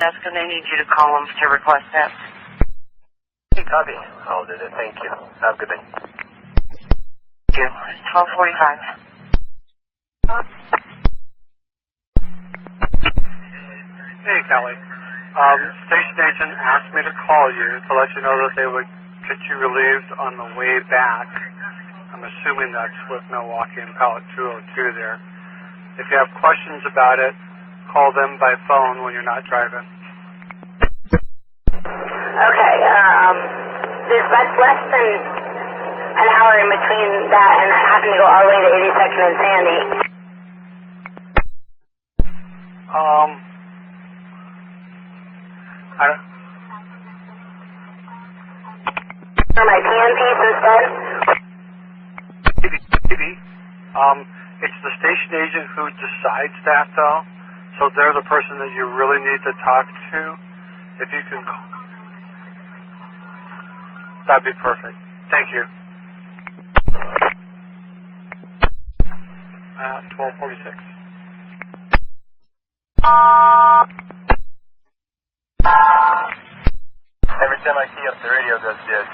That's because they need you to call them to request that. Hey, copy. I'll do that. Thank you. Have a good day. Thank you. 12:45. Hey, Kelly. Station agent asked me to call you to let you know that they would get you relieved on the way back. I'm assuming that's with Milwaukee and Pallet 202 there. If you have questions about it, call them by phone when you're not driving. Okay, there's less than an hour in between that and having to go all the way to 82nd and Sandy. For my PNPs instead? Maybe. It's the station agent who decides that, though. So they're the person that you really need to talk to. If you can call, that'd be perfect. Thank you. 12:46. Every time I key up, the radio goes dead.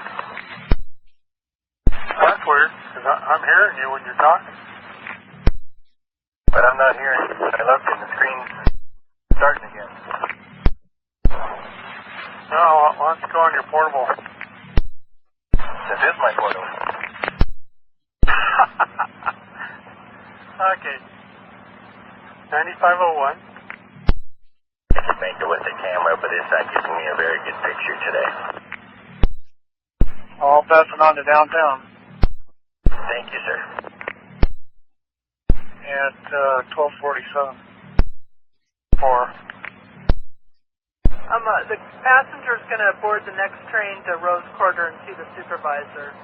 That's weird, because I'm hearing you when you're talking. But I'm not hearing you. I looked and the screen's starting again. No, why don't you go on your portable? This is my portable. Okay. 9501. I can make it with the camera, but it's not giving me a very good picture today. I'll pass it on to downtown. Thank you, sir. At 12:47. 4. The passenger's going to board the next train to Rose Quarter and see the supervisor.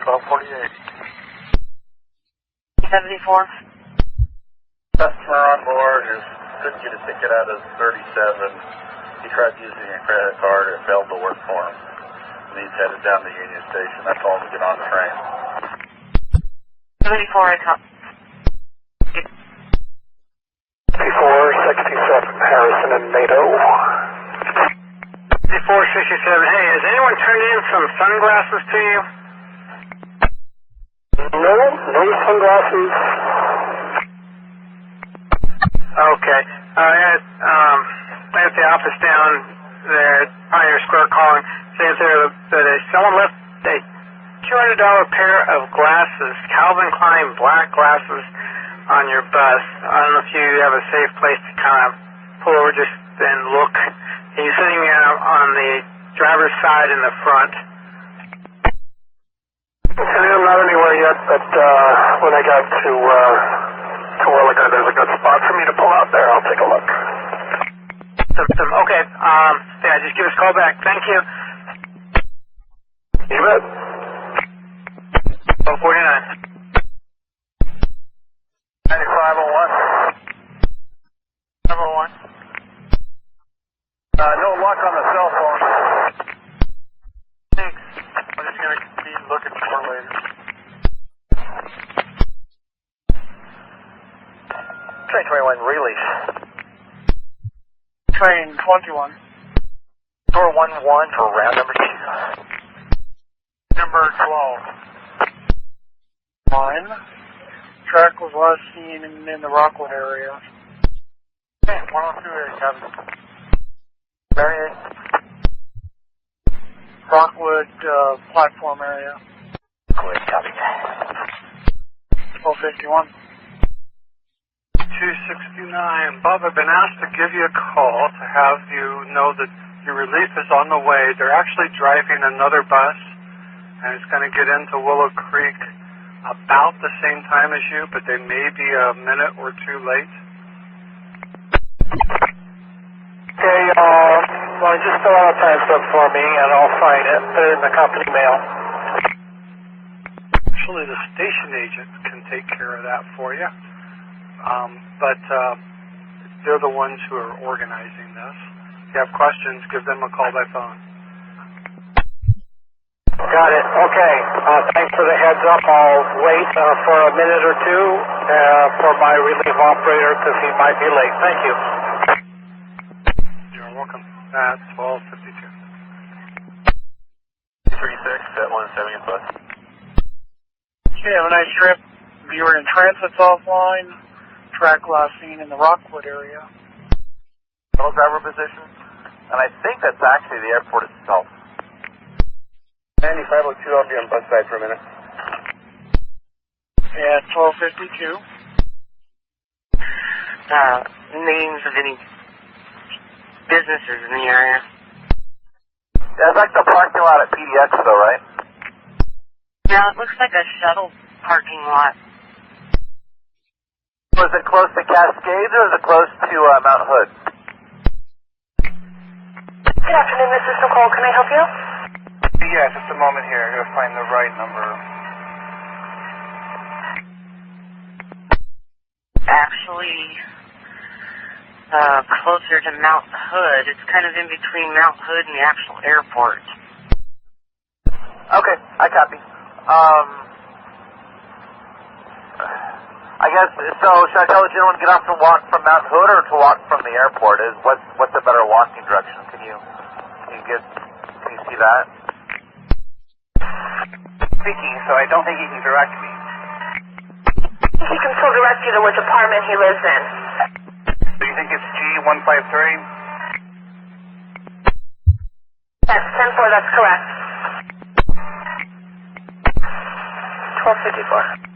12:48. 74. Customer on board who couldn't get a ticket out of 37. He tried using a credit card and it failed to work for him. And he's headed down to Union Station. I told him to get on the train. 74, I come. 6467 Harrison and NATO. 6467. Hey, has anyone turned in some sunglasses to you? No sunglasses. Okay. At the office down there at Pioneer Square calling, saying that someone left a $200 pair of glasses, Calvin Klein black glasses, on your bus. I don't know if you have a safe place to kind of pull over just and look. He's sitting on the driver's side in the front. I'm not anywhere yet, but when I got to Williger, there's a good spot for me to pull out there. I'll take a look. Okay. Yeah, just give us a call back. Thank you. You bet. 49. 9501. 501. No luck on the cell phone. Thanks. I'm just going to be looking for later. Train 21 release. Train 21. Door 11 for round number 2. Number 12. Fine. Track was last seen in the Rockwood area. Okay, 102 Kevin. Barry. Rockwood platform area. Great, copy. 1251. 269. Bob, I've been asked to give you a call to have you know that your relief is on the way. They're actually driving another bus, and it's going to get into Willow Creek about the same time as you, but they may be a minute or two late. Okay, well, just fill out a time stub for me, and I'll sign it. Put it in the company mail. Actually, the station agent can take care of that for you. But they're the ones who are organizing this. If you have questions, give them a call by phone. Got it. Okay. Thanks for the heads up. I'll wait for a minute or two for my relief operator because he might be late. Thank you. welcome. That's 1252. 36 at 170 and plus. Okay, have a nice trip. Viewer in transit's offline. Track last seen in the Rockwood area. Shuttle driver position. And I think that's actually the airport itself. 9502, I'll be on bus side for a minute. At 1252. Names of any businesses in the area. That's like the parking lot at PDX though, right? Yeah, it looks like a shuttle parking lot. Was it close to Cascades or was it close to Mount Hood? Good afternoon, this is Nicole. Can I help you? Yeah, just a moment here. I'm going to find the right number. Actually, closer to Mount Hood. It's kind of in between Mount Hood and the actual airport. Okay, I copy. I guess, so should I tell the gentleman to get off and walk from Mount Hood or to walk from the airport? What's a better walking direction? Can you see that? Speaking, so I don't think he can direct me. He can still direct you to which apartment he lives in. Do you think it's G153? That's 10-4, that's correct. 1254.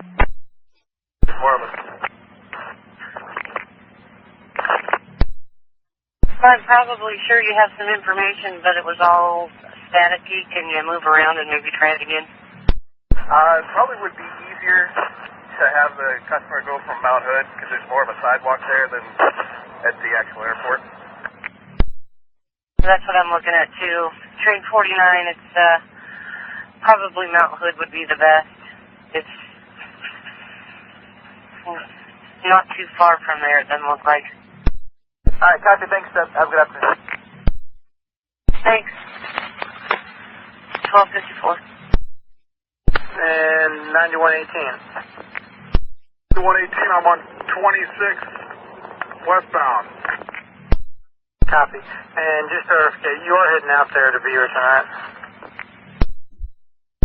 I'm probably sure you have some information, but it was all staticky. Can you move around and maybe try it again? It probably would be easier to have the customer go from Mount Hood because there's more of a sidewalk there than at the actual airport. That's what I'm looking at too. Train 49, it's probably Mount Hood would be the best. It's not too far from there, it doesn't look like. Alright, copy, thanks, Seth. Have a good afternoon. Thanks. 1254. And 9118. 118, I'm on 26 westbound. Copy. And just to verify, you're heading out there to Beaverton, right?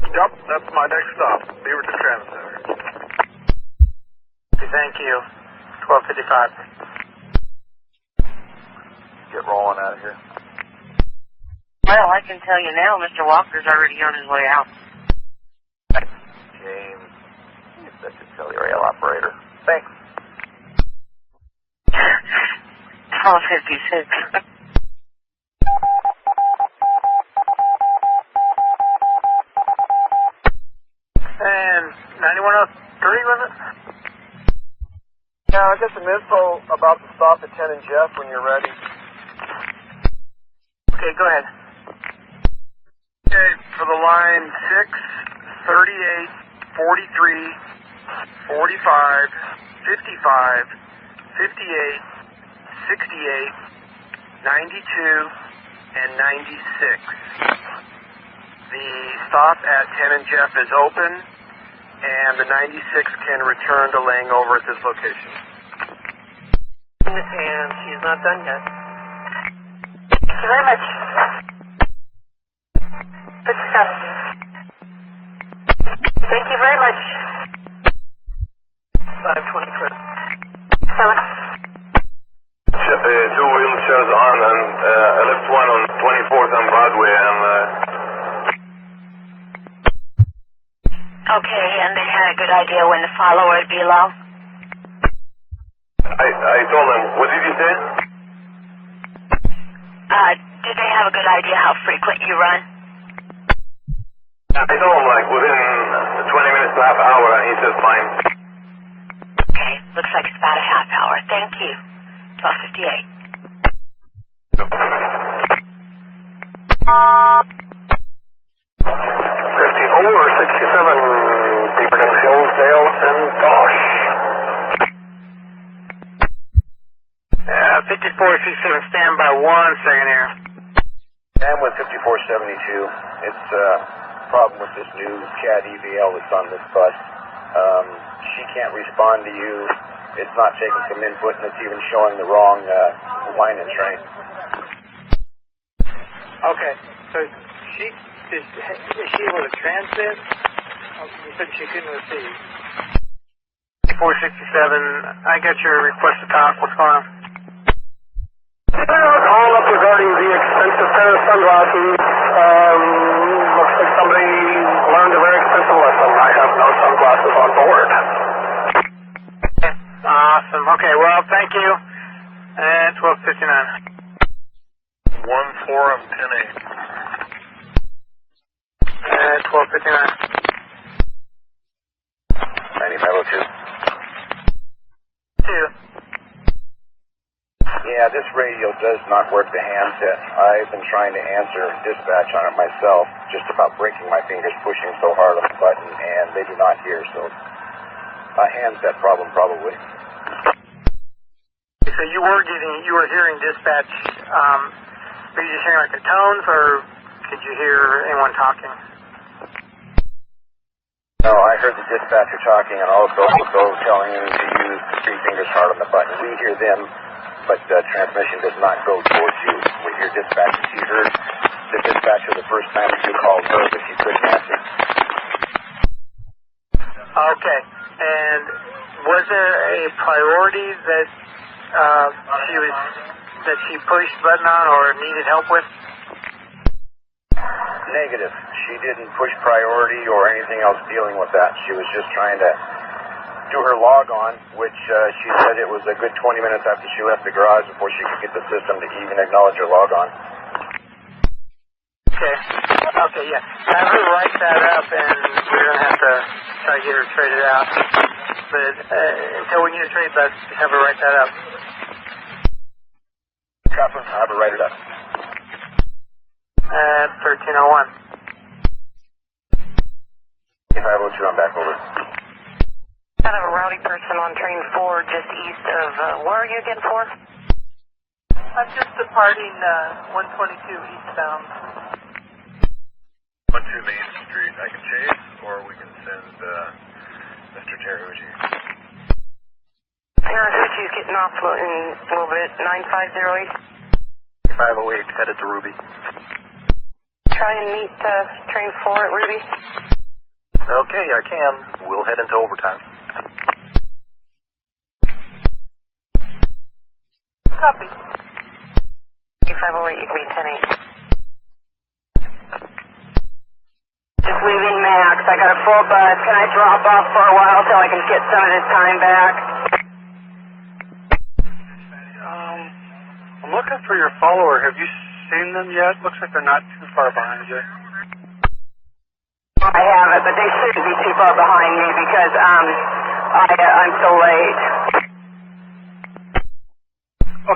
Yep, that's my next stop, Beaverton Transit Center. Okay, thank you. 1255. Get rolling out of here. Well, I can tell you now, Mr. Walker's already on his way out. James, he's such a silly rail operator. Thanks. 1256. And 9103, was it? Yeah, I got some info about the stop at 10 and Jeff when you're ready. Okay, go ahead. Okay, for the line 6, 38, 43, 45, 55, 58, 68, 92, and 96. The stop at 10 and Jeff is open, and the 96 can return to laying over at this location. And she's not done yet. Thank you very much. Good stuff. Thank you very much. 523. 7. Two wheelchairs on, and I left one on 24th on Broadway, and Okay, and they had a good idea when the follower would be low? I told them, what did you say? Did they have a good idea how frequent you run? I told him, like, within 20 minutes to half hour, and he said fine. Okay, looks like it's about a half hour. Thank you. 1258. 67, Beaverton, Hillsdale, and Bosch. 5467, stand by 1 second here. And with 5472, it's a problem with this new CAD EVL that's on this bus. She can't respond to you. It's not taking some input, and it's even showing the wrong line and train. Okay, so is she able to transmit? You said she couldn't receive. 467, I got your request to talk. What's going on? Call up regarding the expensive pair of sunglasses. Looks like somebody learned a very expensive lesson. I have no sunglasses on board. Awesome. Okay, well, thank you. 1259. 1-4, I'm 10-8. 1259. 9502. 2. Yeah, this radio does not work the handset. I've been trying to answer dispatch on it myself, just about breaking my fingers pushing so hard on the button, and they do not hear, so a handset problem probably. So you were hearing dispatch, were you just hearing like the tones, or could you hear anyone talking? No, I heard the dispatcher talking and also telling him to use 3 fingers hard on the button. We hear them, but transmission does not go towards you. We hear dispatcher. She heard the dispatcher the first time you called her, but she couldn't answer. Okay, and was there a priority that she pushed the button on or needed help with? Negative. She didn't push priority or anything else dealing with that. She was just trying to do her log on, which she said it was a good 20 minutes after she left the garage before she could get the system to even acknowledge her log on. Okay, yeah. Have her write that up, and we're going to have to try to get her traded out. But until we get her traded out, just have her write that up. Copy. I'll have her write it up. 1301. 502, I'm back over. Kind of a rowdy person on train 4 just east of, where are you again for? I'm just departing 122 eastbound. 12 Main Street. I can chase, or we can send Mr. Terrucci. Terrucci's getting off in a little bit. 9508. 508, headed to Ruby. Try and meet train 4 at Ruby. Okay, I can. We'll head into overtime. Copy. 508, you can be 10-8. Just leaving Max. I got a full bus. Can I drop off for a while till I can get some of this time back? I'm looking for your follower. Have you seen them yet? Looks like they're not too far behind you. I haven't, but they shouldn't be too far behind me because I'm so late.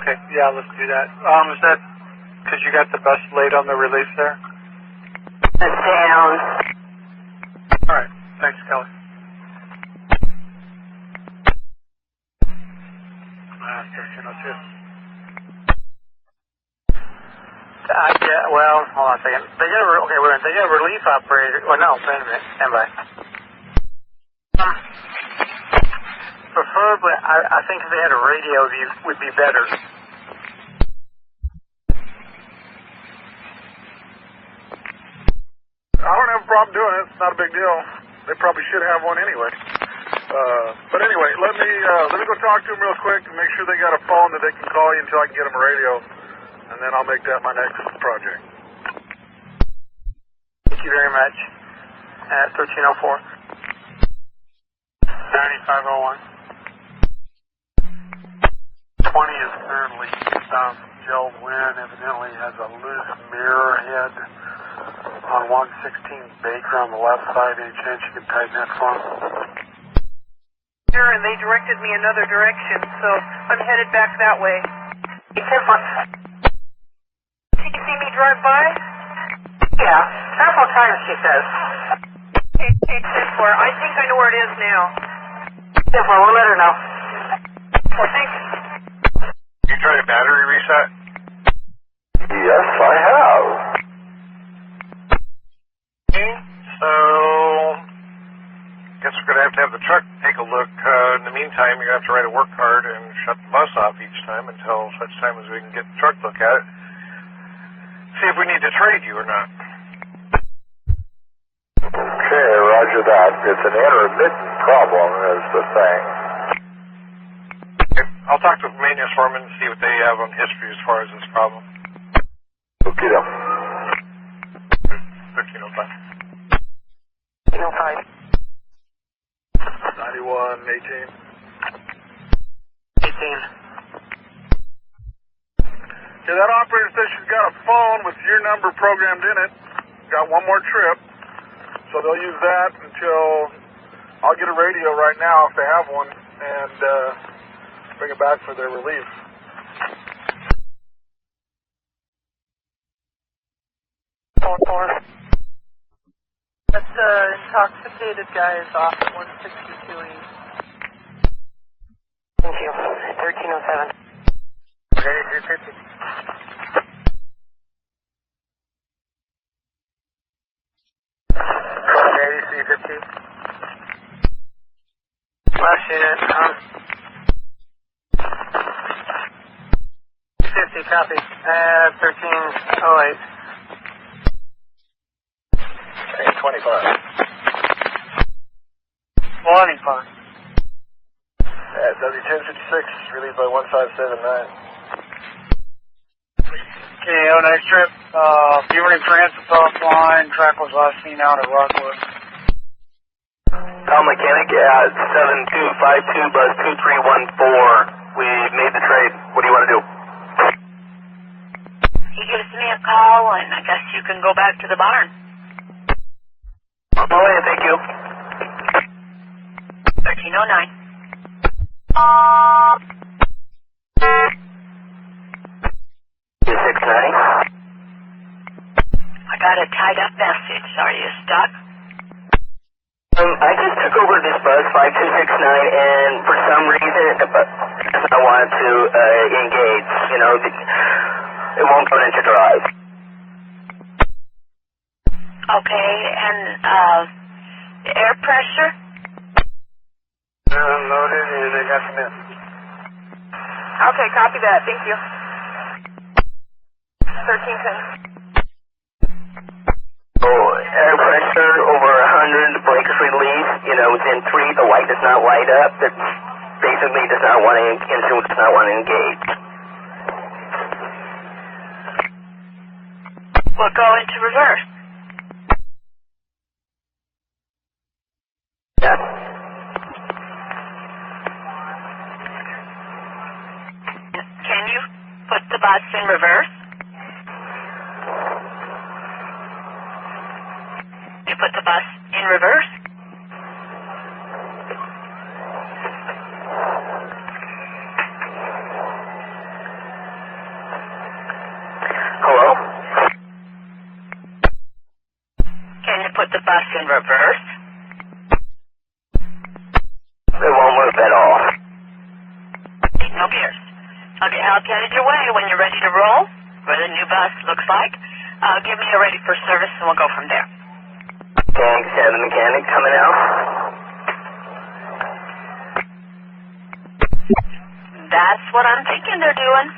Okay, yeah, let's do that. Is that because you got the bus late on the release there? It's down. All right, thanks, Kelly. 1302. Well, hold on a second. They got a relief operator. Well, no, wait a minute. Stand by. Preferably, I think if they had a radio, would be better. I don't have a problem doing it. It's not a big deal. They probably should have one anyway. But anyway, let me go talk to them real quick and make sure they got a phone that they can call you until I can get them a radio, and then I'll make that my next project. Thank you very much. 1304. 9501. 20 is currently south. Joe Wynn evidently has a loose mirror head on 116 Baker on the left side. Any chance you could tighten that for him? Sure, and they directed me another direction, so I'm headed back that way. Be careful. Did you see me drive by? Yeah, several times she says. I think I know where it is now. Careful, we'll let her know. Well, thanks. You tried a battery reset? Yes, I have. So, guess we're going to have the truck take a look. In the meantime, you're going to have to write a work card and shut the bus off each time until such time as we can get the truck look at it. see if we need to trade you or not. Okay, roger that. It's an intermittent problem is the thing. Okay, I'll talk to the maintenance foreman and see what they have on history as far as this problem. Okay, 1305. 1305. 9118. 18. Yeah, that operator station's got a phone with your number programmed in it. Got one more trip. So they'll use that until I'll get a radio right now if they have one and bring it back for their relief. That's intoxicated guy is off at 162 East. Thank you. 1307. Okay, 250. AC-50. Last unit, 50, copy. 1308. 25. 25. W1056, released by 1579. Okay, have a nice trip. Beaver Transit's offline. Track was last seen out at Rockwood. Call mechanic at 7252 bus 2314. We made the trade. What do you want to do? He gives me a call, and I guess you can go back to the barn. On my way, thank you. 1309. I got a tied up message. Are you stuck? I just took over this bus 5269, and for some reason the bus does not want to engage. You know, it won't go into drive. Okay, and the air pressure? Unloaded and they got some in. Okay, copy that. Thank you. 1310. Air pressure over 100, the brakes release, you know, within 3, the light does not light up. That basically does not want to engage. We'll go into reverse. Yeah. Can you put the bus in reverse? You put the bus in reverse? Hello? Can you put the bus in reverse? It won't move at all. No gears. Okay, I'll get it your way when you're ready to roll, where the new bus looks like. Give me a ready for service and we'll go from there. Thanks, have the mechanic coming out. That's what I'm thinking they're doing.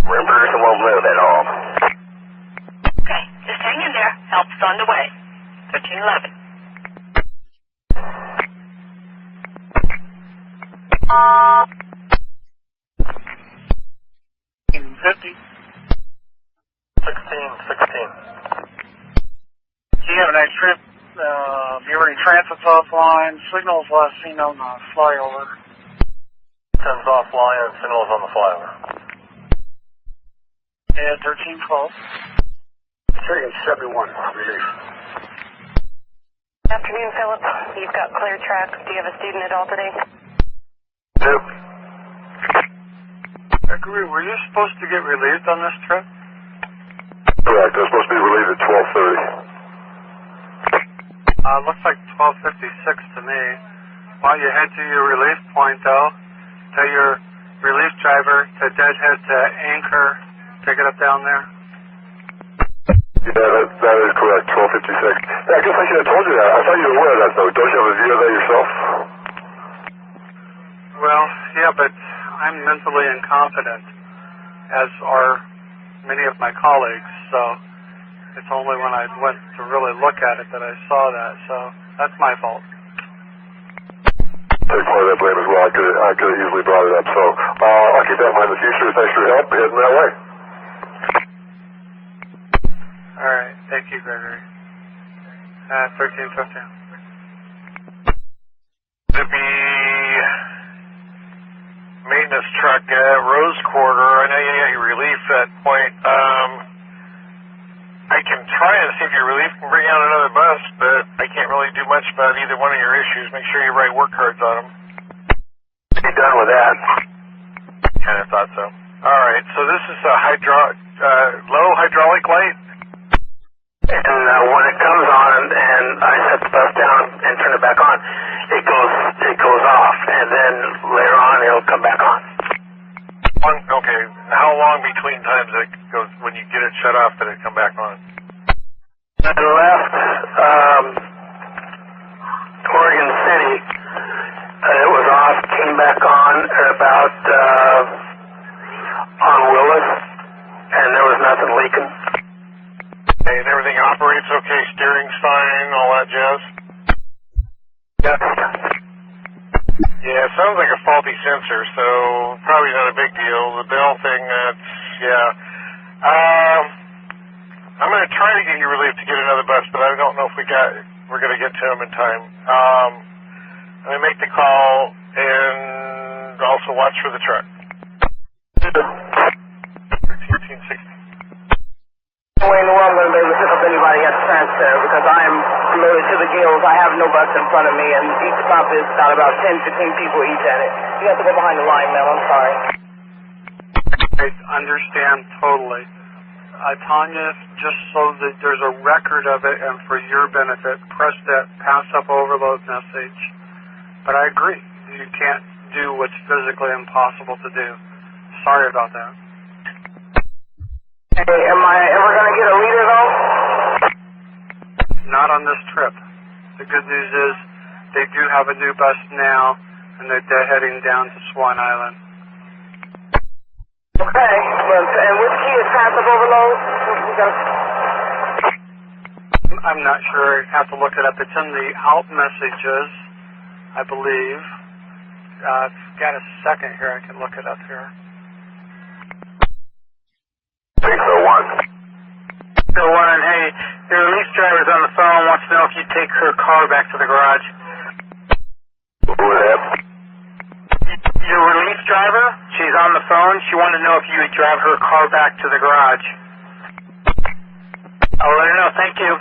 Reverse won't move at all. Okay, just hang in there. Help's on the way. 1311. $15. 16. You have a nice trip. Beaver Transit's offline. Signals last seen on the flyover. 10's offline and signals on the flyover. Yeah, 1312. Taking 71, relief. Afternoon, Philip. You've got clear track. Do you have a student at all today? Nope. Were you supposed to get relieved on this trip? Correct. They're supposed to be relieved at 12:30. Looks like 1256 to me. Why don't you head to your relief point, though? Tell your relief driver to deadhead to anchor. Pick it up down there. Yeah, that is correct. 12:56. Yeah, I guess I should have told you that. I thought you were aware of that, though. Don't you have a view of that yourself? Well, yeah, but I'm mentally incompetent, as are many of my colleagues, so it's only when I went to really look at it that I saw that, so that's my fault. Take part of that blame as well. I could have easily brought it up, so I'll keep that in mind in the future. Thanks for your help heading that way. All right, thank you, Gregory. 1315. To be maintenance truck at Rose Quarter. I know you got your relief at point. I can try and see if your relief can bring out another bus, but I can't really do much about either one of your issues. Make sure you write work cards on them. Be done with that. Kind of thought so. All right, so this is a low hydraulic light. And when it comes on and I set the bus down and turn it back on, it goes off, and then later on it'll come back on. Okay, how long between times it goes when you get it shut off that it come back on? I left Oregon City. It was off, came back on at about on Willis, and there was nothing leaking. Okay, and everything operates okay, steering's fine, all that jazz? Yep. Yeah, it sounds like a faulty sensor, so probably not a big deal. The bell thing, I'm going to try to get you relief to get another bus, but I don't know if we're going to get to them in time. I'm going to make the call and also watch for the truck. 1360. No way in the world I'm going to be able to pick up anybody at the transfer because I am loaded to the gills. I have no bus in front of me, and each stop has got about 10, 15 people each at it. You have to go behind the line, ma'am. I'm sorry. I understand totally. Tanya, just so that there's a record of it and for your benefit, press that pass up overload message. But I agree. You can't do what's physically impossible to do. Sorry about that. Hey, am I ever going to get a reader, though? Not on this trip. The good news is they do have a new bus now, and they're heading down to Swan Island. Okay. And which key is passive overload? I'm not sure. I have to look it up. It's in the out messages, I believe. If you've got a second here, I can look it up here. 601. 601, hey, your relief driver's on the phone, wants to know if you take her car back to the garage. Who is that? Your relief driver, she's on the phone. She wanted to know if you would drive her car back to the garage. I'll let her know, thank you.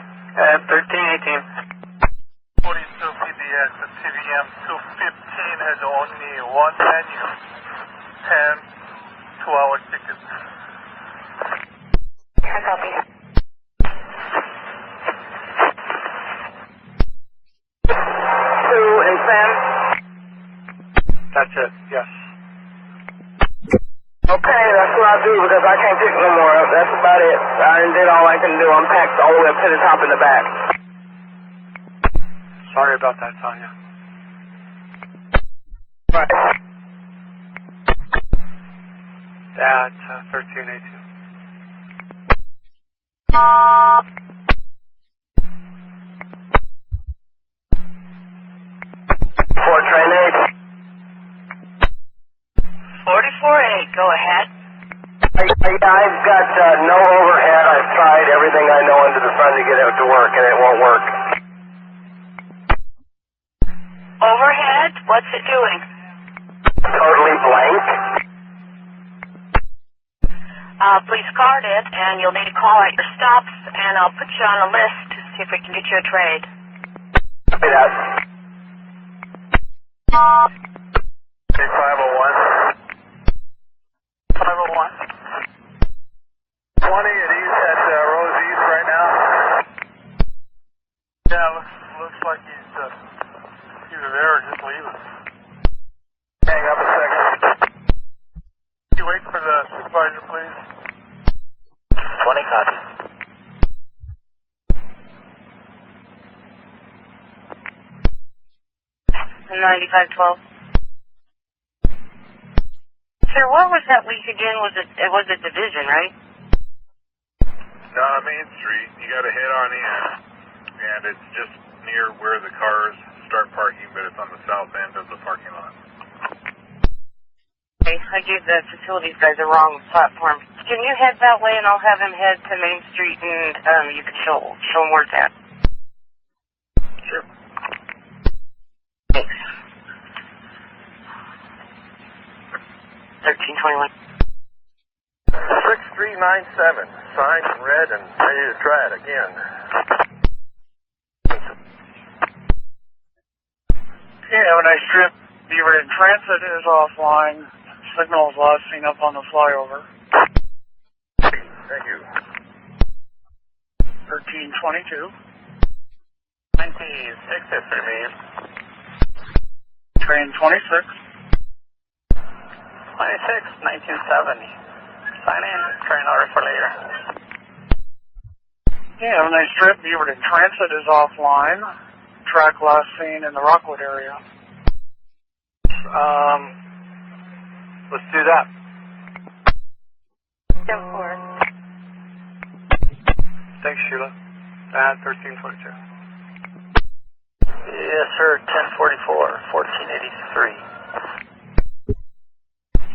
1318. 42 PBX at TVM 215 has only one menu. 10 2-hour tickets. Copy. Sue and Sam? That's it, yes. Okay, that's what I'll do because I can't pick no more up. That's about it. I did all I can do. I'm packed all the way up to the top and the back. Sorry about that, Tanya. Right. At 1318. For Trimet. 44A, go ahead. I've got no overhead. I've tried everything I know under the sun to get it to work, and it won't work. Overhead, what's it doing? Totally blank. Please card it, and you'll need to call out your stops, and I'll put you on a list to see if we can get you a trade. Copy that. Okay, 501. 501. 20 at East at Rose East right now. Yeah, looks like he's either there or just leaving. Hang up a second. Can you wait for the supervisor, please? 20 copies. And 9512. Sir, what was that week again? It was a division, right? Main Street. You got to head on in, and it's just near where the cars start parking, but it's on the south end of the parking lot. Okay, I gave the facilities guys a wrong platform. Can you head that way, and I'll have him head to Main Street, and you can show him where it's at. Sure. Thanks. 1321. 6397. Sign in red and ready to try it again. Okay, have a nice trip. Beaverton Transit is offline. Signal is last seen up on the flyover. Thank you. 1322. 96 for me. Train 26. 1970. Sign in. Train order for later. Yeah, have a nice trip. Beaverton Transit is offline. Track last seen in the Rockwood area. Let's do that. 10-4. Thanks, Sheila. At 1322. Yes, sir. 1044. 1483.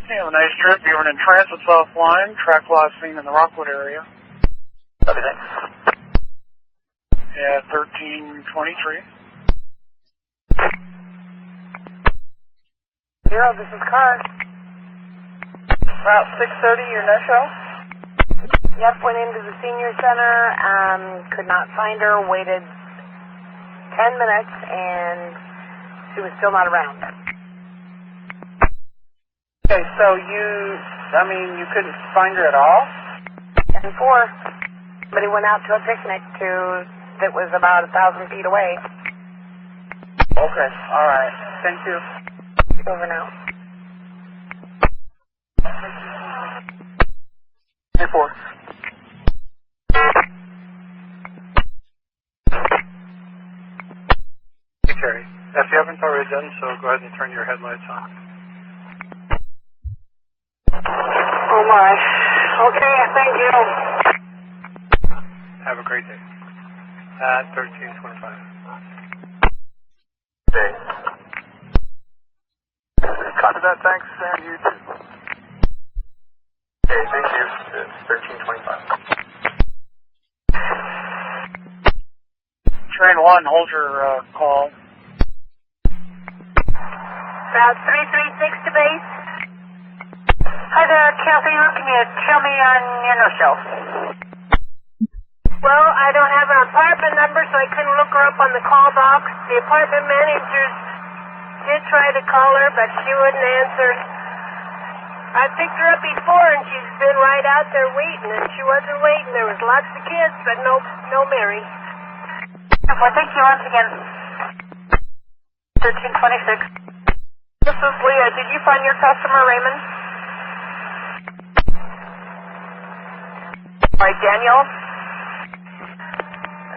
Okay, have a nice trip. Beaverton Transit's offline. Track last seen in the Rockwood area. Okay, thanks. Yeah, 1323. Zero, this is Car. Route 630, your no-show? Yep, went into the senior center, could not find her, waited 10 minutes, and she was still not around. Okay, so you couldn't find her at all? 10-4. Somebody went out to a picnic that was about 1,000 feet away. Okay, all right. Thank you. Over now. 24. Hey, Terry. If you haven't already done so, go ahead and turn your headlights on. Oh my. Okay, thank you. Have a great day. At 1325. Okay. Copy that, thanks, and you too. Okay, thank you. It's 1325. Train 1, hold your call. Route 336 to base. Hi there, Kathy. Can you tell me on your no-show? Well, I don't have her apartment number, so I couldn't look her up on the call box. The apartment managers did try to call her, but she wouldn't answer. I picked her up before, and she's been right out there waiting, and she wasn't waiting. There was lots of kids, but no Mary. Well, thank you once again. 1326. This is Leah. Did you find your customer, Raymond? All right, Daniel?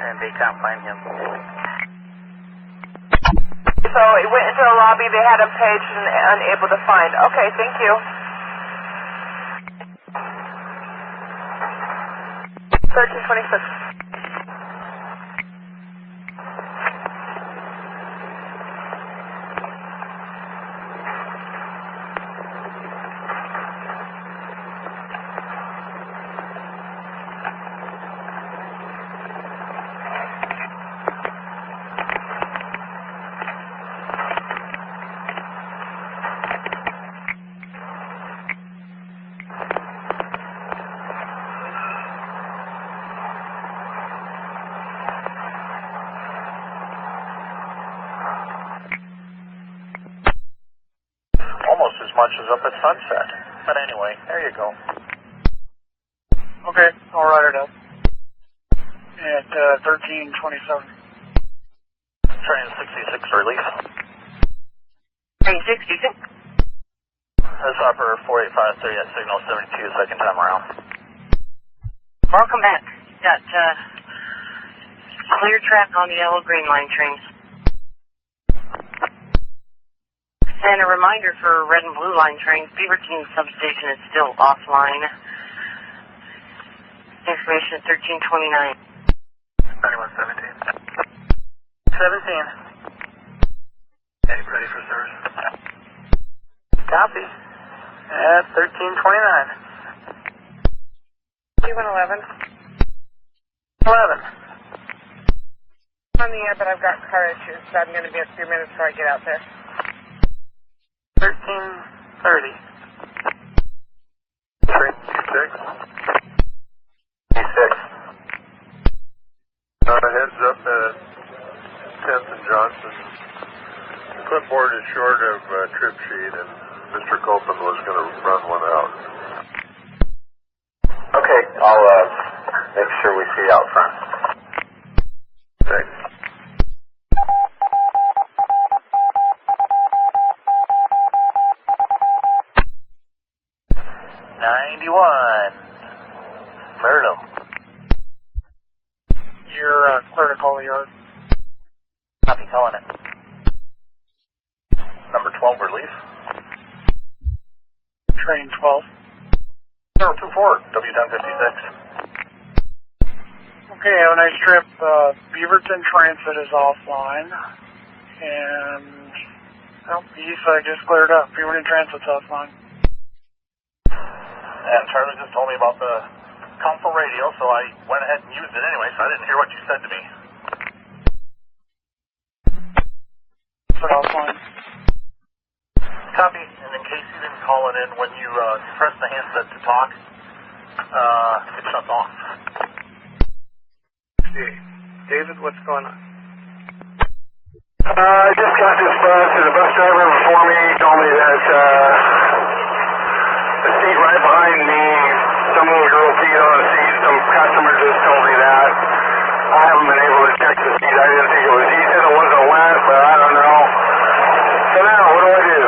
And they can't find him. So it went into the lobby. They had him paged and unable to find. Okay, thank you. 1326. Almost as much as up at Sunset. But anyway, there you go. Okay, I'll write it up. At 1327. Train 66 release. Train 66. This operator 4853 at signal 72, second time around. Welcome back. Got clear track on the yellow green line trains. And a reminder for red and blue line trains, Beaverton substation is still offline. Information 1329. 9117. 17. Ready for service. Copy. At 1329. 2111. 11. On the air, but I've got car issues, so I'm going to be a few minutes before I get out there. 1330. 36. 6. Heads up at 10th and Johnson. The clipboard is short of trip sheet, and Mr. Copeland was going to run one out. Okay, I'll make sure we see you out front. Thanks. Merlo. You're clear to call the yard. Copy, calling it. Number 12, relief. Train 12. 024, W1056. Okay, have a nice trip. Beaverton Transit is offline. And, well, the east side just cleared up. Beaverton Transit's offline. And Charlie just told me about the console radio, so I went ahead and used it anyway, so I didn't hear what you said to me. It's offline. Copy, and in case you didn't call it in, when you press the handset to talk, it shuts off. David, what's going on? I just got this bus, and the bus driver before me told me that the seat right behind me, some little girl peed on the seat. Some customer just told me that. I haven't been able to check the seat. I didn't think it was. He said it wasn't wet, but I don't know. So now, what do I do?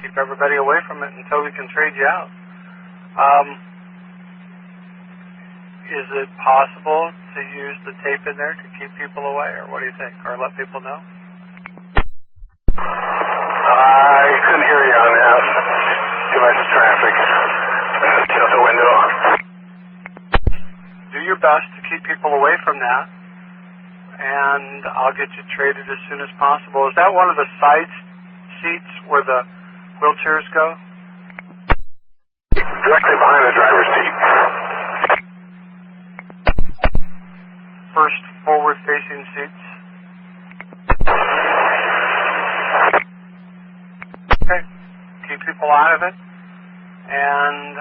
Keep everybody away from it until we can trade you out. Is it possible to use the tape in there to keep people away, or what do you think? Or let people know? I couldn't hear you on that. Too much traffic. Shut the window. Do your best to keep people away from that, and I'll get you traded as soon as possible. Is that one of the side seats where the wheelchairs go? Directly behind the driver's seat. First forward-facing seats. Okay. Keep people out of it. And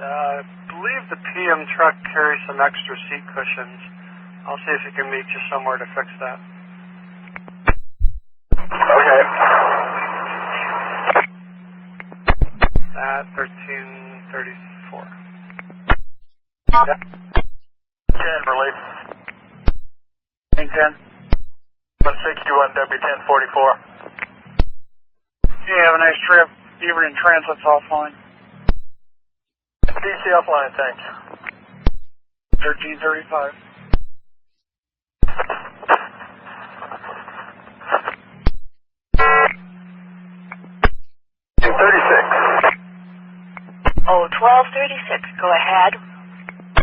I believe the PM truck carries some extra seat cushions. I'll see if he can meet you somewhere to fix that. Okay. At 1334. Yeah. 10, relief. 10. 161, W1044. Yeah, have a nice trip. Beaverton Transit's offline. DC offline, thanks. 1335. Oh, 1236. Go ahead.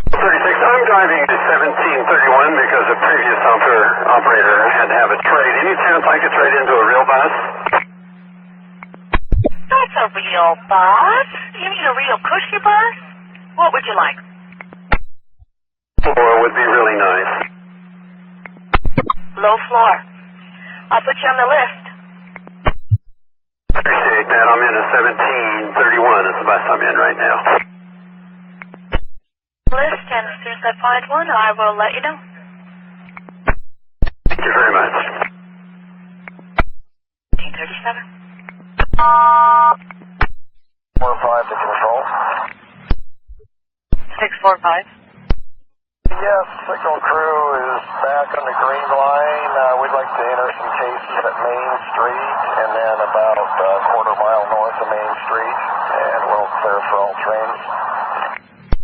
36. I'm driving to 1731 because the previous operator had to have a trade. Any chance I could trade into a real bus? That's a real bus. You mean a real cushy bus? What would you like? Floor would be really nice. Low floor. I'll put you on the list. Appreciate that. I'm in a 1731. It's the bus I'm in right now. List, and as soon as I find one, I will let you know. Thank you very much. 1837. 45 to control. 645. Yes, signal crew is back on the green line. We'd like to enter some cases at Main Street and then about a quarter mile north of Main Street, and we'll clear for all trains.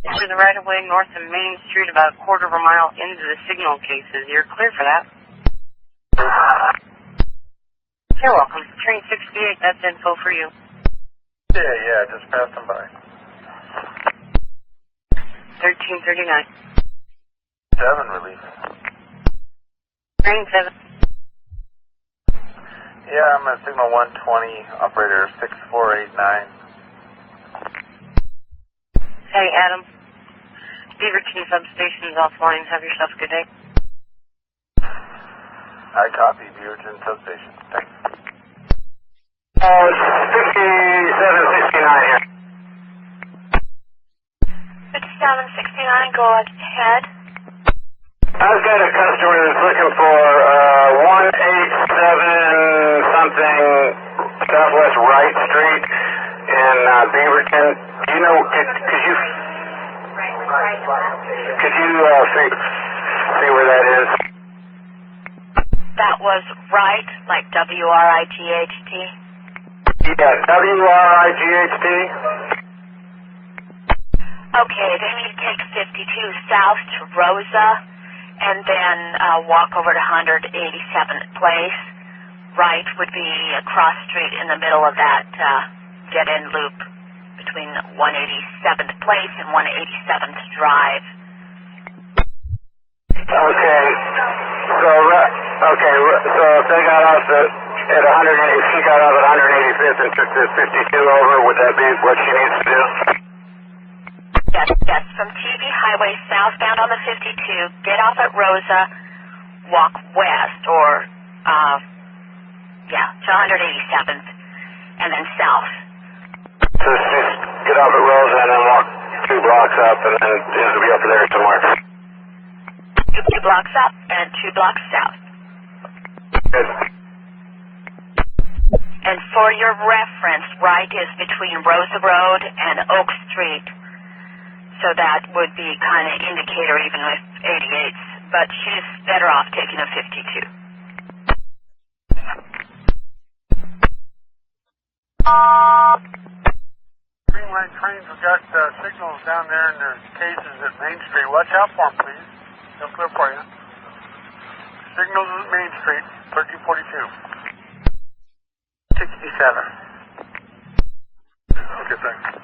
Enter the right of way north of Main Street about a quarter of a mile into the signal cases. You're clear for that. You're welcome. Train 68, that's info for you. Yeah, just passed them by. 1339. 7 relief. Green 7. Yeah, I'm at signal 120, operator 6489. Hey, Adam. Beaverton substation is offline. Have yourself a good day. I copy, Beaverton substation. Thanks. 5769 here. 5769, go ahead. I've got a customer that's looking for 187 something Southwest Wright Street in Beaverton. Do you know, could you see where that is? That was right, like W-R-I-G-H-T? Yeah, W-R-I-G-H-T. Okay, they need to take 52 south to Rosa and then walk over to 187th Place. Right would be a cross street in the middle of that dead-end loop between 187th Place and 187th Drive. Okay. So if they got off at 180, if she got off at 185th and took the 52 over, would that be what she needs to do? Yes, from TV Highway southbound on the 52, get off at Rosa, walk west, or, to 187th, and then south. So just get off at Rosa and then walk 2 blocks up, and then it'll be up there somewhere. 2 blocks up and 2 blocks south. Good. And for your reference, right is between Rosa Road and Oak Street. So that would be kind of indicator even with 88s, but she's better off taking a 52. Green light trains have got signals down there and there's cases at Main Street. Watch out for them, please. They'll clear for you. Signals at Main Street, 1342. 67. Okay, thanks.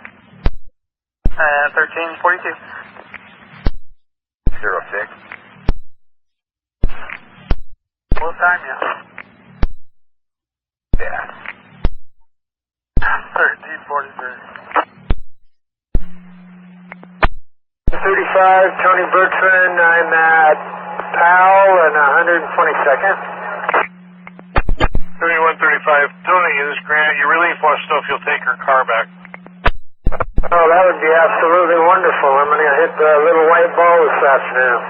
1342. 06. What time, yeah? Yeah. 1343. 35, Tony Bertrand. I'm at Powell and 122nd. 3135. Tony, this is Grant. Your relief wants to know if you'll take her car back. Oh, that would be absolutely wonderful. I'm going to hit the little white ball this afternoon.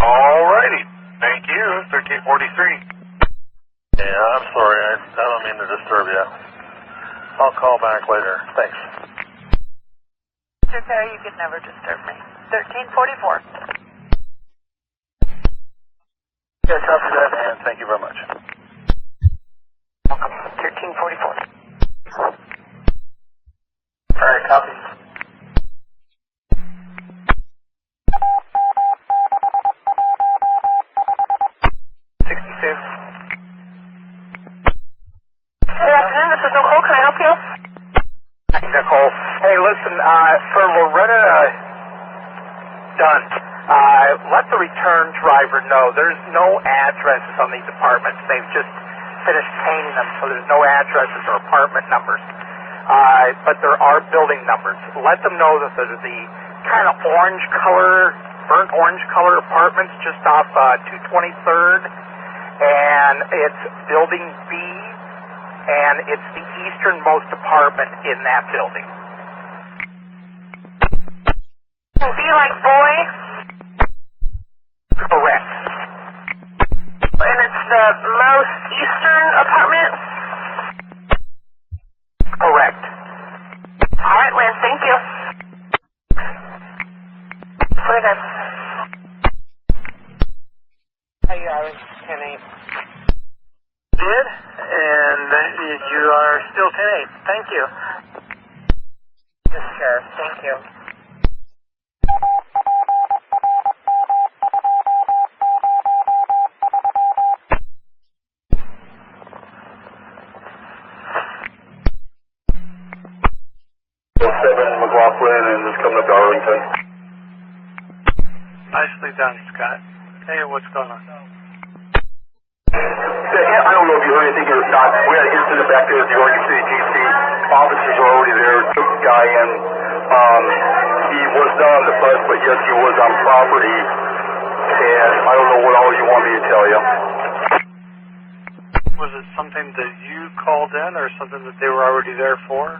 All righty. Thank you. 1343. Yeah, I'm sorry. I don't mean to disturb you. I'll call back later. Thanks. Mr. Perry, you could never disturb me. 1344. Yeah, copy that, and thank you very much. Welcome. 1344. All right, copy. 62. Good afternoon, this is Nicole. Can I help you? Nicole. Hey, listen, for Loretta Dunn, let the return driver know there's no addresses on these apartments. They've just finished painting them, so there's no addresses or apartment numbers. But there are building numbers. Let them know that there's the kind of orange color, burnt orange color apartments just off 223rd, and it's building B, and it's the easternmost apartment in that building. B like boy? Correct. And it's the most eastern apartment? Correct. All right, Lynn, thank you. We're done. Hey, I was 10-8. Did? And you are still 10-8. Thank you. Yes, Sheriff. Thank you. McLaughlin and just come to Darlington. Nicely done, Scott. Hey, what's going on? I don't know if you heard anything or not. We had an incident back there at the Oregon City GC. Officers are already there. Took the guy in. He was not on the bus, but yes, he was on property. And I don't know what all you want me to tell you. Was it something that you called in or something that they were already there for?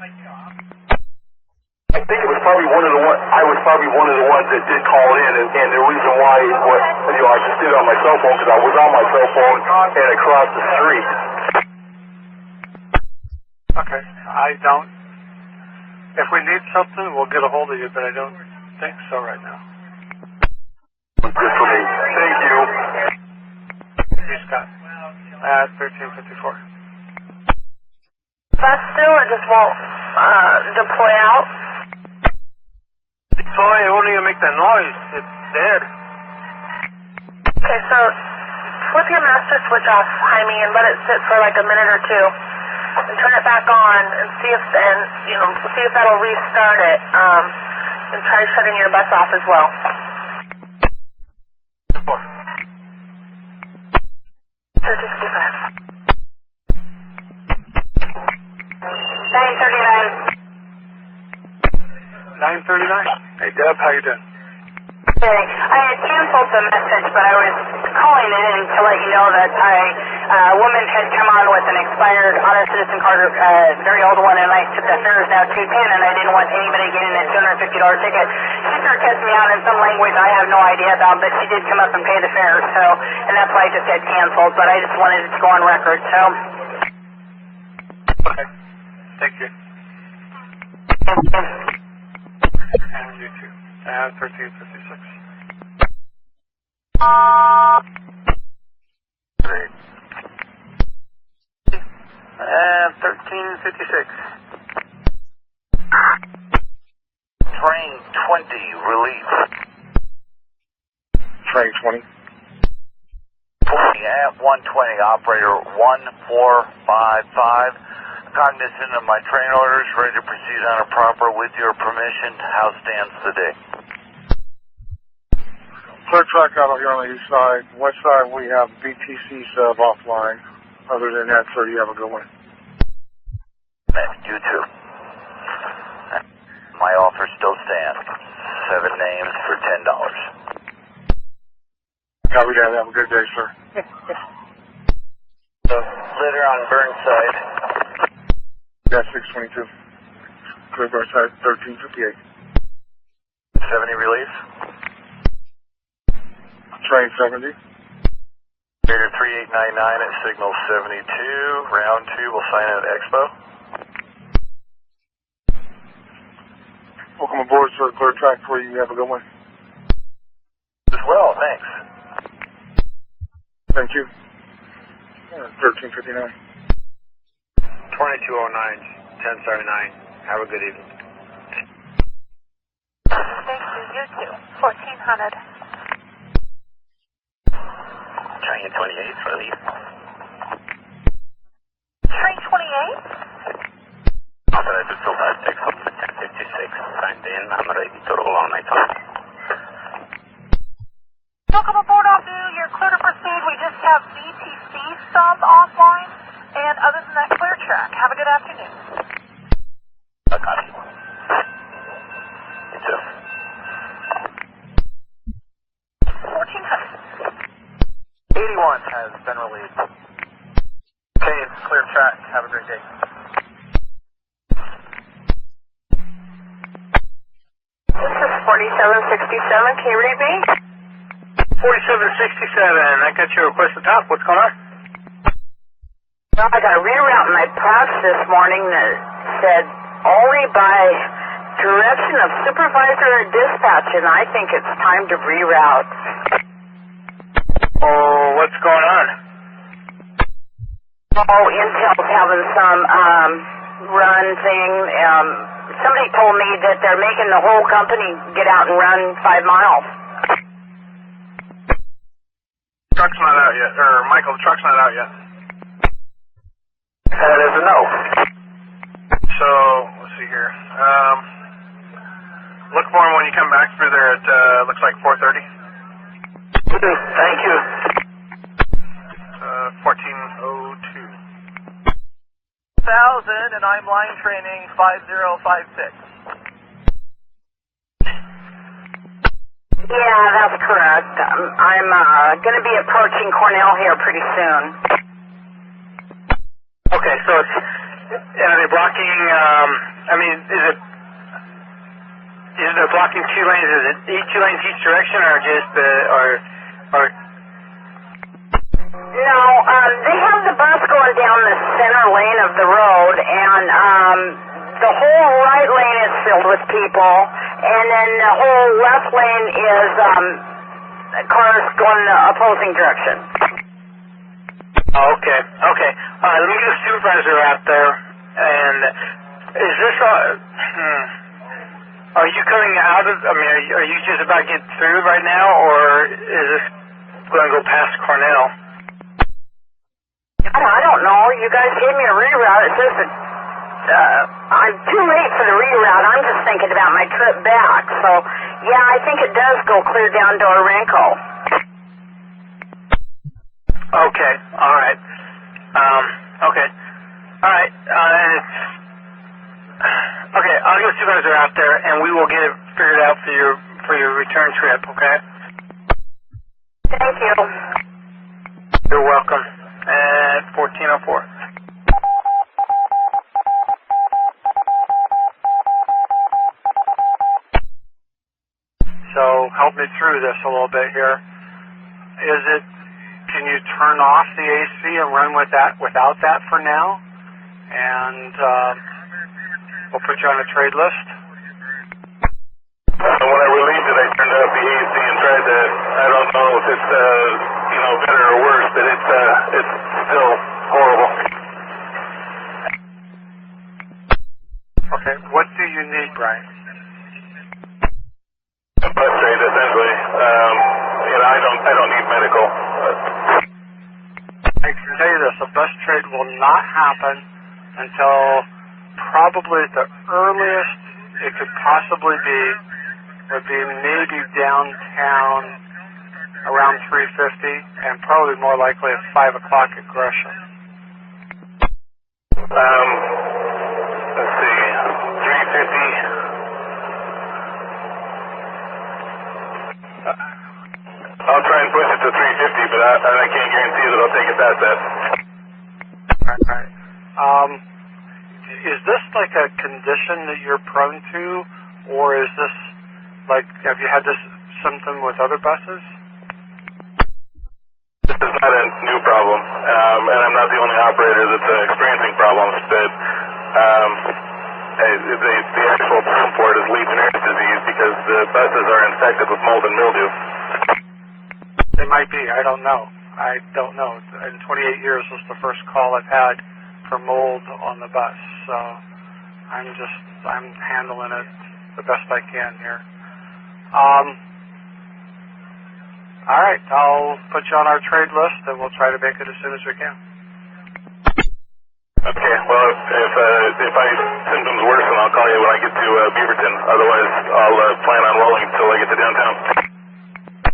I think it was probably I was probably one of the ones that did call in, and the reason why I just did it on my cell phone because I was on my cell phone and across the street. Okay, if we need something, we'll get a hold of you, but I don't think so right now. Good for me. Thank you. Hey, Scott. At 1354. Bus still, it just won't deploy out? Deploy, it won't even make the noise. It's dead. Okay, so flip your master switch off, Jaime, and let it sit for like a minute or two. And turn it back on and see if that'll restart it. And try shutting your bus off as well. 265. 939. Hey, Deb, how you doing? Hey, I had canceled the message, but I was calling it in to let you know that a woman had come on with an expired auto citizen card, very old one, and the fare is now $210, and I didn't want anybody getting a $250 ticket. She started testing me out in some language I have no idea about, but she did come up and pay the fare, and that's why I just had canceled, but I just wanted it to go on record, so. Okay. Thank you. And you too. 1356. Great. 1356. Train 20, relief. Train 20. 20 at 120, operator 1455. Cognizant of my train orders, ready to proceed on a proper with your permission. How stands the day? Clear track out here on the east side. West side, we have BTC sub offline. Other than that, sir, you have a good one. You too. My offer still stands. 7 names for $10. Copy that. Have a good day, sir. Litter on Burnside. Yeah, 622. Clear Burnside, 1358. 70 relief. Train 70. Gator 3899 at signal 72. Round 2 will sign in at Expo. Welcome aboard, sir. Clear track for you. Have a good one. As well, thanks. Thank you. 1359. 2209, 1079. Have a good evening. Thank you. You too. 1400. Train 28, relief. Train 28? Authorized to fill 56 on 1056. Signed in. I'm ready to roll on my time. Welcome aboard, all new. You're clear to proceed. We just have BTC sub offline. And other than that, clear track. Have a good afternoon. I got you. You too. 1400. 81 has been released. Okay, clear track. Have a great day. This is 4767. Can you read me? 4767. I got your request to talk. What's going on? Well, I got a reroute in my pouch this morning that said only by direction of supervisor or dispatch, and I think it's time to reroute. Oh, what's going on? Oh, Intel's having some run thing. Somebody told me that they're making the whole company get out and run 5 miles. Truck's not out yet. Or, Michael, the truck's not out yet. That is a no. So, let's see here. Look for him when you come back through there at, looks like 4:30. Thank you. 1402. 1000, and I'm line training 5056. Yeah, that's correct. I'm going to be approaching Cornell here pretty soon. Okay, so it's, are they blocking, is it blocking 2 lanes? Is it 2 lanes each direction, or just No, they have the bus going down the center lane of the road, and the whole right lane is filled with people, and then the whole left lane is cars going the opposing direction. Okay. Let me get a supervisor out there. And is this are you coming out of, are you just about to get through right now, or is this going to go past Cornell? I don't know. You guys gave me a reroute. It says that I'm too late for the reroute. I'm just thinking about my trip back. So, yeah, I think it does go clear down to Orenco. Okay, all right. Okay. All right. Okay, I'll get a supervisor out there, and we will get it figured out for your return trip, okay? Thank you. You're welcome. At 1404. So, help me through this a little bit here. Can you turn off the AC and run without that for now? And we'll put you on a trade list. When I relieved it, I turned off the AC and tried to, I don't know if it's, better or worse, but it's still horrible. Okay, what do you need, Brian? A bus trade, essentially. I don't need medical. I can tell you this, a bus trade will not happen until probably the earliest it could possibly be would be maybe downtown around 3:50, and probably more likely at 5 o'clock at Gresham. Let's see, 3:50. I'll try and push it to 3:50, but I can't guarantee that I'll take it past that. All right. Is this like a condition that you're prone to, or is this like, have you had this symptom with other buses? This is not a new problem, and I'm not the only operator that's experiencing problems, but the actual term for it is Legionnaire's disease because the buses are infected with mold and mildew. They might be. I don't know. In 28 years, this is the first call I've had for mold on the bus, so I'm handling it the best I can here. All right, I'll put you on our trade list, and we'll try to make it as soon as we can. Okay, well, if I symptoms worsen, I'll call you when I get to Beaverton. Otherwise, I'll plan on rolling until I get to downtown.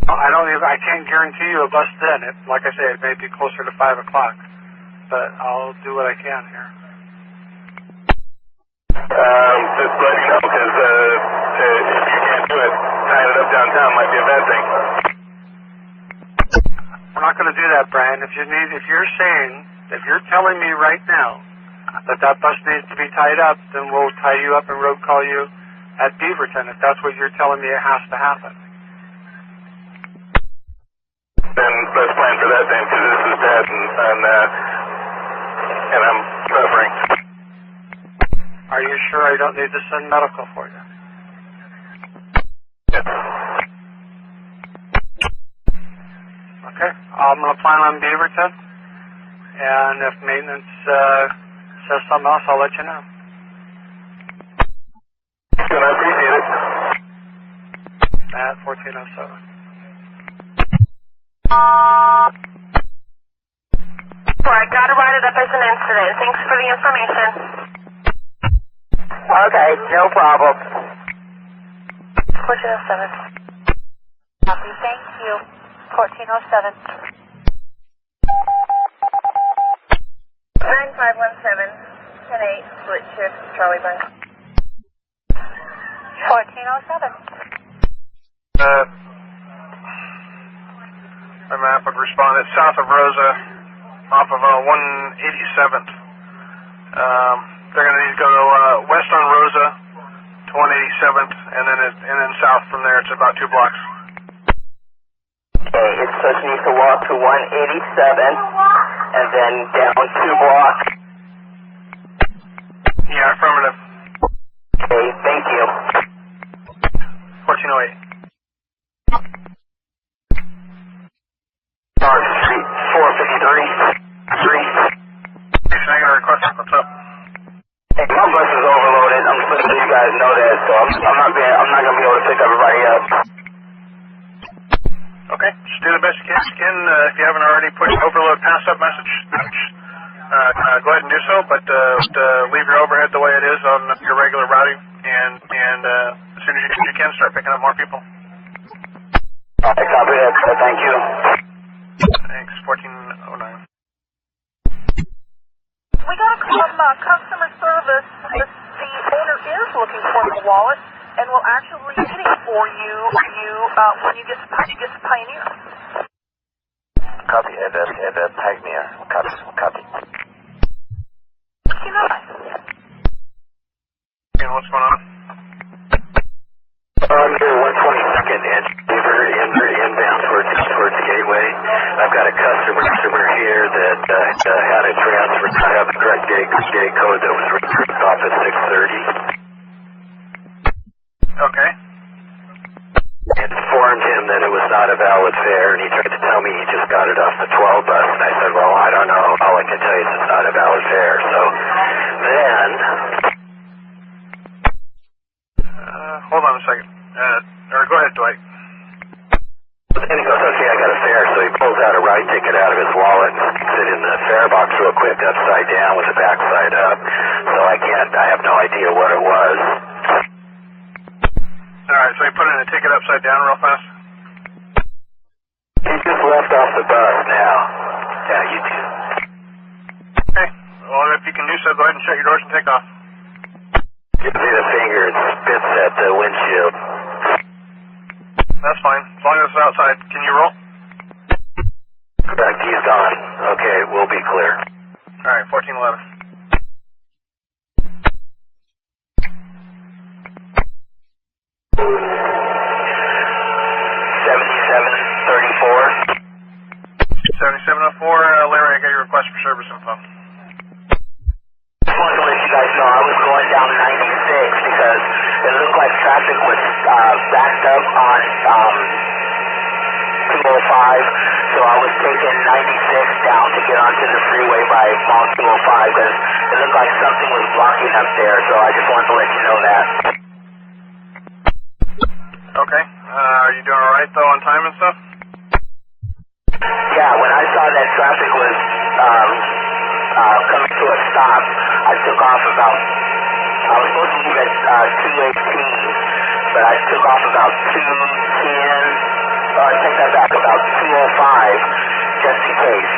I can't guarantee you a bus then. Like I say, it may be closer to 5 o'clock, but I'll do what I can here. Just let you know, because if you can't do it, tying it up downtown might be a bad thing. We're not going to do that, Brian. If you're telling me right now that bus needs to be tied up, then we'll tie you up and road call you at Beaverton if that's what you're telling me it has to happen. Then let's plan for that then, because this is bad and I'm suffering. Are you sure I don't need to send medical for you? Yes. Okay, I'm going to plan on Beaverton, and if maintenance says something else, I'll let you know. Good, I appreciate it. At 1407. I got to write it up as an incident. Thanks for the information. Okay, no problem. 1407. Copy, thank you. 1407. 9517, 10-8, split shift, Charlie Bus. 1407. The map would respond. It's south of Rosa, off of 187th. They're going to need to go west on Rosa to 187th, and then south from there. It's about 2 blocks. Okay, it says needs to walk to 187th, and then down 2 blocks. Yeah, affirmative. Okay, thank you. 1408. Street 453. Street. Can I get a request? What's up? Hey, my bus is overloaded. I'm just letting you guys know that, so I'm not going to be able to pick everybody up. Okay, just do the best you can. If you haven't already pushed overload pass-up message, go ahead and do so, but leave your overhead the way it is on your regular routing, and as soon as you can, start picking up more people. All right, copy that. Thank you. Thanks, 1409. We got a call from customer service. The owner is looking for the wallet and will actually get it for you when you get to Pioneer. Copy, at Pioneer. Copy. And what's going on? Near 122nd and inbound towards the gateway. I've got a customer here that had a transfer. I have the correct gate code that was ripped off at 6:30. Okay. Informed him that it was not a valid fare, and he tried to tell me he just got it off the 12 bus, and I said, well, I don't know. All I can tell you is it's not a valid fare. So then... hold on a second. Or go ahead, Dwight. And he goes, okay, I got a fare. So he pulls out a ride ticket out of his wallet and sticks it in the fare box real quick, upside down with the back side up. So I have no idea what it was. Alright, so you put in a ticket upside down real fast? He just left off the bus now. Yeah, you do. Okay. Well, if you can do so, go ahead and shut your doors and take off. Gives me the finger and spits at the windshield. That's fine. As long as it's outside. Can you roll? Correct, he's gone. Okay, we'll be clear. Alright, 1411. Larry, I got your request for service info. Just wanted to let you guys know I was going down 96 because it looked like traffic was backed up on 205, so I was taking 96 down to get onto the freeway by mile 205 because it looked like something was blocking up there, so I just wanted to let you know that. Okay. Are you doing alright though on time and stuff? Yeah, when I saw that traffic was coming to a stop, I took off I was supposed to leave at 2:18, but I took off about 2:10, I take that back, about 2:05, just in case.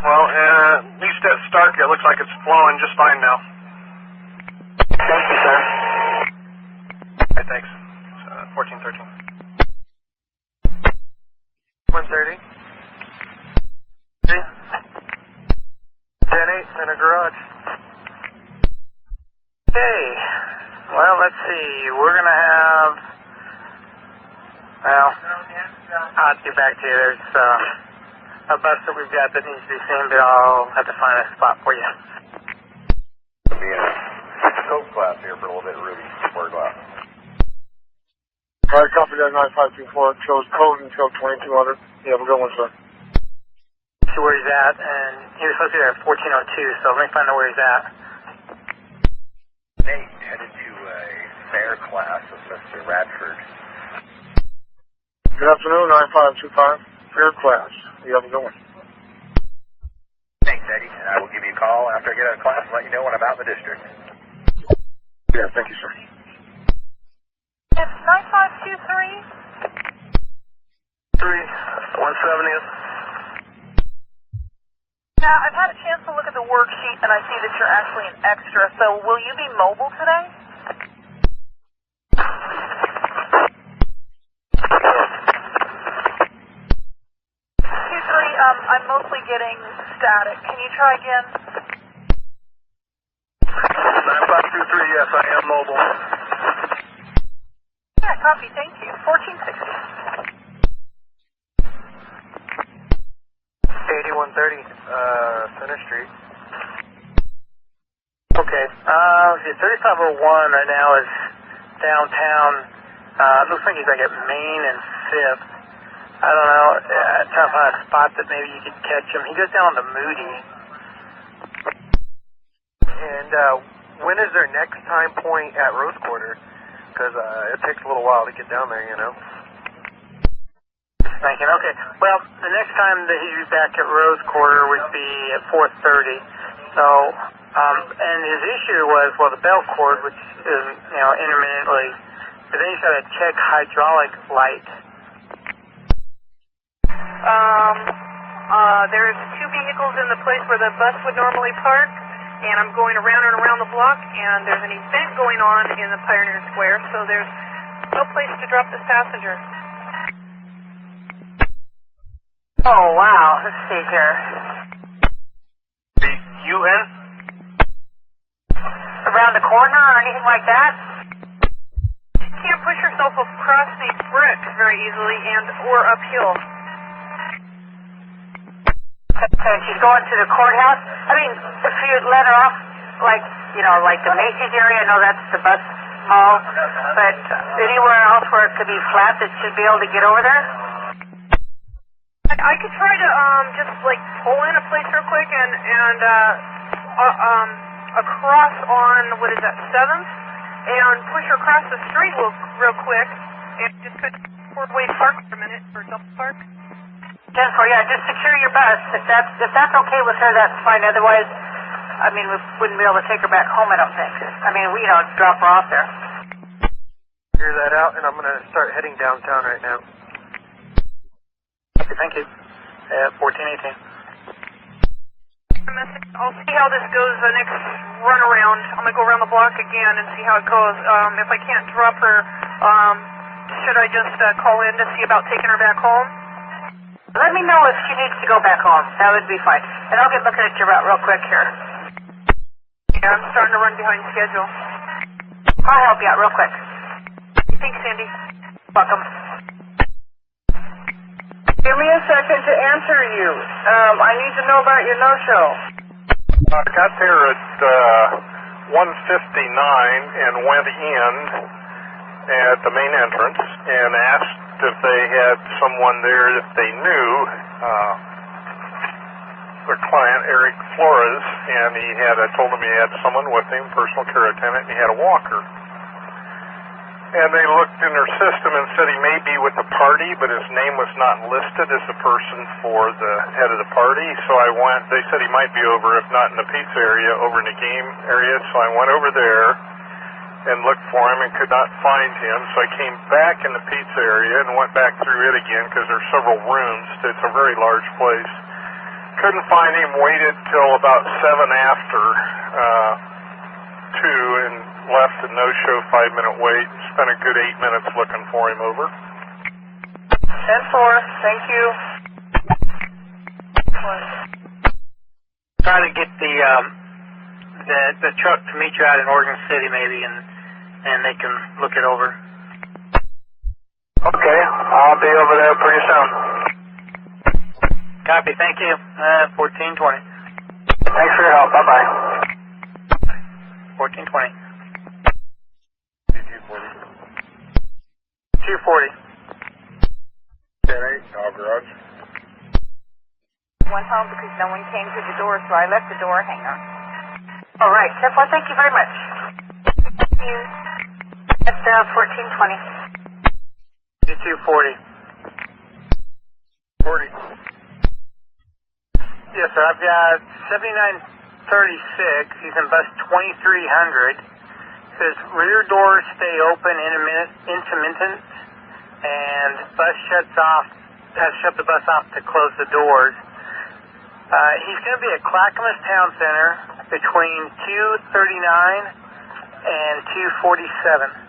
Well, at least at Stark, it looks like it's flowing just fine now. Thank you, sir. Okay, thanks. 1413. 130. 10-8 in a garage. Okay. Well, let's see. We're going to have... Well, I'll get back to you. There's a bus that we've got that needs to be seen, but I'll have to find a spot for you. Be in a scope class here for a little bit, Ruby. Word glass. All right, copy that 9524. Chose code until 2200. You have a good one, sir. See where he's at, and he was supposed to be there at 1402, so let me find out where he's at. Nate headed to a fair class with Mr. Radford. Good afternoon, 9525. Fair class. You have a good one. Thanks, Eddie. I will give you a call after I get out of class and let you know when I'm out in the district. Yeah, thank you, sir. It's 9523. 70th. Now, I've had a chance to look at the worksheet, and I see that you're actually an extra. So, will you be mobile today? I'm mostly getting static. Can you try again? 9523, yes, I am mobile. Yeah, copy, thank you. 1460. 8130, Center Street. Okay, 3501 right now is downtown. It looks like he's like at Main and 5th. I don't know, trying to find a spot that maybe you could catch him. He goes down on the Moody. And when is their next time point at Rose Quarter? Because it takes a little while to get down there, you know. Thinking, okay. Well, the next time that he'd be back at Rose Quarter would be at 4:30. So, and his issue was, well, the belt cord, which is, you know, intermittently, but then he's got to check hydraulic light. There's two vehicles in the place where the bus would normally park, and I'm going around and around the block, and there's an event going on in the Pioneer Square, so there's no place to drop this passenger. Oh, wow. Let's see here. The UN? Around the corner or anything like that? You can't push yourself across these bricks very easily and or uphill. And she's going to the courthouse. I mean, if you let her off, like, you know, like the Macy's area, I know that's the bus mall, but anywhere else where it could be flat that she'd be able to get over there? I could try to just like pull in a place real quick and across on what is that 7th and push her across the street real quick and just could four-way park for a minute for double park. 10-4, yeah, just secure your bus. If that's okay with her, that's fine. Otherwise, I mean, we wouldn't be able to take her back home, I don't think. I mean, we, you know, drop her off there. Figure that out, and I'm going to start heading downtown right now. Okay, thank you. 1418. I'll see how this goes the next run around. I'm going to go around the block again and see how it goes. If I can't drop her, should I just call in to see about taking her back home? Let me know if she needs to go back home. That would be fine. And I'll get looking at your route real quick here. Yeah, I'm starting to run behind schedule. I'll help you out real quick. Thanks, Cindy. Welcome. Give me a second to answer you. I need to know about your no-show. I got there at 1:59 and went in at the main entrance and asked if they had someone there that they knew, the client, Eric Flores, and I told him he had someone with him, personal care attendant, and he had a walker. And they looked in their system and said he may be with the party, but his name was not listed as the person for the head of the party. So I went, they said he might be over, if not in the pizza area, over in the game area. So I went over there and looked for him and could not find him. So I came back in the pizza area and went back through it again because there's several rooms. It's a very large place. Couldn't find him, waited till about 7 after 2 and left a no-show 5-minute wait. Spent a good 8 minutes looking for him over. 10-4, thank you. Try to get the truck to meet you out in Oregon City maybe, and they can look it over. Okay, I'll be over there pretty soon. Copy, thank you. 1420. Thanks for your help. Bye-bye. 1420. 240. 10-8, our garage. Went home because no one came to the door, so I left the door hanger. All right, 10-4, thank you very much. Thank you. That's 1420. 240. 40. Yes, sir. I've got 7936. He's in bus 2300. Says rear doors stay open intermittent, and bus shuts off has shut the bus off to close the doors. He's going to be at Clackamas Town Center between 2:39 and 2:47.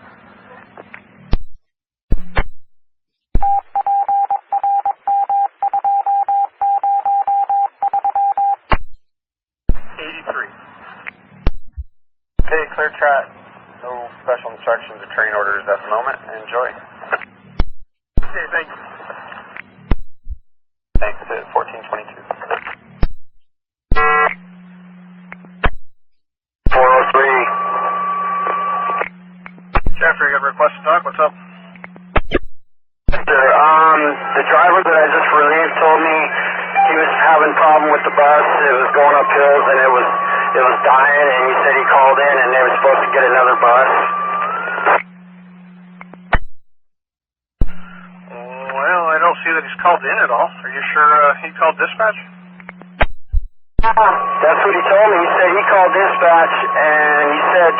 Okay, clear track. No special instructions or train orders at the moment. Enjoy. Okay, thank you. Thanks to 1422. 403. Jeffrey, you got a request to talk? What's up? Sir, the driver that I just relieved told me he was having a problem with the bus. It was going up hills and it was dying, and he said he called in and they were supposed to get another bus. Well, I don't see that he's called in at all. Are you sure he called dispatch? That's what he told me. He said he called dispatch and he said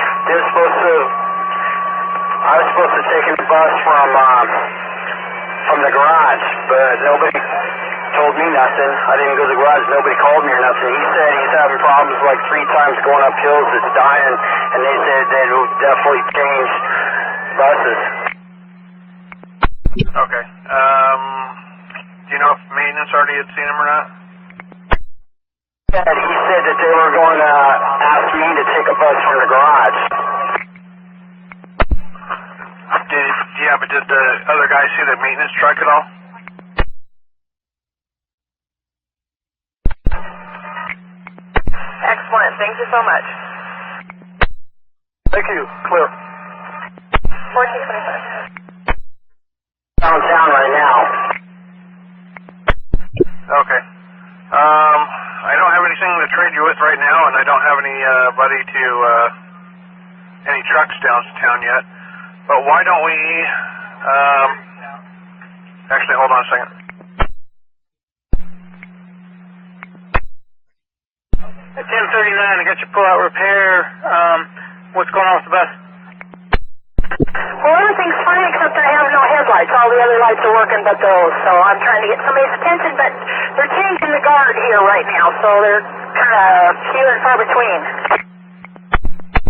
I was supposed to take a bus from the garage, but nobody told me nothing. I didn't go to the garage. Nobody called me or nothing. He said he's having problems like 3 times going up hills. It's dying, and they said they will definitely change buses. Okay. Do you know if maintenance already had seen him or not? And he said that they were going to ask me to take a bus from the garage. But did the other guy see the maintenance truck at all? Excellent. Thank you so much. Thank you. Clear. 1425. Downtown right now. Okay. I don't have anything to trade you with right now, and I don't have anybody to any trucks downtown yet. But why don't we? Actually, hold on a second. At 10:39, I got your pull-out repair. What's going on with the bus? Well, everything's fine except I have no headlights. All the other lights are working but those. So I'm trying to get somebody's attention, but they're changing the guard here right now, so they're kind of few and far between.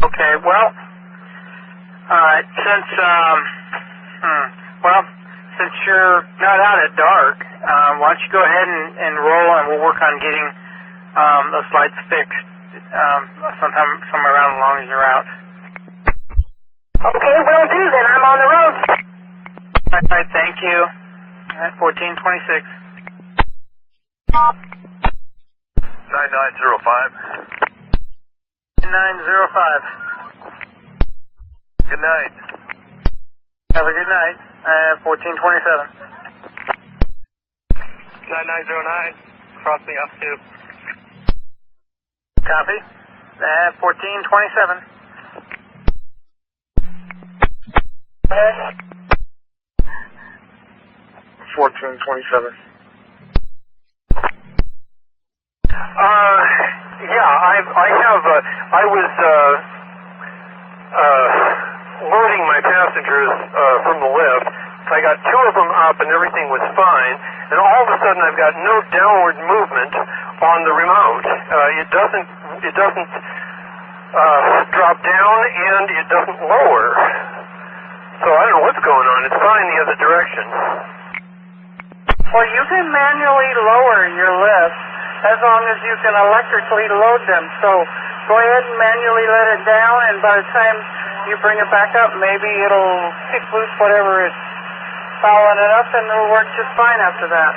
Okay, well, since you're not out at dark, why don't you go ahead and roll, and we'll work on getting those lights fixed somewhere around as long as you're out. Okay, will do then. I'm on the road. All right, thank you. At 1426. 9905. 905. Good night. Have a good night. 1427. 9909. Cross me up to. Copy. 1427. 1427. I was loading my passengers from the lift. I got 2 of them up and everything was fine, and all of a sudden I've got no downward movement on the remote. It doesn't drop down and it doesn't lower. So I don't know what's going on. It's fine the other direction. Well, you can manually lower your lift as long as you can electrically load them. So go ahead and manually let it down, and by the time you bring it back up, maybe it'll kick loose whatever is fouling it up, and it'll work just fine after that.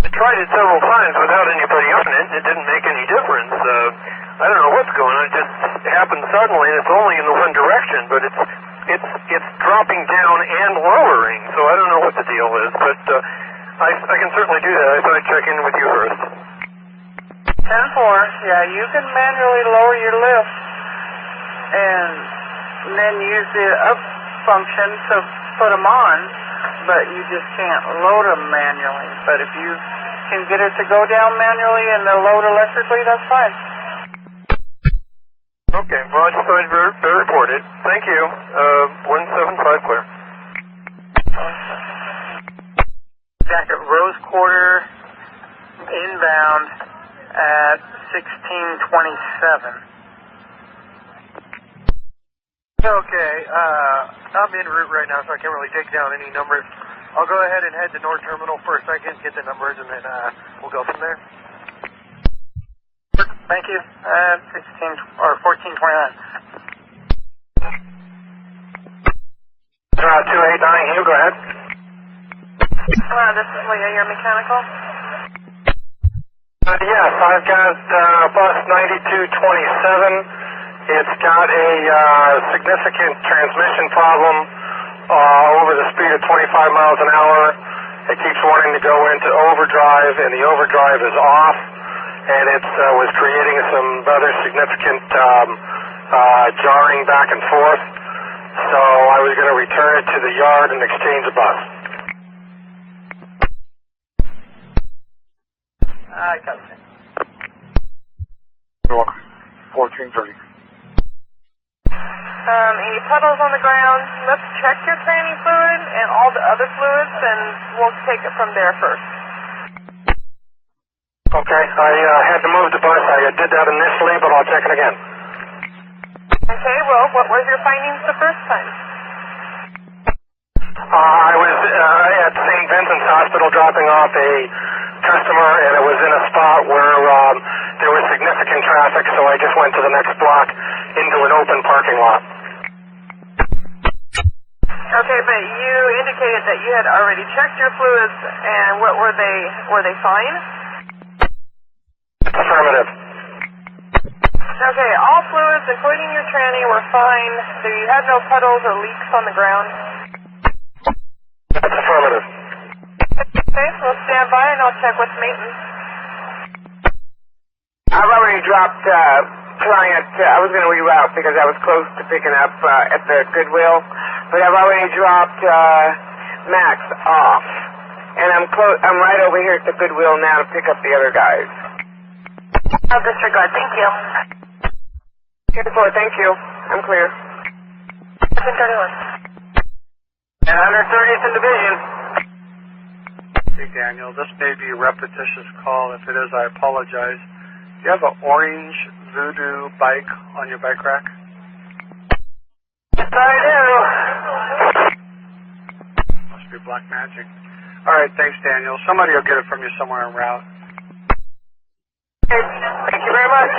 I tried it several times without anybody on it. It didn't make any difference. I don't know what's going on. It just happened suddenly, and it's only in the one direction, but it's dropping down and lowering, so I don't know what the deal is, but I can certainly do that. I thought I'd check in with you first. 10-4, yeah, you can manually lower your lift and then use the up function to put them on, but you just can't load them manually. But if you can get it to go down manually and they'll load electrically, that's fine. Okay, well, I just thought I'd report it. Thank you. 175 clear. quarter inbound at 1627. Okay, I'm en route right now, so I can't really take down any numbers. I'll go ahead and head to North Terminal for a second, get the numbers, and then we'll go from there. Thank you. 1429. 289, Hugh, go ahead. This is Leah, your mechanical. Yes, I've got bus 9227. It's got a significant transmission problem over the speed of 25 miles an hour. It keeps wanting to go into overdrive, and the overdrive is off, and it was creating some rather significant jarring back and forth. So I was going to return it to the yard and exchange the bus. I got it. You're welcome. 1430. Any puddles on the ground? Let's check your tranny fluid and all the other fluids, and we'll take it from there first. Okay, I had to move the bus. I did that initially, but I'll check it again. Okay, well, what was your findings the first time? I was at St. Vincent's Hospital dropping off a customer, and it was in a spot where there was significant traffic, so I just went to the next block into an open parking lot. Okay, but you indicated that you had already checked your fluids, and what were they? Were they fine? Affirmative. Okay, all fluids, including your tranny, were fine. So you had no puddles or leaks on the ground? That's affirmative. Okay, we'll stand by and I'll check with maintenance. I've already dropped client. I was going to reroute because I was close to picking up at the Goodwill, but I've already dropped Max off, and I'm right over here at the Goodwill now to pick up the other guys. I'll disregard. Thank you. 10-4, thank you. I'm clear. 1031. And 130th in division. Hey, Daniel, this may be a repetitious call. If it is, I apologize. Do you have an orange Voodoo bike on your bike rack? Yes, I do. Must be black magic. All right, thanks, Daniel. Somebody will get it from you somewhere en route. Thank you very much.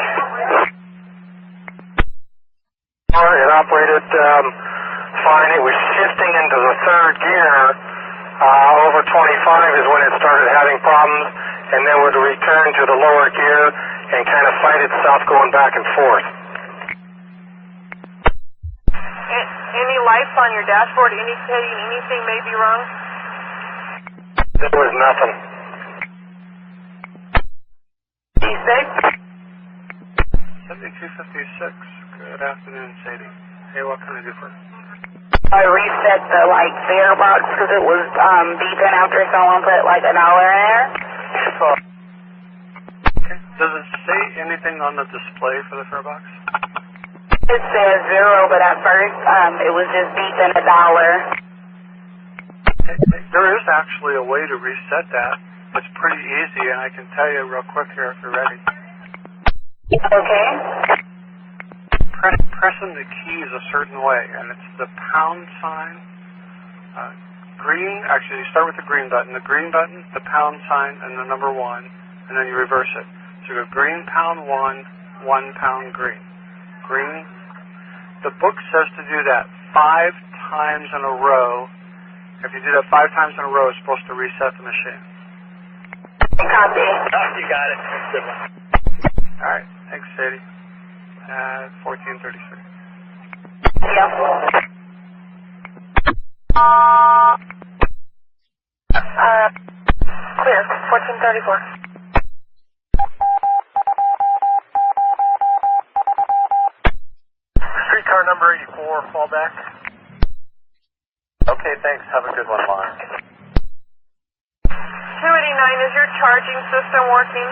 It operated fine. It was shifting into the third gear. Over 25 is when it started having problems, and then would return to the lower gear and kind of fight itself going back and forth. Any lights on your dashboard indicating anything may be wrong? There was nothing. Be safe. 7256. Good afternoon, Sadie. Hey, what can I do for you? I reset the fare box because it was beeping after someone put $1 in there. Okay. Does it say anything on the display for the fare box? It says 0, but at first it was just beeping $1. Okay. There is actually a way to reset that. It's pretty easy, and I can tell you real quick here if you're ready. Okay. Pressing the keys a certain way, and it's the pound sign, green, actually you start with the green button, the pound sign, and the number 1, and then you reverse it. So you go green, pound 1, 1 pound green. Green. The book says to do that 5 times in a row. If you do that 5 times in a row, it's supposed to reset the machine. Copy. You got it. That's a good one. All right. Thanks, Sadie. 1433. Yeah. Clear. 1434. Streetcar number 84, fallback. Okay, thanks. Have a good one, Lauren. 289, is your charging system working?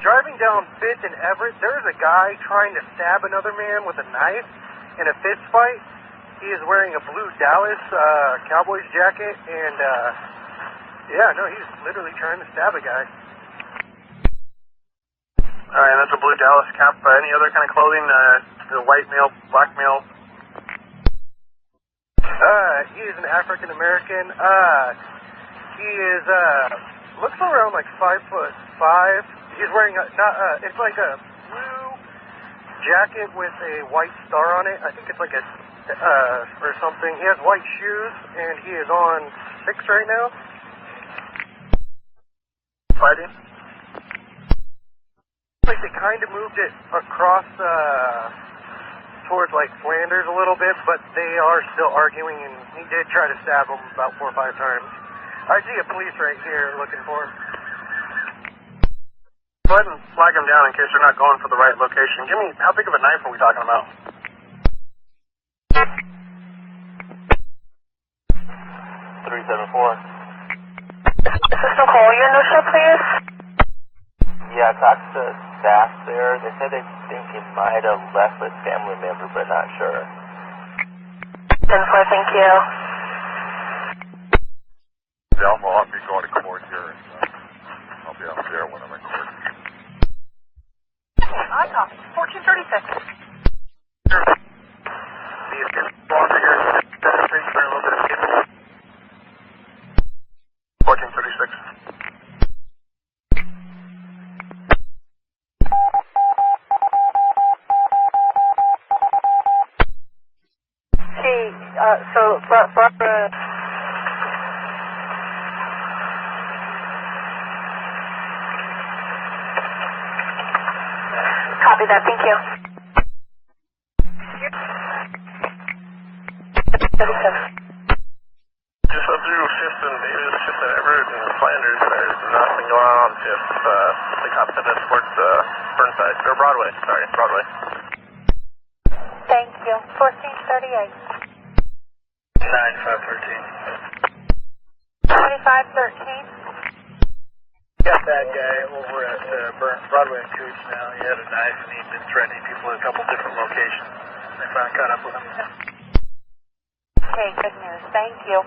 Driving down 5th and Everett, there's a guy trying to stab another man with a knife, in a fist fight. He is wearing a blue Dallas Cowboys jacket, and he's literally trying to stab a guy. Alright, that's a blue Dallas cap. Any other kind of clothing? The white male, black male? He is an African American. He is looks around like 5'5". He's wearing it's like a blue jacket with a white star on it. I think it's like a or something. He has white shoes, and he is on 6 right now. Fighting? Like they kind of moved it across towards like Flanders a little bit, but they are still arguing, and he did try to stab him about 4 or 5 times. I see a police right here looking for him. Go ahead and flag him down in case they're not going for the right location. Give me, how big of a knife are we talking about? 374. This is Nicole. Your initial, please? Yeah, I talked to staff there. They said they think he might have left with family member, but not sure. 10-4, thank you. Delmo, I'll be going to court here, and I'll be out there when I'm in court. I copy. 1436. Barbara. Copy that, thank you. Just up through 5th and Davis, 5th and Everett and Flanders. There's nothing going on 5th. The cops said this towards Burnside, or Broadway, sorry, Broadway. Thank you. 1438. 9513. 2513. Got that guy over at Broadway and Cooch now. He had a knife and he'd been threatening people at a couple different locations. They finally caught up with him. Okay, good news. Thank you.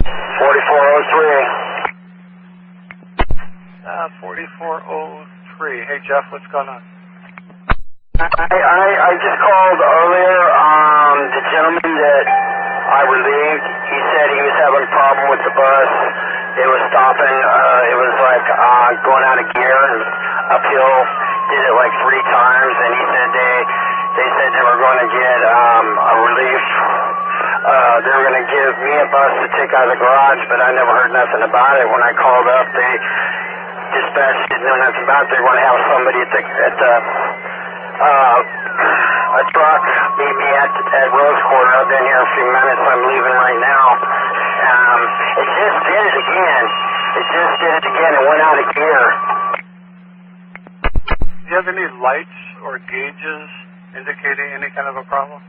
4403. 4403. Hey, Jeff, what's going on? I just called earlier. The gentleman that I relieved, he said he was having a problem with the bus. It was stopping. It was like going out of gear and uphill. Did it like 3 times, and he said they said they were going to get a relief. They were going to give me a bus to take out of the garage, but I never heard nothing about it. When I called up, they dispatched didn't know nothing about it. They were going to have somebody a truck meet me at Rose Quarter. I've been here a few minutes. I'm leaving right now. It just did it again. It went out of gear. Do you have any lights or gauges indicating any kind of a problem?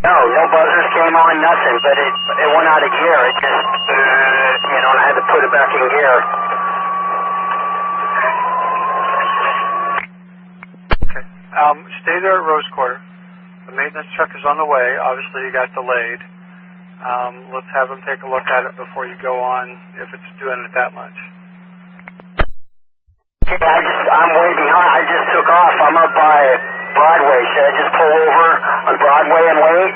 No buzzers came on, nothing, but it went out of gear. It just, and I had to put it back in gear. Okay. Stay there at Rose Quarter. The maintenance truck is on the way. Obviously, you got delayed. Let's have them take a look at it before you go on, if it's doing it that much. I'm way behind. I just took off. I'm up by Broadway. Should I just pull over on Broadway and wait?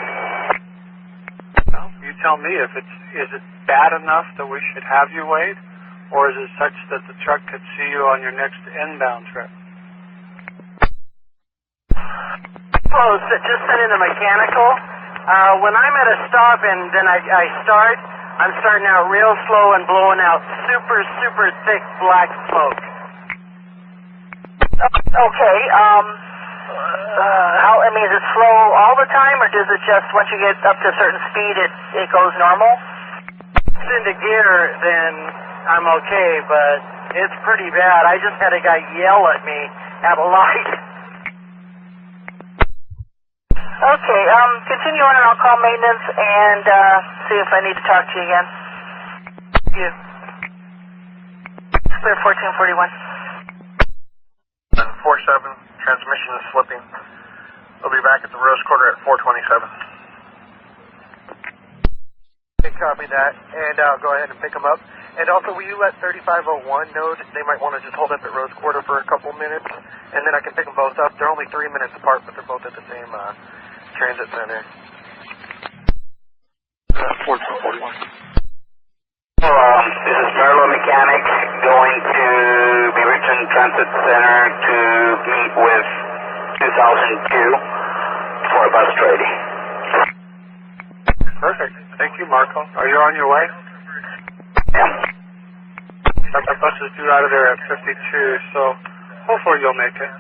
No, you tell me. Is it bad enough that we should have you wait, or is it such that the truck could see you on your next inbound trip? Oh, just sent in the mechanical. When I'm at a stop and then I start, I'm starting out real slow and blowing out super, super thick black smoke. Okay, is it slow all the time, or does it just, once you get up to a certain speed, it goes normal? If it's into gear, then I'm okay, but it's pretty bad. I just had a guy yell at me at a light. Okay, continue on and I'll call maintenance and see if I need to talk to you again. Thank you. Clear 1441. 47, transmission is slipping. Rose Quarter at 427. Okay, copy that, and I'll go ahead and pick them up. And also, will you let 3501 know that they might want to just hold up at Rose Quarter for a couple minutes, and then I can pick them both up. They're only 3 minutes apart, but they're both at the same transit center. 4241. This is Merlo Mechanic going to Beaverton Transit Center to meet with 2002 for a bus trading. Perfect. Thank you, Marco. Are you on your way? Yeah. Our bus is due out of there at 52, so hopefully you'll make it.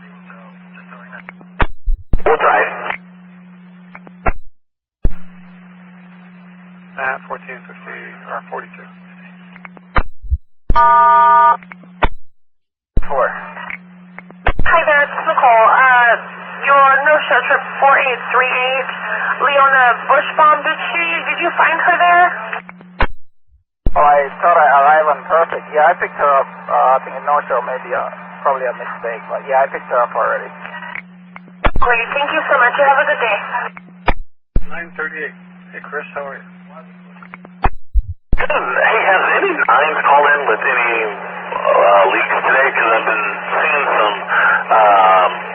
We'll try. At 1450 or 42. 4. Hi there, it's Nicole. Your no-show trip 4838, Leona Bushbaum, did you find her there? Oh, I thought I arrived on Perfect. Yeah, I picked her up. I think a no-show may be probably a mistake, but yeah, I picked her up already. Great, thank you so much. You have a good day. 938. Hey, Chris, how are you? Hey, has any nines called in with any leaks today? Because I've been seeing some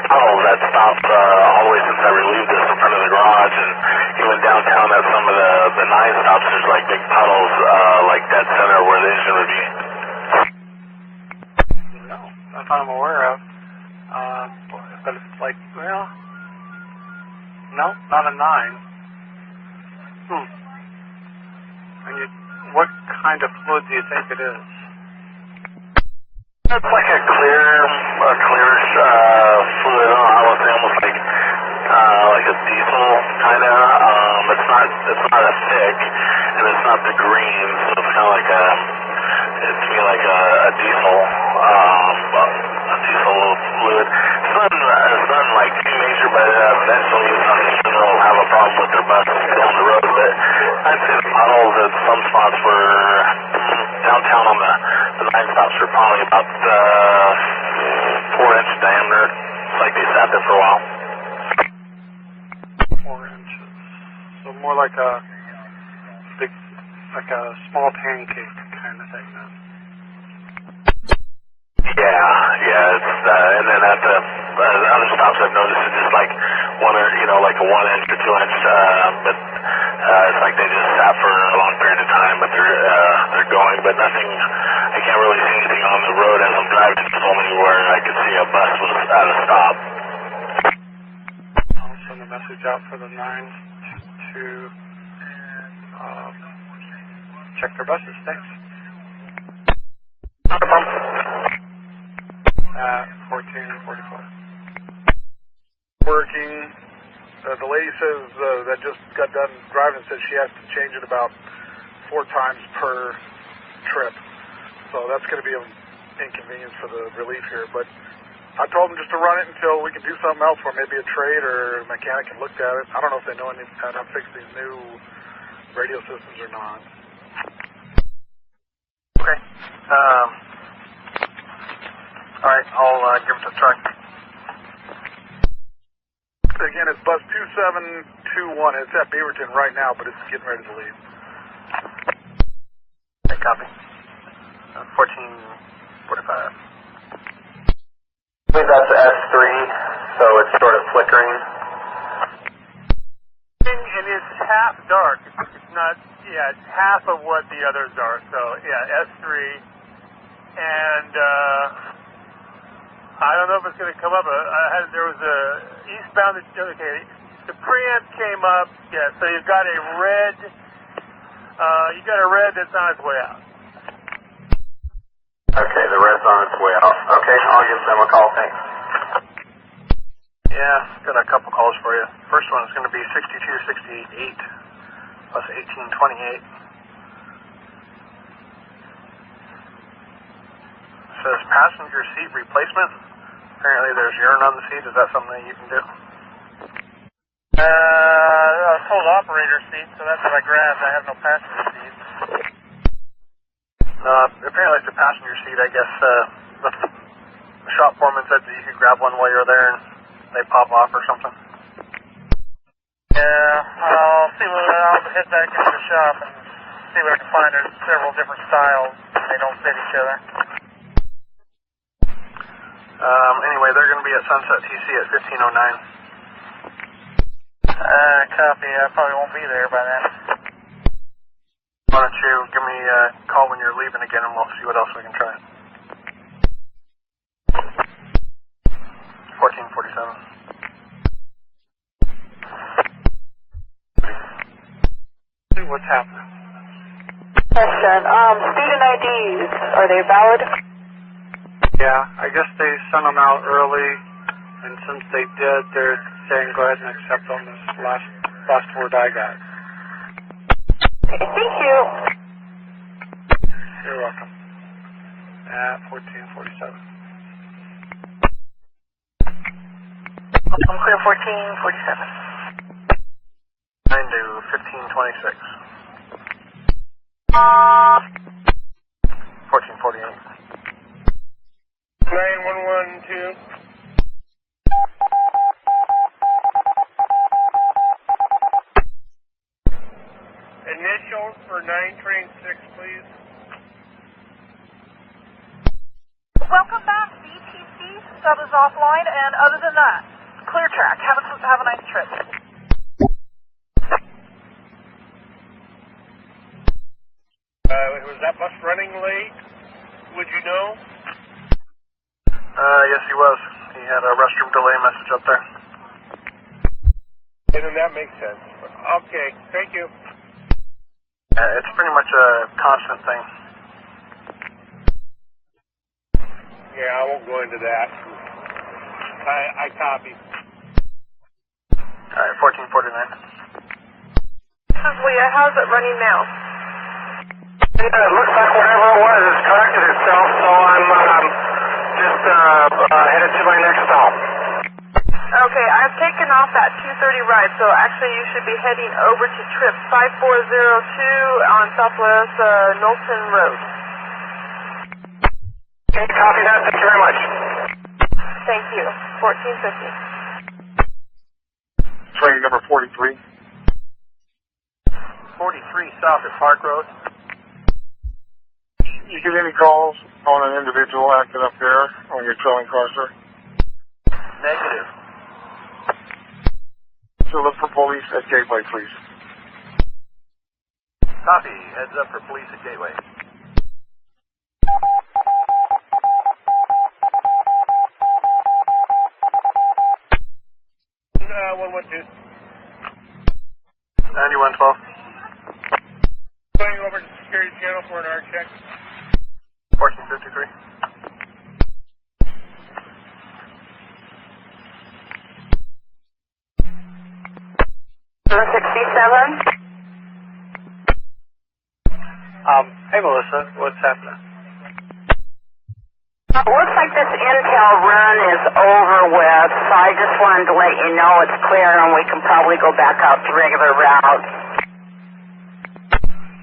tunnels that stopped all the way since I relieved this in front of the garage, and even downtown at some of the nine stops, there's like big puddles, like dead center where the engine would be. No, not that I'm aware of. But it's like, well, no, not a 9. And what kind of fluid do you think it is? It's like a clear fluid. I would say almost like a diesel kind of. It's not a thick, and it's not the green, so it's kind of like to me like a diesel fluid. It's not like too major, but eventually they'll have a problem with their bus down the road. But I'd say the puddles at some spots were downtown on the nine stops were probably about 4-inch diameter. It's like they sat there for a while. 4 inches. So more like a big, like a small pancake kind of thing then. Yeah, it's and then at the other stops I've noticed it's just like like a 1 inch or 2 inch, but it's like they just sat for a long period of time, but they're going, but nothing. I can't really see anything on the road as I'm driving. It's only where I could see a bus was at a stop. I'll send a message out for the nines to check their buses. Thanks. At 1444. Working. The lady says that just got done driving says she has to change it about 4 times per trip. So that's going to be an inconvenience for the relief here. But I told them just to run it until we can do something else, or maybe a trade or a mechanic can look at it. I don't know if they know how to fix these new radio systems or not. Okay. All right, I'll give it a try. Again, it's bus 2721. It's at Beaverton right now, but it's getting ready to leave. Okay, copy. 1445. I believe that's S3, so it's sort of flickering. And it's half dark. It's not, it's half of what the others are. So, S3. And I don't know if it's going to come up. There was a eastbound, okay, the preamp came up. Yeah, so you've got a red, that's on its way out. Okay, the red's on its way out. Okay, I'll give them a call, thanks. Yeah, got a couple calls for you. First one is going to be 62688 plus 1828. Says passenger seat replacement. Apparently there's urine on the seat. Is that something that you can do? Full operator seat, so that's what I grabbed. I have no passenger seat. Apparently it's a passenger seat. I guess the shop foreman said that you could grab one while you're there and they pop off or something. I'll see what I'll head back into the shop and see what I can find. There's several different styles. They don't fit each other. Anyway, they're going to be at Sunset TC at 15:09. Copy. I probably won't be there by then. Why don't you give me a call when you're leaving again, and we'll see what else we can try. 1447. What's happening? Question. Student IDs, are they valid? Yeah, I guess they sent them out early, and since they did, they're saying go ahead and accept them. This last word I got. Okay, thank you. You're welcome. At 1447. I'm clear 1447. 9 to 1526. 1448. 9112. Initials for 9 train 6, please. Welcome back, BTC. Sub is offline, and other than that, clear track. Have a nice trip. Was that bus running late? Would you know? Yes, he was. He had a restroom delay message up there. And then that makes sense. Okay, thank you. It's pretty much a constant thing. Yeah, I won't go into that. I copy. All right, 1449. This is Leah. How's it running now? It looks like whatever it was has corrected itself, so I'm just headed to my next stop. Okay, I've taken off that 230 ride, so actually you should be heading over to trip 5402 on Southwest Knowlton Road. Okay, copy that. Thank you very much. Thank you. 1450. Train number 43. 43 south at Park Road. You get any calls on an individual acting up there on your trailing car, sir? Negative. So look for police at Gateway, please. Copy. Heads up for police at Gateway. One, 9112. Going over to the security channel for an arc check. 1453. Hey Melissa, what's happening? Looks like this intel run is over with, so I just wanted to let you know it's clear and we can probably go back out to regular routes.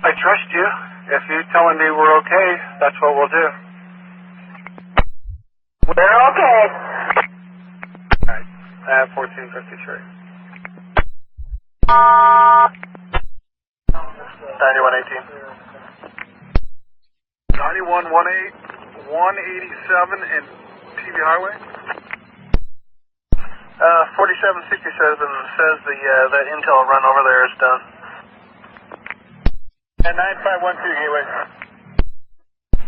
I trust you. If you're telling me we're okay, that's what we'll do. We're okay. Alright, I have 1453. 9118. 9118, 187 and TV Highway. 4767 says that intel run over there is done. And 9512 Gateway.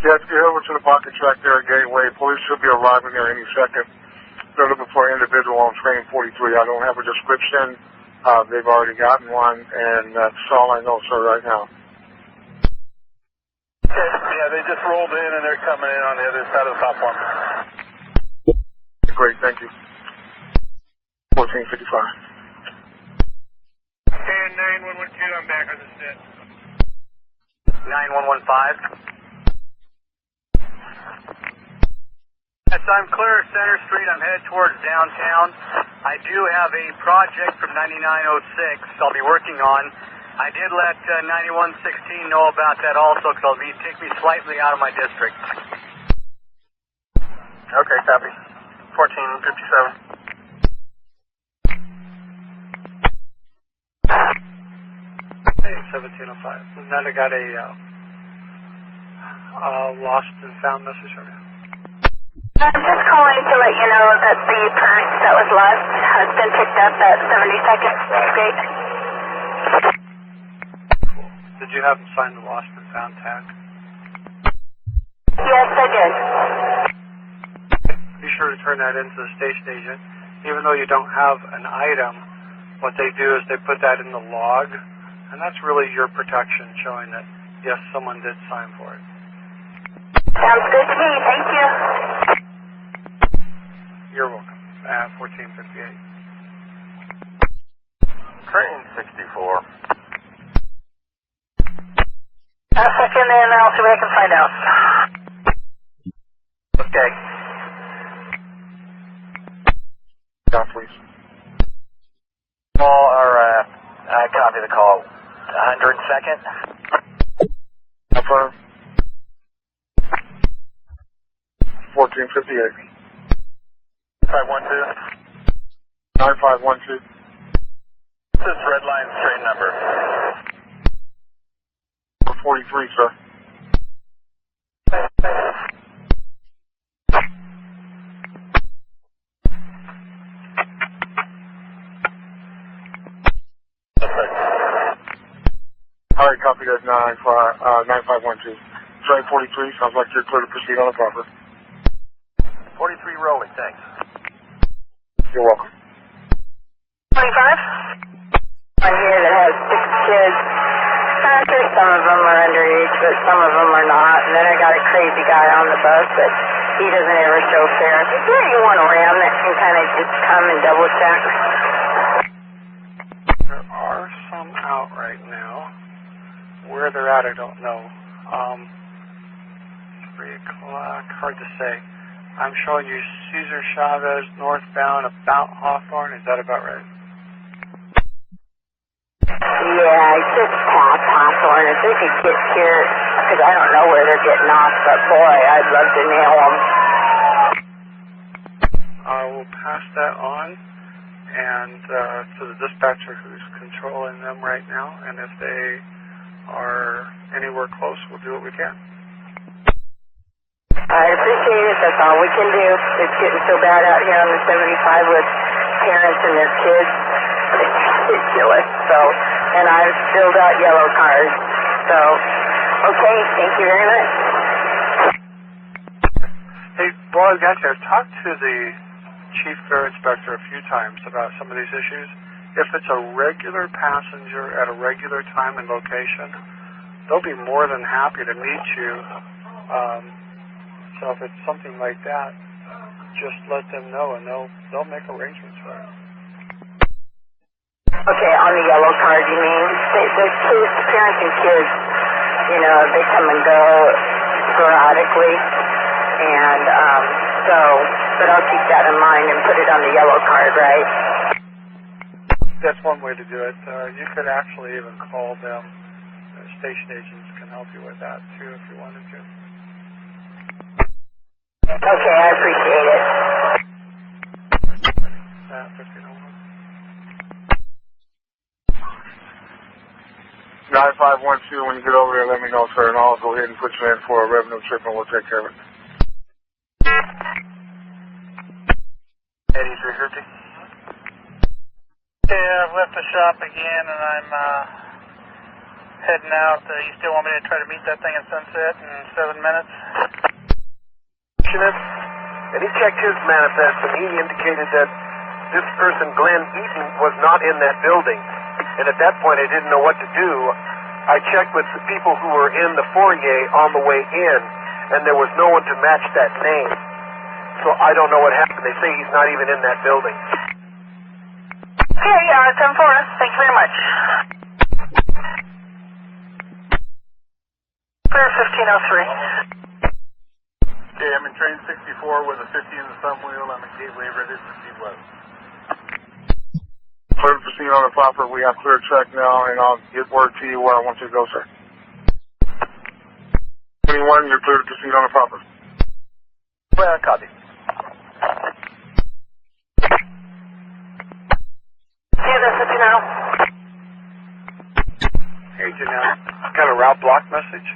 Yeah, get over to the pocket track there at Gateway. Police should be arriving there any second. They're looking for an individual on train 43. I don't have a description. They've already gotten one, and that's all I know, sir, right now. Yeah, they just rolled in and they're coming in on the other side of the platform. Great, thank you. 1455. And 9112, I'm back on the set. 9115. Yes, I'm clear of Center Street. I'm headed towards downtown. I do have a project from 9906 I'll be working on. I did let 9116 know about that also because it'll take me slightly out of my district. Okay, copy. 1457. 1705. And then I got a lost and found message from you. I'm just calling to let you know that the purse that was lost has been picked up at 72nd Street. Did you have them sign the lost and found tag? Yes, I did. Be sure to turn that into the station agent. Even though you don't have an item, what they do is they put that in the log, and that's really your protection, showing that, yes, someone did sign for it. Sounds good to me. Thank you. You're welcome. 1458. Train 64. I'll check in there and I'll see what I can find out. Okay. Down, please. Call, or, I copy the call. 102nd. Affirm. 1458. 512. 9512. This is Red Line's train number. 43, sir. All right, copy that 9512. Train 43, sounds like you're clear to proceed on the proper. 43 rolling, thanks. You're welcome. 25? One here that has 6 kids. Some of them are underage, but some of them are not. And then I got a crazy guy on the bus, but he doesn't ever show fair. Is there anyone around that can kind of just come and double check? There are some out right now. Where they're at, I don't know. 3 o'clock, hard to say. I'm showing you Cesar Chavez northbound about Hawthorne. Is that about right? Yeah, I just passed Hawthorne. If they could get here, because I don't know where they're getting off, but boy, I'd love to nail them. I will pass that on and to the dispatcher who's controlling them right now, and if they are anywhere close, we'll do what we can. I appreciate it. That's all we can do. It's getting so bad out here on the 75 with parents and their kids. It's ridiculous. So, and I've filled out yellow cards. So, okay, thank you very much. Hey, while I've got you, I've talked to the Chief Fare Inspector a few times about some of these issues. If it's a regular passenger at a regular time and location, they'll be more than happy to meet you. So if it's something like that, just let them know and they'll make arrangements for it. Okay, on the yellow card, you mean? The kids, parents and kids, you know, they come and go sporadically. And but I'll keep that in mind and put it on the yellow card, right? That's one way to do it. You could actually even call them. Station agents can help you with that, too, if you wanted to. Okay, I appreciate it. 9512, when you get over there, let me know, sir, and I'll go ahead and put you in for a revenue trip, and we'll take care of it. Eddie 350. Yeah, I've left the shop again, and I'm heading out. You still want me to try to meet that thing at sunset in 7 minutes? And he checked his manifest, and he indicated that this person, Glenn Eaton, was not in that building. And at that point, I didn't know what to do. I checked with the people who were in the foyer on the way in, and there was no one to match that name. So I don't know what happened. They say he's not even in that building. Okay, 10-4. Thank you very much. Clear 1503. Okay, I'm in train 64 with a 50 in the thumb wheel. I'm at Gateway, ready to proceed west. Clear to proceed on the proper. We have clear track now, and I'll get word to you where I want you to go, sir. 21, you're clear to proceed on the proper. Well, copy. See you there, 59. Hey, read you now. Got a route block message.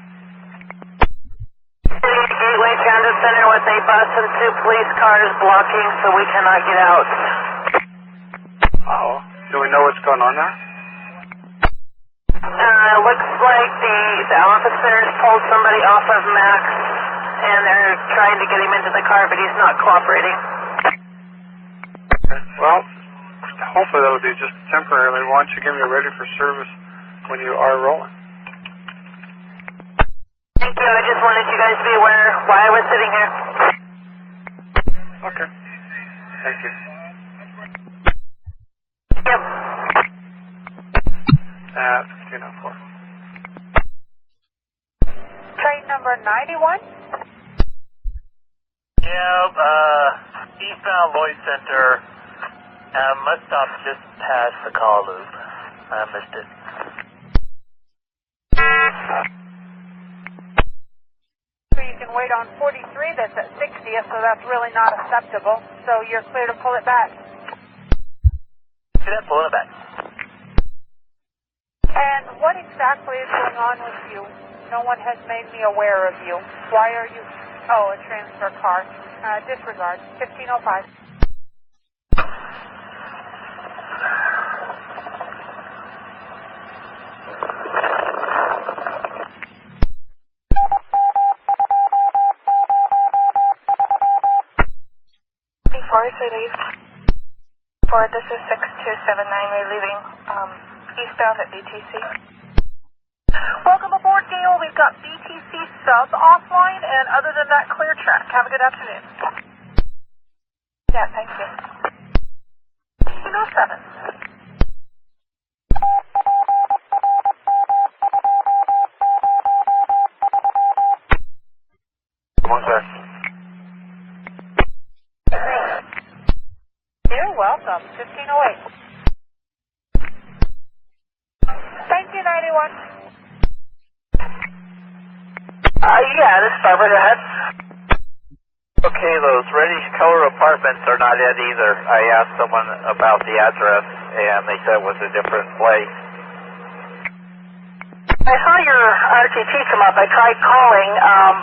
Gateway Transit Center with a bus and 2 police cars blocking, so we cannot get out. Oh. Do we know what's going on there? Looks like the officers pulled somebody off of Max, and they're trying to get him into the car, but he's not cooperating. Okay. Well, hopefully that'll be just temporarily. Why don't you get me ready for service when you are rolling? Thank you. I just wanted you guys to be aware why I was sitting here. Okay. Thank you. Yep. 1504. Train number 91? Yeah, eastbound Lloyd Center. Must stop just past the call loop. I missed it. So you can wait on 43, that's at 60th, so that's really not acceptable. So you're clear to pull it back. See that? Pulling it back. And what exactly is going on with you? No one has made me aware of you. Why are you... Oh, a transfer car. Disregard. 1505. Before we leave, this is 6279. We're leaving eastbound at BTC. Welcome aboard, Gail. We've got BTC sub offline, and other than that, clear track. Have a good afternoon. Yeah, thank you. 1507. One sec. You're welcome. 1508. Thank you, 91. Yeah, this is Barbara. Go ahead. Okay, those reddish color apartments are not it either. I asked someone about the address, and they said it was a different place. I saw your RTT come up. I tried calling.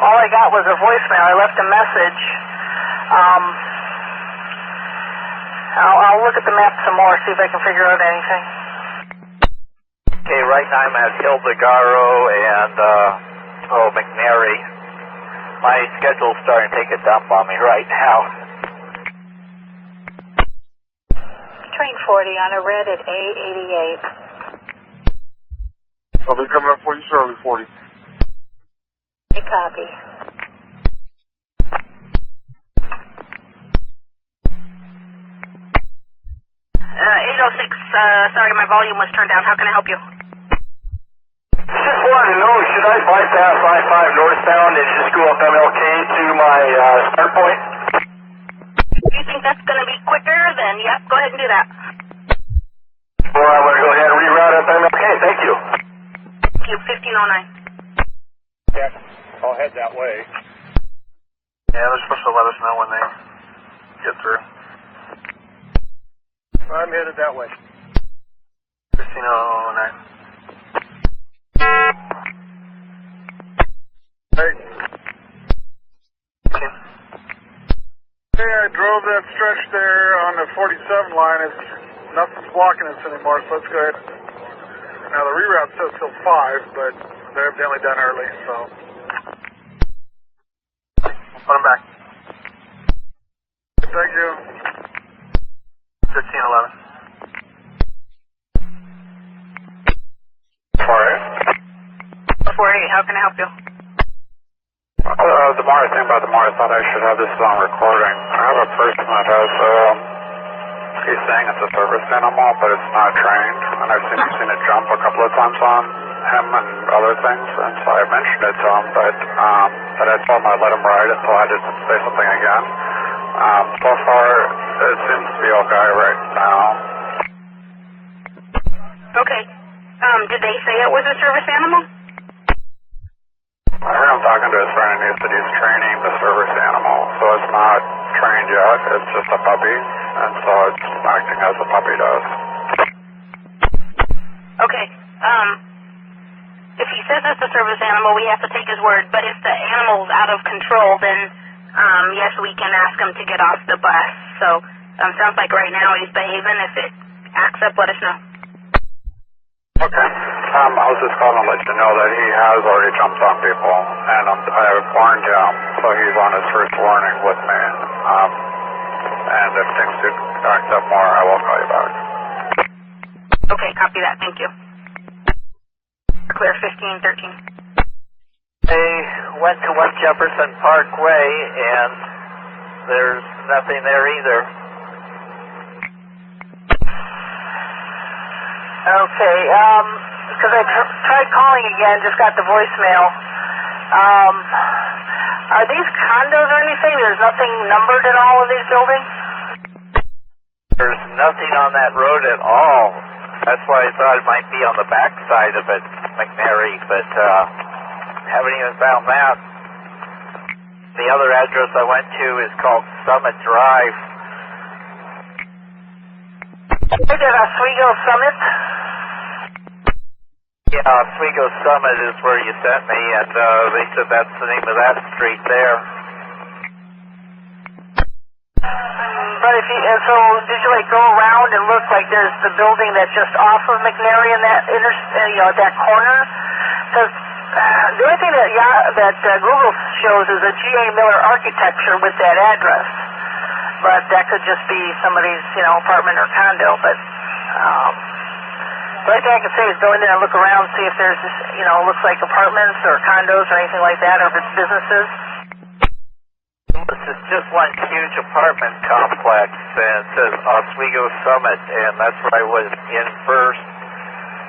All I got was a voicemail. I left a message. I'll look at the map some more, see if I can figure out anything. Okay, right now I'm at Hildegaro and, McNary. My schedule's starting to take a dump on me right now. Train 40 on a red at A88. I'll be coming up for you shortly, 40. A copy. 806, sorry, my volume was turned down. How can I help you? Just wanted to know, should I bypass I-5 northbound and just go up MLK to my start point? If you think that's going to be quicker, then yep, go ahead and do that. Or I'm going to go ahead and reroute up MLK. Thank you. Thank you, 1509. Yeah, I'll head that way. Yeah, they're supposed to let us know when they get through. I'm headed that way. 1509. Hey. Hey, I drove that stretch there on the 47 line. Nothing's blocking us anymore, so let's go ahead. Now, the reroute says till 5, but they're evidently done early, so. Put them back. Thank you. 1511. 48, how can I help you? The more I think about it, the more I thought I should have this on recording. I have a person that has, he's saying it's a service animal, but it's not trained. And I've seen it jump a couple of times on him and other things, and so I mentioned it to him, but I told him I'd let him ride until I had to say something again. So far, it seems to be okay right now. Okay. Did they say it was a service animal? I heard him talking to his friend, and he said he's training the service animal, so it's not trained yet, it's just a puppy, and so it's acting as a puppy does. Okay. if he says it's a service animal, we have to take his word. But if the animal's out of control, then yes, we can ask him to get off the bus. So sounds like right now he's behaving. If it acts up, let us know. Okay. I was just calling to let you know that he has already jumped on people, and I have warned him, so he's on his first warning with me. And if things do act up more, I will call you back. Okay, copy that. Thank you. Clear 1513. They went to West Jefferson Parkway, and there's nothing there either. Okay, because I tried calling again, just got the voicemail. Are these condos or anything? There's nothing numbered in all of these buildings? There's nothing on that road at all. That's why I thought it might be on the back side of it, McNary, but haven't even found that. The other address I went to is called Summit Drive. Is it Oswego Summit? Yeah, Oswego Summit is where you sent me, and they said that's the name of that street there. But if you, so did you like go around and look like there's the building that's just off of McNary in that that corner? Because the only thing that Google shows is a G.A. Miller architecture with that address. But that could just be somebody's, apartment or condo. But the only thing I can say is go in there and look around, see if there's, looks like apartments or condos or anything like that, or if it's businesses. This is just one huge apartment complex, and it says Oswego Summit, and that's where I was in first.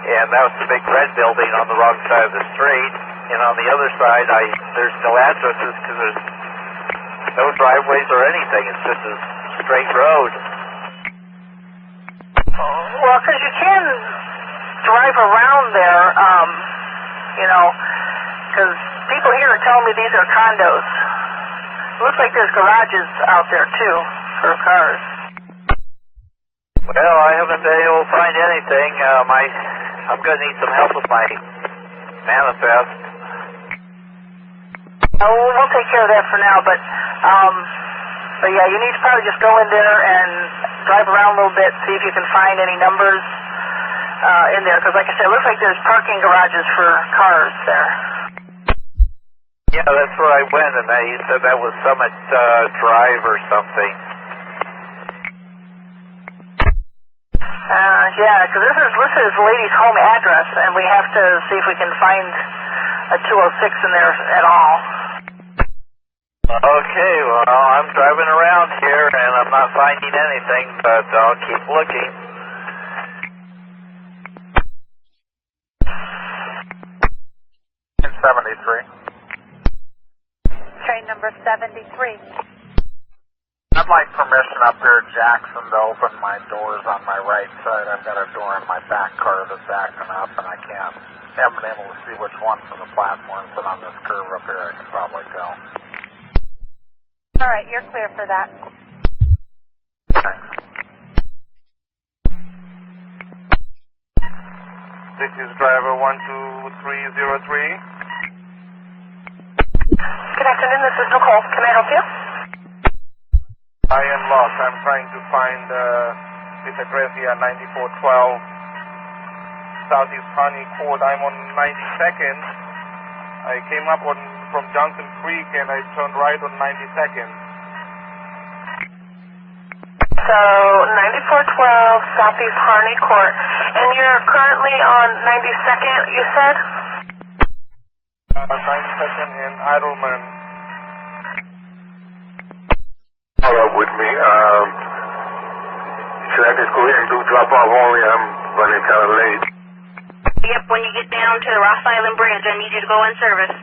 And that was the big red building on the wrong side of the street. And on the other side, there's no addresses because there's no driveways or anything. It's just a straight road. Well, because you can drive around there, because people here are telling me these are condos. It looks like there's garages out there, too, for cars. Well, I haven't been able to find anything. I'm going to need some help with my manifest. We'll take care of that for now, but yeah, you need to probably just go in there and drive around a little bit, see if you can find any numbers in there, because like I said, it looks like there's parking garages for cars there. Yeah, that's where I went, and you said that was Summit Drive or something. Yeah, because this is listed as the lady's home address, and we have to see if we can find a 206 in there at all. Okay, well, I'm driving around here, and I'm not finding anything, but I'll keep looking. In 73. Train number 73. I'd like permission up here at Jackson to open my doors on my right side. I've got a door in my back car that's acting up, and I haven't been able to see which one from the platform, but on this curve up here I can probably tell. All right, you're clear for that. Thanks. This is driver 12303. Good afternoon, this is Nicole. Can I help you? I am lost. I'm trying to find this address here, 9412 Southeast Honey Court. I'm on 92nd. I came up from Johnson Creek and I turned right on 92nd. So, 9412 Southeast Harney Court. And you're currently on 92nd, you said? 92nd and Idleman. Follow up with me. Should I just go ahead and do drop off only? I'm running kind of late. Yep, when you get down to the Ross Island Bridge, I need you to go in service.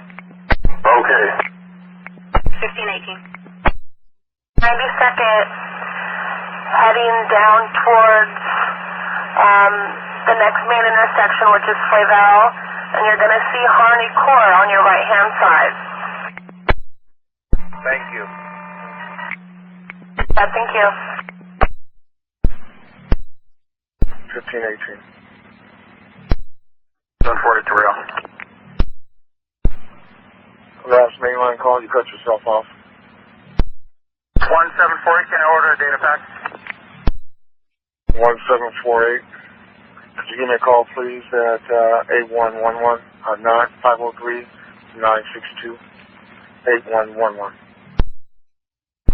Okay. 1518. 92nd, heading down towards the next main intersection, which is Flavel, and you're going to see Harney Court on your right-hand side. Thank you. Yeah, thank you. 1518. 743. call, you cut yourself off. 1748, can I order a data pack? 1748. Could you give me a call, please, at 8111, not 503-962, 8111.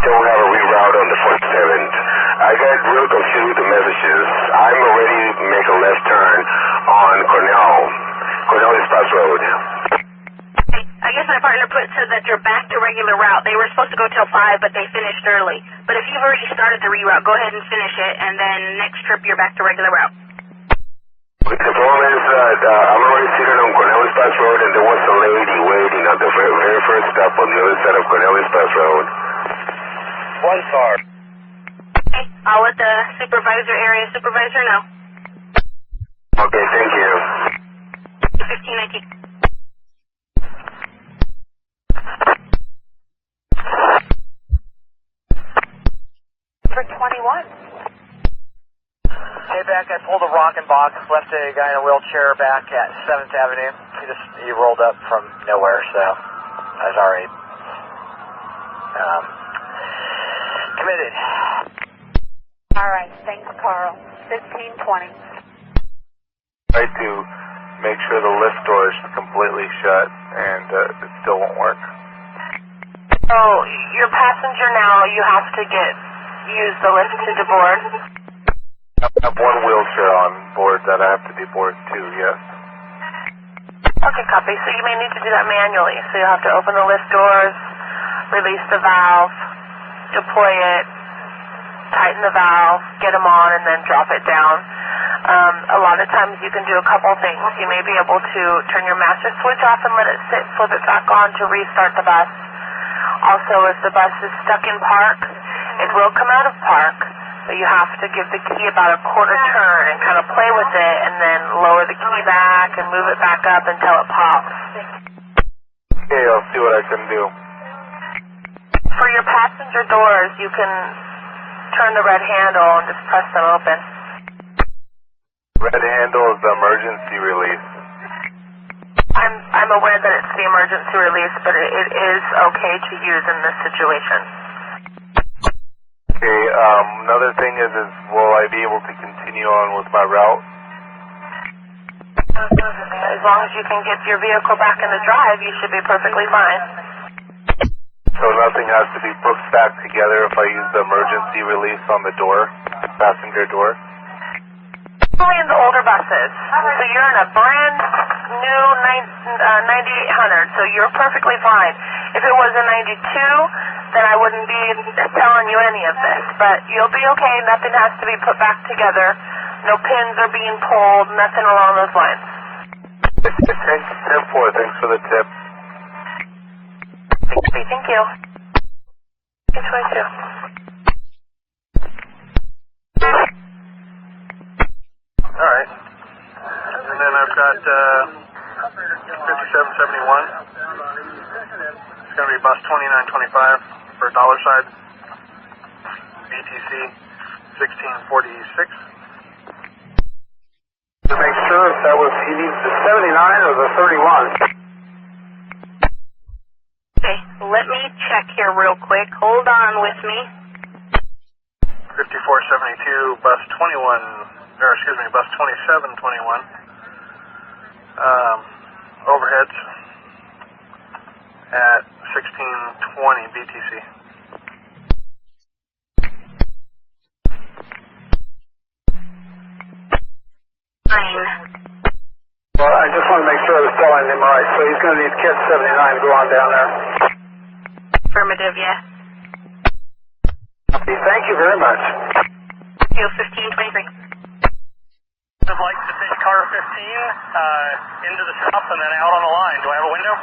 Don't have a reroute on the 47th. I got real confused with the messages. I'm already make a left turn on Cornell Express Road. I guess my partner said that you're back to regular route. They were supposed to go till 5, but they finished early. But if you've already started the reroute, go ahead and finish it, and then next trip you're back to regular route. The problem is that I'm already seated on Cornell Express Road, and there was a lady waiting at the very first stop on the other side of Cornell Express Road. One car. Okay, I'll let the area supervisor know. Okay, thank you. 1519. For 21. Hey, back, I pulled a rocking box, left a guy in a wheelchair back at 7th Avenue. He rolled up from nowhere, so I was already committed. All right, thanks, Carl. 1520. Try to make sure the lift door is completely shut, and it still won't work. So, your passenger now, you have to use the lift to board. I have one wheelchair on board that I have to deboard too, yes. Okay, copy. So you may need to do that manually. So you'll have to open the lift doors, release the valve, deploy it, tighten the valve, get them on, and then drop it down. A lot of times you can do a couple things. You may be able to turn your master switch off and let it sit, flip it back on to restart the bus. Also, if the bus is stuck in park, it will come out of park, but you have to give the key about a quarter turn and kind of play with it, and then lower the key back and move it back up until it pops. Okay, I'll see what I can do. For your passenger doors, you can turn the red handle and just press them open. Red handle is the emergency release. I'm aware that it's the emergency release, but it is okay to use in this situation. Okay, another thing is will I be able to continue on with my route? As long as you can get your vehicle back in the drive, you should be perfectly fine. So nothing has to be put back together if I use the emergency release on the door, passenger door? Only in the older buses. So you're in a brand new 9800, so you're perfectly fine. If it was a 92, then I wouldn't be telling you any of this. But you'll be okay. Nothing has to be put back together. No pins are being pulled, nothing along those lines. Thanks, 10-4. Thanks for the tip. Thank you. Which way to? Alright. And then I've got 5771. It's going to be bus 2925 for $side. BTC 1646. To make sure if that was, he needs the 79 or the 31. Okay, let me check here real quick. Hold on with me. 5472, bus 2721. Overheads at 1620 BTC. Well, I just want to make sure I was telling him right. So he's going to need kit 79 to go on down there. Affirmative, yes. Okay, thank you very much. You 1523. I'd like to take car 15 into the shop and then out on the line. Do I have a window?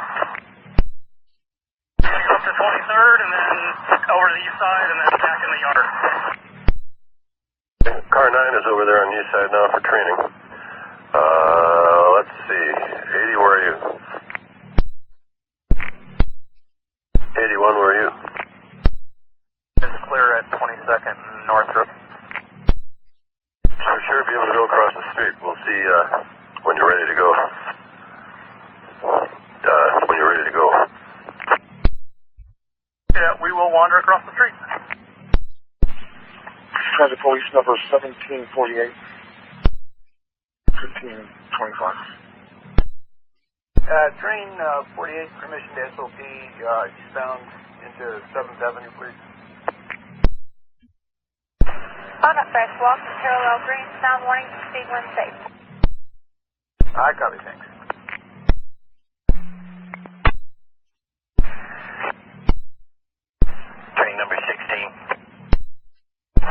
I'm going to go up to 23rd and then over to the east side and then back in the yard. Car 9 is over there on the east side now for training. Let's see. 80, where are you? 81, where are you? It's clear at 22nd Northrop. We're sure be able to go across the street. We'll see when you're ready to go. we will wander across the street. Transit police number 1748. 1525. Train 48, permission to SOP, eastbound into 7th Avenue, please. On a fresh walk, parallel green, sound warning, speed when safe. I copy, thanks. Train number 16. 5.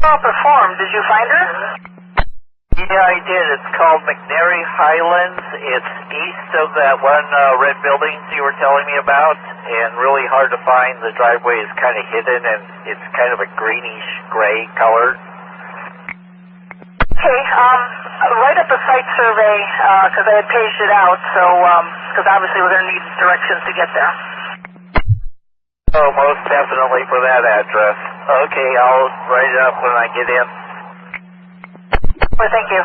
Well performed. Did you find her? Yeah, I did. It's called McNary Highlands. It's east of that one red building you were telling me about, and really hard to find. The driveway is kind of hidden, and it's kind of a greenish gray color. Okay, write up a site survey, because I had paged it out, so, because obviously we're going to need directions to get there. Oh, most definitely for that address. Okay, I'll write it up when I get in. Well, thank you. 86.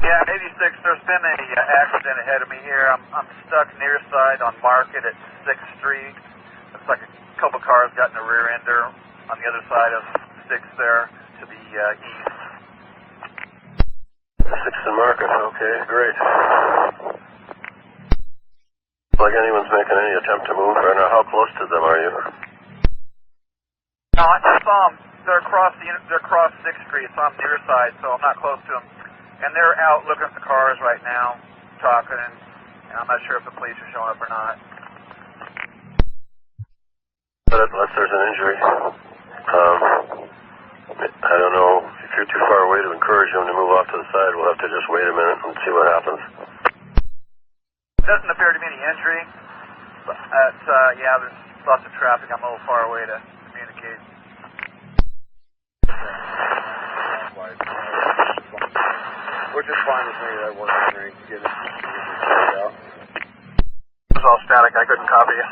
Yeah, 86. There's been a accident ahead of me here. I'm stuck near side on Market at 6th Street. Looks like a couple cars got in a rear ender on the other side of 6th there to the east. 6th and Market. Okay, great. Like anyone's making any attempt to move right now. How close to them are you? No, I just saw them. They're across 6th Street, so I'm near side, so I'm not close to them. And they're out looking at the cars right now, talking, and I'm not sure if the police are showing up or not. But unless there's an injury, I don't know if you're too far away to encourage them to move off to the side. We'll have to just wait a minute and see what happens. Doesn't appear to be any injury, but yeah, there's lots of traffic. I'm a little far away to communicate. Which is fine with me. That works for me. Get it out. It was all static. I couldn't copy you.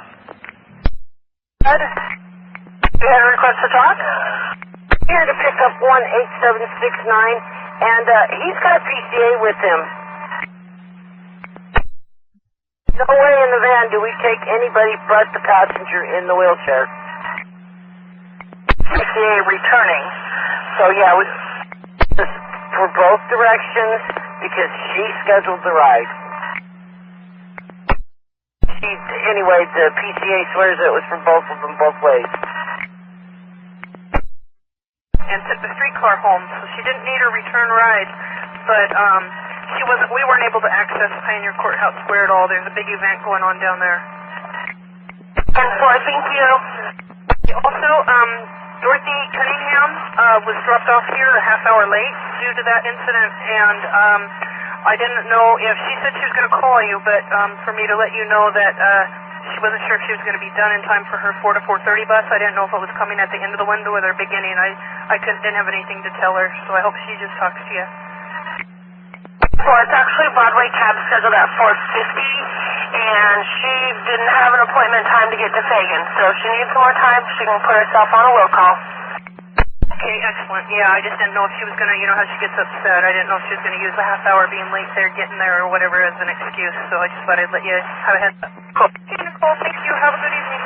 Ed, you had a request to talk? Here to pick up 18769, and he's got a PCA with him. No way in the van do we take anybody but the passenger in the wheelchair. PCA returning. So yeah, we just for both directions because she scheduled the ride. Anyway, the PCA swears it was for both of them both ways. And took the streetcar home, so she didn't need a return ride, but we weren't able to access Pioneer Courthouse Square at all. There's a big event going on down there. And so I think also, Dorothy Cunningham was dropped off here a half hour late due to that incident, and I didn't know if she said she was going to call you, but for me to let you know that she wasn't sure if she was going to be done in time for her 4 to 4:30 bus. I didn't know if it was coming at the end of the window or the beginning. I didn't have anything to tell her, so I hope she just talks to you. Well, it's actually Broadway cab scheduled at 4:50, and she didn't have an appointment time to get to Fagan, so if she needs more time, she can put herself on a will call. Okay, excellent. Yeah, I just didn't know if she was going to, how she gets upset. I didn't know if she was going to use the half hour being late there, getting there, or whatever as an excuse, so I just thought I'd let you have a heads up. Cool. Okay, Nicole, thank you. Have a good evening.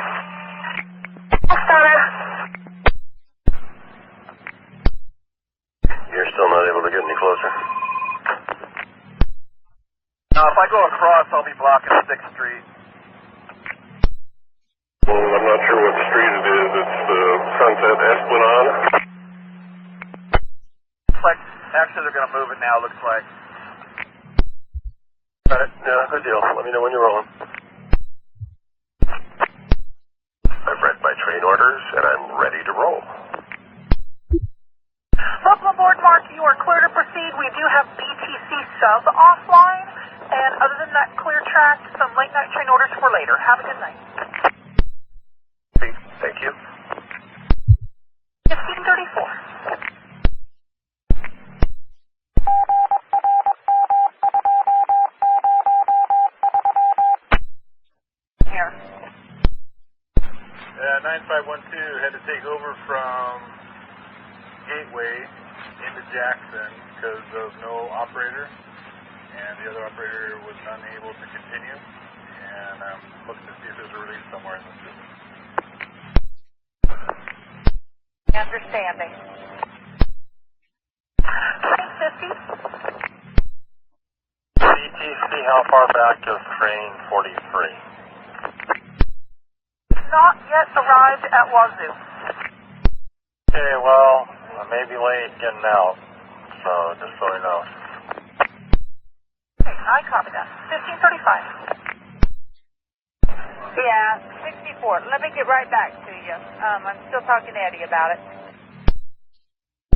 Thanks, Donna. You're still not able to get any closer. Now, if I go across, I'll be blocking 6th Street. Well, I'm not sure what street it is. It's Sunset Esplanade. Actually, they're going to move it now, looks like. Got it. Yeah, good deal. Let me know when you're rolling. I've read my train orders, and I'm ready to roll. Welcome aboard, Mark. You are clear to proceed. We do have BTC sub offline, and other than that, clear track, some late night train orders for later. Have a good night. Thank you. 1534. Here. 9512 had to take over from Gateway into Jackson. because of no operator, and the other operator was unable to continue, and I'm looking to see if there's a release somewhere in the system. Understanding. Train 50. CTC, how far back is train 43? Not yet arrived at Wazoo. Okay, well, I may be late getting out, so just so you know. Okay, I copy that. 1535. Yeah, 64. Let me get right back to you. I'm still talking to Eddie about it.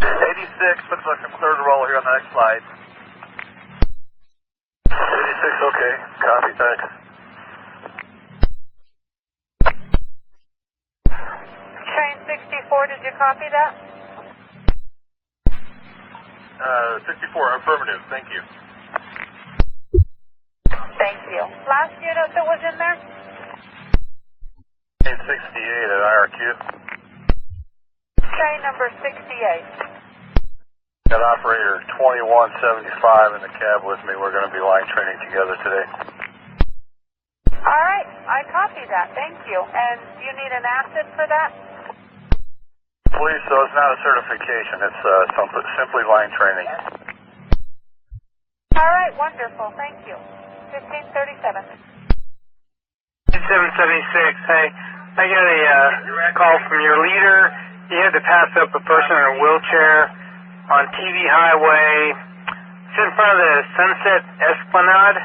86, looks like I'm clear to roll here on the next slide. 86, okay. Copy, thanks. Train 64, did you copy that? 64, affirmative, thank you. Thank you. Last unit that was in there? 868 at IRQ. Train number 68. Got operator 2175 in the cab with me. We're going to be line training together today. All right, I copy that. Thank you. And you need an acid for that? Please, so it's not a certification. It's simply line training. All right, wonderful. Thank you. 1537. 776. Hey, I got a call from your leader. He had to pass up a person in a wheelchair on TV Highway. It's in front of the Sunset Esplanade,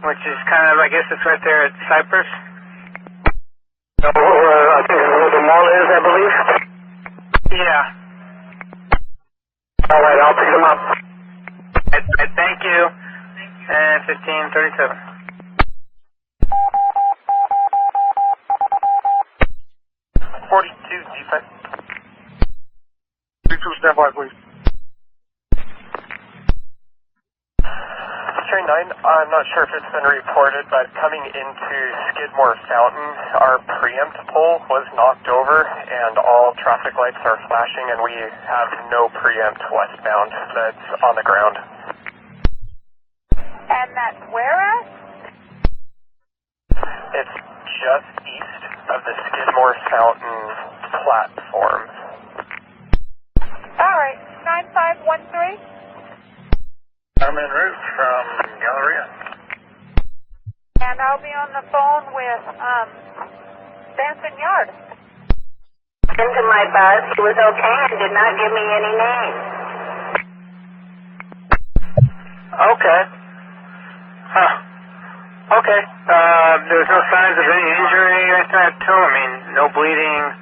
which is kind of, I guess it's right there at Cypress. I think where the mall is, I believe. Yeah. All right, I'll pick them up. Thank you. And 1537. 42, defect. 32, stand by, please. Train 9, I'm not sure if it's been reported, but coming into Skidmore Fountain, our preempt pole was knocked over and all traffic lights are flashing and we have no preempt westbound that's on the ground. And that's where at? It's just east of the Skidmore Fountain platform. All right, 9513. I'm en route from Galleria. And I'll be on the phone with Benson Yard. Into my bus, he was okay and did not give me any names. Okay. Huh. Okay. There's no signs of any injury or anything like that to him? I mean, no bleeding?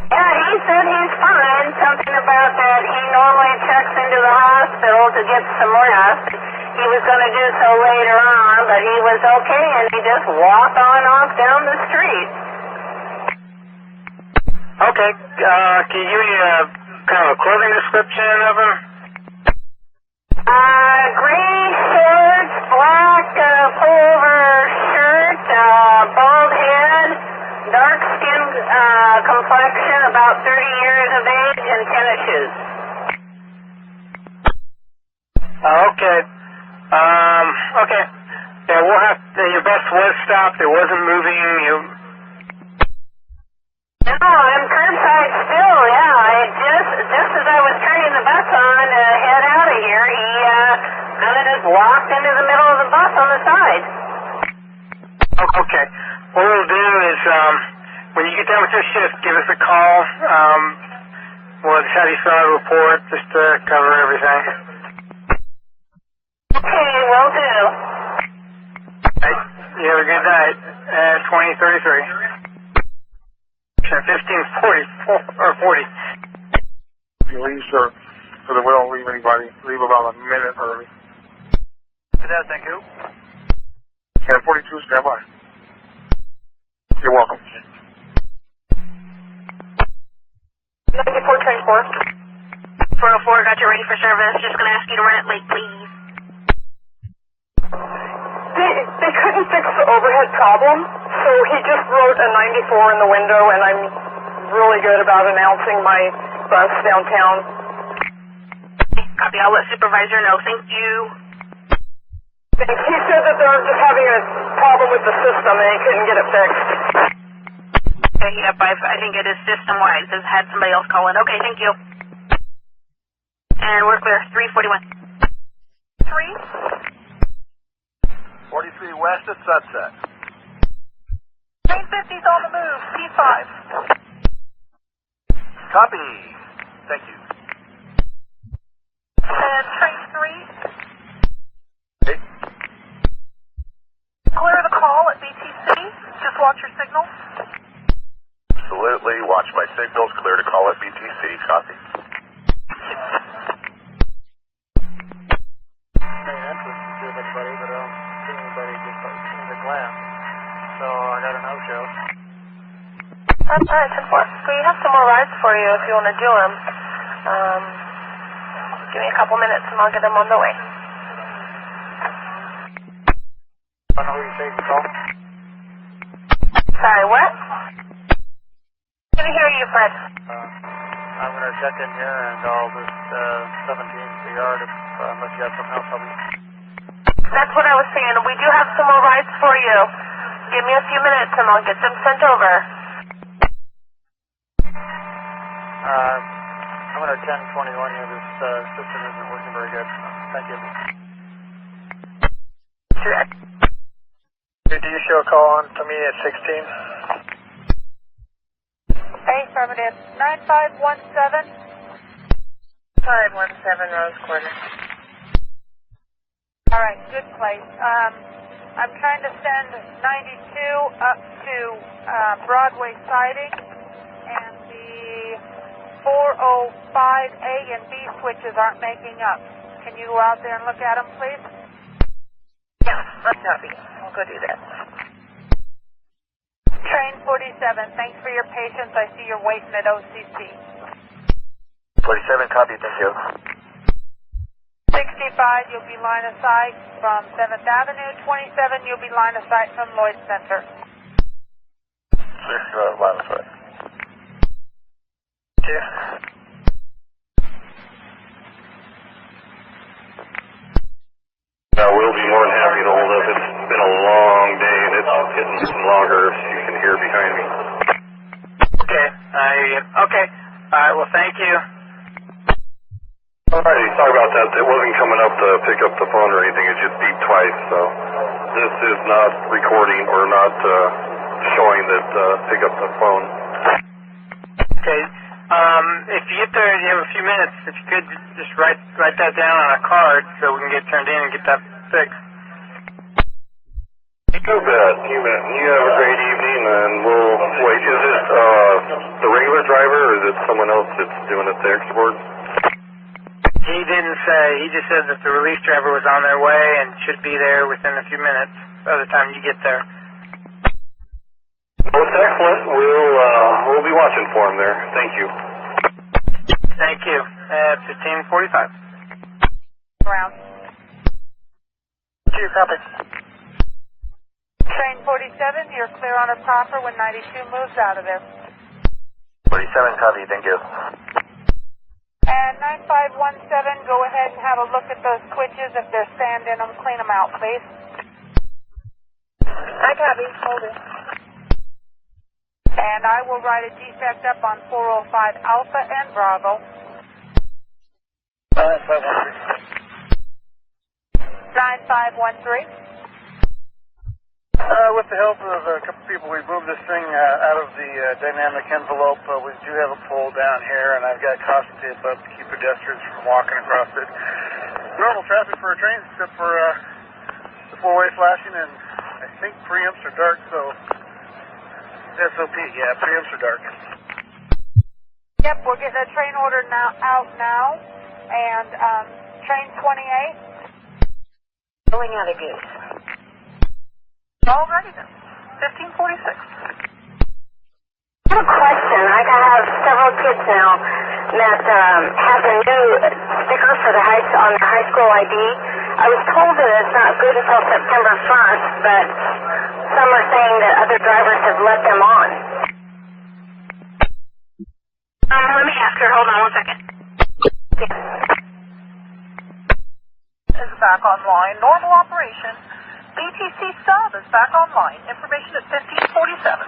Yeah, he said he's fine. Something about that he normally checks into the hospital to get some rest. He was going to do so later on, but he was okay and he just walked on off down the street. Okay. Can you give me a kind of a clothing description of him? Gray shorts, black pullover shirt, bald head, dark skin complexion, about 30 years of age, and tennis shoes. Okay. Okay. Yeah, we'll have your bus was stopped. It wasn't moving. No, I'm curbside still, yeah. Just as I was turning the bus on to head out of here, he kind of just walked into the middle of the bus on the side. Okay. What we'll do is, when you get done with your shift, give us a call. We'll just have you fill out a report just to cover everything. Okay, will do. Right. You have a good night. 2033. 1544 or 40. You leave, sir, so that we don't leave anybody. Leave about a minute early. Thank you. 1042, stand by. You're welcome. 94 train 4. 404, got you ready for service. Just going to ask you to run it late, please. They couldn't fix the overhead problem, so he just wrote a 94 in the window, and I'm really good about announcing my bus downtown. copy. I'll let supervisor know. Thank you. He said that they're just having a problem with the system and he couldn't get it fixed. Okay, yep, I think it is system-wide. It had somebody else call in. Okay, thank you. And we're clear. 341. 43 west at Sunset. Train 50's on the move. P5. Copy. Thank you. And train 3. Okay. Clear the call at BTC. Just watch your signals. Absolutely. Watch my signals. Clear to call at BTC. Copy. Alright, 10-4. We have some more rides for you if you want to do them. Give me a couple minutes and I'll get them on the way. I know who you're taking call. Sorry, what? Couldn't hear you, Fred. I'm going to check in here and I'll just 17 the yard unless you have something else. I'll be... That's what I was saying. We do have some more rides for you. Give me a few minutes and I'll get them sent over. I'm going to 1021 here. This system isn't working very good. Thank you. Do you show a call on to me at 16? Affirmative. 9517. 517 Rose Quarter. All right, good place. I'm trying to send 92 up to Broadway siding, and the 405A and B switches aren't making up. Can you go out there and look at them, please? Yeah, let's copy. I'll go do that. Train 47, thanks for your patience. I see you're waiting at OCC. 47, copy. Thank you. 65, you'll be line of sight from 7th Avenue. 27, you'll be line of sight from Lloyd Center. Line of sight. We'll be more than happy to hold up. It's been a long day and it's getting some longer, as you can hear behind me. Okay, I hear you. Okay. All right, well, thank you. Alrighty, sorry about that. It wasn't coming up to pick up the phone or anything. It just beeped twice. So this is not recording or not showing that pick up the phone. Okay. If you get there, you have a few minutes. If you could just write that down on a card so we can get turned in and get that fixed. You bet. You bet. You have a great evening, and we'll wait. Is it the regular driver, or is it someone else that's doing it, the export? He didn't say. He just said that the release driver was on their way and should be there within a few minutes by the time you get there. Well, it's excellent. We'll be watching for him there. Thank you. Thank you. At 15:45. Ground. Two, copy. Train 47, you're clear on a proper when 92 moves out of there. 47, copy. Thank you. And 9517, go ahead and have a look at those switches. If there's sand in them, clean them out, please. I copy. Hold it. And I will write a defect up on 405 Alpha and Bravo. 9513. With the help of a couple people, we've moved this thing out of the dynamic envelope. We do have a pole down here, and I've got caution tape up to keep pedestrians from walking across it. Normal traffic for a train, except for the four-way flashing, and I think preamps are dark, so SOP, yeah, preamps are dark. Yep, we're getting a train order out now, and train 28. Going out of Goose. Alrighty then. 1546. I have a question. I have several kids now that have a new sticker for the on the high school ID. I was told that it's not good until September 1st, but some are saying that other drivers have let them on. Let me ask her. Hold on one second. is back online. Normal operation. BTC sub is back online. Information at 1547.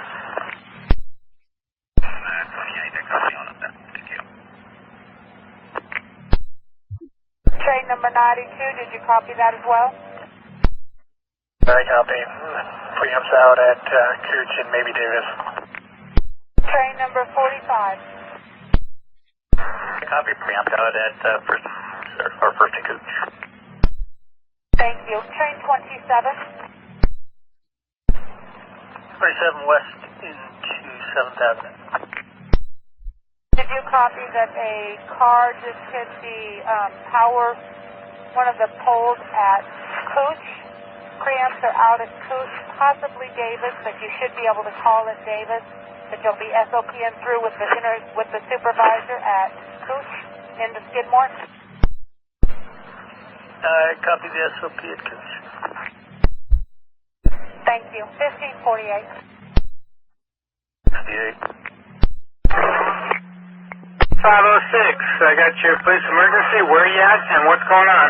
Train number 92, did you copy that as well? I copy. Preempts out at Cooch and maybe Davis. Train number 45. Copy. Preempt out at first and Cooch. Thank you. Train 27. 27 west into 7th Avenue. Did you copy that a car just hit the one of the poles at Cooch? Preamps are out at Cooch, possibly Davis, but you should be able to call it Davis. But you'll be SOPing through with the supervisor at Cooch into Skidmore. Copy the SOP at Cooch. Thank you. 1548. 58. 506, I got your police emergency. Where are you at and what's going on?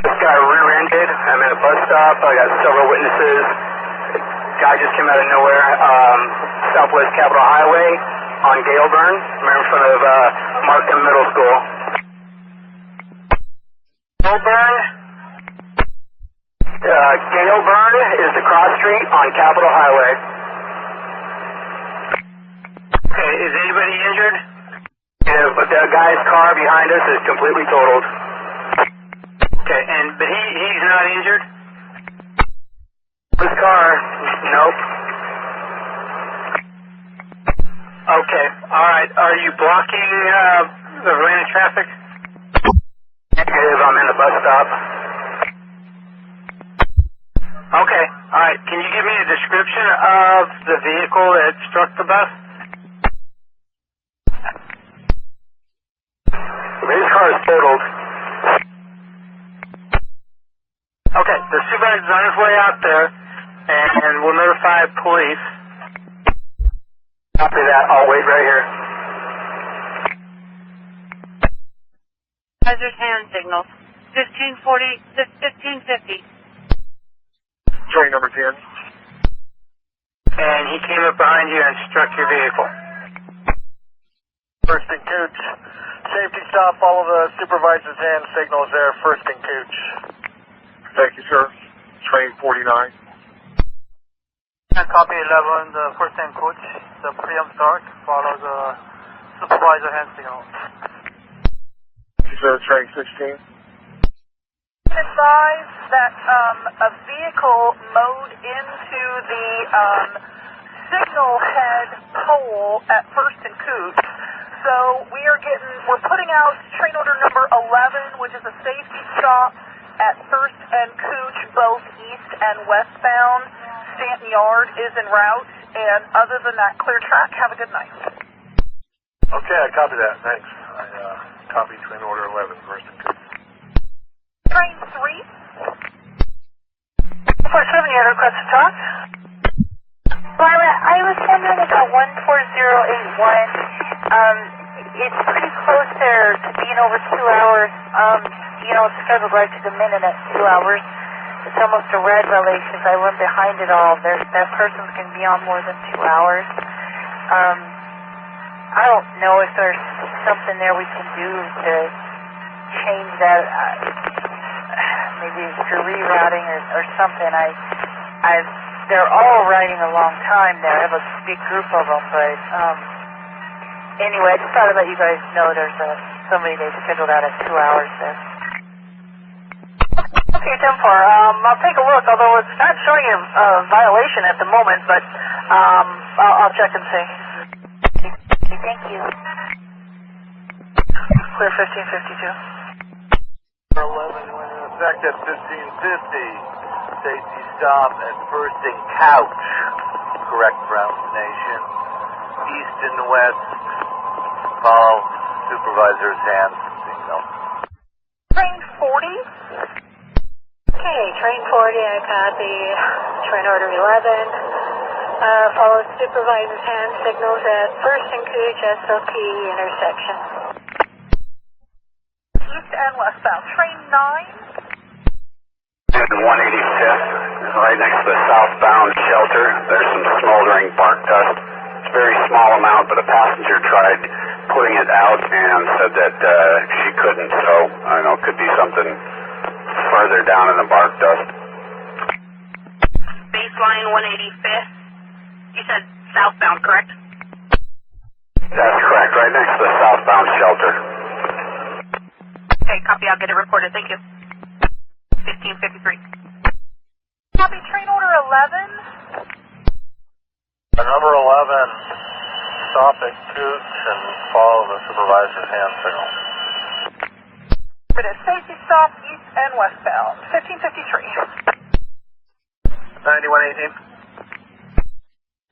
Just got rear-ended. I'm at a bus stop. I got several witnesses. Guy just came out of nowhere. Southwest Capitol Highway on Galeburn. I'm in front of Markham Middle School. Galeburn? Galeburn is the cross street on Capitol Highway. Okay, is anybody injured? Yeah, but the guy's car behind us is completely totaled. Okay, but he's not injured? His car, nope. Okay, alright. Are you blocking the lane of traffic? Negative, I'm in the bus stop. Okay, alright. Can you give me a description of the vehicle that struck the bus? His car is totaled. Okay, the supervisor's on his way out there, and we'll notify police. Copy that. I'll wait right here. Hazard hand signals. 1550. Train number 10. And he came up behind you and struck your vehicle. First and Cooch. Safety stop. Follow the supervisor's hand signals there. First and Cooch. Thank you, sir. Train 49. Copy 11, the first and Cooch. The preempt start. Follow the supervisor hand signal. You said train 16. Advise that a vehicle mowed into the signal head pole at First and Cooch. So we're putting out train order number 11, which is a safety stop at First and Cooch, both east and westbound. Stanton Yard is en route, and other than that, clear track. Have a good night. Okay, I copy that. Thanks. I copy train order 11, First and Cooch. Train 3. 47, you had a request to talk? Barbara, I was wondering about 14081. It's pretty close there to being over 2 hours. It's scheduled right to the minute at 2 hours. It's almost a red relation. I went behind it all. That person's going to be on more than 2 hours. I don't know if there's something there we can do to change that. Maybe through rerouting or something. They're all riding a long time there. I have a big group of them, but anyway, I just thought I'd let you guys know there's somebody they scheduled out at 2 hours there. Okay, 10-4. I'll take a look, although it's not showing a violation at the moment, but I'll check and see. Thank you. Clear 1552. 11, effect at 1550. Safety stop at First and Couch. Correct pronunciation. East and west. Follow supervisor's hand signal. Train 40. Okay, train 40, I copy. Train order 11. Follow supervisor's hand signals at First and Cooch SOP intersection. East and westbound. Train 9. And 185th, right next to the southbound shelter. There's some smoldering bark dust. It's a very small amount, but a passenger tried putting it out and said that she couldn't. So I don't know, it could be something further down in the bark dust. Baseline 185th. You said southbound, correct? That's correct, right next to the southbound shelter. Okay, copy. I'll get it reported. Thank you. 1553. Copy. Train order 11. Number 11, stop at Cooch and follow the supervisor's hand signal. It is safety stop east and westbound. 1553. 9118.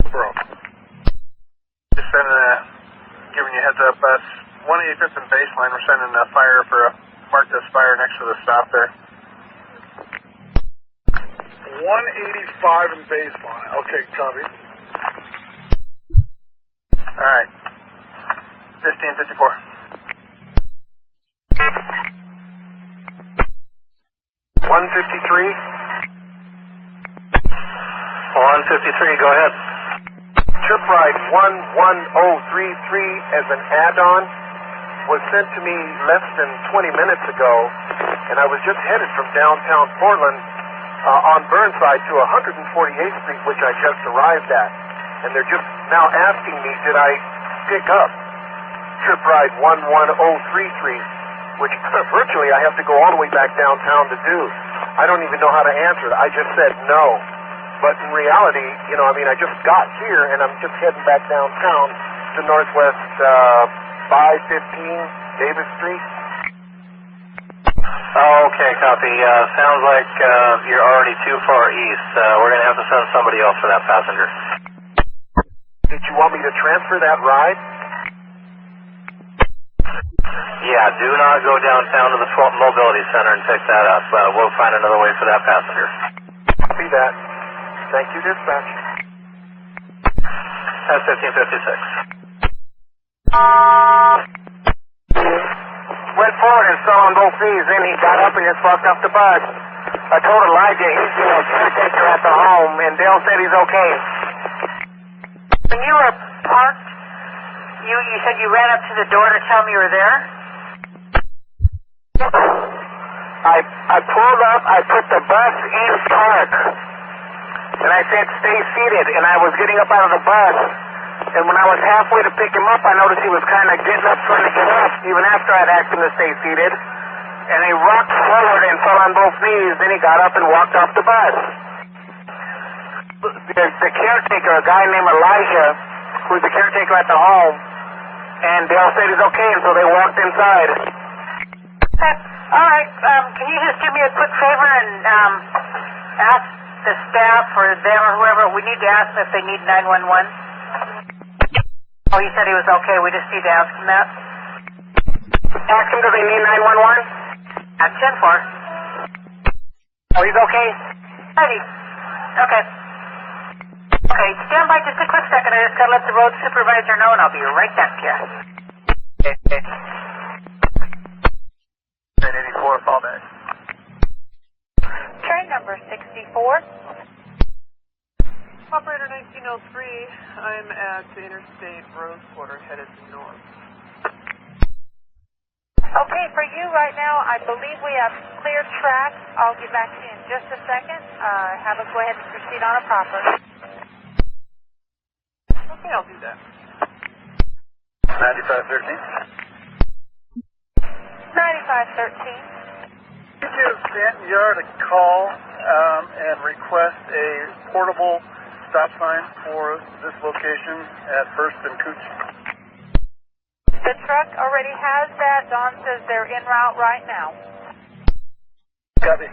Bro. Just giving you a heads up. 185th and baseline, we're sending a fire for a marked as fire next to the stop there. 185 and baseline. Okay, copy. Alright. 1554. 153. 153, go ahead. Trip ride 11033 as an add-on was sent to me less than 20 minutes ago, and I was just headed from downtown Portland on Burnside to 148th Street, which I just arrived at. And they're just now asking me, did I pick up trip ride 11033, which virtually I have to go all the way back downtown to do. I don't even know how to answer it. I just said no. But in reality, you know, I mean, I just got here, and I'm just heading back downtown to Northwest 515 Davis Street. Okay, copy. Sounds like you're already too far east. We're going to have to send somebody else for that passenger. Did you want me to transfer that ride? Yeah, do not go downtown to the mobility center and pick that up. We'll find another way for that passenger. Copy that. Thank you, dispatch. That's 1556. Went forward and saw on both knees, then he got up and just walked off the bus. I told Elijah he's a caretaker at the home, and Dale said he's okay. When you were parked, you said you ran up to the door to tell me you were there? I pulled up, I put the bus in park, and I said stay seated, and I was getting up out of the bus, and when I was halfway to pick him up, I noticed he was kind of getting up, trying to get up, even after I'd asked him to stay seated, and he rocked forward and fell on both knees, then he got up and walked off the bus. The caretaker, a guy named Elijah, who's the caretaker at the home, and Dale said he's okay, and so they walked inside. All right, can you just do me a quick favor and ask the staff or them or whoever, we need to ask them if they need 911? Oh, he said he was okay, we just need to ask him that. Ask him if they need 911? At 10-4. Oh, he's okay? Ready. Okay. Okay, stand by just a quick second. I just gotta let the road supervisor know, and I'll be right back to you. Okay. 84, fall back. Train number 64. Operator 1903, I'm at Interstate Rose Quarter headed north. Okay, for you right now, I believe we have clear track. I'll get back to you in just a second. Have us go ahead and proceed on a proper. Okay, I'll do that. 9513. 9513. Give Stanton Yard a call and request a portable stop sign for this location at First and Cooch. The truck already has that. Don says they're en route right now. Copy.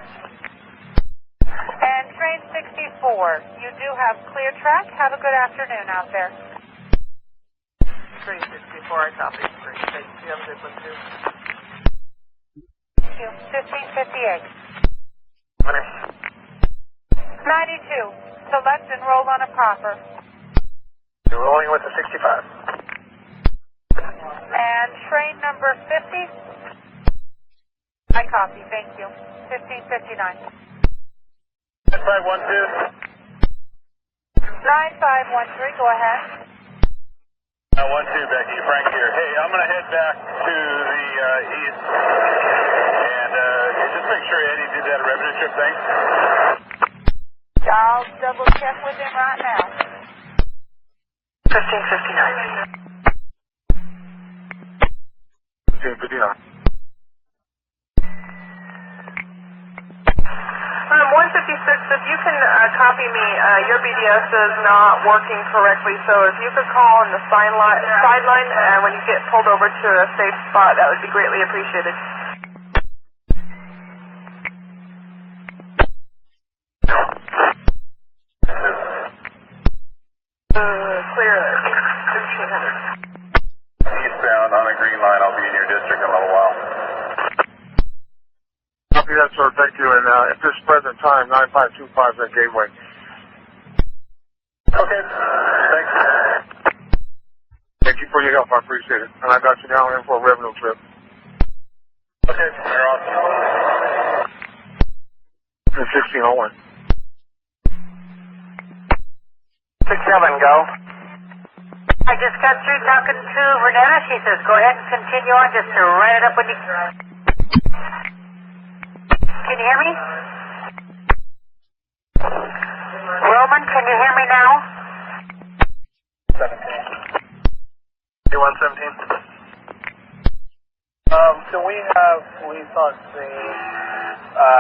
And train 64, you do have clear track. Have a good afternoon out there. Train 64, I copy. Great, thanks. You have a good one, too. 1558. 92. Select and roll on a proper. You're rolling with the 65. And train number 50. I copy. Thank you. 1559. 9512. 9513, go ahead. 12, Becky. Frank here. Hey, I'm going to head back to the east and just make sure Eddie did that revenue trip thing. I'll double check with him right now. 1559. 1559. 156, if you can copy me, your BDS is not working correctly, so if you could call on the sideline when you get pulled over to a safe spot, that would be greatly appreciated. Clear 1300. Eastbound on a green line. I'll be in your district in a little while. Copy that, sir. Thank you. And at this present time, 9525 is at Gateway. Okay. Thanks. Thank you for your help. I appreciate it. And I got you down here for a revenue trip. Okay. You're awesome. 1601. 67, go. I just got through talking to Renetta. She says go ahead and continue on just to write it up when you... Can you hear me? Roman, can you hear me now? 17. 117. Can we have police on scene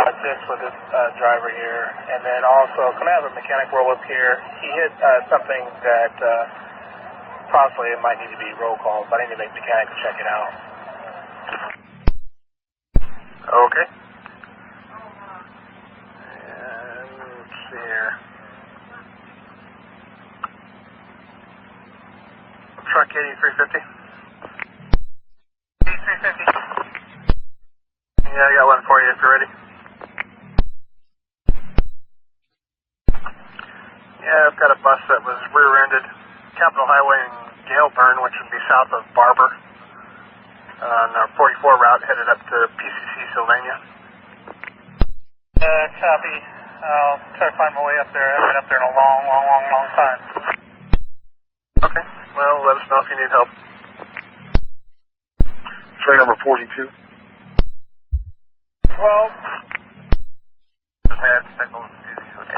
assist with this driver here, and then also can I have a mechanic roll up here? He hit something that possibly it might need to be roll call, but I need to make mechanics check it out. Okay. Here. Truck 8350. 8350. Yeah, I got one for you if you're ready. Yeah, I've got a bus that was rear-ended. Capitol Highway in Galeburn, which would be south of Barber. On our 44 route headed up to PCC, Sylvania. Copy. I'll try to find my way up there. I haven't been up there in a long time. Okay. Well, let us know if you need help. Train number 42. Well, Bad signals due to a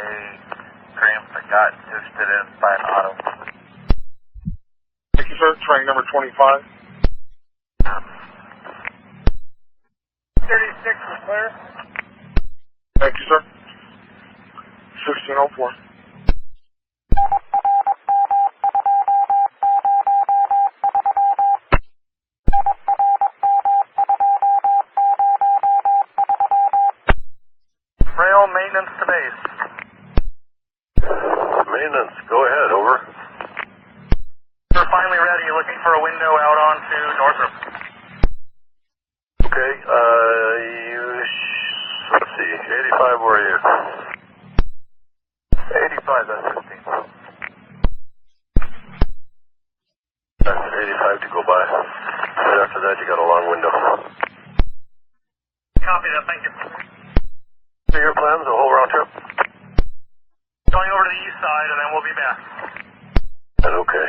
tramp that got boosted in by an auto. Thank you, sir. Train number 25. 36 is clear. Thank you, sir. 1604. Rail maintenance to base. Maintenance, go ahead, over. We're finally ready, looking for a window out onto Northrop. Okay, let's see, 85, where are you? 85, that's 15. That's 85 to go by. Right after that, you got a long window. Copy that, thank you. So your plans, a whole round trip? Going over to the east side, and then we'll be back. And okay.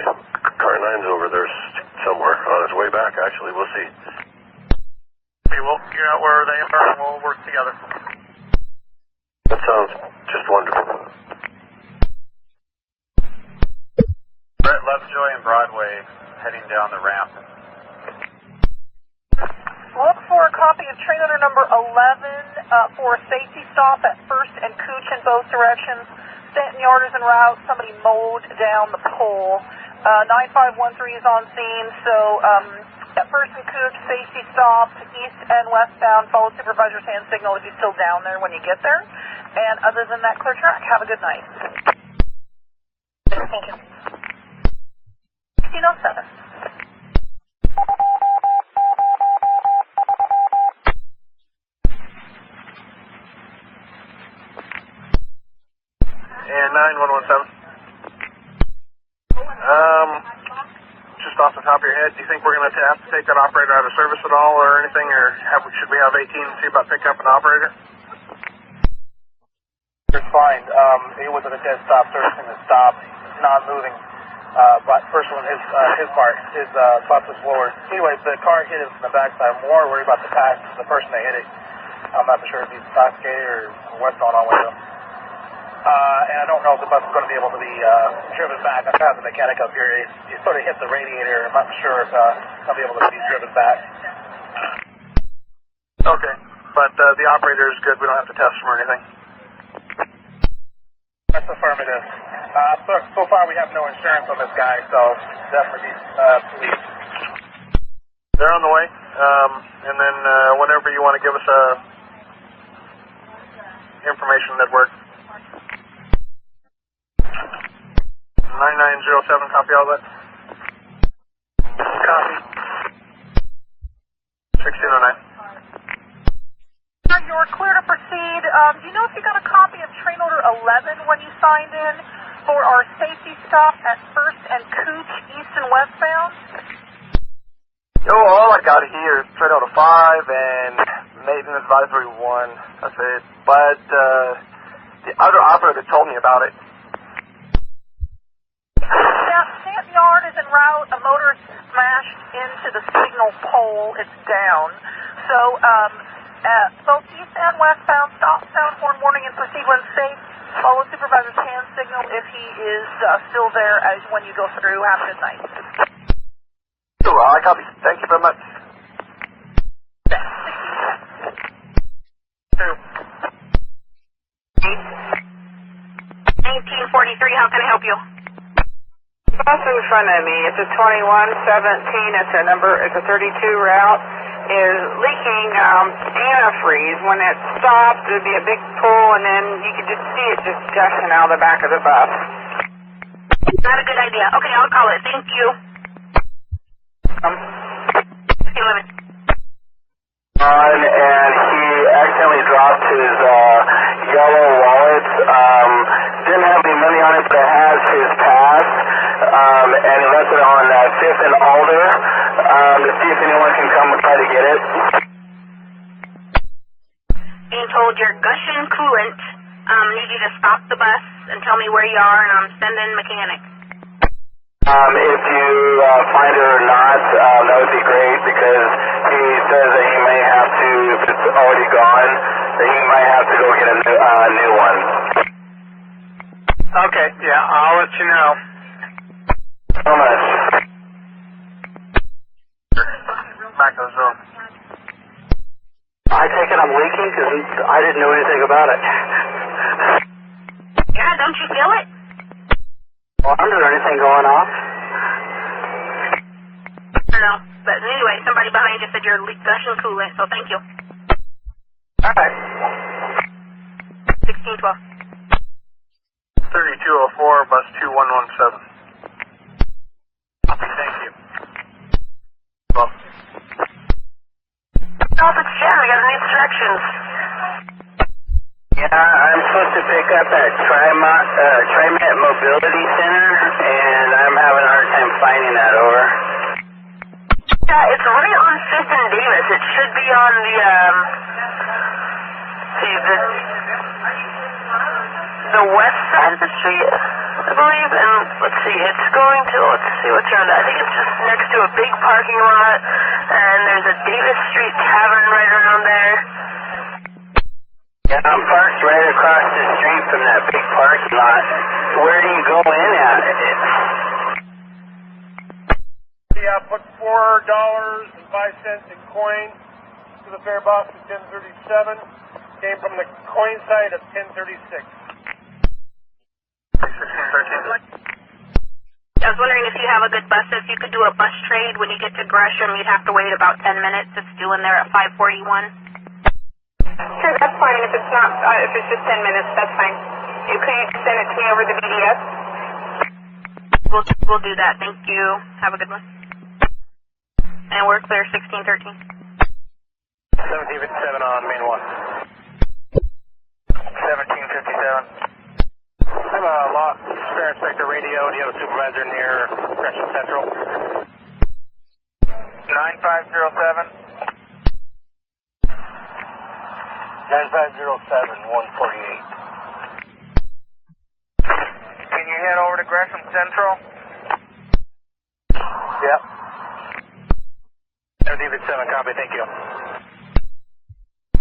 Car 9's over there somewhere on its way back, actually. We'll see. Okay, we'll figure out where they are, and we'll work together. That sounds just wonderful. Brett Lovejoy and Broadway heading down the ramp. Look for a copy of train under number 11 for a safety stop at 1st and Cooch in both directions. Stanton Yard is en route. Somebody mowed down the pole. 9513 is on scene, so at 1st and Cooch, safety stop, east and westbound. Follow supervisor's hand signal if he's still down there when you get there. And other than that, clear track. Have a good night. Thank you. 1607. And 9117. Just off of top of your head, do you think we're going to have to take that operator out of service at all or anything, or should we have 18 and see about picking up an operator? It's fine. It was at a dead stop, servicing the stop, not moving. But first one, his bus was lowered. Anyway, the car hit us from the backside. I'm more worried about the person that hit it. I'm not sure if he's Southgate or what's going on with him. And I don't know if the bus is going to be able to be driven back. I've had the mechanic up here. He sort of hit the radiator. I'm not sure if I'll be able to be driven back. Okay, but the operator is good. We don't have to test him or anything. That's affirmative. So far we have no insurance on this guy, so definitely police. They're on the way, and then whenever you want to give us information that works. 9907, copy all that. Copy. 1609. You're clear to proceed. Do you know if you got a copy of train order 11 when you signed in for our safety stop at 1st and Cooch, east and westbound? All I got here is train order 5 and maintenance advisory 1. That's it. But the other operator told me about it. Now, Stamp Yard is en route. A motor smashed into the signal pole. It's down. So, both east and westbound, stop, sound horn warning, and proceed when safe. Follow supervisor's hand signal if he is still there as when you go through. Have a good night. Sure, I copy. Thank you very much. 1943, how can I help you? Bus in front of me, it's a 2117, it's a 32 route, is leaking antifreeze. When it stops, there'd be a big pull, and then you could just see it just gushing out of the back of the bus. Not a good idea. Okay, I'll call it. Thank you. And he accidentally dropped his yellow wallet. Didn't have any money on it, but it has his pass. And he left it on 5th and Alder to see if anyone can come and try to get it. Being told you're gushing coolant. Need you to stop the bus and tell me where you are, and I'm sending mechanic. If you find it or not, that would be great, because he says that he may have to, if it's already gone, that he might have to go get a new one. Okay, yeah, I'll let you know. So much. Back to the zone. I take it I'm leaking because I didn't know anything about it. Yeah, don't you feel it? Well, is there anything going off? I don't know. But anyway, somebody behind you said you're gushing coolant, so thank you. All right. 1612. 3204, bus 2117. Thank you. Well. Oh, it's Jen. We got any instructions? Yeah, I'm supposed to pick up at Trimet Mobility Center, and I'm having a hard time finding that over. Yeah, it's right on 5th and Davis. It should be on the west side of the street, I believe. And let's see what's around that. I think it's just next to a big parking lot, and there's a Davis Street Tavern right around there. Yeah, I'm parked right across the street from that big parking lot. Where do you go in at? Yeah, put $4.05 in coin to the fare box at 1037. Came from the coin side of 1036. 1613. I was wondering if you have a good bus. If you could do a bus trade when you get to Gresham, you'd have to wait about 10 minutes. It's due in there at 541. Sure, that's fine. If it's not, if it's just 10 minutes, that's fine. Could you send it to me over the BDS? We'll do that. Thank you. Have a good one. And we're clear. 1613. 1757 on main 1. 1757. I'm a lost spare inspector radio. Do you have a supervisor near Gresham Central? 9507-148. Can you head over to Gresham Central? Yep. David 7, copy, thank you.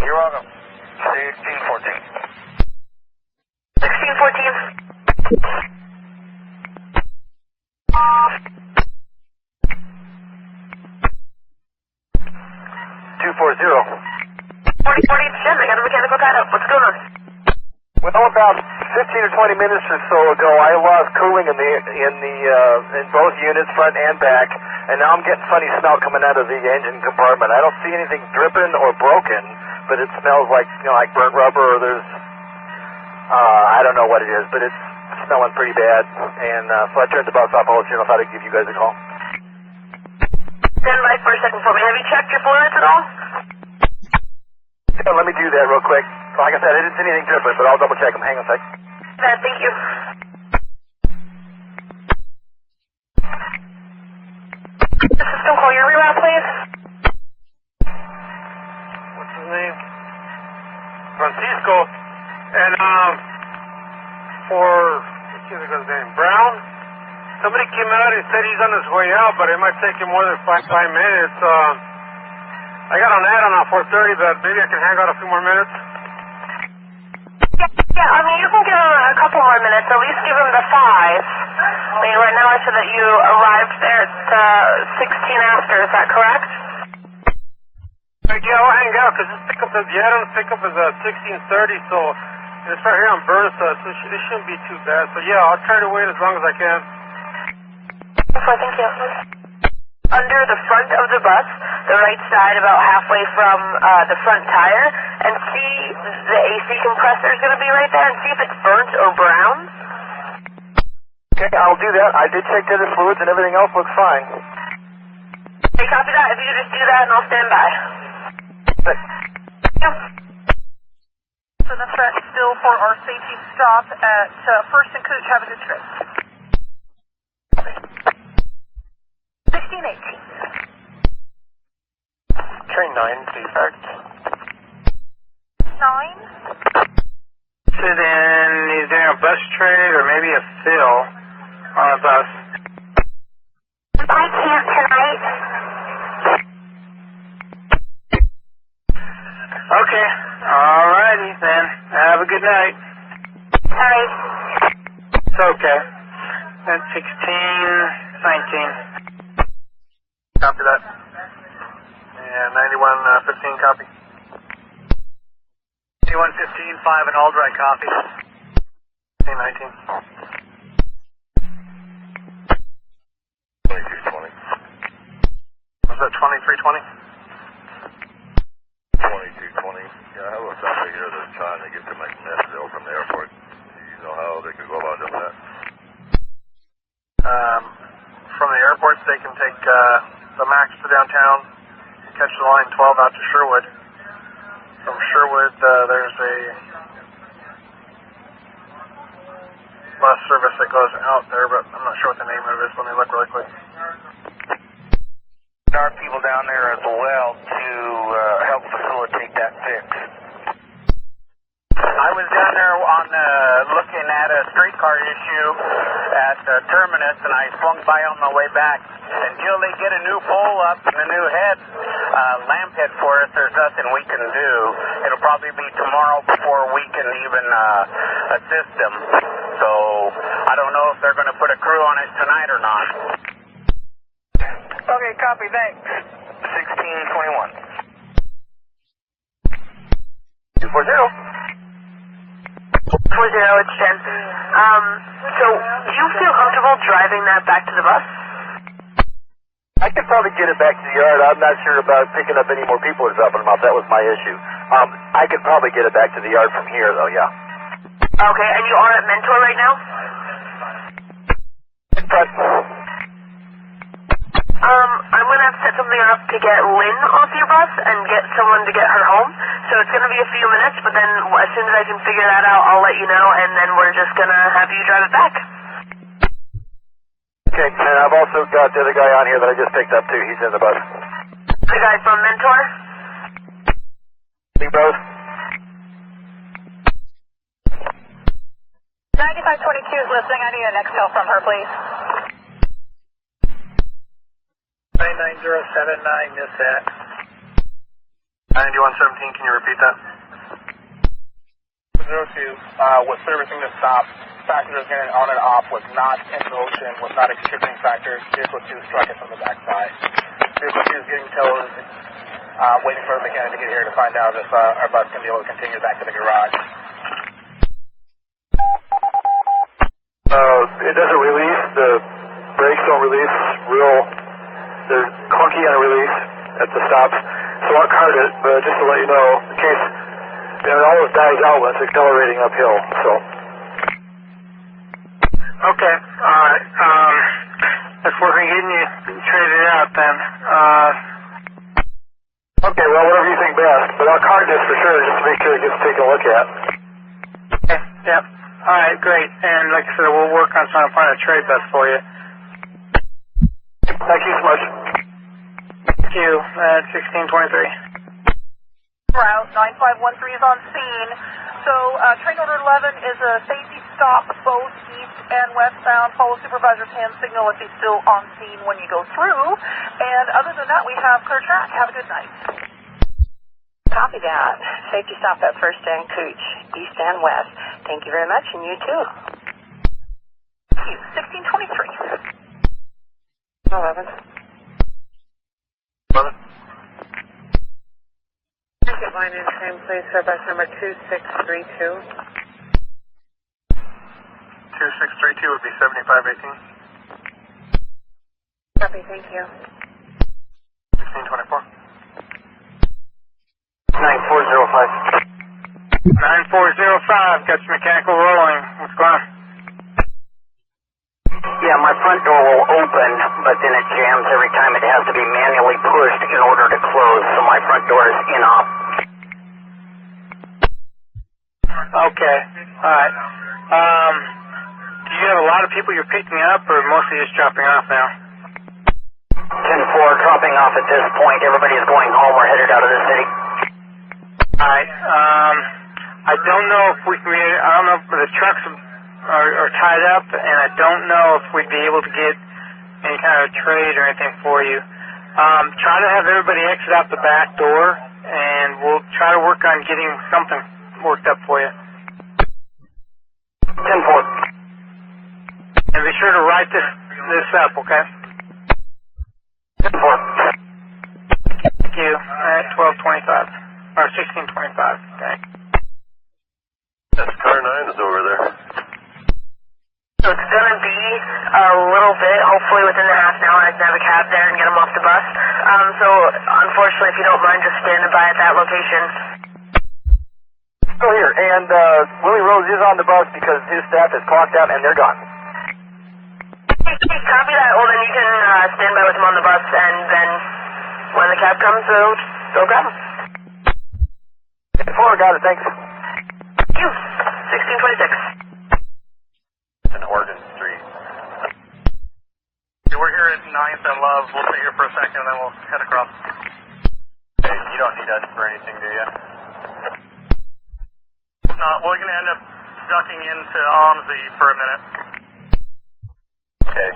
You're welcome. 1614. 1614. 240. 40, 40, I got a mechanical tie-up. What's going on? Well, about 15 or 20 minutes or so ago, I lost cooling in both units, front and back, and now I'm getting funny smell coming out of the engine compartment. I don't see anything dripping or broken, but it smells like like burnt rubber, or there's I don't know what it is, but it's smelling pretty bad. And so I turned the bus off. I'll let you know if I give you guys a call. Stand by for a second for me. Have you checked your fluids at all? Yeah, let me do that real quick. Like I said, I didn't see anything dripping, but I'll double check them. Hang on a sec. Thank you. System call your reroute, please. What's his name? Francisco. And, what's the other guy's name? Brown? Somebody came out and said he's on his way out, but it might take him more than five minutes. I got an ad on 4:30, but maybe I can hang out a few more minutes. Yeah, I mean, you can give him a couple more minutes. At least give him the 5. I mean, right now I said that you arrived there at 16 after. Is that correct? Yeah, I'll hang out, because this pickup is, the add-on pickup is 16:30, so it's right here on Bertha, so it shouldn't be too bad. So yeah, I'll try to wait as long as I can. Thank you. Under the front of the bus, the right side about halfway from the front tire, and see the AC compressor is going to be right there, and see if it's burnt or brown. Okay, I'll do that. I did check the other fluids, and everything else looks fine. Okay, copy that. If you could just do that, and I'll stand by. Yep. So that's right, still for our safety stop at First and Cooch. Have a good trip. 1618. Train 9, defect. 9? So then, is there a bus trade or maybe a fill on a bus? I can't tonight. Okay. Alrighty then. Have a good night. Sorry. It's okay. That's 1619. Copy that. And 9115, copy. 9115, 5 and all dry copy. 19. 2220. Was that 2320? 2220. Yeah, I have a family here that's trying to get to McNesville from the airport. Do you know how they could go about doing that? From the airports, they can take the MAX to downtown, catch the line 12 out to Sherwood. From Sherwood, there's a bus service that goes out there, but I'm not sure what the name of it is. Let me look really quick. There are people down there as well to help facilitate that fix. I was down there on looking at a streetcar issue at Terminus, and I swung by on my way back. Until they get a new pole up and a new head, lamp head for us, there's nothing we can do. It'll probably be tomorrow before we can even assist them. So I don't know if they're going to put a crew on it tonight or not. Okay, copy, thanks. 1621. 240. 40, it's Jen. So, do you feel comfortable driving that back to the bus? I could probably get it back to the yard. I'm not sure about picking up any more people or dropping them off. That was my issue. I could probably get it back to the yard from here, though, yeah. Okay, and you are at Mentor right now? But I'm going to have to set something up to get Lynn off your bus and get someone to get her home. So it's going to be a few minutes, but then as soon as I can figure that out, I'll let you know, and then we're just going to have you drive it back. Okay, and I've also got the other guy on here that I just picked up, too. He's in the bus. The guy from Mentor? Lee Rose? is listening. I need an exhale from her, please. 99079, miss that. 9117, can you repeat that? 02, with servicing to stop. Passengers getting on and off was not in motion, was not a contributing factor. Vehicle 2 struck it from the backside. Vehicle 2 is getting towed, waiting for the mechanic to get here to find out if our bus can be able to continue back to the garage. It doesn't release. The brakes don't release. They're clunky on a release at the stops. So I'll card it, but just to let you know, in case it always dies out when it's accelerating uphill. So. Okay. All right. Let's work on getting you traded out then. Okay. Well, whatever you think best, but I'll card this for sure, just to make sure it gets taken a look at. Okay. Yep. All right. Great. And like I said, we'll work on trying to find a trade bus for you. Thank you so much. Thank you. 1623. Route 9513 is on scene. So train order 11 is a safety stop both east and westbound. Follow supervisor's hand signal if he's still on scene when you go through. And other than that, we have clear track. Have a good night. Copy that. Safety stop at First and Cooch, east and west. Thank you very much, and you too. Thank you. 1623. 11. 11. Ticket line in train, please, for bus number 2632. 2632 would be 7518. Copy, thank you. 1624. 9405. 9405. Got your mechanical rolling. What's going on? Yeah, my front door will open, but then it jams every time. It has to be manually pushed in order to close, so my front door is in-op. Okay. All right. Do you have a lot of people you're picking up, or mostly just dropping off now? 10-4, dropping off at this point. Everybody's going home. We're headed out of the city. All right. I don't know if we can. I don't know if the trucks are tied up, and I don't know if we'd be able to get any kind of trade or anything for you. Try to have everybody exit out the back door, and we'll try to work on getting something worked up for you. 10-4. And be sure to write this up, okay? 10-4. Thank you. At 1225 or 1625. Okay. Yes, car 9 is over there. So it's going to be a little bit, hopefully within a half an hour I can have a cab there and get them off the bus. So unfortunately, if you don't mind just standing by at that location. Still here, and Willie Rose is on the bus because his staff is clocked out and they're gone. Copy that. Well, then you can stand by with him on the bus, and then when the cab comes, go grab him. 4, got it, thanks. Thank you. 1626. In Oregon Street. Okay, we're here at 9th and Love. We'll sit here for a second, and then we'll head across. Okay, you don't need us for anything, do you? We're going to end up ducking into OMSI for a minute. Okay.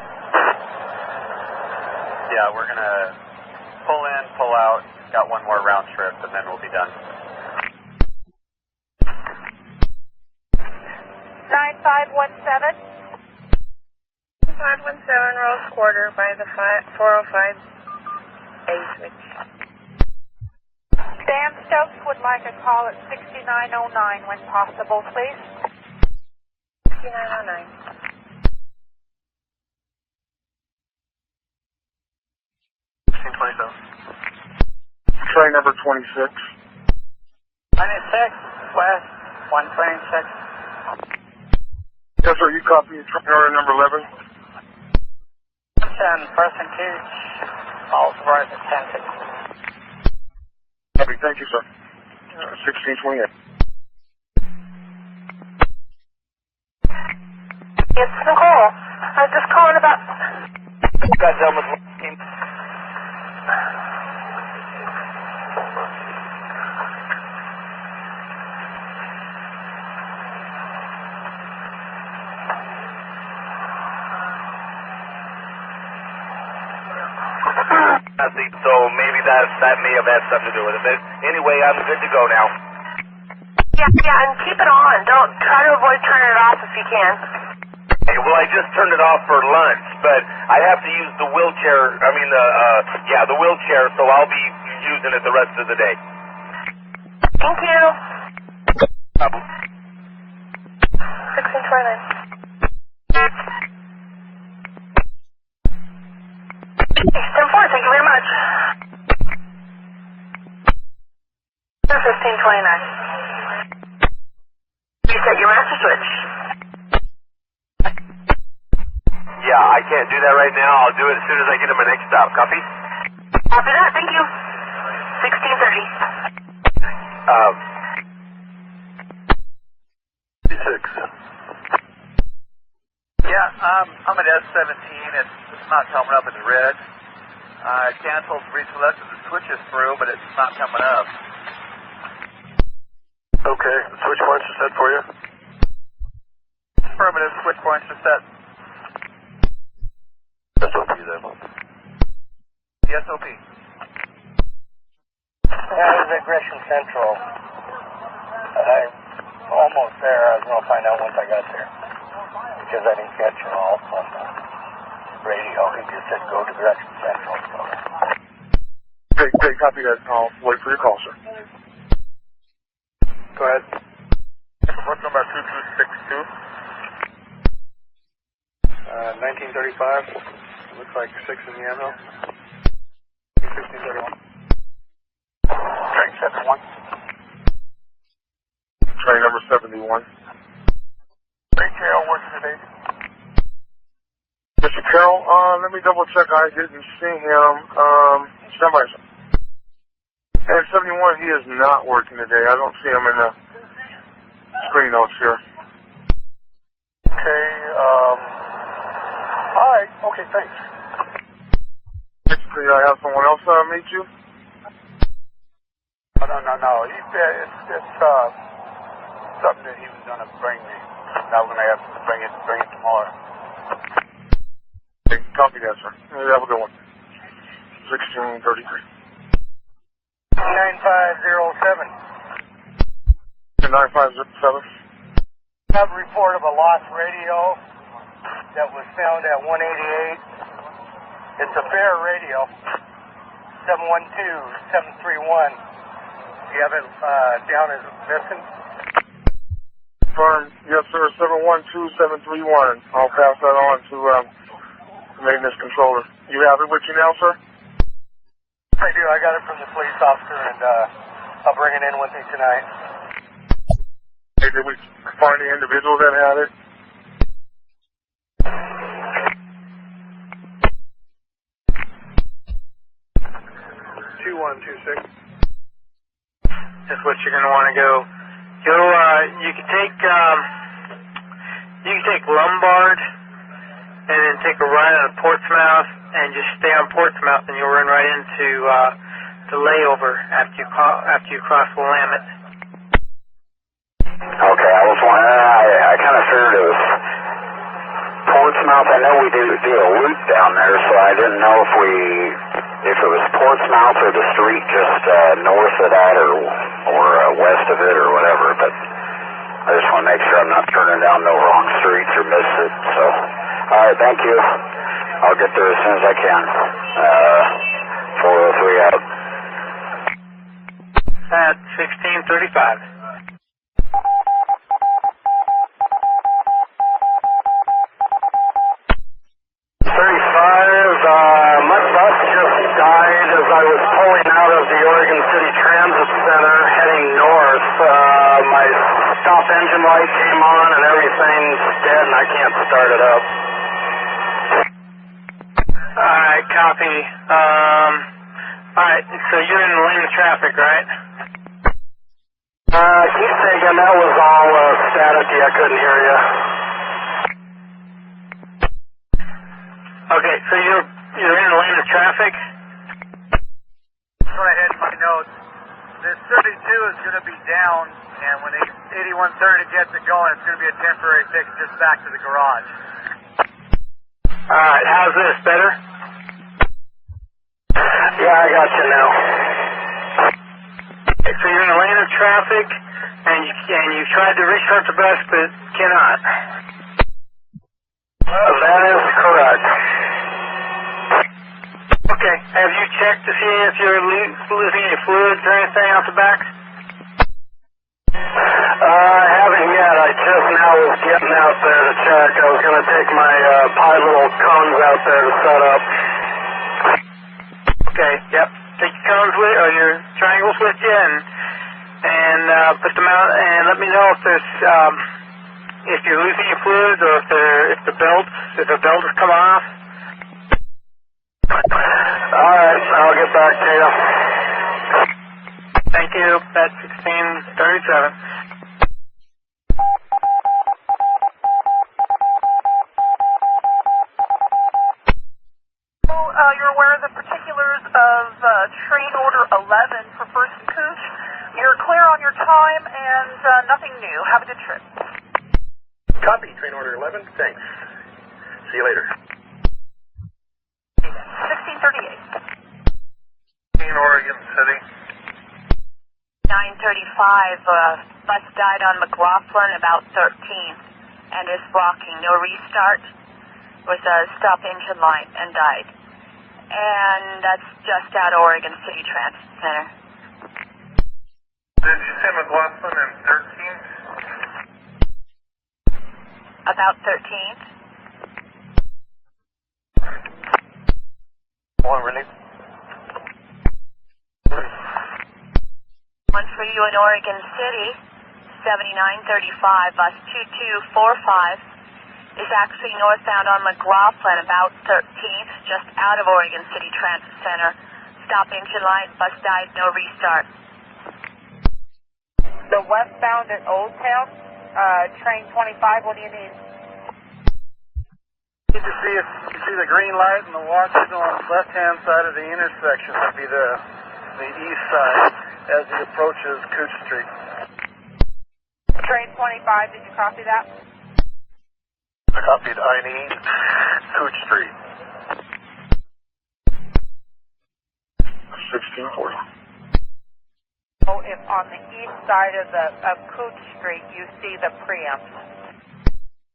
Yeah, we're going to pull in, pull out, got one more round trip, and then we'll be done. 9517. 517 Rose Quarter by the 405 A switch. Sam Stokes would like a call at 6909 when possible, please. 6909. 1627. Train number 26. 26, West, 126. Yes, sir, you copy train order number 11? 10, First and Cooch, Falls Rise at 10-6. Copy, thank you, sir. 1628. It's Nicole. I was just calling about... Got Zelma's team. So maybe that may have had something to do with it. But anyway, I'm good to go now. Yeah, and keep it on. Don't try to avoid turning it off if you can. Hey, well, I just turned it off for lunch, but I have to use the wheelchair. The wheelchair, so I'll be using it the rest of the day. Thank you. 1629. Eastern 4, thank you very much. 1529. Reset your master switch. Yeah, I can't do that right now. I'll do it as soon as I get to my next stop. Copy? Copy that, thank you. 1630. 6. Yeah, I'm at S17. It's not coming up in the red. I canceled, reselected the switches through, but it's not coming up. Okay, switch points are set for you. Affirmative, switch points are set. SOP then. The SOP. That was at Gresham Central. I'm almost there. I was going to find out once I got there. Because I didn't catch it all from the radio. He just said go to Gresham Central. So. Great, copy that. I'll wait for your call, sir. Go ahead. Report number 2262. 1935. Looks like 6 in the ammo. 1631. Train 71. Train number 71. Train Carroll working today. Mr. Carroll, let me double check. I didn't see him. Stand by, sir. And 71, he is not working today. I don't see him in the screen notes here. Okay, alright, okay, thanks. Could I have someone else meet you? No. It's something that he was going to bring me. Now we're going to have to bring it tomorrow. Okay, copy that, sir. You have a good one. 1633. 9507. 9507. I have a report of a lost radio that was found at 188. It's a fair radio. 712731. Do you have it down as missing? Confirm. Yes, sir. 712731. I'll pass that on to the maintenance controller. You have it with you now, sir? I do. I got it from the police officer, and I'll bring it in with me tonight. Hey, did we find the individual that had it? That's what you're going to want to go. You can take Lombard, and then take a right on Portsmouth, and just stay on Portsmouth, and you'll run right into the layover after you cross Willamette. Okay, I kind of figured it was Portsmouth. I know we do a loop down there, so I didn't know if it was Portsmouth or the street just north of that or west of it or whatever, but I just want to make sure I'm not turning down no wrong streets or miss it. So, all right, thank you. I'll get there as soon as I can. 403 out. At 1635. 35, my bus just died as I was pulling out of the Oregon City Transit Center heading north. My stop engine light came on and everything's dead and I can't start it up. Alright, copy. Alright, so you're in the lane of traffic, right? Keep saying that was all staticky, I couldn't hear you. Okay, so you're in the lane of traffic? Go ahead, my notes. This 32 is going to be down, and when the 8130 gets it going, it's going to be a temporary fix just back to the garage. Alright, how's this? Better? Yeah, I got you now. So you're in a lane of traffic, and you tried to restart the bus, but cannot. That is correct. Okay. Have you checked to see if you're losing any fluids or anything out the back? I haven't yet. I just now was getting out there to check. I was going to take my pie little cones out there to set up. Okay, yep. Take your cones with, or your triangles with you, and put them out, and let me know if there's if you're losing your fluids, or if the belt has come off. All right, I'll get back to you. Thank you. That's 1637. You're aware of the particulars of train order 11 for First and Cooch. You're clear on your time and nothing new. Have a good trip. Copy, train order 11. Thanks. See you later. 1638. Oregon City. 9:35, bus died on McLaughlin about 13th and is blocking. No restart. Was a stop engine light and died. And that's just out of Oregon City Transit Center. Did you say McLaughlin and 13th? About 13th. One relief. One for you in Oregon City, 7935, bus 2245. Is actually northbound on McLaughlin, about 13th, just out of Oregon City Transit Center. Stop engine light, bus died, no restart. The westbound at Old Town, train 25, what do you need? Need to see if you see the green light and the walk signal on the left-hand side of the intersection. That'd be the east side as he approaches Cooch Street. Train 25, did you copy that? I copied I-90, Cooch Street. 1640. Oh, if on the east side of Cooch Street you see the preempt.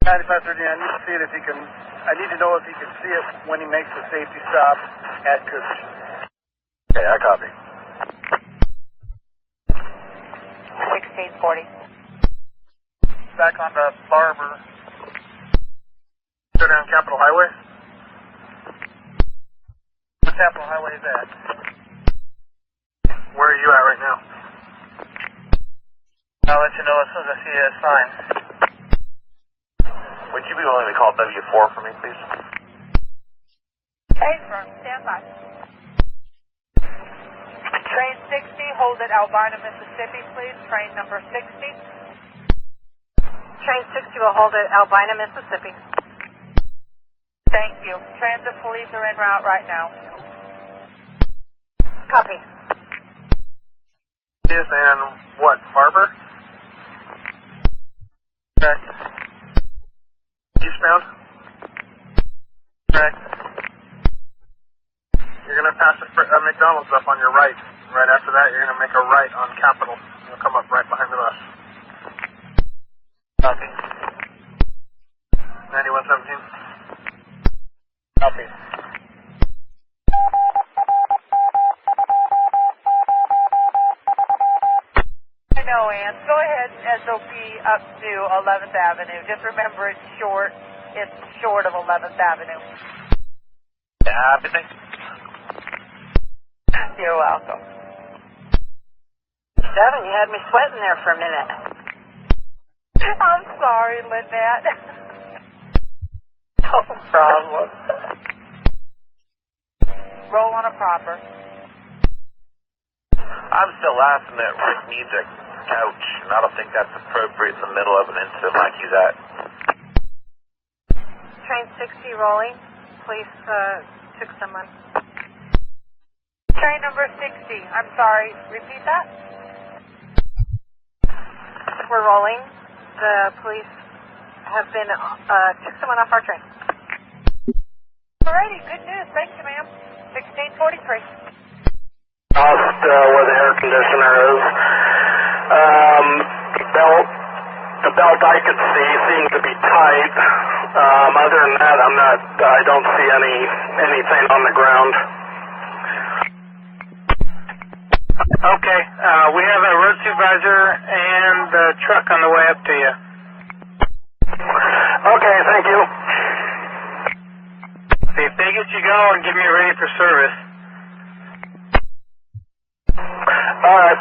9530, I need to see it if he can. I need to know if he can see it when he makes the safety stop at Cooch. Okay, I copy. 1640. Back on the Barber. Go down Capitol Highway. Where Capitol Highway is at? Where are you at right now? I'll let you know as soon as I see a sign. Would you be willing to call W4 for me, please? Hey, firm, stand by. Train 60, hold at Albina, Mississippi, please. Train number 60. Train 60 will hold at Albina, Mississippi. Thank you. Transit police are en route right now. Copy. Yes, and what, Barber? Correct. Eastbound? Correct. You're going to pass a McDonald's up on your right. Right after that, you're going to make a right on Capitol. You'll come up right behind the bus. Copy. 9117. Copy. I know, Ann. Go ahead, SOP up to 11th Avenue. Just remember it's short of 11th Avenue. Copy, thanks. You're welcome. Devin, you had me sweating there for a minute. I'm sorry, Lynette. No problem. Roll on a proper. I'm still laughing that Rick needs a couch, and I don't think that's appropriate in the middle of an incident like he's at. Train 60 rolling. Please took someone. Train number 60. I'm sorry. Repeat that. We're rolling. The police have been took someone off our train. Alrighty, good news. Thank you, ma'am. 1643. Lost where the air conditioner is. The belt I could see seemed to be tight. Other than that, I don't see anything on the ground. Okay, we have a road supervisor and the truck on the way up to you. Okay, thank you. If they get you going, give me ready for service. All right.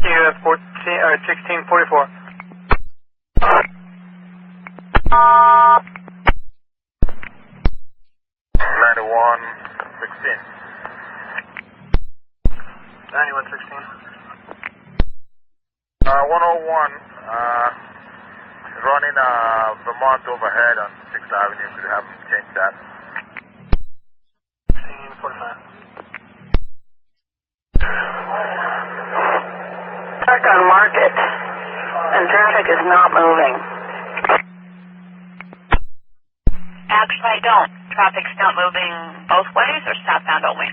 You have 1644. 9116. 9116. 101 is running Vermont overhead on 6th Avenue. Could you have them change that? 1645. Park on Market, and traffic is not moving. Actually, I don't. Traffic's not moving both ways or southbound only?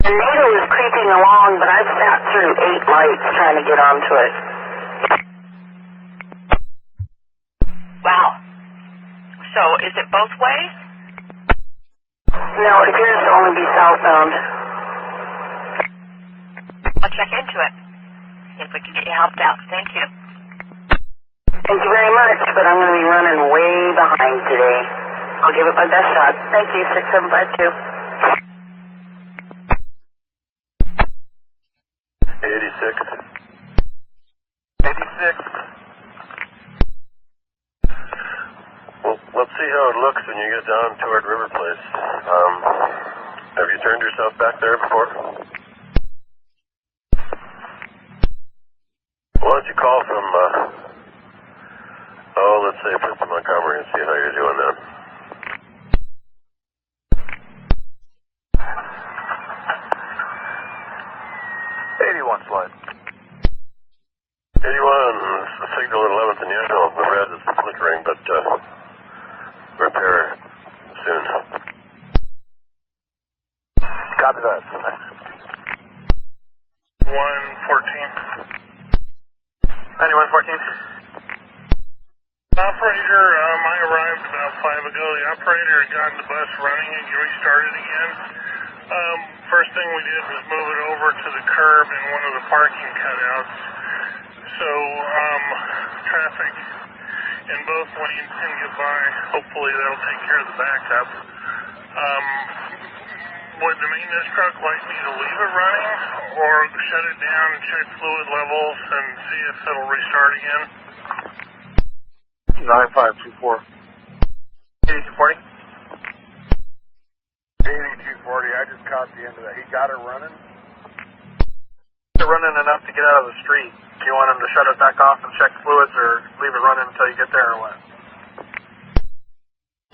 The needle is creeping along, but I've sat through 8 lights trying to get onto it. Wow. So is it both ways? No, it appears to only be southbound. I'll check into it. See if we can get you helped out. Thank you. Thank you very much, but I'm going to be running way behind today. I'll give it my best shot. Thank you, 6752. 86. 86. Well, let's see how it looks when you get down toward River Place. Have you turned yourself back there before? Why don't you call from, let's say Princeton, Montgomery, and see how you're doing then. Slide. 81, the signal at 11th and Yale. The red is flickering, but repair soon. Copy that. 114. 9114. Operator, I arrived about 5 ago. The operator had gotten the bus running and restarted again. First thing we did was move it over to the curb in one of the parking cutouts. So, traffic in both lanes can get by. Hopefully that'll take care of the backup. Would the maintenance truck like me to leave it running or shut it down and check fluid levels and see if it'll restart again? 9524. 8240. 8240, I just caught the end of that. He got it running? They're running enough to get out of the street. Do you want him to shut it back off and check fluids or leave it running until you get there or what?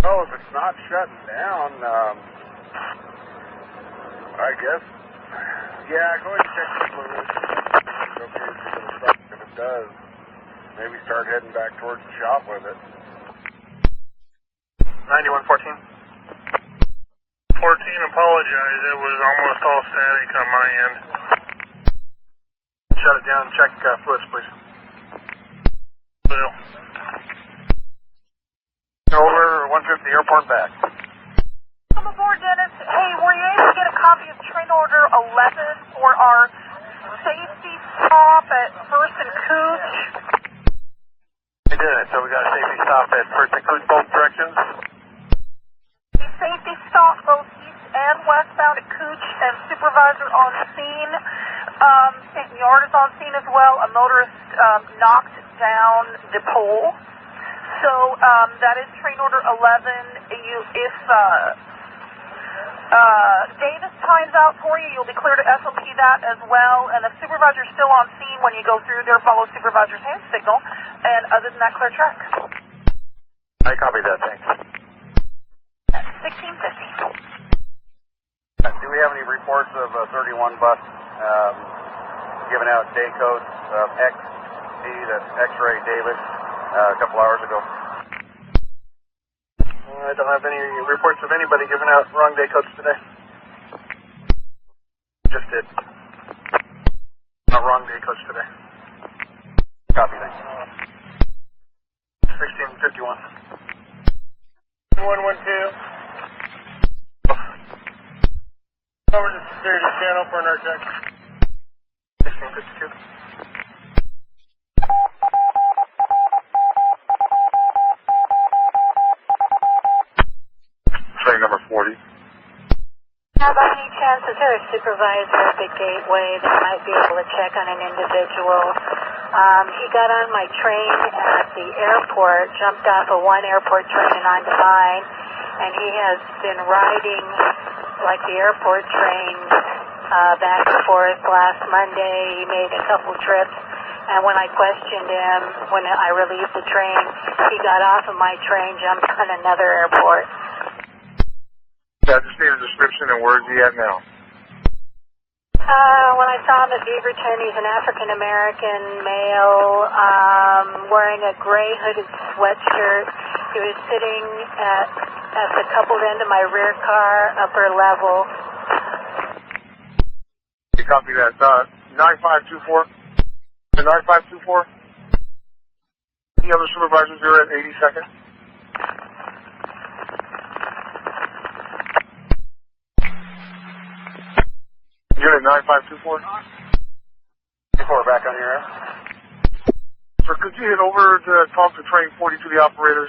Oh, if it's not shutting down, I guess. Yeah, go ahead and check the fluids. If it does, maybe start heading back towards the shop with it. 9114. 14, apologize. It was almost all static on my end. Shut it down. Check fluids, please. Bill. Over 150 airport back. Come aboard, Dennis. Hey, were you able to get a copy of train order 11 for our safety stop at First and Cooch? We did it. So we got a safety stop at First and Cooch, both directions. Safety stop both east and westbound at Cooch, and supervisor on scene. St. Yard is on scene as well. A motorist knocked down the pole. So that is train order 11. If Davis times out for you, you'll be clear to SOP that as well. And the supervisor's still on scene when you go through there. Follow supervisor's hand signal. And other than that, clear track. I copy that. Thanks. 1650. Do we have any reports of a 31 bus giving out day codes of XD, that's X-Ray Davis, a couple hours ago? I don't have any reports of anybody giving out wrong day codes today. Just did. Not wrong day codes today. Copy that. 1651. 112. Over the security channel for an check. 1652. Train number 40. Now, by any chance, is there a supervisor at the gateway that might be able to check on an individual? He got on my train at the airport, jumped off of one airport train and onto mine, and he has been riding like the airport train back and forth. Last Monday, he made a couple trips, and when I questioned him, when I relieved the train, he got off of my train, jumped on another airport. Yeah, I just need a description and where is he at now? When I saw him at Beaverton, he's an African-American male, wearing a gray hooded sweatshirt. He was sitting at the coupled end of my rear car, upper level. You copy that. 9524. The 9524. Any other supervisors here at 82nd? Unit 9524. 24 back on your air. Sir, could you hit over to talk to train 42, the operators?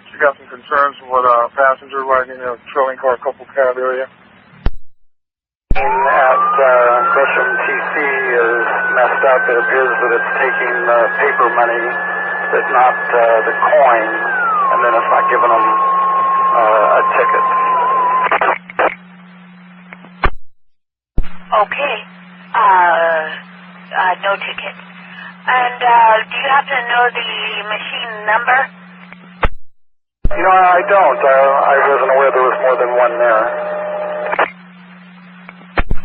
She got some concerns with a passenger riding in a trailing car, couple cab area. At Gresham TC is messed up. It appears that it's taking paper money, but not the coin, and then it's not giving them a ticket. Okay. No ticket. And do you happen to know the machine number? No, I don't. I wasn't aware there was more than one there.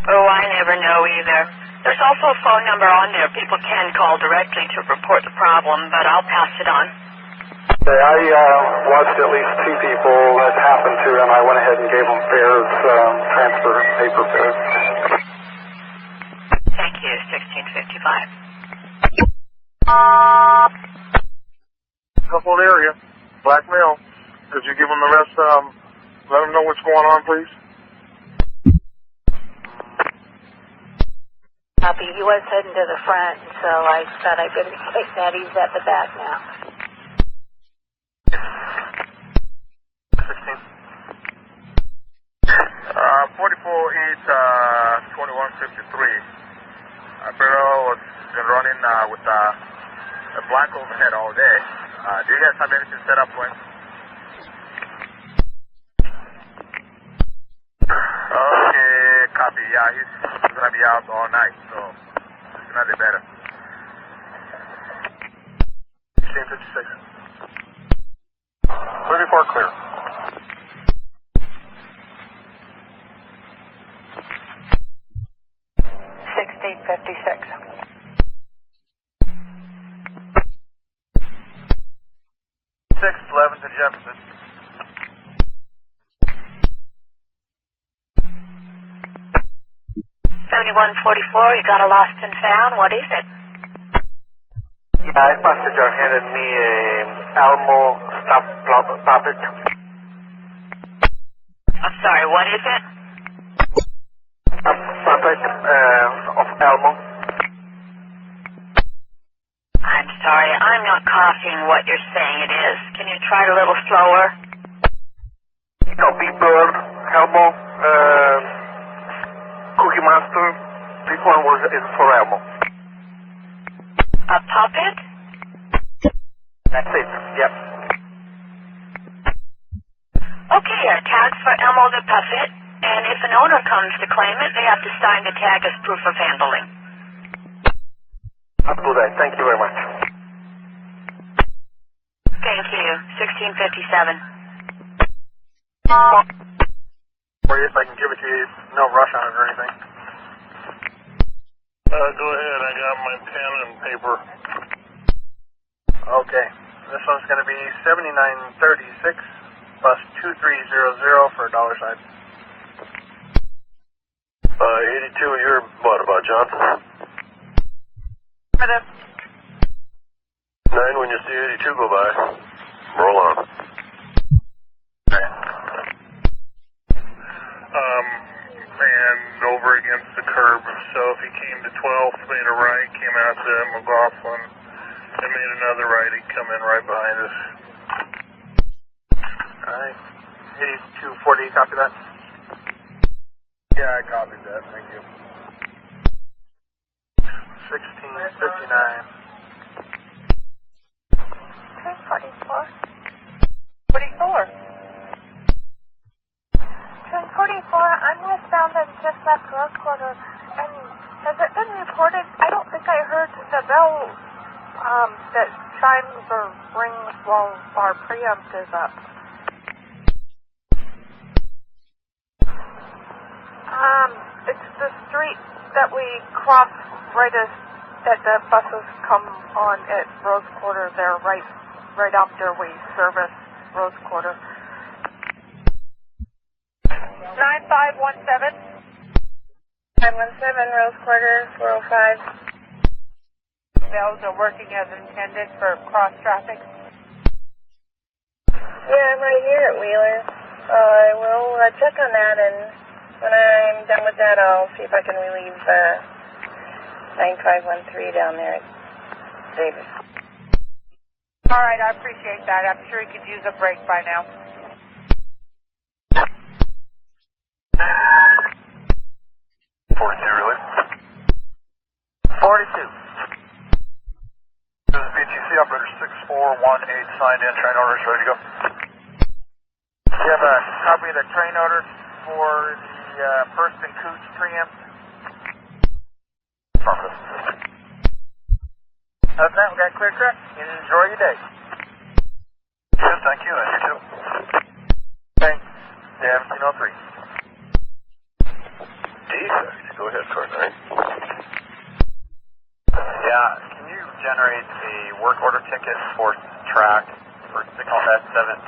Oh, I never know either. There's also a phone number on there. People can call directly to report the problem, but I'll pass it on. Okay, I watched at least two people that happened to, and I went ahead and gave them fares, transfer paper fares. Thank you, 1655. Coupled area, black male. Could you give them the rest, let them know what's going on, please? Copy. He was heading to the front, so I thought I better take that. He's at the back now. 44 East 2153. Bureau has been running with a black overhead all day. Do you guys have anything set up for him? Okay, copy. Yeah, he's going to be out all night, so it's not the better. 1656. 34 clear. To Jefferson. You got a lost and found. What is it? Yeah, a passenger handed me a Elmo stop puppet. I'm sorry, what is it? A puppet of Elmo. I'm sorry, I'm not copying what you're saying it is. Can you try it a little slower? Big Bird, Elmo, Cookie Monster. This one is for Elmo. A puppet? That's it, yep. Okay, a tag's for Elmo the puppet, and if an owner comes to claim it, they have to sign the tag as proof of handling. I'll do that. Thank you very much. Thank you. 1657. For you, if I can give it to you, no rush on it or anything. Go ahead. I got my pen and paper. Okay. This one's going to be 7936 bus 2300 for a dollar sign. 82, you're what, about Johnson? 9 when you see 82 go by. Roll on. And over against the curb. So if he came to 12th, made a right, came out to McLaughlin, and made another right, he'd come in right behind us. Alright. 8240, copy that? Yeah, I copied that. Thank you. 1659. 1044. 44. 1044, I'm westbound and just left Rose Quarter. And has it been reported? I don't think I heard the bell that chimes or rings while our preempt is up. It's the street that we cross right as that the buses come on at Rose Quarter. They're right after we service Rose Quarter. 9517. 917 Rose Quarter 405. Bells are working as intended for cross traffic. Yeah, I'm right here at Wheeler. I will check on that, and when I'm done with that, I'll see if I can relieve 9513 down there at Davis. All right, I appreciate that. I'm sure he could use a break by now. 42, really? 42. This is BTC operator 6418 signed in. Train orders ready to go. You have a copy of the train order for the First and Cooch preempt? Affirmative. Other than that, we got a clear track. Enjoy your day. Yes, thank you, and you too. Thanks. Yeah, 1703. Defect. Go ahead, car 9. Yeah, can you generate a work order ticket for track for signal S17?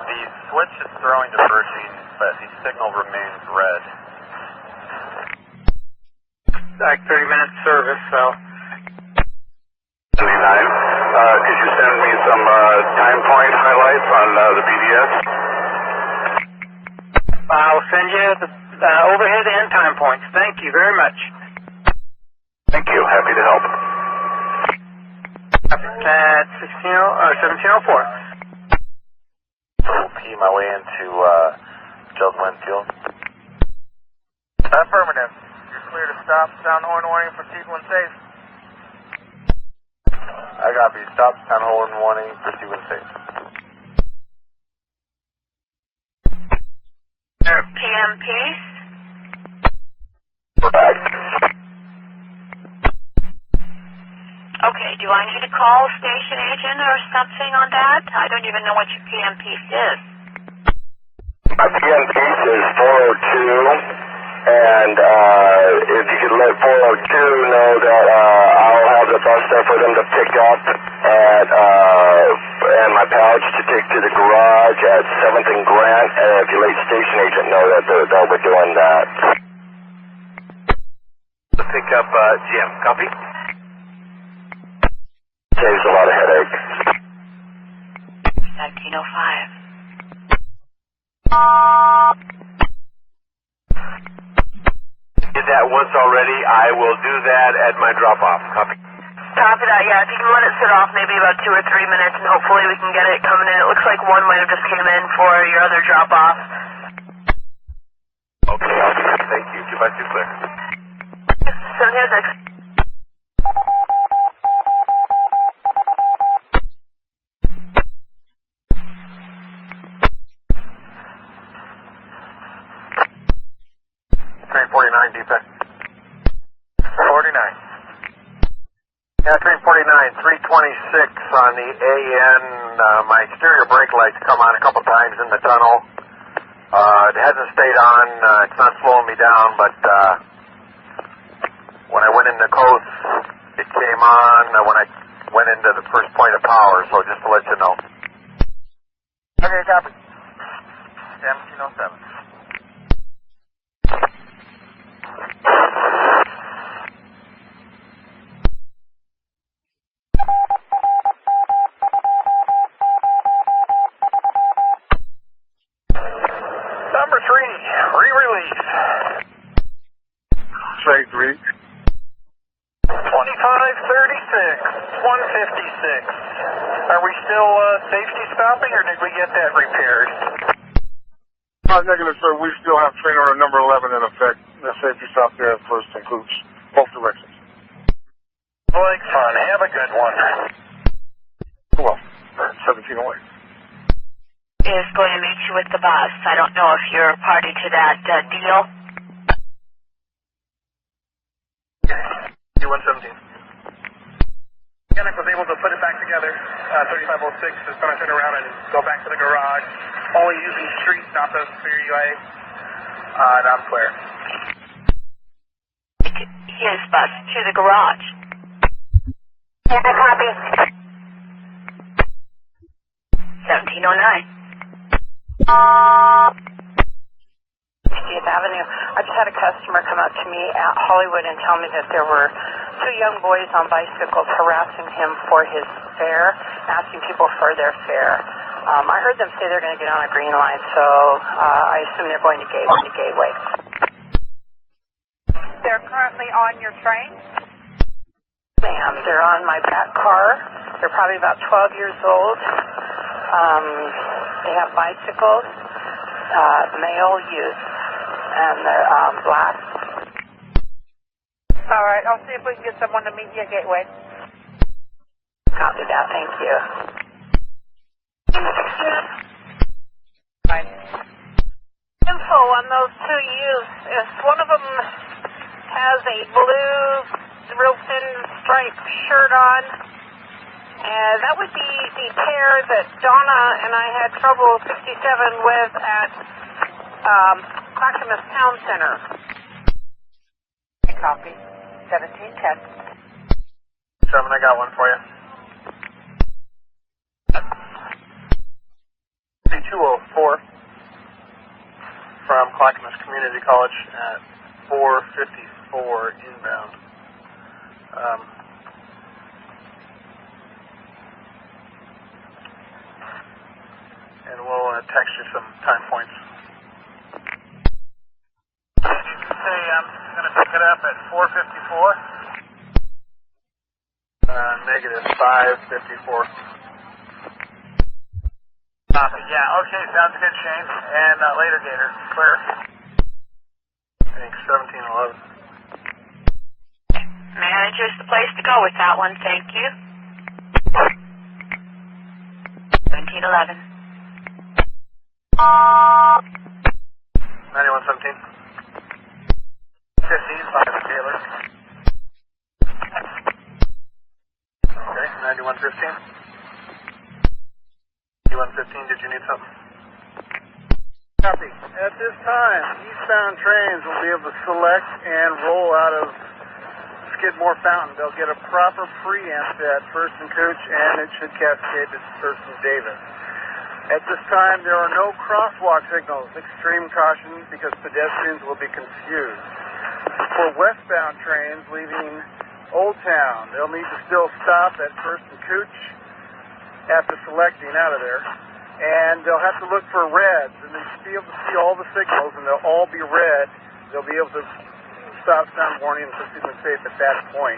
The switch is throwing diverging, but the signal remains red. Like 30 minutes service, so. 79. Could you send me some time point highlights on the BDS? I'll send you the overhead and time points. Thank you very much. Thank you. Happy to help. At 1704. We'll P my way into Gerald Winfield. Affirmative. You're clear to stop. Sound horn warning. Proceed when safe. I copy. Stop. Sound horn warning. Proceed when safe. PMP? Okay, do I need to call station agent or something on that? I don't even know what your PM piece is. My PM piece is 402, and if you could let 402 know that I'll have the bus there for them to pick up at, and my pouch to take to the garage at 7th and Grant, and if you let station agent know that they'll be doing that. To pick up Jim. Copy? Saves a lot of headache. 1905. Did that once already. I will do that at my drop-off. Copy. Copy that, yeah. If you can let it sit off maybe about 2 or 3 minutes, and hopefully we can get it coming in. It looks like one might have just came in for your other drop-off. Okay, I'll do that. Thank you. 2x2 clear. 706. Train 49, defect. 49. Yeah, train 49, 326 on the AN. My exterior brake lights come on a couple times in the tunnel. It hasn't stayed on. It's not slowing me down, but when I went into coast, it came on when I went into the first point of power, so just to let you know. Okay, copy. 1707. Number 3, re-release. Trade 3. 2536, 156. Are we still safety stopping, or did we get that repaired? Negative, sir. We still have train order number 11 in effect. The safety stop there at First and Cooch. Both directions. Like fun. Have a good one. Well, 1708. Is going to meet you with the bus. I don't know if you're a party to that deal. U-117. Mechanic was able to put it back together. 3506 is going to turn around and go back to the garage. Only using street, not the sphere UA. And I'm clear. His bus to the garage. Yeah, copy. 1709. 60th Avenue. I just had a customer come up to me at Hollywood and tell me that there were 2 young boys on bicycles harassing him for his fare, asking people for their fare. I heard them say they're going to get on a green line, so I assume they're going to Gateway. They're currently on your train? Ma'am, they're on my back car. They're probably about 12 years old. They have bicycles, male youth, and they're black. All right, I'll see if we can get someone to meet you at Gateway. Copy that, thank you. Fine. Info on those 2 youths. If one of them has a blue, real thin striped shirt on, that would be the pair that Donna and I had trouble 67 with at Clackamas Town Center. Copy. 1710. 7, I got one for you. C204 from Clackamas Community College at 454 inbound. And we'll text you some time points. Say I'm going to pick it up at 454. Negative 554. Copy. Yeah, okay, sounds good, Shane. And later, Gator. Clear. Thanks, 1711. Manager's the place to go with that one, thank you. 1711. 9117. 15, 5 Taylor. Okay, 9115. 9115, did you need something? Copy. At this time, eastbound trains will be able to select and roll out of Skidmore Fountain. They'll get a proper preempt at First and Cooch, and it should cascade to First and Davis. At this time, there are no crosswalk signals. Extreme caution because pedestrians will be confused. For westbound trains leaving Old Town, they'll need to still stop at First and Cooch after selecting out of there. And they'll have to look for reds, and they should be able to see all the signals, and they'll all be red. They'll be able to stop, sound warning, and proceed with safe at that point.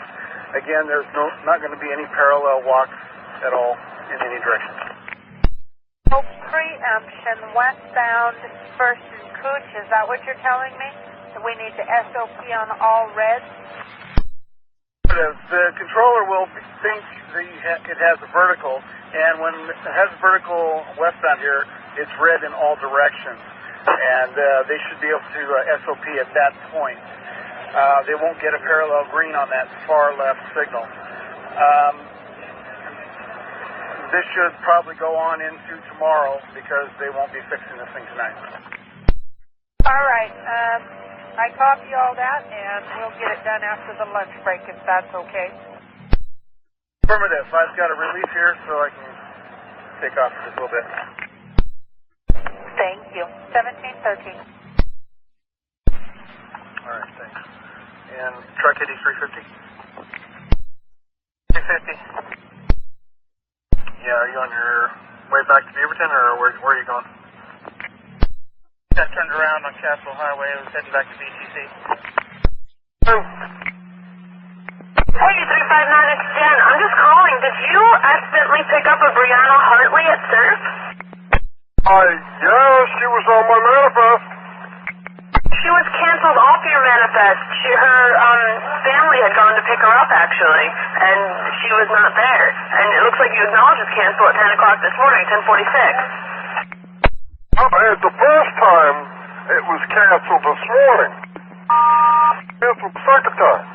Again, there's not going to be any parallel walks at all in any direction. No preemption westbound First and Cooch, is that what you're telling me? That we need to SOP on all reds? The controller will think it has a vertical, and when it has a vertical westbound here, it's red in all directions. And they should be able to SOP at that point. They won't get a parallel green on that far left signal. This should probably go on into tomorrow because they won't be fixing this thing tonight. All right. I copy all that, and we'll get it done after the lunch break if that's okay. Affirmative. I've got a relief here so I can take off just a little bit. Thank you. 1713. All right, thanks. And truck ID 350? 350. Yeah, are you on your way back to Beaverton, or where are you going? Got turned around on Castle Highway. I was heading back to BTC. Hey, 359, it's Jen. I'm just calling. Did you accidentally pick up a Brianna Hartley at Surf? Yeah, she was on my manifest. She was canceled off your manifest. Her family had gone to pick her up, actually, and she was not there. And it looks like you acknowledged it's canceled at 10 o'clock this morning, 10:46. The first time it was canceled this morning. Canceled the second time.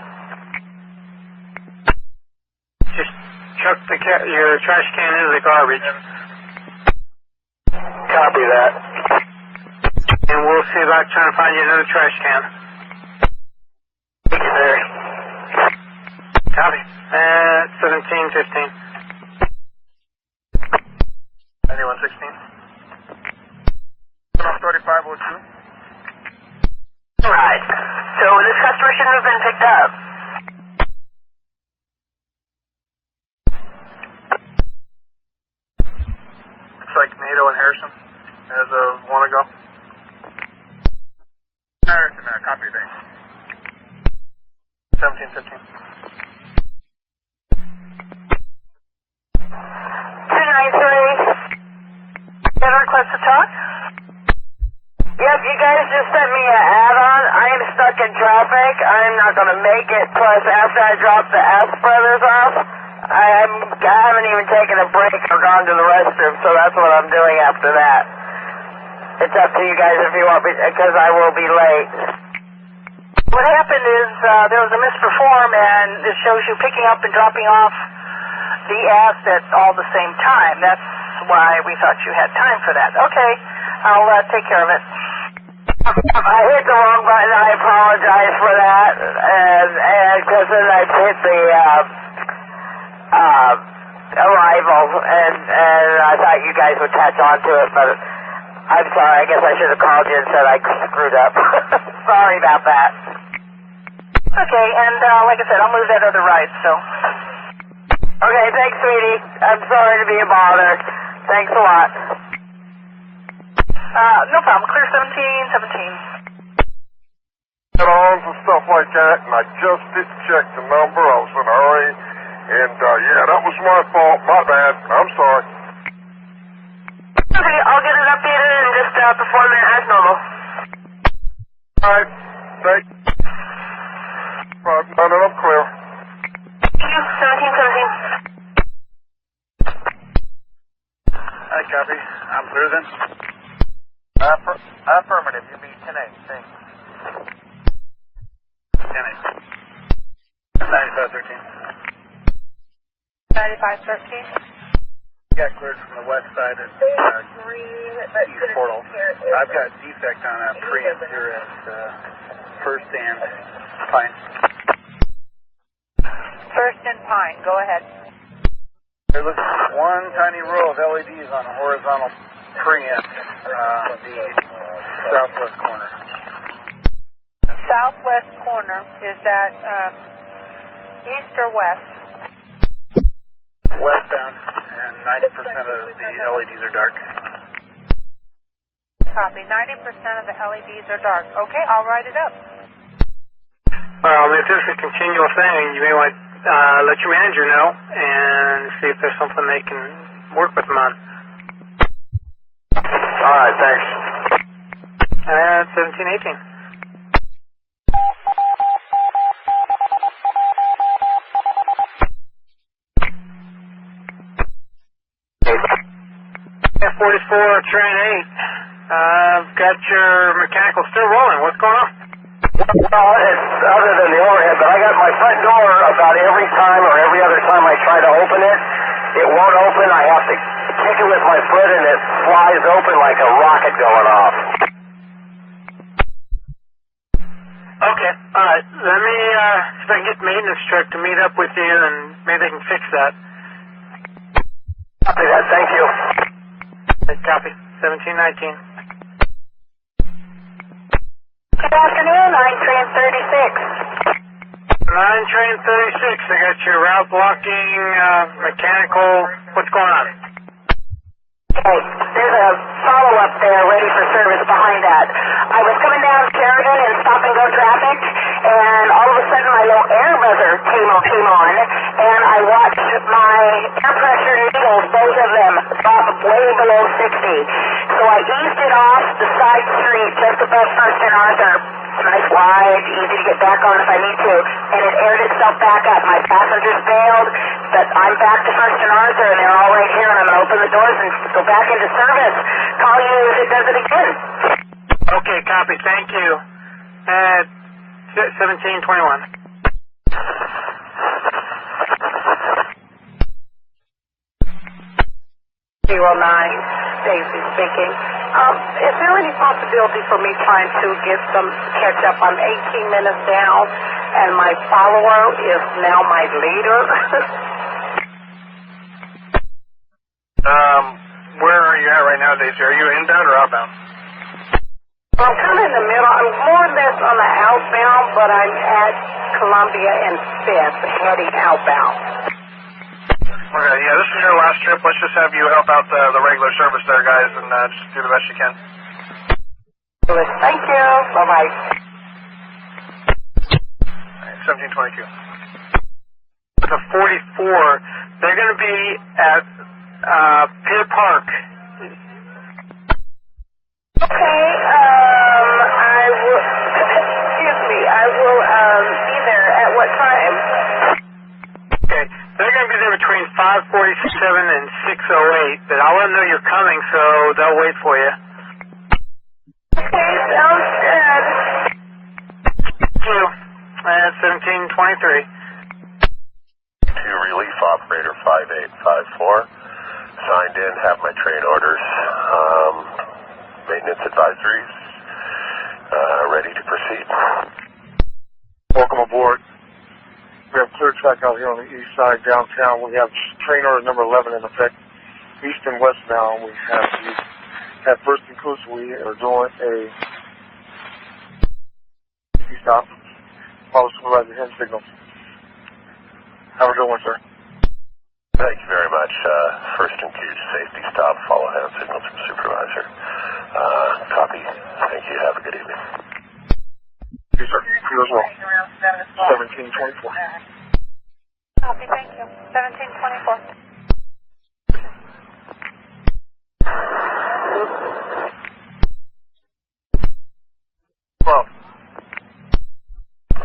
Just chuck your trash can into the garbage. Copy that. And we'll see about trying to find you another trash can. There. Copy. 1715. 9116? 3502? Right. So this customer shouldn't have been picked up. It's like NATO and Harrison as a one ago. Harrison, copy that. 1715. 293. You have a request to talk? Yep, you guys just sent me an add-on. I am stuck in traffic. I'm not going to make it. Plus, after I drop the S brothers off, I haven't even taken a break or gone to the restroom, so that's what I'm doing after that. It's up to you guys if you want me, because I will be late. What happened is there was a misperform, and it shows you picking up and dropping off the assets all the same time. That's why we thought you had time for that. Okay, I'll take care of it. I hit the wrong button. I apologize for that, and because then I hit the arrival, and I thought you guys would catch on to it, but I'm sorry. I guess I should have called you and said I screwed up. Sorry about that. Okay, and like I said, I'll move that other right, so. Okay, thanks, sweetie. I'm sorry to be a bother. Thanks a lot. No problem. Clear 1717. Add-ons and stuff like that, and I just didn't check the number. I was in a hurry, and yeah, that was my fault. My bad. I'm sorry. Okay, I'll get it updated and just perform it as normal. All right. Thanks. No, I'm clear. Thank you. 1717. Hi, copy. I'm clear then? Affirmative. You mean 10-8. Thanks. 10-8. 9513. 9513. Got cleared from the west side at East Portal. I've got defect on a Trimet here at First and Pine. First and Pine. Go ahead. There looks one tiny row of LEDs on a horizontal Trimet, the southwest corner. Southwest corner. Is that east or west? Westbound, and 90% of the LEDs are dark. Copy. 90% of the LEDs are dark. Okay, I'll write it up. Well, if this is a continual thing, you may want to let your manager know and see if there's something they can work with them on. All right, thanks. 1718. F44 Train 8. I've got your mechanical still rolling. What's going on? Well, it's other than the overhead, but I got my front door about every time or every other time I try to open it. It won't open. I have to kick it with my foot, and it flies open like a rocket going off. Okay, all right. Let me see if I can get the maintenance truck to meet up with you, and maybe they can fix that. Copy that. Thank you. Copy. 1719. Good afternoon, 9 train 36. 9 train 36, I got your route blocking, mechanical, what's going on? Okay, there's a follow-up there ready for service behind that. I was coming down Sheridan in stop-and-go traffic, and all of a sudden my low air buzzer came on, and I watched my air pressure needles, both of them, drop way below 60. So I eased it off the side street just above First and Arthur. Nice wide, easy to get back on if I need to, and it aired itself back up. My passengers bailed, but I'm back to First and Arthur, and they're all right here, and I'm going to open the doors and go back into service. Call you if it does it again. Okay, copy, thank you. 1721. Stacy speaking. Is there any possibility for me trying to get some catch up? I'm 18 minutes down, and my follower is now my leader. Where are you at right now, Daisy? Are you inbound or outbound? I'm kind of in the middle. I'm more or less on the outbound, but I'm at Columbia and Fifth, heading outbound. Okay, yeah, this is your last trip. Let's just have you help out the regular service there, guys, and just do the best you can. Thank you. Bye-bye. 1722. The 44, they're going to be at Pier Park. Okay, I will be there at what time? Okay, they're going to be there between 5:47 and 6:08, but I'll let them know you're coming, so they'll wait for you. Okay, sounds good. Thank you. 1723. To relief operator 5854. Signed in, have my train orders. Maintenance advisories. Ready to proceed. Welcome aboard. We have clear track out here on the east side downtown. We have train order number 11 in effect, east and westbound. We have at First and Coos. We are doing a stop. Follow supervisor hand signal. Have a good one, sir. Thank you very much. First and Coos, safety stop. Follow hand signals from supervisor. Copy. Thank you. Have a good evening. Yes, sir. You as well. 1724. Copy, thank you. 1724. Well,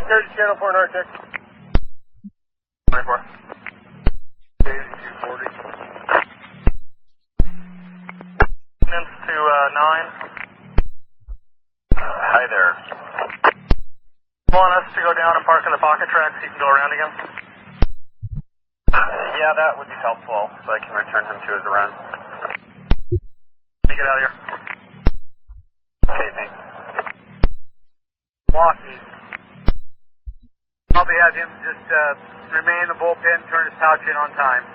there's channel 4 Arctic. 24. 240. Maintenance to 9. Hi there. You want us to go down and park in the pocket track so you can go around again? Yeah, that would be helpful, so I can return him to his run. Let me get out of here. Okay, thanks. Walkie. Probably have him just remain in the bullpen, turn his pouch in on time.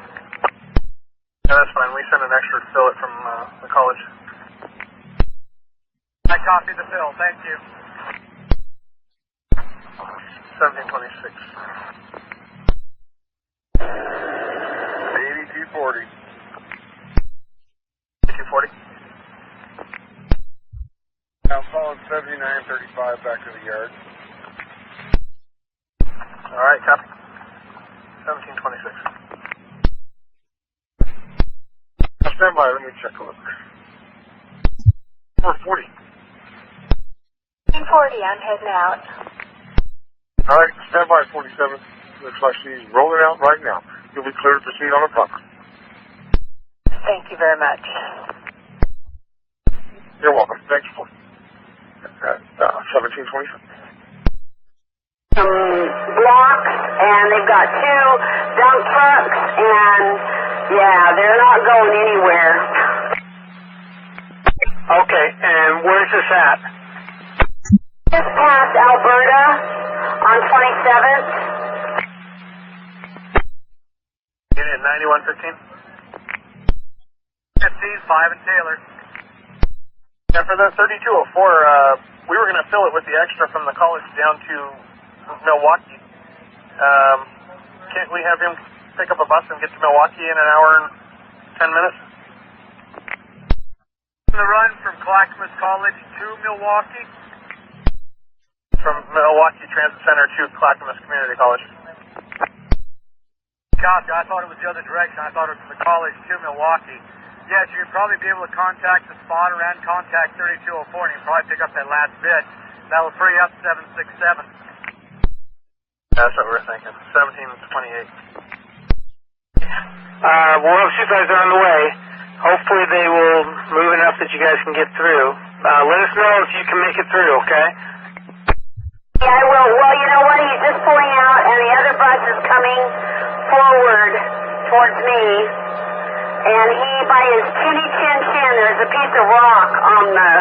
Yeah, that's fine. We sent an extra to fill it from the college. I copied the fill. Thank you. 1726. 8240. 240. Now following 7935 back to the yard. All right, copy. 1726. Now stand by. Let me check a look. 440. 1840, I'm heading out. All right, stand by 47. Looks like she's rolling out right now. You'll be clear to proceed on the property. Thank you very much. You're welcome. Thanks for 1727. Blocks, and they've got 2 dump trucks, and yeah, they're not going anywhere. Okay, and where's this at? Just past Alberta on 27th. Unit 9115. 15, 5 and Taylor. Yeah, for the 3204, we were going to fill it with the extra from the college down to Milwaukee. Can't we have him pick up a bus and get to Milwaukee in an hour and 10 minutes? The run from Clackamas College to Milwaukee? From Milwaukee Transit Center to Clackamas Community College. Copy. I thought it was the other direction. I thought it was from the college to Milwaukee. Yes, you'd probably be able to contact the spotter and contact 3204, and you can probably pick up that last bit. That will free up 767. That's what we're thinking. 1728. We'll have supervisors on the way. Hopefully they will move enough that you guys can get through. Let us know if you can make it through, okay? Yeah, I will. Well, you know what? He's just pulling out, and the other bus is coming forward towards me. And he, by his chinny chin chin, there's a piece of rock on the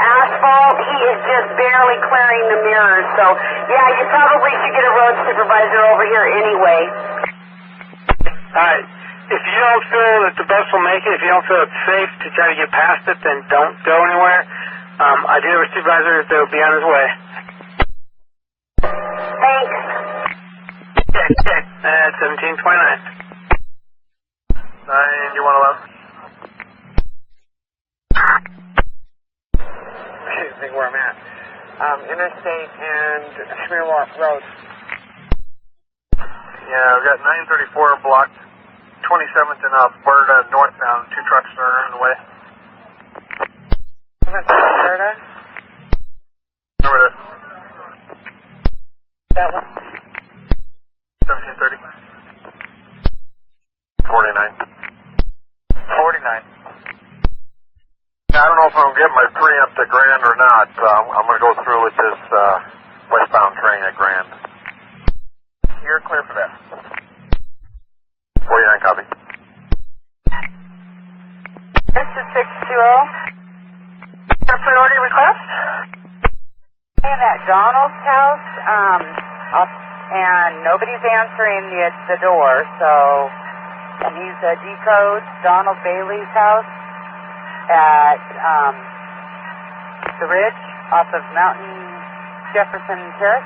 asphalt. He is just barely clearing the mirrors. So, yeah, you probably should get a road supervisor over here anyway. All right. If you don't feel that the bus will make it, if you don't feel it's safe to try to get past it, then don't go anywhere. I do have a supervisor that will be on his way. Thanks. Okay. At 1729. 9111. I think where I'm at. Interstate and Schmearwalk Road. Yeah, we've got 934 blocked. 27th and Alberta northbound. 2 trucks are on the way. Alberta? Over there. That one? 1730. 49. 49. I don't know if I'm going to get my preempt at Grand or not. I'm going to go through with this westbound train at Grand. You're clear for that. 49, copy. This is 620. Your priority request? I'm at Donald's house, and nobody's answering the door, so, and he's decode Donald Bailey's house at the Ridge off of Mountain Jefferson Terrace.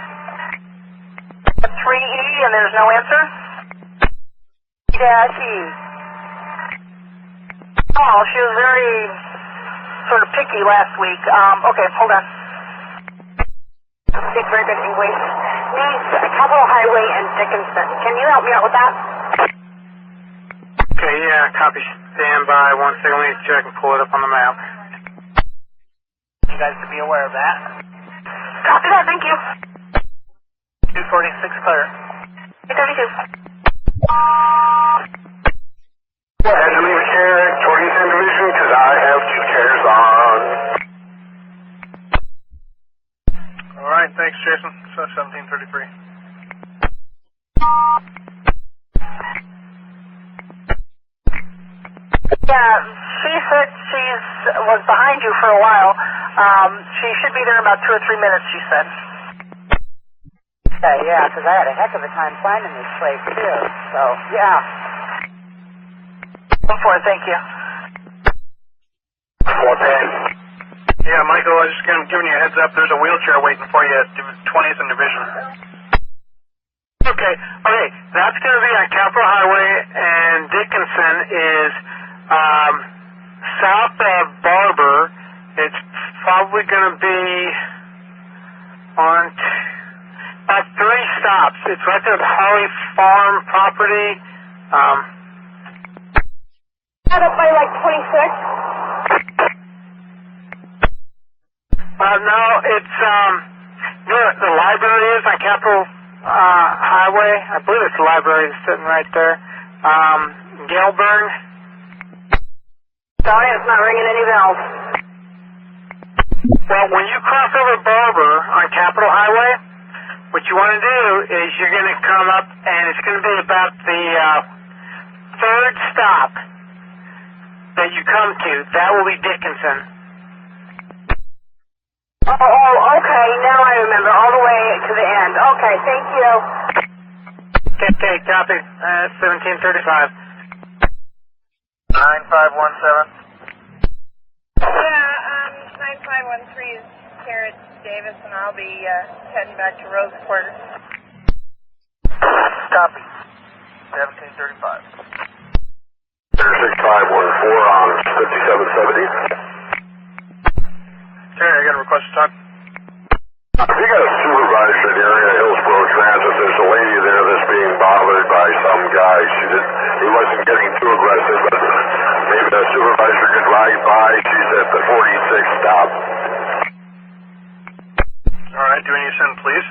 3E and there's no answer? E-E. Oh, she was very sort of picky last week. Okay, hold on. Speak very good English. Needs Capitol Highway and Dickinson. Can you help me out with that? Okay, yeah, copy. Stand by 1 second. Let me check and pull it up on the map. You guys should be aware of that. Copy that, thank you. 246 clear. 832. I had to leave a chair at 27th Division because I have 2 chairs on. All right, thanks, Jason. So 1733. Yeah, she said she was behind you for a while. She should be there in about 2 or 3 minutes, she said. Yeah, because I had a heck of a time finding this place, too. So, yeah. Go for it, thank you. 410. Yeah, Michael, I was just giving you a heads up. There's a wheelchair waiting for you at 20th and Division. Okay, that's going to be on Capitol Highway, and Dickinson is south of Barber. It's probably going to be on about 3 stops. It's right there at the Holly Farm property. Out up by like 26? No, it's where the library is on Capitol Highway. I believe it's the library that's sitting right there. Galburn. Sorry, it's not ringing any bells. Well, when you cross over Barber on Capitol Highway, what you want to do is you're going to come up, and it's going to be about the 3rd stop that you come to. That will be Dickinson. Oh, okay, now I remember, all the way to the end. Okay, thank you. Okay, copy. 1735. 9517. Yeah, 9513 is care, it's Davis, and I'll be heading back to Rose Quarters. Copy. 1735. 6514 on 5770. Terry, I got a request to talk. If you got a supervisor in the area of Hillsborough Transit, there's a lady there that's being bothered by some guy. He wasn't getting too aggressive, but maybe the supervisor could ride by. She's at the 46 stop. All right, do we need to send police?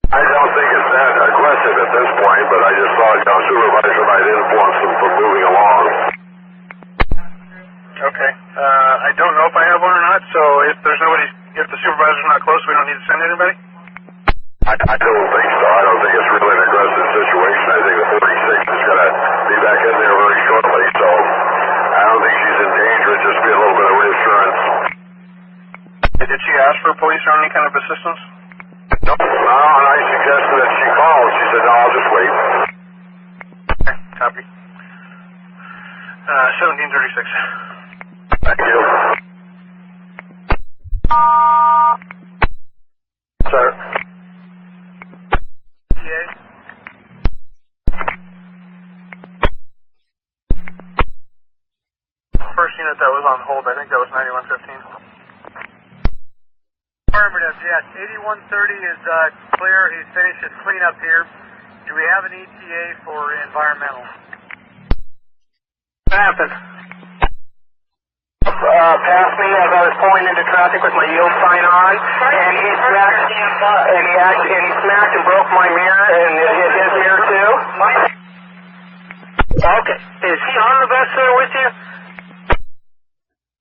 I don't think it's that aggressive at this point, but I just thought a supervisor might influence them from moving along. Okay. I don't know if I have one or not, so if the supervisor's not close, we don't need to send anybody? I don't think so. I don't think it's really an aggressive situation. I think the 46 is going to be back in there very shortly, so I don't think she's in danger. It'd just be a little bit of reassurance. Did she ask for police or any kind of assistance? No, and I suggested that she call. She said, no, I'll just wait. Okay, copy. 1736. Thank you. Sir. PA? First unit that was on hold, I think that was 9115. Affirmative, yes. 8130 is clear. He's finished his cleanup here. Do we have an ETA for environmental? What happened? Passed me as I was pulling into traffic with my yield sign on, and he smacked and broke my mirror, and hit his mirror too. Okay. Is he on the bus there with you?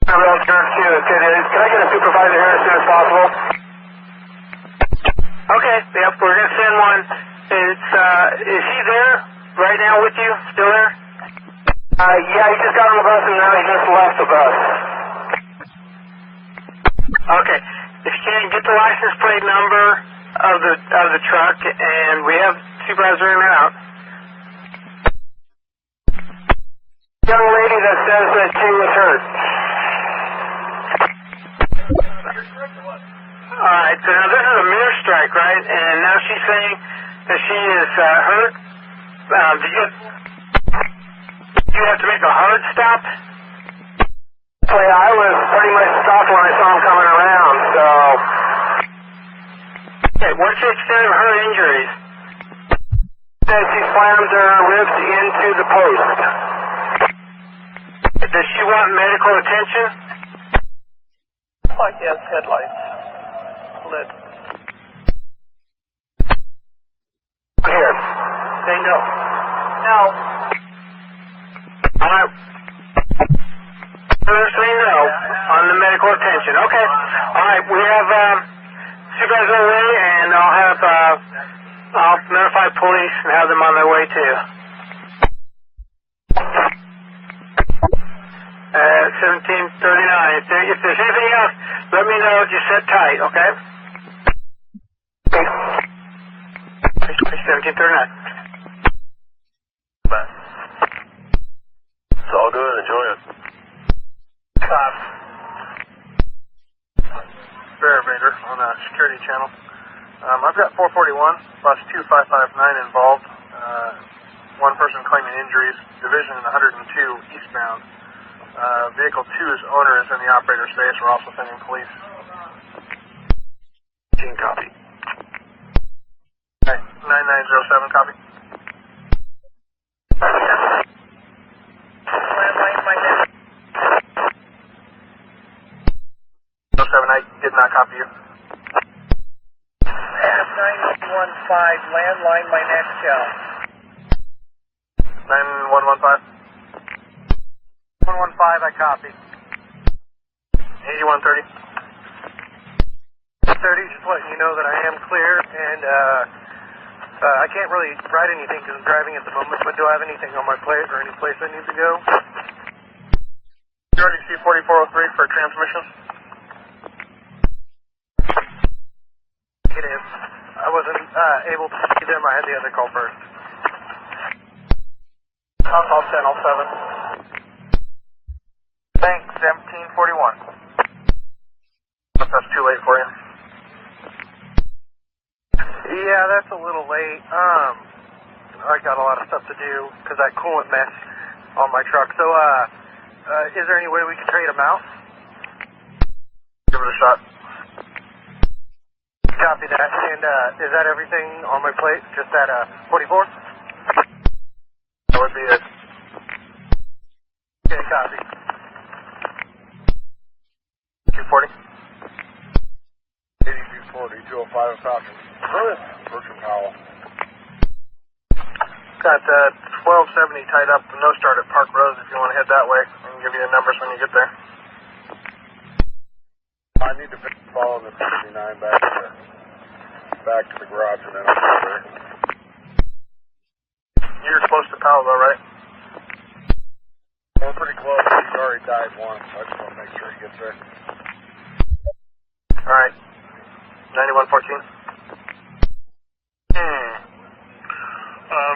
I'm real sure too. Can I get a supervisor here as soon as possible? Okay. Yep, we're gonna send one. Is he there right now with you? Still there? Yeah, he just got on the bus and now he just left the bus. Okay. If you can, get the license plate number of the truck, and we have supervisor in and out. Young lady that says that she was hurt. Alright, so now this is a mirror strike, right? And now she's saying that she is hurt. Did you have to make a hard stop? Actually, I was pretty much stopped when I saw him coming around, so... Okay, what's the extent of her injuries? She slammed her ribs into the post. Does she want medical attention? Like yes, headlights. Lit. Here. Say no. No. Alright. Say no on the medical attention. Okay. Alright, we have supervisor away, and I'll notify police and have them on their way to you. 1739. If there's anything else, let me know. Just sit tight, okay? 1739. Bye. It's all good. Enjoy it. Verivator on a security channel. I've got 441, bus 2559 involved. One person claiming injuries. Division in 102 eastbound. Vehicle 2's owner is in the operator space. We're also sending police. 18 copy. Okay, 9907 copy. Landline, my name. 07, I did not copy you. 915, landline, my next cell. 9115. 115, I copy. 8130. 30, just letting you know that I am clear, and I can't really write anything because I'm driving at the moment, but do I have anything on my plate or any place I need to go? You already see 4403 for transmission? It is. I wasn't able to see them. I had the other call first. I'll call 1007. Thanks, 1741. That's too late for you. Yeah, that's a little late. I got a lot of stuff to do because that coolant mess on my truck. So, is there any way we can trade them out? Give it a shot. Copy that. And is that everything on my plate? Just that 44? That would be it. Okay, copy. 240? 8240, 205 Falcon. Bertram Powell. Got 1270 tied up, no start at Park Rose if you want to head that way. I can give you the numbers when you get there. I need to follow the 59 back to the garage and then over there. You're close to Powell though, right? We're pretty close. He's already died once. I just want to make sure he gets there. Alright. 9114.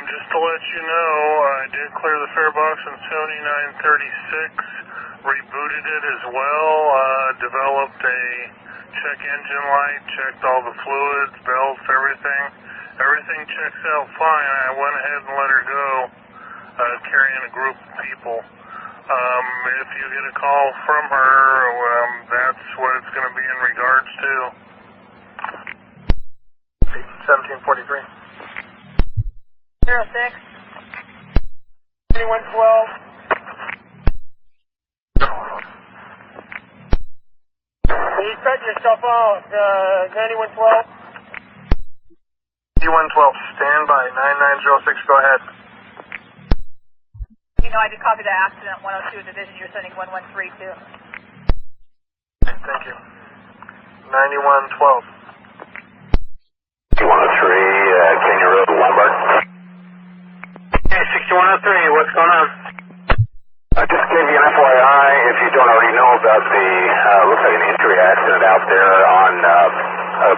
Just to let you know, I did clear the fare box on 7936, rebooted it as well, developed a check engine light, checked all the fluids, belts, everything. Everything checks out fine. I went ahead and let her go, carrying a group of people. If you get a call from her, that's what it's going to be in regards to. 1743. 06. 2112. You cut yourself off, 9112. 112, stand by. 9906, go ahead. You know, I did copy the accident, 102 Division, you're sending 1132. Thank you. 9112. 103, Canyon Road, Lombard. Hey, 6103, what's going on? I just gave you an FYI, if you don't already know about the, looks like an injury accident out there on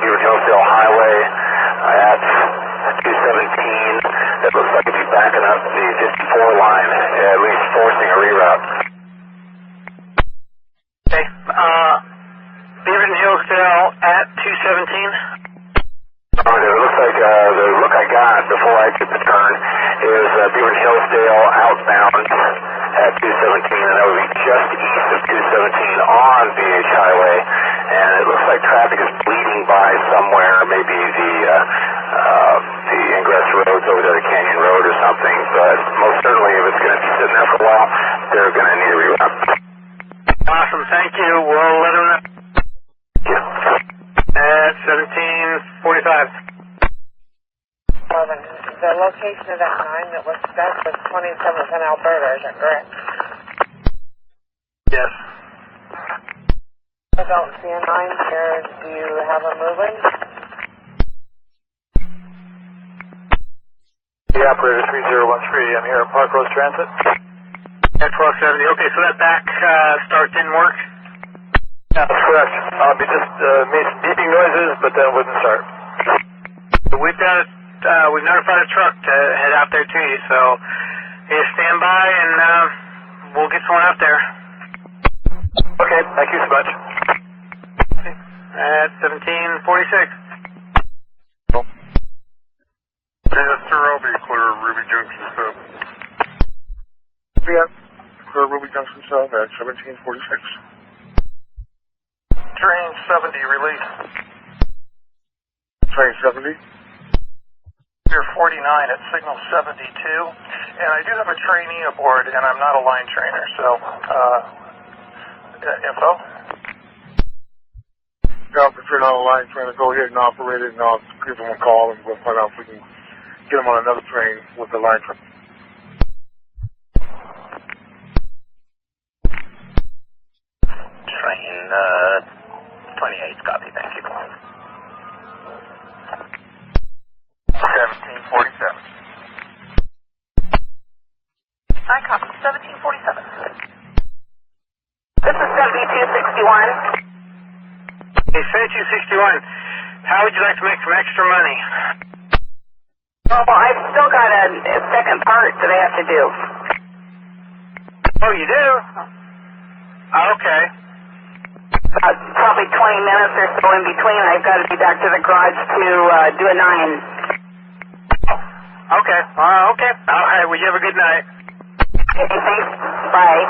Beaver Hillsdale Highway at 217. It looks like it'd be backing up the 54 line, at least forcing a reroute. Okay, Beaver Hillsdale at 217. It looks like the look I got before I took the turn is Beaver Hillsdale outbound at 217, and that would be just east of 217 on BH Highway, and it looks like traffic is bleeding by somewhere, maybe the ingress roads over there, the Canyon Road or something, but most certainly if it's going to be sitting there for a while, they're going to need a reroute. Awesome, thank you. We'll let them know. At 1745. The location of that 9 that was stuck was 27th in Alberta, is that correct? Yes. I don't see a 9 here. Do you have a moving? The operator 3013, I'm here at Park Rose Transit. At 1270, okay, so that back start didn't work? Yeah, that's correct. It just made some beeping noises, but then it wouldn't start. We've notified a truck to head out there to you, so you stand by and we'll get someone out there. Okay, thank you so much. Okay. At 1746. Sir, I'll be clear Ruby Junction South. Yeah, clear Ruby Junction South at 1746. Train 70, release. Train 70? You're 49 at signal 72, and I do have a trainee aboard, and I'm not a line trainer, so, info? Yeah, if you're not a line trainer, go ahead and operate it, and I'll give them a call, and we'll find out if we can get them on another train with the line trainer. Train 28, copy, thank you. 1747. I copy, 1747. This is 7261. Hey, 7261, how would you like to make some extra money? Well, I've still got a second part that I have to do. Oh, you do? Okay. About probably 20 minutes or so in between. I've got to be back to the garage to do a 9. Okay. Okay. All right. Well, you have a good night. Okay, thanks. Bye.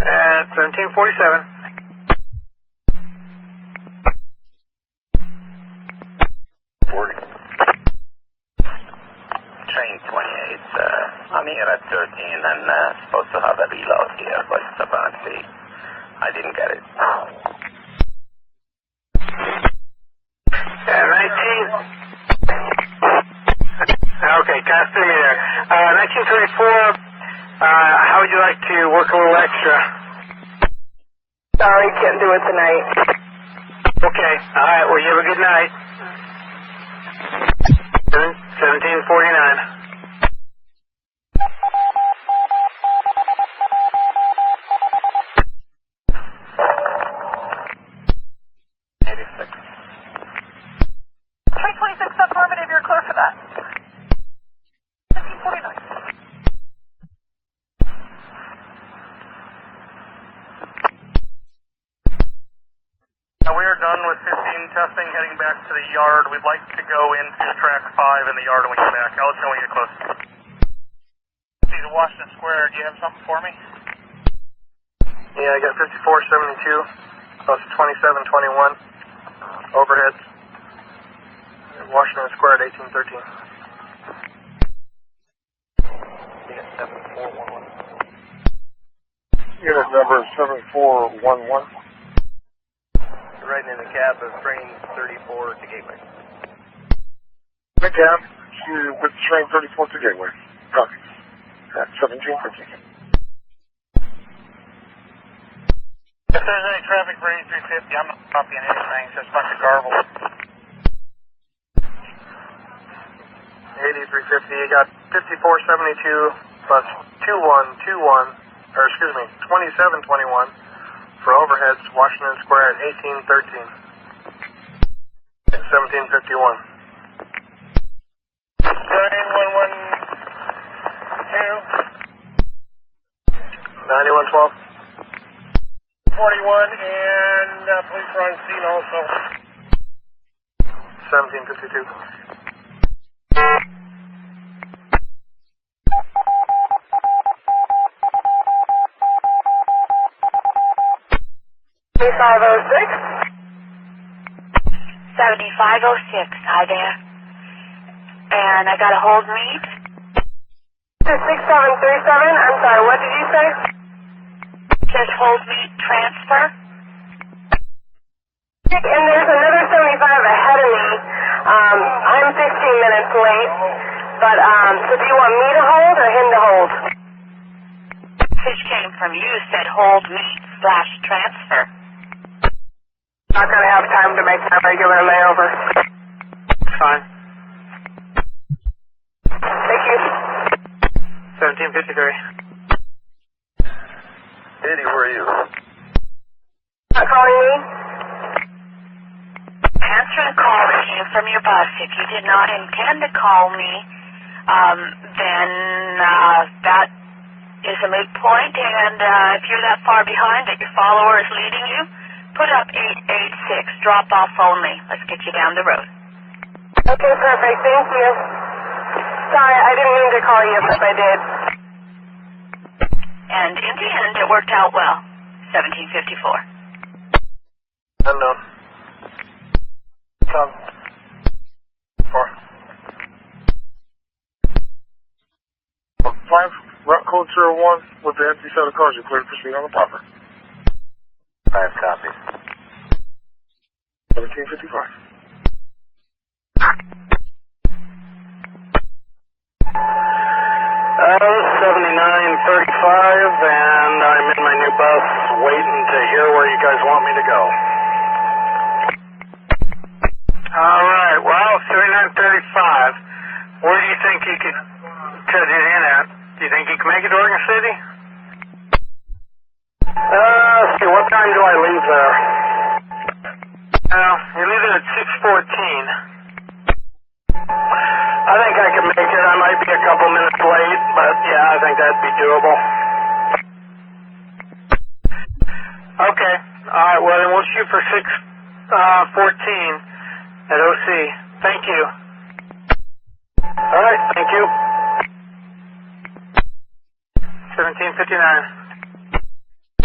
At 1747. Train 28, I'm here at 13 and supposed to have a reload here, but apparently I didn't get it. Yeah, 19. Okay, kind of threw me there. 1934, how would you like to work a little extra? Sorry, can't do it tonight. Okay, all right, well, you have a good night. 1749. Affirmative, you're clear for that. 1749. We are done with 15 testing, heading back to the yard. We'd like to go into track 5 in the yard when we get back. I'll let you know when we get close. See the Washington Square. Do you have something for me? Yeah, I got 5472 plus 2721 overheads. Washington Square at 1813. Unit number 7411. Riding in the cab of train 34 to Gateway. The cab with train 34 to Gateway. Copy. At 1750. If there's any traffic for 8350, I'm not copying anything. It's just a bunch of garble. 8350, you got 5472 plus 2121, or excuse me, 2721 for overheads, Washington Square at 1813. 1751. 9112. 41, and police are on scene also. 1752. Hi there. And I got a hold meet. 6737, I'm sorry, what did you say? It says hold meet transfer. And there's another 75 ahead of me. I'm 15 minutes late. But, so do you want me to hold or him to hold? Message came from you, said hold meet / transfer. Not going to have time to make that regular layover. Fine. Thank you. 1753. Eddie, where are you? Not calling me? Answer the call that came from your bus. If you did not intend to call me, then that is a moot point. And if you're that far behind that your follower is leading you, put up 886, drop off only. Let's get you down the road. Okay, perfect. Thank you. Sorry, I didn't mean to call you, but I did. And in the end, it worked out well. 1754. Unknown. Tom. 4. 5, route code 01, with the empty set of cars, you're clear to proceed on the proper. 5 copies. 1755. 7935, and I'm in my new bus waiting to hear where you guys want me to go. All right, well, 7935. Where do you think you could cut it in at? Do you think you can make it to Oregon City? Let's see, what time do I leave there? Well, you're leaving at 6:14. I think I can make it. I might be a couple minutes late, but yeah, I think that'd be doable. Okay, right, well, then we'll shoot for 614 at OC. Thank you. All right, thank you. 1759.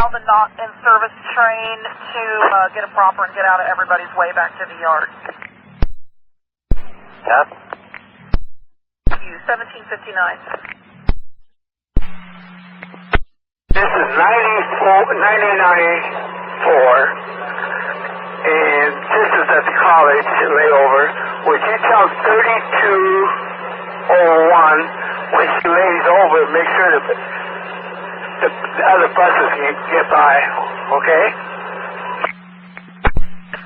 Tell the not in service train to get a proper and get out of everybody's way back to the yard. Yep. You, 1759. This is 9094, and this is at the college layover. Would you tell 3201 when she lays over, make sure that the other buses can get by, okay?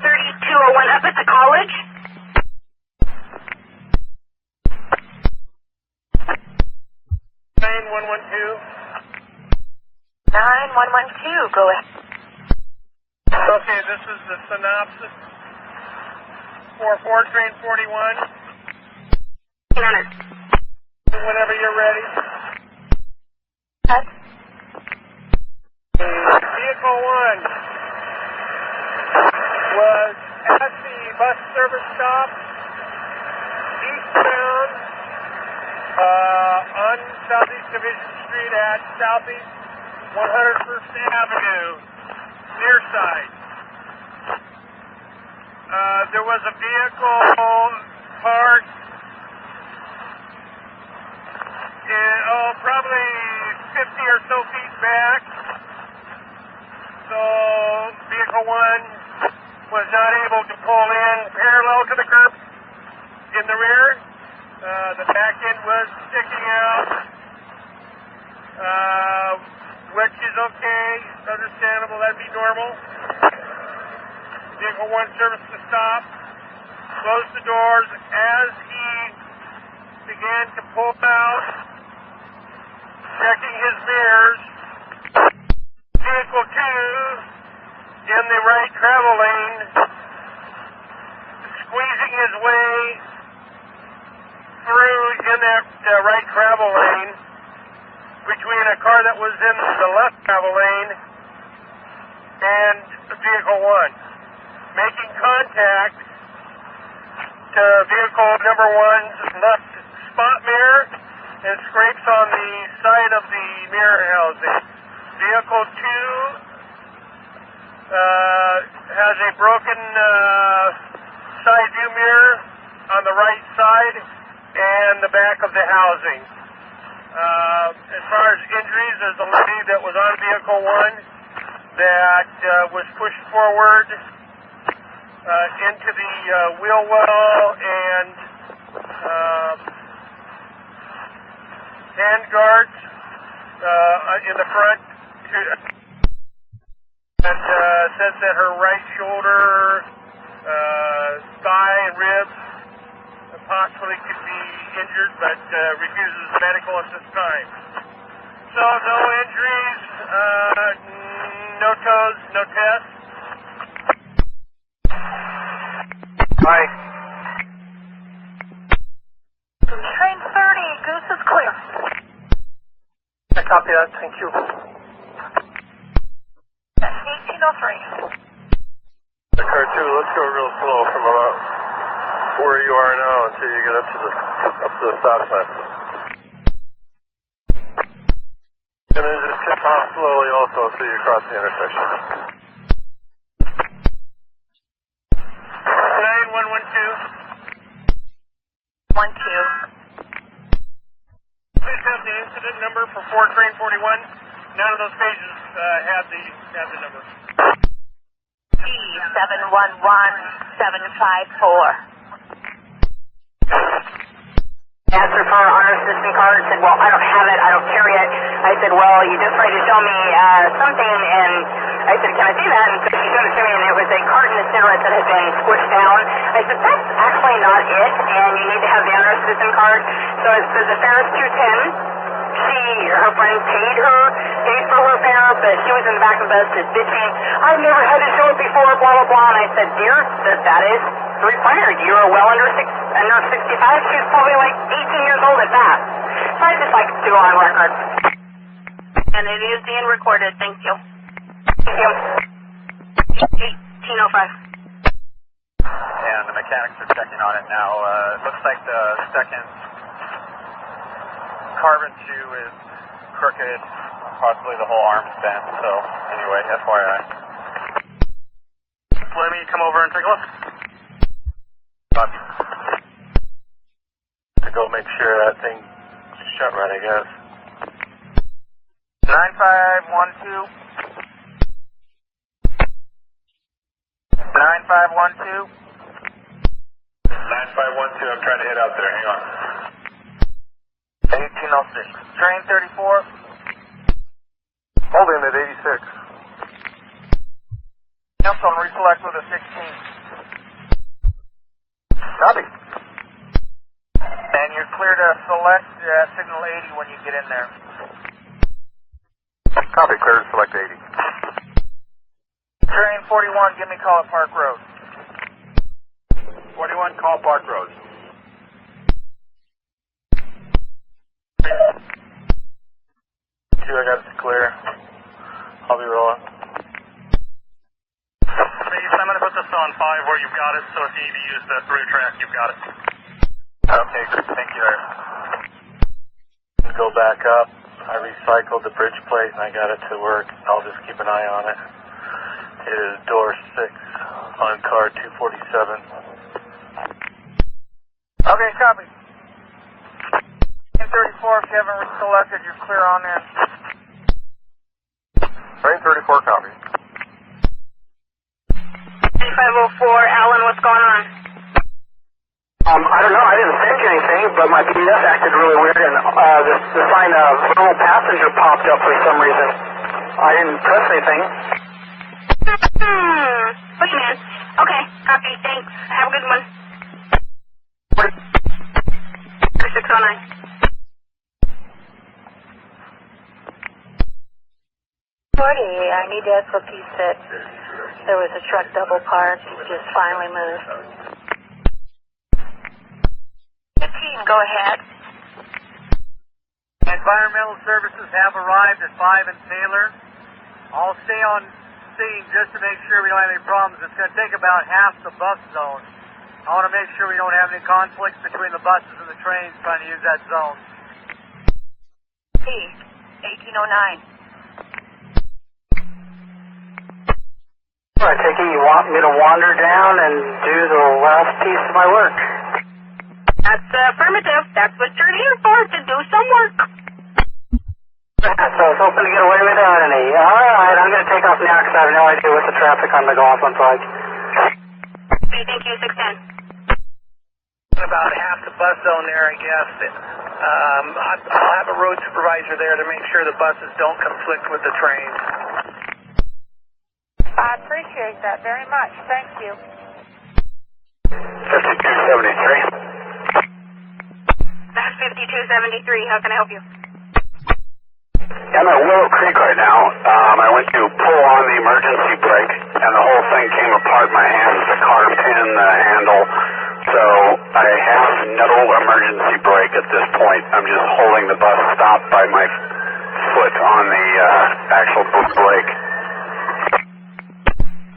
3201 up at the college? 9112, go ahead. Okay, this is the synopsis for 4 train 41. Whenever you're ready. Vehicle 1 was at the bus service stop, eastbound on Southeast Division Street at Southeast 101st Avenue, near side. There was a vehicle parked probably 50 or so feet back. So vehicle 1 was not able to pull in parallel to the curb in the rear. The back end was sticking out, which is okay, understandable, that'd be normal. Vehicle 1 serviced the stop, closed the doors. As he began to pull out, checking his mirrors, Vehicle 2 in the right travel lane, squeezing his way through in that right travel lane between a car that was in the left travel lane and Vehicle 1, making contact to Vehicle number 1's left spot mirror and scrapes on the side of the mirror housing. Vehicle 2 has a broken side view mirror on the right side and the back of the housing. As far as injuries, there's a lady that was on Vehicle 1 that was pushed forward into the wheel well and hand guards in the front, and says that her right shoulder, thigh, and ribs possibly could be injured, but refuses medical at this time. So no injuries, no toes, no tests. Bye. Train 30, Goose is clear. I copy that, thank you. 1803. Car 2, let's go real slow from about where you are now until you get up to the stop sign. And then just tip off slowly also so you cross the intersection. 9112. 12. Please have the incident number for 4 train 41. None of those pages have the number. P711754. Answer for our assistant card said, well, I don't have it, I don't carry it. I said, well, you just tried to show me something, and I said, can I see that? And so she showed it to me, and it was a carton of cigarettes that had been squished down. I said, that's actually not it, and you need to have the honor citizen card. So it says the fare is $2.10. Her friend paid for her fare, but she was in the back of the bus just bitching, I've never had to show it before, blah, blah, blah. And I said, dear, that is required. You are well under 65. She's probably like 18 years old at that. So I just like to do on record. And it is being recorded. Thank you. Thank you. 1805. And the mechanics are checking on it now. It looks like the second carbon shoe is crooked, possibly the whole arm's bent, so anyway, FYI. Let me come over and take a look. Copy. To go make sure that thing's shut right, I guess. 9512. 9512. 9512, I'm trying to hit out there, hang on. 1806. Train 34. Holding at 86. Cancel and reselect with a 16. Copy. And you're clear to select signal 80 when you get in there. Copy, clear to select 80. Train 41, give me a call at Park Road. 41, call Park Road. I got it clear. I'll be rolling. Base, I'm going to put this on 5 where you've got it, so if you need to use the through track, you've got it. Okay, good. Thank you, Eric. Go back up. I recycled the bridge plate and I got it to work. I'll just keep an eye on it. It is door 6 on car 247. Okay, copy. Train 34, if you haven't reselected, you're clear on in. Train 34, copy. 3504, Alan, what's going on? I don't know. I didn't think anything, but my BS acted really weird, and the sign of normal passenger popped up for some reason. I didn't press anything. Boogeyman. Okay, copy, thanks. Have a good one. 609. I need to ask what he said. There was a truck double parked. He just finally moved. Team, go ahead. Environmental services have arrived at 5 and Taylor. I'll stay on scene just to make sure we don't have any problems. It's going to take about half the bus zone. I want to make sure we don't have any conflicts between the buses and the trains trying to use that zone. P, 1809. I take it you want me to wander down and do the last piece of my work. That's affirmative. That's what you're here for, to do some work. So I was hoping to get away without any. Alright, I'm going to take off now because I have no idea what the traffic on the Golfland's like. Okay, thank you, 610. About half the bus zone there, I guess. I'll have a road supervisor there to make sure the buses don't conflict with the trains. I appreciate that very much. Thank you. 5273. That's 5273. How can I help you? I'm at Willow Creek right now. I went to pull on the emergency brake, and the whole thing came apart in my hands, the car pin, the handle. So I have no emergency brake at this point. I'm just holding the bus stop by my foot on the actual brake.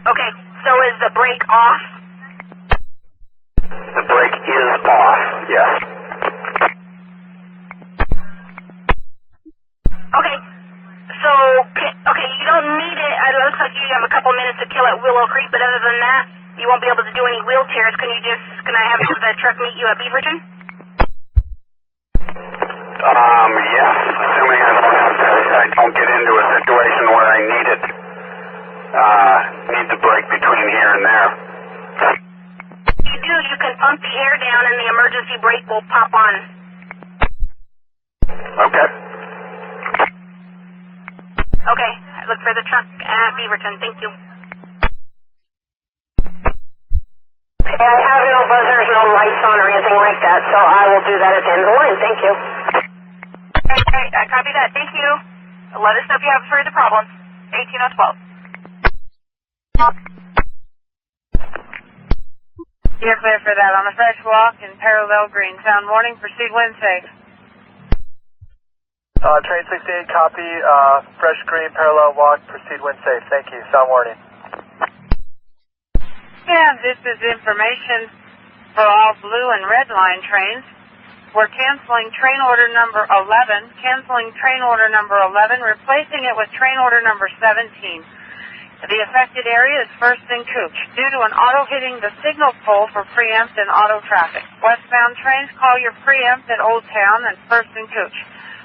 Okay, so is the brake off? The brake is off, yes. Okay, so, you don't need it. It looks like you have a couple minutes to kill at Willow Creek, but other than that, you won't be able to do any wheelchairs. Can I have the truck meet you at Beaverton? Yes, assuming I don't get into a situation where I need it. Need the brake between here and there. You do. You can pump the air down and the emergency brake will pop on. Okay. Okay, look for the truck at Beaverton. Thank you. I have no buzzers, no lights on or anything like that, so I will do that at the end of the line. Thank you. Alright, I copy that. Thank you. Let us know if you have further problems. 18012. You're clear for that. On a fresh walk in parallel green. Sound warning. Proceed when safe. Train 68, copy. Fresh green, parallel walk. Proceed when safe. Thank you. Sound warning. And this is information for all blue and red line trains. We're canceling train order number 11, replacing it with train order number 17. The affected area is First and Cooch due to an auto hitting the signal pole for preempt and auto traffic. Westbound trains call your preempt at Old Town and First and Cooch.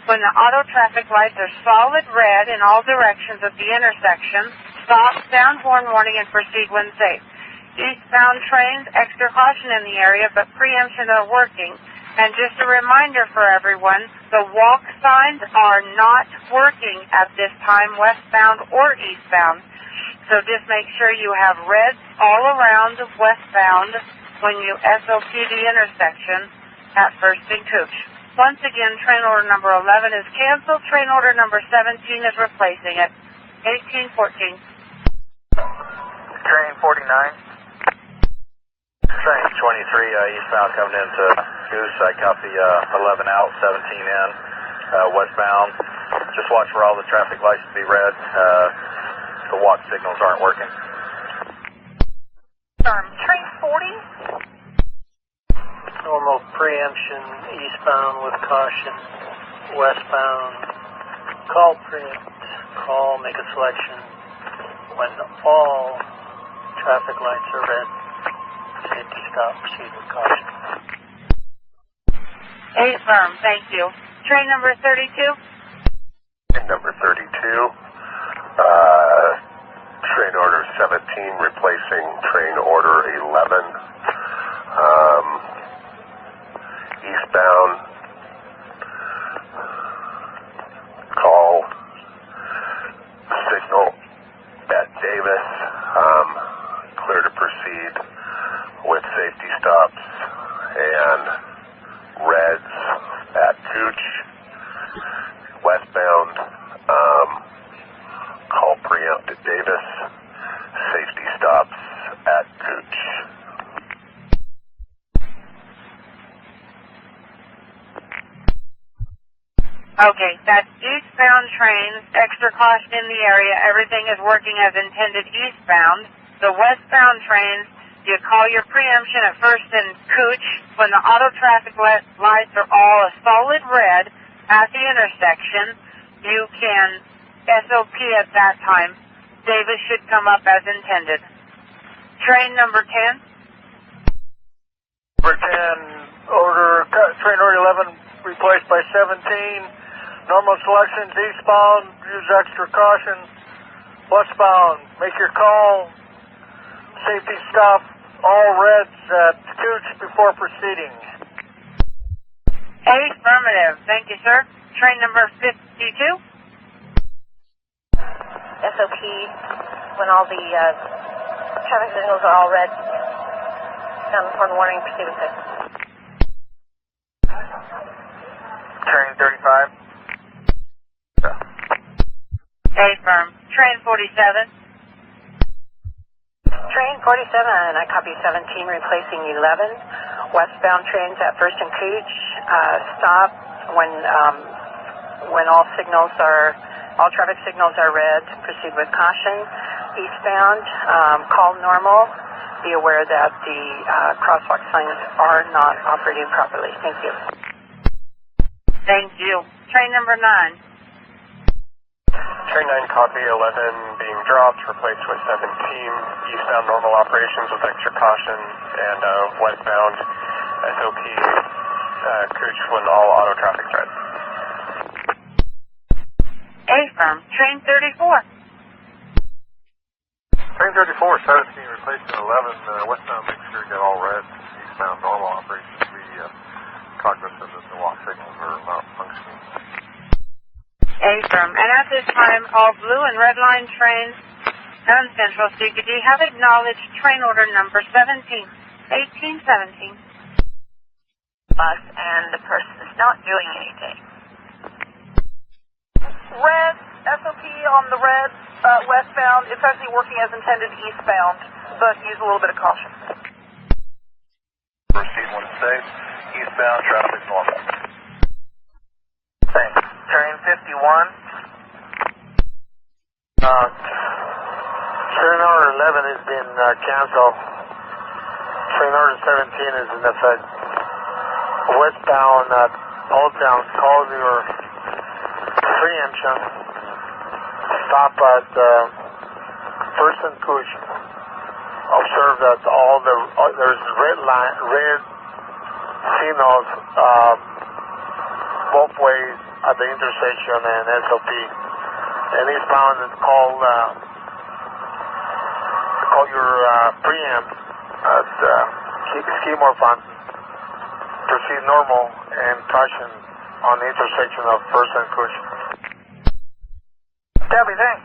When the auto traffic lights are solid red in all directions at the intersection, stop, sound horn warning, and proceed when safe. Eastbound trains, extra caution in the area, but preemption are working. And just a reminder for everyone, the walk signs are not working at this time, westbound or eastbound. So just make sure you have reds all around westbound when you SOP the intersection at First and Cooch. Once again, train order number 11 is canceled. Train order number 17 is replacing it. 1814. Train 49. Train 23 eastbound coming into Goose. I copy 11 out, 17 in, westbound. Just watch for all the traffic lights to be red. The walk signals aren't working. Train 40. Normal preemption, eastbound with caution, westbound. Call preempt, call, make a selection. When all traffic lights are red, safety stop, proceed with caution. Affirm, thank you. Train number 32. Train number 32. Train order 17 replacing train order 11. Eastbound. Call. Signal at Davis. Clear to proceed with safety stops and reds at Cooch. Westbound. Call preempt at Davis. Safety stops at Cooch. Okay, that's eastbound trains, extra caution in the area, everything is working as intended eastbound. The westbound trains, you call your preemption at First and Cooch when the auto traffic lights are all a solid red at the intersection. You can SOP at that time. Davis should come up as intended. Train number 10. Number 10, train order 11 replaced by 17. Normal selections eastbound, use extra caution. Westbound, make your call. Safety stop, all reds at Cooch before proceeding. Affirmative. Thank you, sir. Train number 52. SOP, when all the traffic signals are all red, sound horn warning, proceed with it. Train 35. Affirm. Train 47. Train 47, and I copy 17, replacing 11. Westbound trains at First and Cooch, stop when all traffic signals are red, proceed with caution. Eastbound, call normal. Be aware that the crosswalk signs are not operating properly. Thank you. Thank you. Train number 9. Train 9 copy 11 being dropped, replaced with 17. Eastbound normal operations with extra caution, and westbound SOP Cooch when all auto traffic's red. Affirm. Train 34. Train 34, 17 replaced in 11. Westbound, make sure you get all red. Eastbound normal operations. Be cognizant that the walk signals are not functioning. Affirm. And at this time, all blue and red line trains and Central CBD have acknowledged train order number 17, 1817. Bus and the person is not doing anything. Red, SOP on the red, westbound. It's actually working as intended eastbound, but use a little bit of caution. Proceed when safe. Eastbound traffic normal. Thanks. Train 51. Train order 11 has been canceled. Train order 17 is in effect. Westbound at Old Town, call your preemption. Stop at First and Cush. Observe that there's red signals both ways at the intersection and SOP. And eastbound, call your preamp at Skidmore Fountain. Proceed normal and caution on the intersection of First and Cush. Copy, thanks.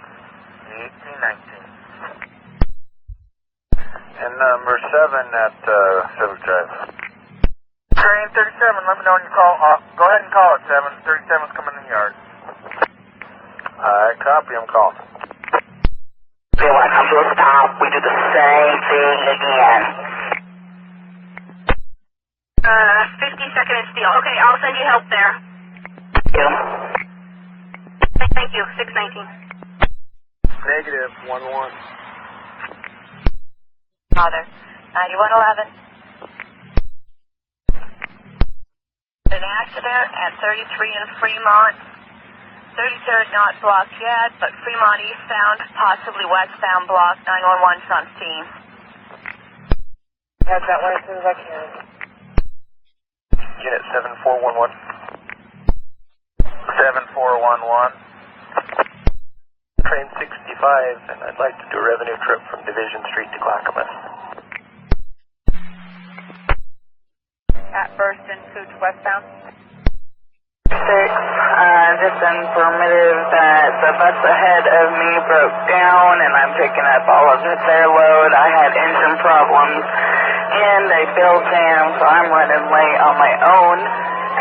1819. And number 7 at Civic Drive. Train 37, let me know when you call. Go ahead and call it, 7. 37's coming in the yard. Alright, copy, I'm calling. Feel like I'm to a stop, we do the same thing again. 52nd and Steel. Okay, I'll send you help there. Thank you. 619. Negative, 11. Father. 9111. An accident at 33 in Fremont. 33rd not blocked yet, but Fremont eastbound, possibly westbound blocked. 911's on scene. Have that one as soon as I can. Unit 7411. 7411. Train 65, and I'd like to do a revenue trip from Division Street to Clackamas. At First and Cooch westbound. 6, just informative that the bus ahead of me broke down and I'm picking up all of their load. I had engine problems and a bill jam, so I'm running late on my own.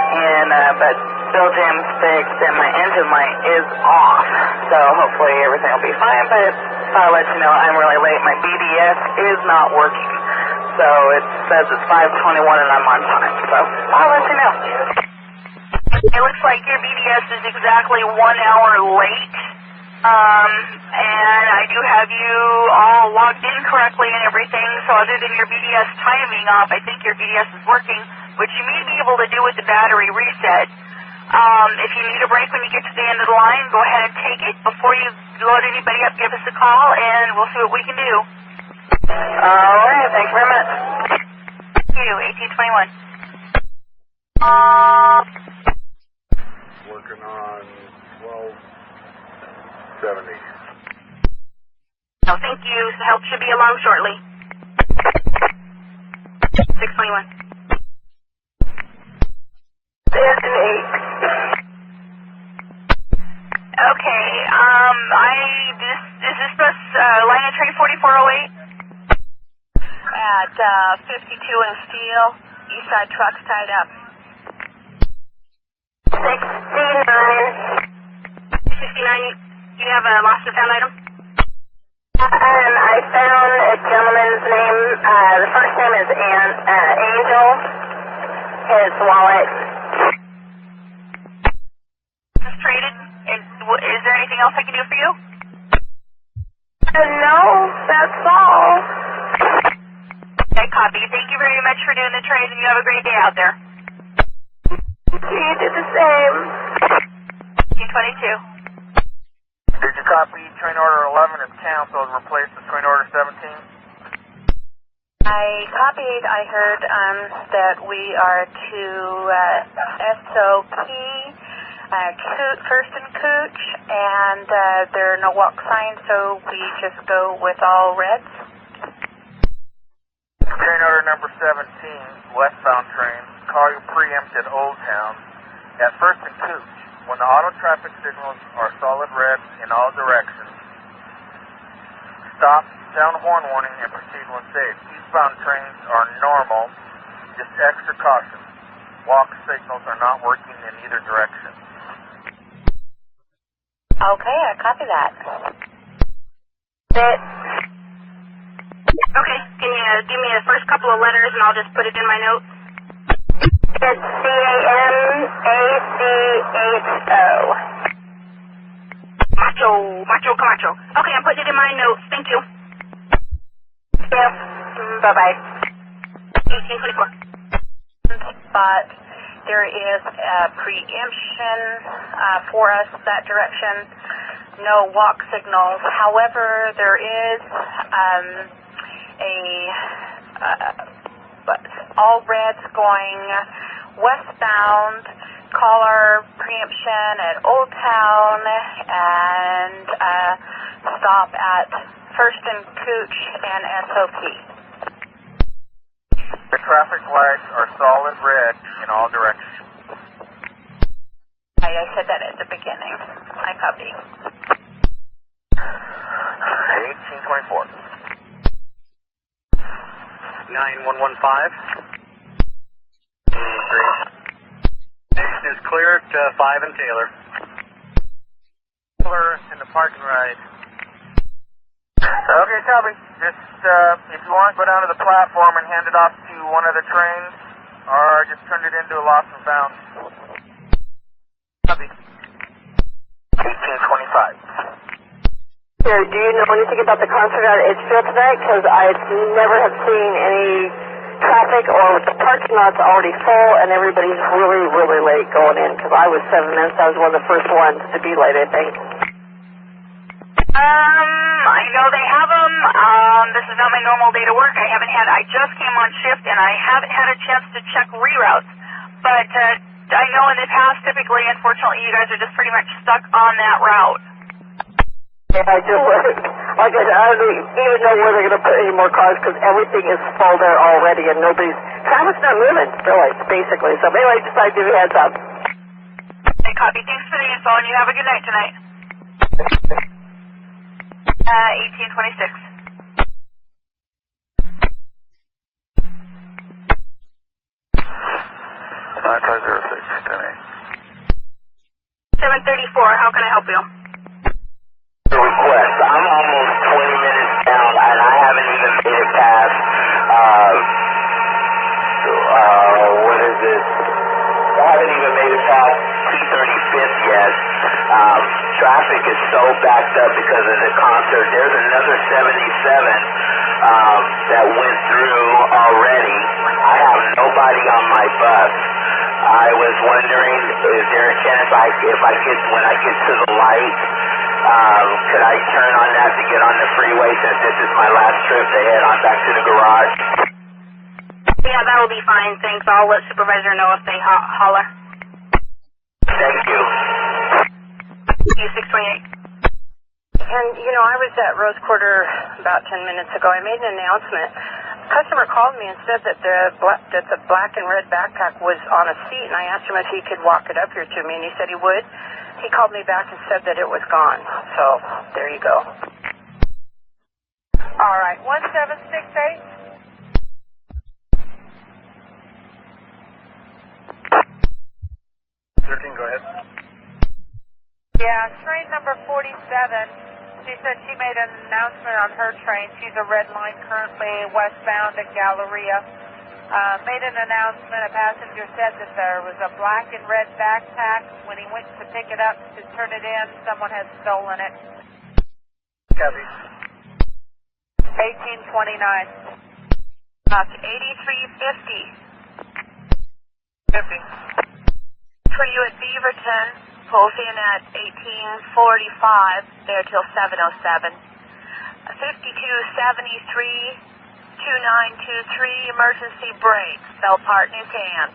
And but bill jam's fixed and my engine light is off, so hopefully everything will be fine. But I'll let you know I'm really late. My BDS is not working, so it says it's 5:21 and I'm on time. So I'll let you know. It looks like your BDS is exactly 1 hour late. And I do have you all logged in correctly and everything, so other than your BDS timing off, I think your BDS is working, which you may be able to do with the battery reset. If you need a break when you get to the end of the line, go ahead and take it. Before you load anybody up, give us a call, and we'll see what we can do. All right, thanks very much. Thank you, 1821. Working on 1270. No, thank you. The help should be along shortly. 621. 8. Okay, is this bus line of train 4408? At 52 in Steel, east side trucks tied up. 69. 69, you have a lost and found item? I found a gentleman's name. The first name is Angel. His wallet. Just traded? Is there anything else I can do for you? No, that's all. Okay, copy. Thank you very much for doing the trade, and you have a great day out there. You did the same. 222. Did you copy train order 11 is canceled, replaced with train order 17? I copied. I heard that we are to SOP, First and Cooch, and there are no walk signs, so we just go with all reds. Train order number 17, westbound train, call your preempted Old Town at First and Cooch. When the auto traffic signals are solid red in all directions, stop, sound horn warning, and proceed when safe. Eastbound trains are normal, just extra caution. Walk signals are not working in either direction. Okay, I copy that. Okay, can you give me the first couple of letters and I'll just put it in my notes? It's C-A-M-A-C-H-O. Macho Camacho. Okay, I'm putting it in my notes. Thank you. Yep. Bye-bye. 1824. But there is a preemption for us that direction. No walk signals. However, there is all reds going westbound. Call our preemption at Old Town and stop at First and Cooch and SOP. The traffic lights are solid red in all directions. I said that at the beginning. I copy. 1824. 9115. Next is clear at 5 and Taylor. Taylor in the parking right. Okay, copy. Just, if you want, go down to the platform and hand it off to one of the trains, or just turn it into a lost and found. Copy. 1825. Here, do you know anything about the concert at Edgefield tonight? Because I never have seen any traffic, or the parking lot's already full and everybody's really, really late going in. Because I was 7 minutes, I was one of the first ones to be late, I think. I know they have them. This is not my normal day to work. I just came on shift and I haven't had a chance to check reroutes. But I know in the past, typically, unfortunately, you guys are just pretty much stuck on that route. Yeah, I just, like I said, I don't even know where they're going to put any more cars because everything is full there already and traffic's not moving, really, basically. So anyway, just thought I'd give you a heads up. Hey, copy. Thanks for the info and you have a good night tonight. 1826. 9506, 734, how can I help you? Request. I'm almost 20 minutes down and I haven't even made it past, what is it? I haven't even made it past 235th yet. Traffic is so backed up because of the concert. There's another 77 that went through already. I have nobody on my bus. I was wondering, is there a chance when I get to the light, could I turn on that to get on the freeway since this is my last trip to head on back to the garage? Yeah, that will be fine. Thanks. I'll let supervisor know if they holler. Thank you. 628. And, I was at Rose Quarter about 10 minutes ago. I made an announcement. A customer called me and said that the black and red backpack was on a seat, and I asked him if he could walk it up here to me, and he said he would. He called me back and said that it was gone. So, there you go. All right, 1768. 13, go ahead. Yeah, train number 47. She said she made an announcement on her train. She's a red line currently westbound at Galleria. Made an announcement. A passenger said that there was a black and red backpack. When he went to pick it up to turn it in, someone had stolen it. Copy. 1829. That's 8350. 50. For you at Beaverton, pulls in at 1845, there till 707. 5273, 2923, emergency brake. Bell part in his hand.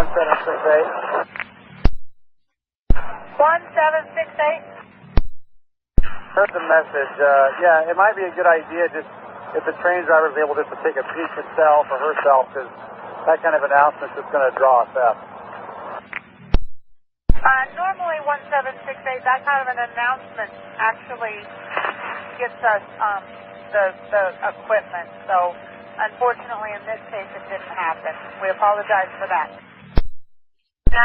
1768. 1768. Heard the message. Yeah, it might be a good idea just if the train driver is able just to take a peek himself or herself, because that kind of announcement is going to draw a theft. Normally 1768, that kind of an announcement actually gets us the equipment. So unfortunately in this case it didn't happen. We apologize for that. 9.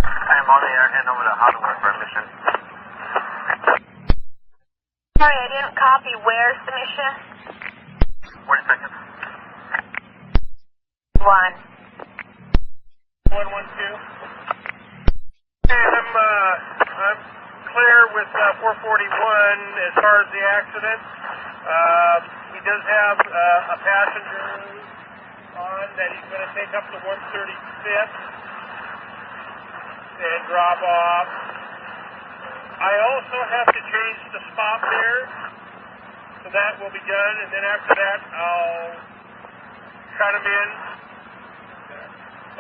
I'm on the air, hand over to Hollywood for a mission. Sorry, I didn't copy. Where's the mission? 40 seconds. 1. 112. And I'm clear with 441 as far as the accident. He does have a passenger on that he's going to take up to 135th and drop off. I also have to change the spot there, so that will be done, and then after that I'll cut him in.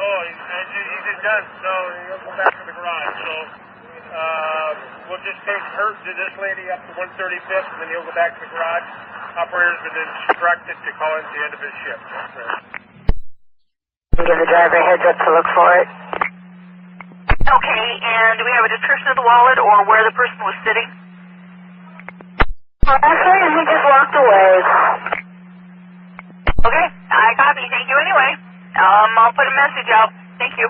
Oh, he's done, so he'll go back to the garage. So we'll just take this lady up to 135th, and then he'll go back to the garage. Operator's been instructed to call in at the end of his shift. Give the driver a heads up to look for it. Okay, and do we have a description of the wallet or where the person was sitting? Actually, he just walked away. Okay, I copy. Thank you anyway. I'll put a message out. Thank you.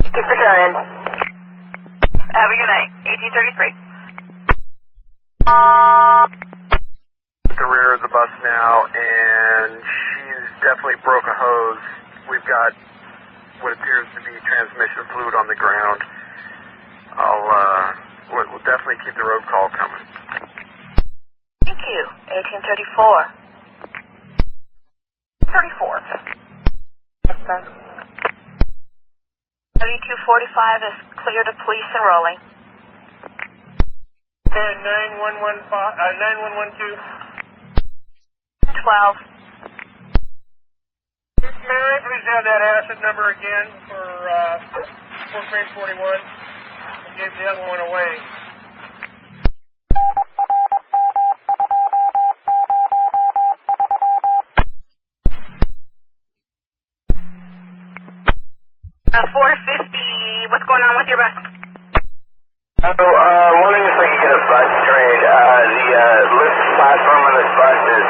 Thank you for trying. Have a good night. 1833. The rear of the bus now, and she's definitely broke a hose. We've got what appears to be transmission fluid on the ground. We'll definitely keep the road call coming. Thank you. 1834. 34. 3245 is clear to police and rolling. 9112. 12. May I please have that asset number again for train 41? I gave the other one away. What's going on with your bus? Wondering if I could get a bus trade. The lift platform on this bus is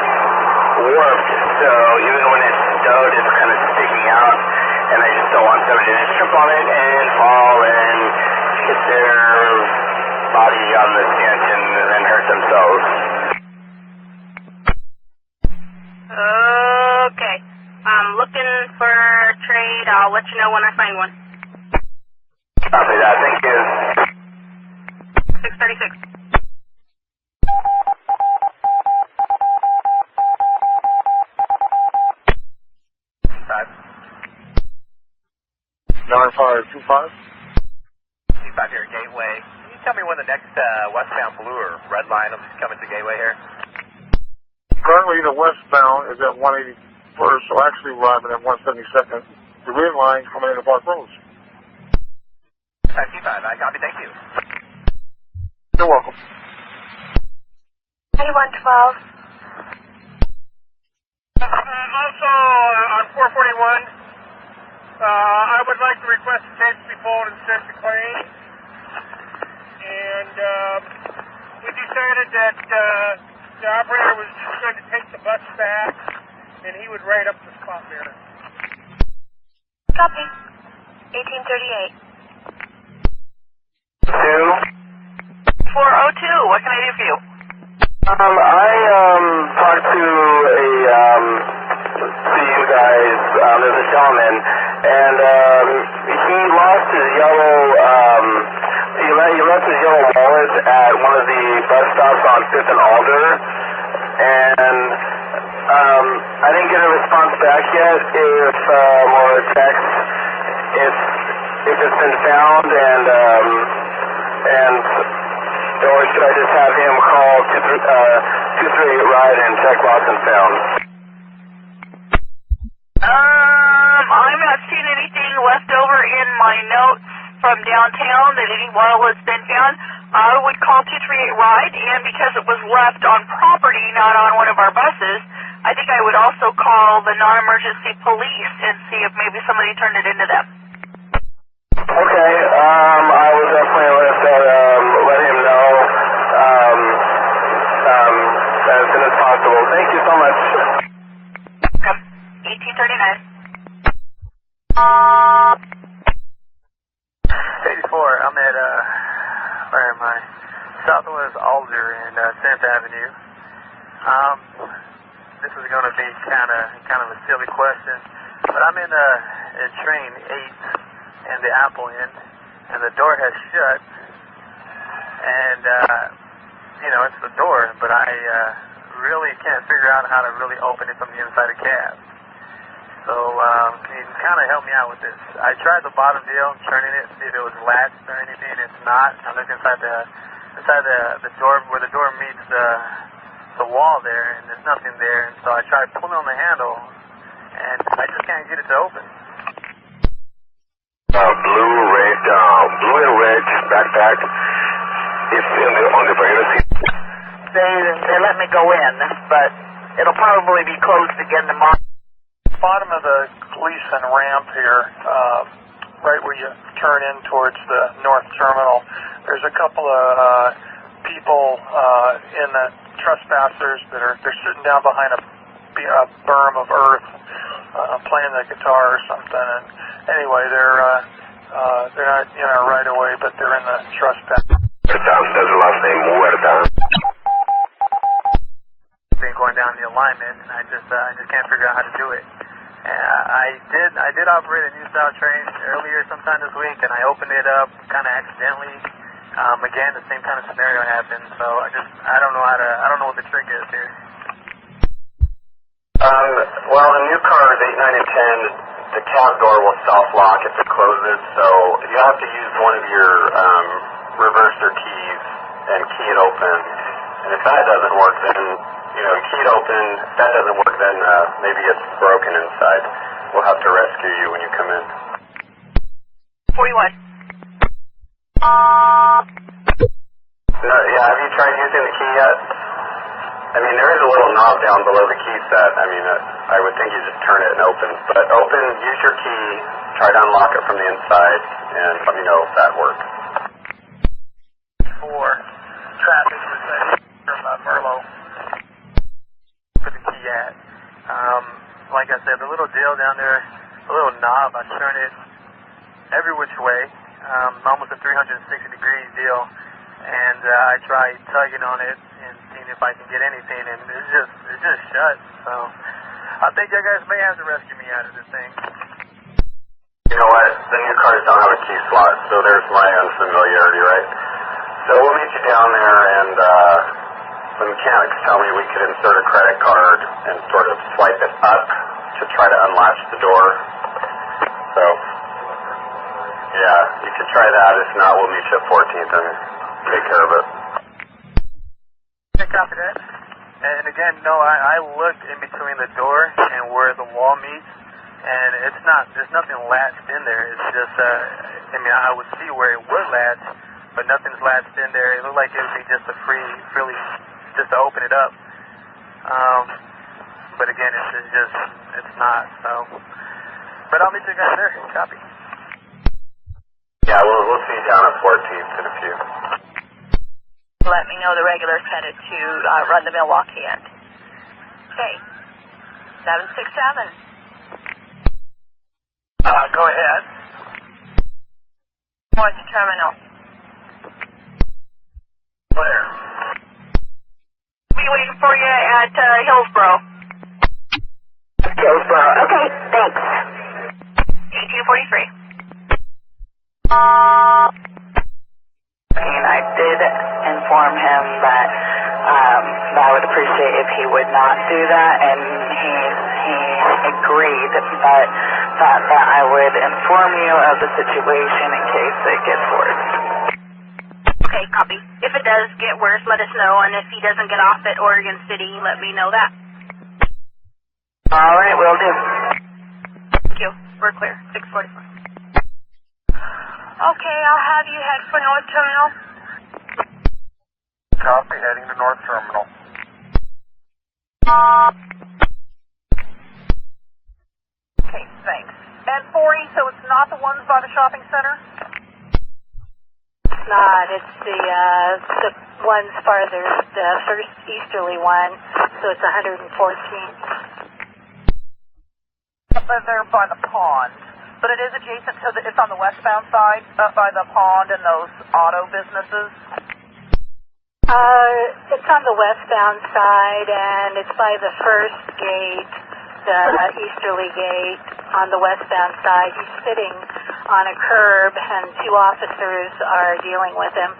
warped, so even when it's stowed, it's kind of sticking out, and I just don't want somebody to trip on it and fall and hit their body on the stanchion and then hurt themselves. Okay. I'm looking for a trade. I'll let you know when I find one. Copy that. Thank you. 636. C5 here, Gateway. Can you tell me when the next westbound blue or red line will be coming to Gateway here? Currently, the westbound is at 181st, so actually arriving at 172nd. The red line coming into Park Road. C5, I copy. Thank you. You're welcome. 9112. Also, on 441, I would like to request the tapes be pulled and sent to claim. And we decided that the operator was just going to take the bus back, and he would write up the spot there. Copy. 1838. 402, what can I do for you? I talked to you guys, there's a gentleman, and he lost his yellow, he left his yellow wallet at one of the bus stops on 5th and Alder, and I didn't get a response back yet or a text if it's been found, or should I just have him call 238 Ride and check lost and found? I'm not seeing anything left over in my notes from downtown that any wallet's been found. I would call 238 Ride, and because it was left on property, not on one of our buses, I think I would also call the non-emergency police and see if maybe somebody turned it into them. Okay, I will definitely let him know as soon as possible. Thank you so much. 1839. 84, I'm at, where am I? Southwest Alder and 10th Avenue. This is going to be kind of a silly question, but I'm in train 8 and the Apple end, and the door has shut, and, it's the door, but I really can't figure out how to really open it from the inside of the cab. So can you kind of help me out with this? I tried the bottom deal, turning it, see if it was latched or anything. It's not. I looked inside the door where the door meets the wall there, and there's nothing there. And so I tried pulling on the handle, and I just can't get it to open. Blue and red backpack. It's on the regular seat. They let me go in, but it'll probably be closed again tomorrow. Bottom of the Gleason ramp here, right where you turn in towards the north terminal, there's a couple of people in the trespassers that they're sitting down behind a berm of earth, playing the guitar or something. And anyway, they're not in our right of way, but they're in the trespass. There's a last name Muerta. Been going down the alignment, and I just can't figure out how to do it. And I did operate a new style train earlier sometime this week, and I opened it up kind of accidentally. Again, the same kind of scenario happened, so I don't know what the trick is here. Well, the new cars 8, 9, and 10, the cab door will self-lock if it closes, so you have to use one of your reverser keys and key it open. And if that doesn't work, then key it open. If that doesn't work, then maybe it's broken inside. We'll have to rescue you when you come in. 41. Yeah, have you tried using the key yet? I mean, there is a little knob down below the key set. I mean, I would think you just turn it and open. But use your key, try to unlock it from the inside, and let me know if that works. For traffic from Merlo. Put the key at. Like I said, the little deal down there, the little knob, I turn it every which way, almost a 360-degree deal, and I try tugging on it and seeing if I can get anything, and it's just shut. So I think you guys may have to rescue me out of this thing. You know what? The new cars don't have a key slot, so there's my unfamiliarity, right? So we'll meet you down there, and the mechanics tell me we could insert a credit card and sort of swipe it up to try to unlatch the door. So, yeah, you could try that. If not, we'll meet you at 14th and take care of it. Copy that. And again, no, I looked in between the door and where the wall meets, and there's nothing latched in there. It's just, I would see where it would latch, but nothing's latched in there. It looked like it would be just a freely, just to open it up. But again, it's not, so. But I'll meet you guys there. Copy. Yeah, we'll see you down at 14th in a few. Let me know the regular's headed to run the Milwaukee end. Okay. 767. Go ahead. North terminal. Where? Be waiting for you at Hillsboro. Hillsboro. Okay, thanks. 1843. And I did inform him that I would appreciate if he would not do that, and he agreed, but thought that I would inform you of the situation in case it gets worse. Okay, copy. If it does get worse, let us know, and if he doesn't get off at Oregon City, let me know that. All right, will do. Thank you. We're clear. 644. Okay, I'll have you head for North Terminal. Copy, heading to North Terminal. Okay, thanks. And 40, so it's not the ones by the shopping center? It's not. It's the ones farther, the first easterly one, so it's 114th. They're by the pond. But it is adjacent to it's on the westbound side, up by the pond and those auto businesses? It's on the westbound side, and it's by the first gate, the easterly gate on the westbound side. He's sitting on a curb, and 2 officers are dealing with him.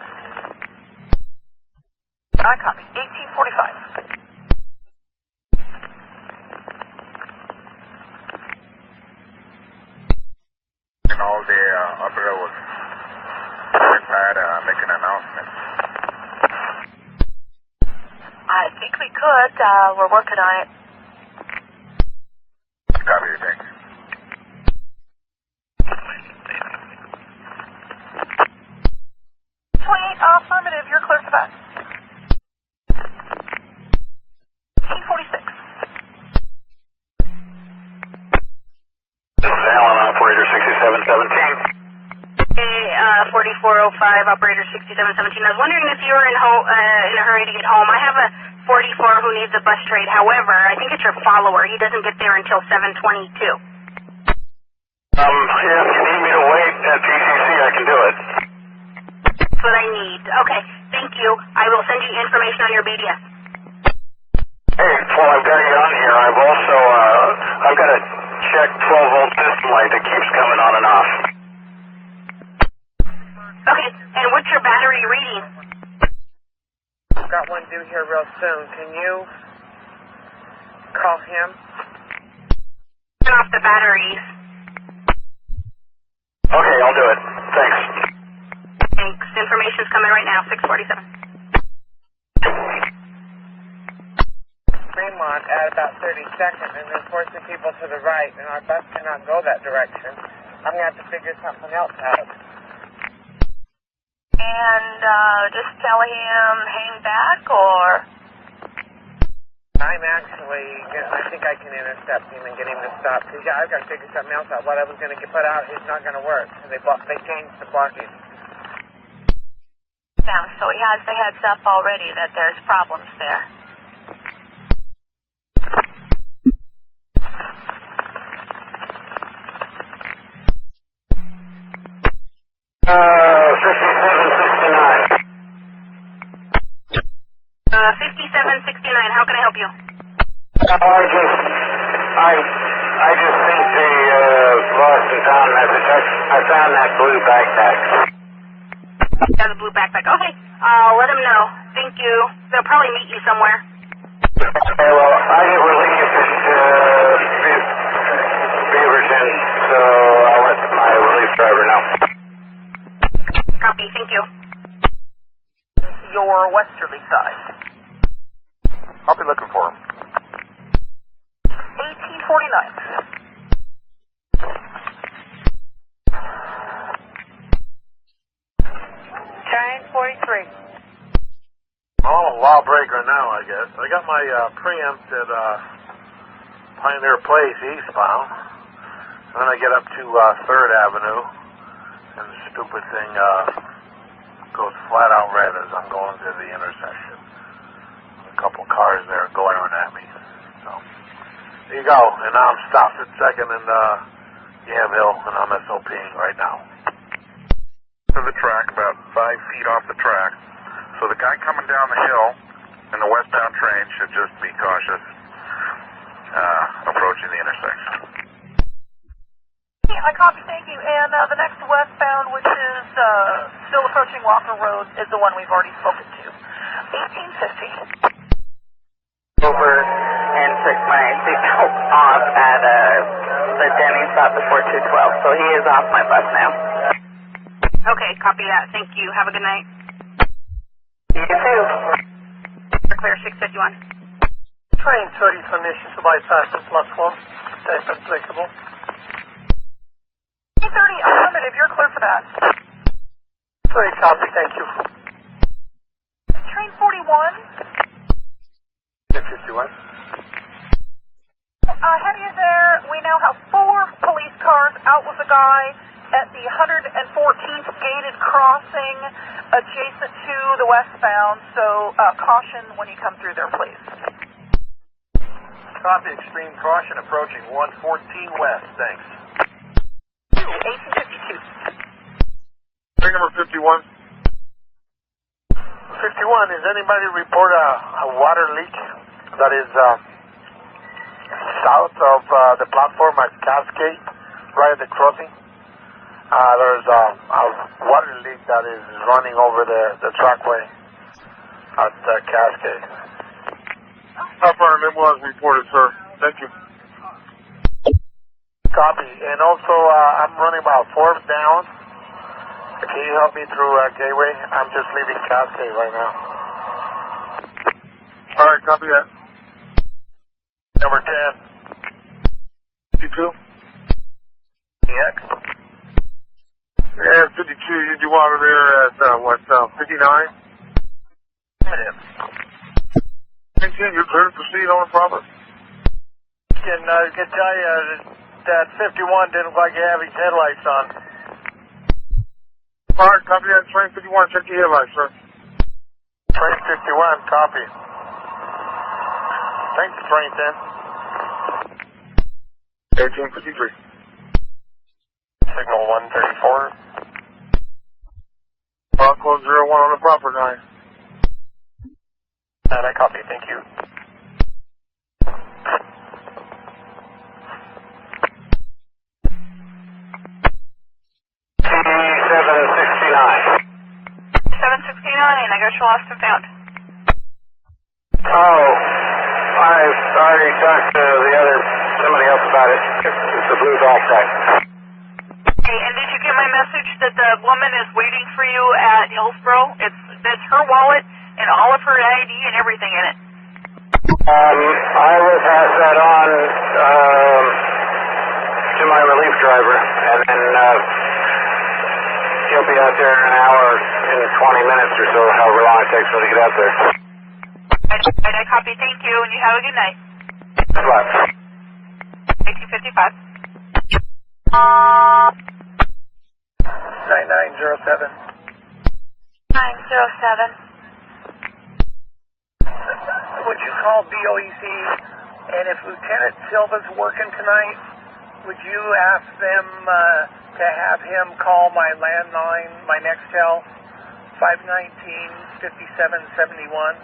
I copy. 1845. all the operator was inside making an announcement. I think we could. We're working on it. Copy, thanks. Affirmative, you're clear for that. 1846. This is Alan, operator 6717. Hey, 4405, operator 6717. I was wondering if you were in a hurry to get home. I have a 44 who needs a bus trade. However, I think it's your follower. He doesn't get there until 7:22. If you need me to wait at PCC, I can do it. That's what I need. Okay, thank you. I will send you information on your BDS. Hey, while I've got you on here, I've also, I've got a check 12-volt system light that keeps coming on and off. Okay, and what's your battery reading? I've got one due here real soon. Can you call him? Turn off the batteries. Okay, I'll do it. Thanks. Thanks. Information's coming right now, 647. Fremont at about 32nd, and then forcing people to the right, and our bus cannot go that direction. I'm going to have to figure something else out. And just tell him hang back, or? I'm actually, I think I can intercept him and get him to stop, because I've got to figure something else out. What I was going to get put out is not going to work. They changed the blockage. Yeah, so he has the heads up already that there's problems there. How can I help you? I just think they lost and found message. I found that blue backpack. Yeah, the blue backpack. Okay, I'll let him know. Thank you. They'll probably meet you somewhere. Okay, well, I get relief at Beaverton, so I'll let my relief driver know. Copy, thank you. Your westerly side. I'll be looking for him. 1849. Giant 43. Oh, lawbreaker now, I guess. I got my preempt at Pioneer Place eastbound. And then I get up to 3rd Avenue, and the stupid thing goes flat out red as I'm going to the intersection. A couple cars there glaring at me. So, there you go. And now I'm stopped at 2nd and Yamhill, and I'm SOPing right now. To the track, about 5 feet off the track. So the guy coming down the hill in the westbound train should just be cautious approaching the intersection. Yeah, I copy, thank you. And the next westbound, which is still approaching Walker Road, is the one we've already spoken to. 1850. Over and took my seatbelt off at the Denny stop before 212, so he is off my bus now. Okay, copy that. Thank you. Have a good night. You too. Clear 651. Train 30 permission to bypass the platform. That's applicable. 30, affirmative. You're clear for that. Very copy, thank you. Train 41. 51. Have you there? We now have 4 police cars out with a guy at the 114th gated crossing adjacent to the westbound, so caution when you come through there, please. Copy, extreme caution approaching 114 west, thanks. 1852. Train number 51. 51, is anybody report a water leak that is south of the platform at Cascade, right at the crossing? There's a water leak that is running over the trackway at Cascade. Affirmative was reported, sir. Thank you. Copy. And also, I'm running about 4 down. Can you help me through Gateway? I'm just leaving Cascade right now. All right, copy that. Number 10. 52? EX? Yeah, 52. You do out of there at, 59? Negative. 19, you're clear to proceed on the proper. Can tell you that 51 didn't look like you have his headlights on. All right, copy that. Train 51, check your headlights, sir. Train 51, copy. Thanks, Train 10. 1853. Signal 134. Code 01 on the proper 9. And I copy, thank you. I got your lost and found. Oh, I already talked to somebody else about it. It's the blue golf track. Hey, and did you get my message that the woman is waiting for you at Hillsboro? It's her wallet and all of her ID and everything in it. I will pass that on to my relief driver, and then he'll be out there in an hour in 20 minutes or so, however long it takes me to get out there. I copy, thank you, and you have a good night. Good luck. 1855. 9907. 907. Would you call BOEC, and if Lieutenant Silva's working tonight, would you ask them to have him call my landline, my Nextel, 519-5771?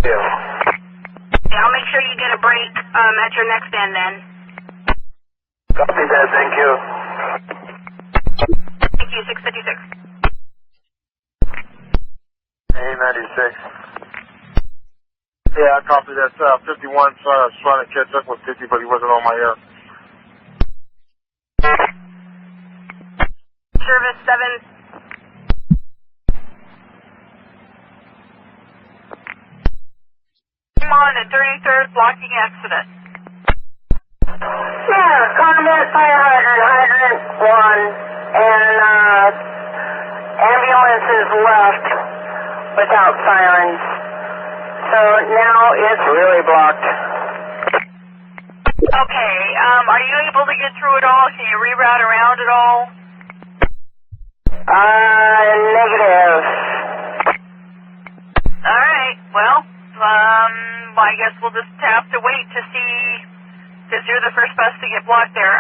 Yeah. I'll make sure you get a break at your next end then. Copy that, thank you. Thank you, 656. A96. Yeah, I copy that. 51, so I was trying to catch up with 50, but he wasn't on my air. Service 7. Come on at 33rd, blocking accident. Yeah, comment fire hydrant 1, and ambulance is left without sirens. So now it's really blocked. Okay, are you able to get through it all? Can you reroute around at all? Negative. Alright, well, I guess we'll just have to wait to see, because you're the first bus to get blocked there.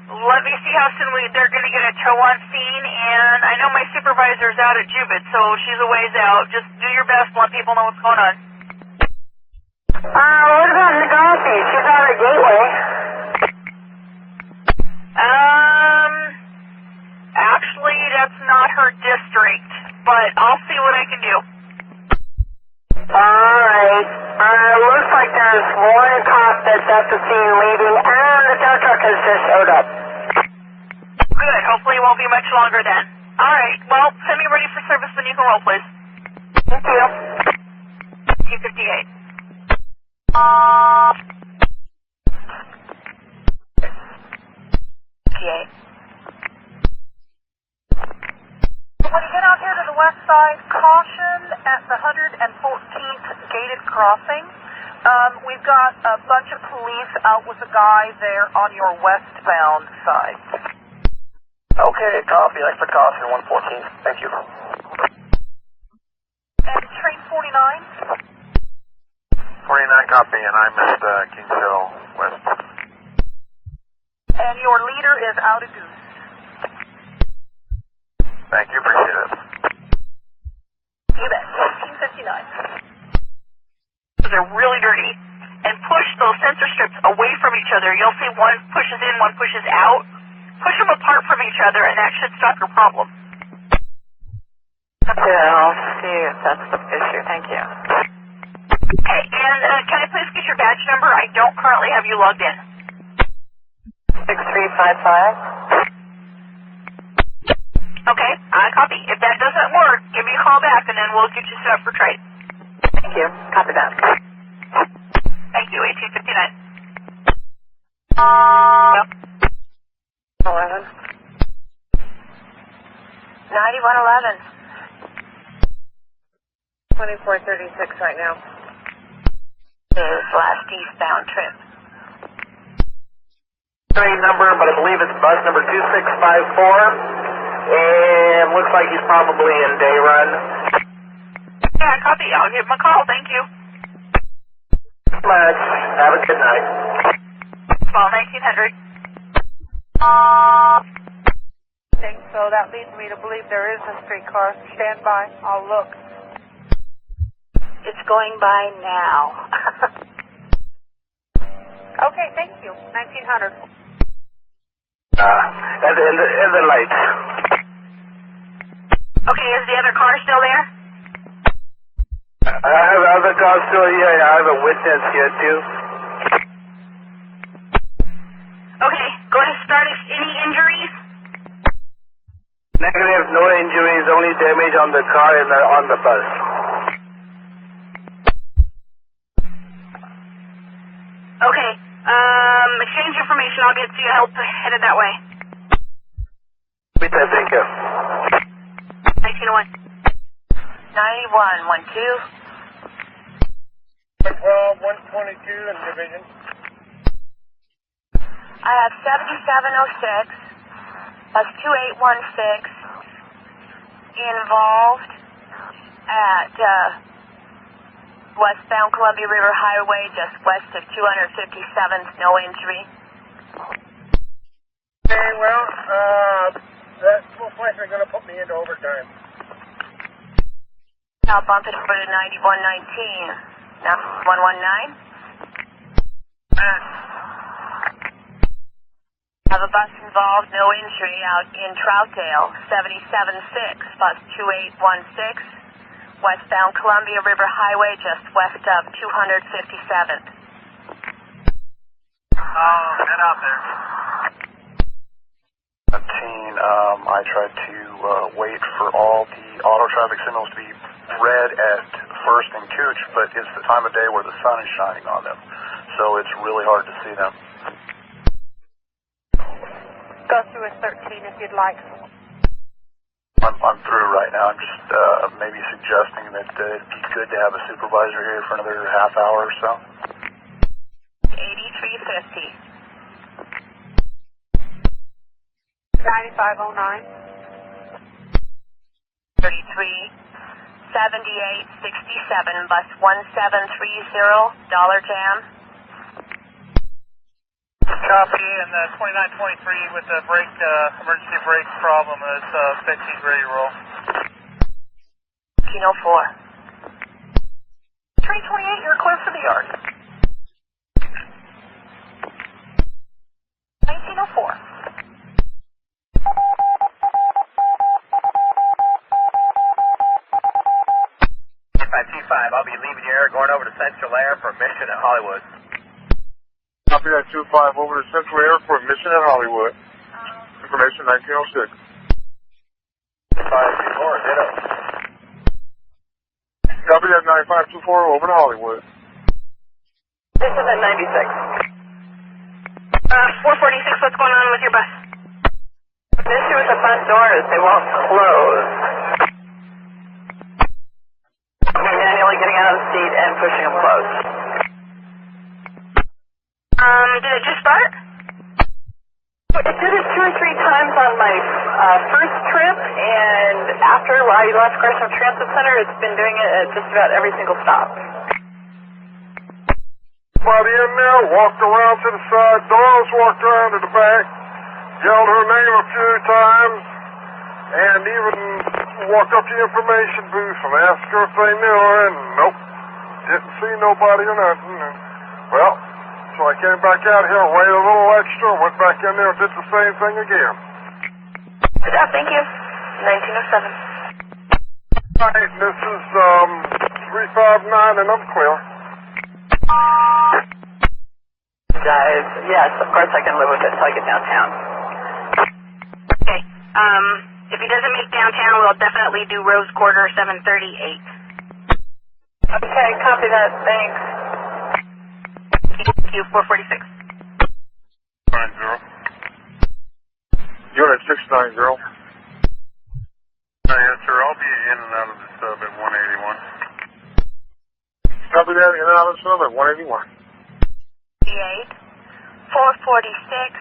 Let me see how soon they're going to get a tow on scene, and I know my supervisor's out at Jubit, so she's a ways out. Just do your best, let people know what's going on. What about Nagasi? She's out at Gateway. Actually, that's not her district, but I'll see what I can do. Alright. Looks like there's one cop that's at the scene leaving, and the tow truck has just showed up. Good, hopefully it won't be much longer then. Alright, well, send me ready for service when you can roll, please. Thank you. 258. When you get out here to the west side, caution at the 114th gated crossing. We've got a bunch of police out with a guy there on your westbound side. Okay, copy. Extra caution, 114. Thank you. And train 49? 49 copy, and I'm at Kings Hill West. And your leader is out of Goose. Thank you, appreciate it. You bet. 1859. They're really dirty. And push those sensor strips away from each other. You'll see one pushes in, one pushes out. Push them apart from each other, and that should stop your problem. Okay, I'll see if that's the issue. Thank you. Okay, and can I please get your badge number? I don't currently have you logged in. Okay, I copy. If that doesn't work, give me a call back and then we'll get you set up for trade. Thank you. Copy that. Thank you, 1859. 11. 9111. 2436 right now. Is last eastbound trip. Train number, but I believe it's bus number 2654. And looks like he's probably in day run. Yeah, copy. I'll give him a call. Thank you. Much. Have a good night. Call 1900. think so. That leads me to believe there is a streetcar. Stand by. I'll look. It's going by now. Okay, thank you. 1900. And the lights. Okay, is the other car still there? I have other cars still here. I have a witness here too. Okay, go ahead and start. Any injuries? Negative, no injuries, only damage on the car and on the bus. Okay, exchange information. I'll get you help headed that way. Thank you. 1901. 9112. 112, 122 in division. I have 7706, that's 2816, involved at westbound Columbia River Highway, just west of 257th, no injury. Okay, well, that's most likely going to put me into overtime. I'll bump it over to 9119. Now 119. Have a bus involved, no injury, out in Troutdale, 776, bus 2816, westbound Columbia River Highway, just west of 257th. Head out there. 17, I tried to wait for all the auto traffic signals to be red at First and Cooch, but it's the time of day where the sun is shining on them, so it's really hard to see them. Go through a 13 if you'd like. I'm through right now. I'm just maybe suggesting that it'd be good to have a supervisor here for another half hour or so. 8350. 9509. 33, 7867, bus 1730, Dollar Jam. Copy, and 2923 with the brake, emergency brake problem is fixed. He's ready to roll. 1904. 328, you're clear for the yard. 1904. 525, I'll be leaving your air, going over to Central Air for a mission at Hollywood. Copy that 25 over to Central Air for a mission at Hollywood. Information 1906. 524, ditto. Copy that 9524 over to Hollywood. This is at 96. 446, what's going on with your bus? The issue with the front doors, they won't close. You're manually getting out of the seat and pushing them closed. Did it just start? It did it 2 or 3 times on my first trip, and after I left Gresham Transit Center, it's been doing it at just about every single stop. Somebody in there walked around to the side doors, walked around to the back, yelled her name a few times, and even walked up to the information booth and asked her if they knew her, and nope, didn't see nobody or nothing. And, well, so I came back out here, waited a little extra, went back in there and did the same thing again. Good job, thank you. 1907. All right, this is 359 and I'm clear. Guys, yes, of course I can live with it till I get downtown. Okay. If he doesn't make downtown, we'll definitely do Rose Quarter 738. Okay, copy that. Thanks. Q 446. 90. Unit 690. Yes, sir. I'll be in and out of the sub at 181. Copy that, in and out of the sub at 181. 8, 446,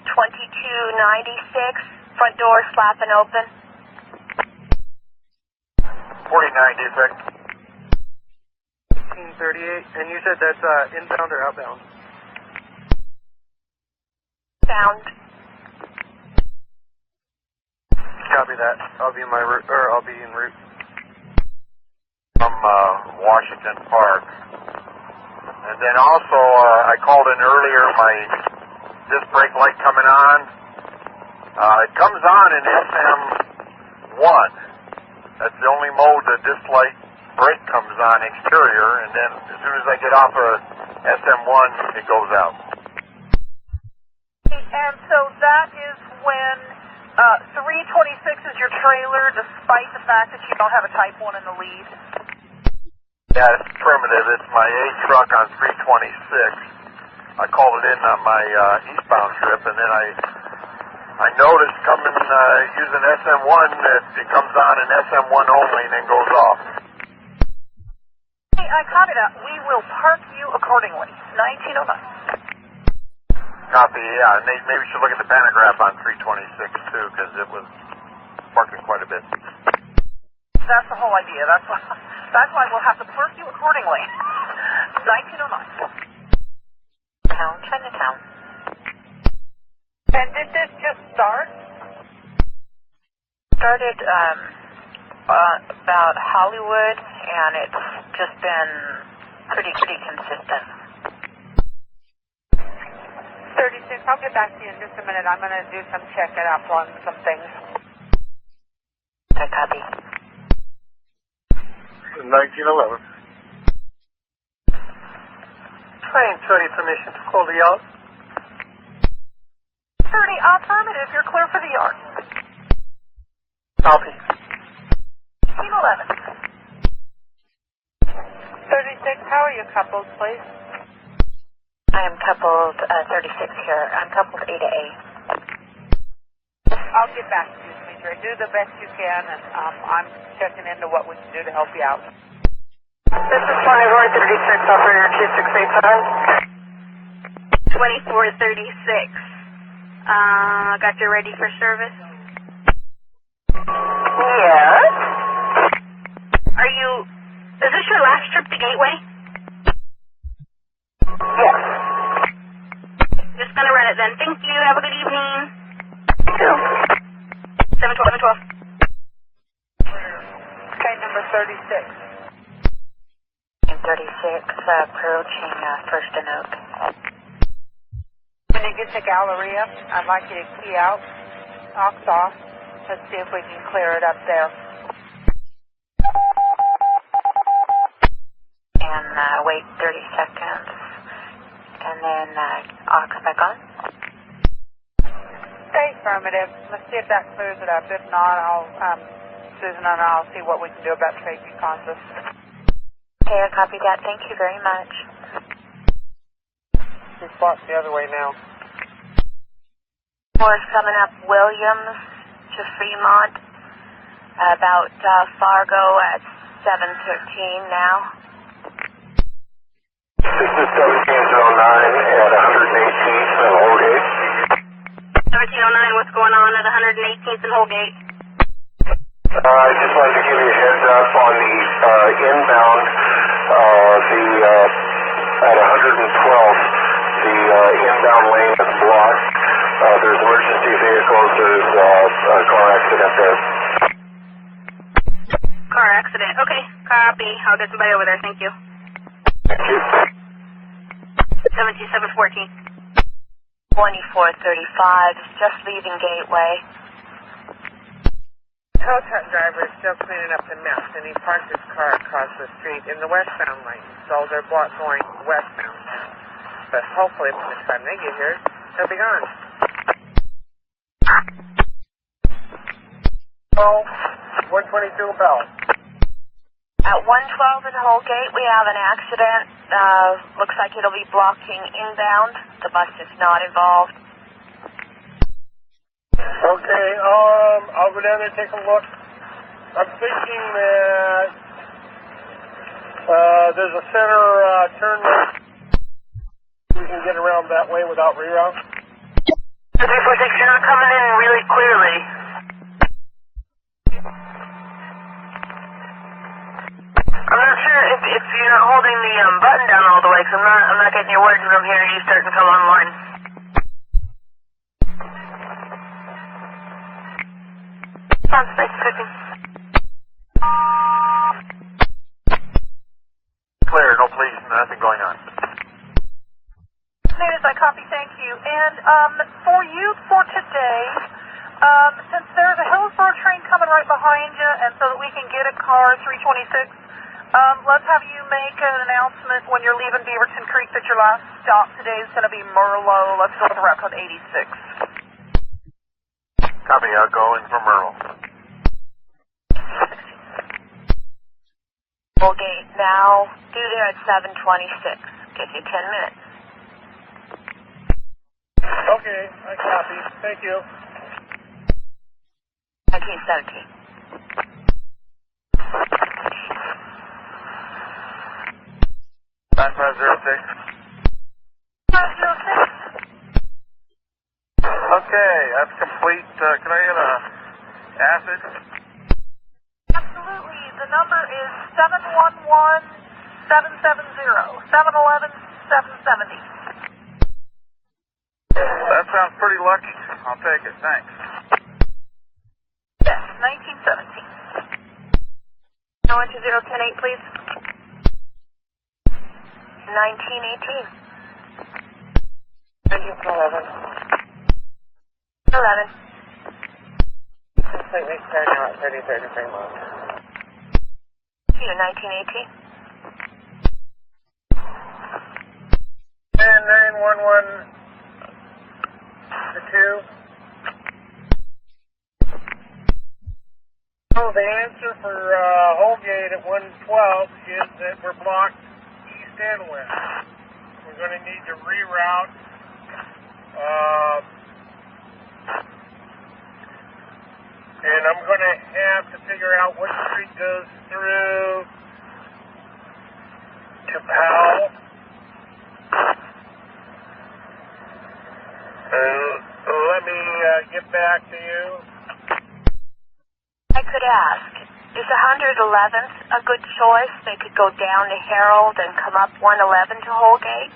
2296, front door slapping open. 49 defect. 1538, and you said that's inbound or outbound? Sound. Copy that. I'll be in route. From Washington Park. And then also, I called in earlier, my disc brake light coming on. It comes on in SM1. That's the only mode the disc light brake comes on exterior, and then as soon as I get off of SM1, it goes out. And so that is when 326 is your trailer, despite the fact that you don't have a Type 1 in the lead? Yeah, it's primitive. It's my A truck on 326. I called it in on my eastbound trip, and then I noticed coming using SM1 that it comes on in SM1 only and then goes off. Hey, I copy that. We will park you accordingly. 1909. Copy, yeah. And maybe we should look at the pantograph on 326 too, because it was parking quite a bit. That's the whole idea. That's why we'll have to park you accordingly. 1909. Chinatown. And did this just start? Started about Hollywood, and it's just been pretty consistent. 36, I'll get back to you in just a minute. I'm going to do some checking up on some things. Okay, copy. 1911. Train 30, permission to call the yard. 30, affirmative. You're clear for the yard. Copy. 1911. 36, how are you coupled, please? I am coupled 36 here. I'm coupled A to A. I'll get back to you, Demetri. Do the best you can, and I'm checking into what we can do to help you out. This is 2436, operator 2687. 2436. Got you ready for service? Yes. Is this your last trip to Gateway? Yes. Just gonna run it then. Thank you. Have a good evening. You too. 712. Train number 36. 36, approaching First and Oak. When you get to Galleria, I'd like you to key out, aux off. Let's see if we can clear it up there. And wait 30 seconds. And then aux back on. Stay affirmative. Let's see if that clears it up. If not, Susan and I'll see what we can do about trade conscious. Okay, I copy that. Thank you very much. 2 spots the other way now. More coming up Williams to Fremont, about Fargo at 7:13 now. This is 1709 at 118th and Holgate. 1709, what's going on at 118th and Holgate? I just wanted to give you a heads up on the inbound, at 112th, the inbound lane is blocked. There's emergency vehicles, there's a car accident there. Car accident. Okay, copy. I'll get somebody over there. Thank you. Thank you. 17714. 2435, just leaving Gateway. Tow truck driver is still cleaning up the mess, and he parked his car across the street in the westbound lane, so they're going westbound. but hopefully by the time they get here, they'll be gone. Oh, 122 Bell. At 112 in Holgate, we have an accident. Looks like it'll be blocking inbound. The bus is not involved. Okay, I'll go down there and take a look. I'm thinking that there's a center turn lane. We can get around that way without reroute. 346, you're not coming in really clearly. I'm not sure if you're not holding the button down all the way, because I'm not getting your words from here. You starting to come online. Space cooking. Clear, no police, nothing going on. News, I copy, thank you. And for you for today, since there's a Hillsborough train coming right behind you, and so that we can get a car 326, let's have you make an announcement when you're leaving Beaverton Creek that your last stop today is going to be Merlo. Let's go with route code 86. Copy, I'll go in for Merle. Holgate now, due there at 7:26. Give you 10 minutes. Okay, I copy. Thank you. 1917. Back 506. 506. Okay, that's complete. Can I get a acid? Absolutely. The number is 711-770. 711-770. That sounds pretty lucky. I'll take it. Thanks. Yes, 1917. 120-10-8, please. 1918. 1911. 11. Completely clear now at 33rd and Fremont. You 1918. And 911 to 2. So the answer for Holgate at 112 is that we're blocked east and west. We're going to need to reroute. And I'm going to have to figure out what street goes through to Powell. Let me get back to you. I could ask, is 111th a good choice? They could go down to Harold and come up 111 to Holgate?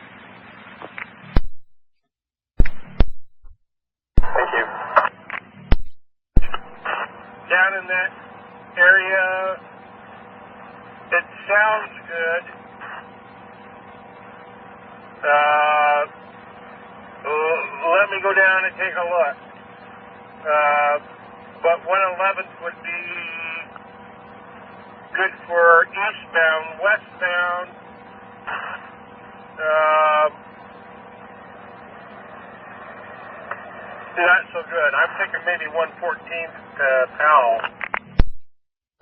Thank you. Down in that area, it sounds good. Let me go down and take a look. But 111th would be good for eastbound, westbound. Not so good. I'm thinking maybe 114th Powell.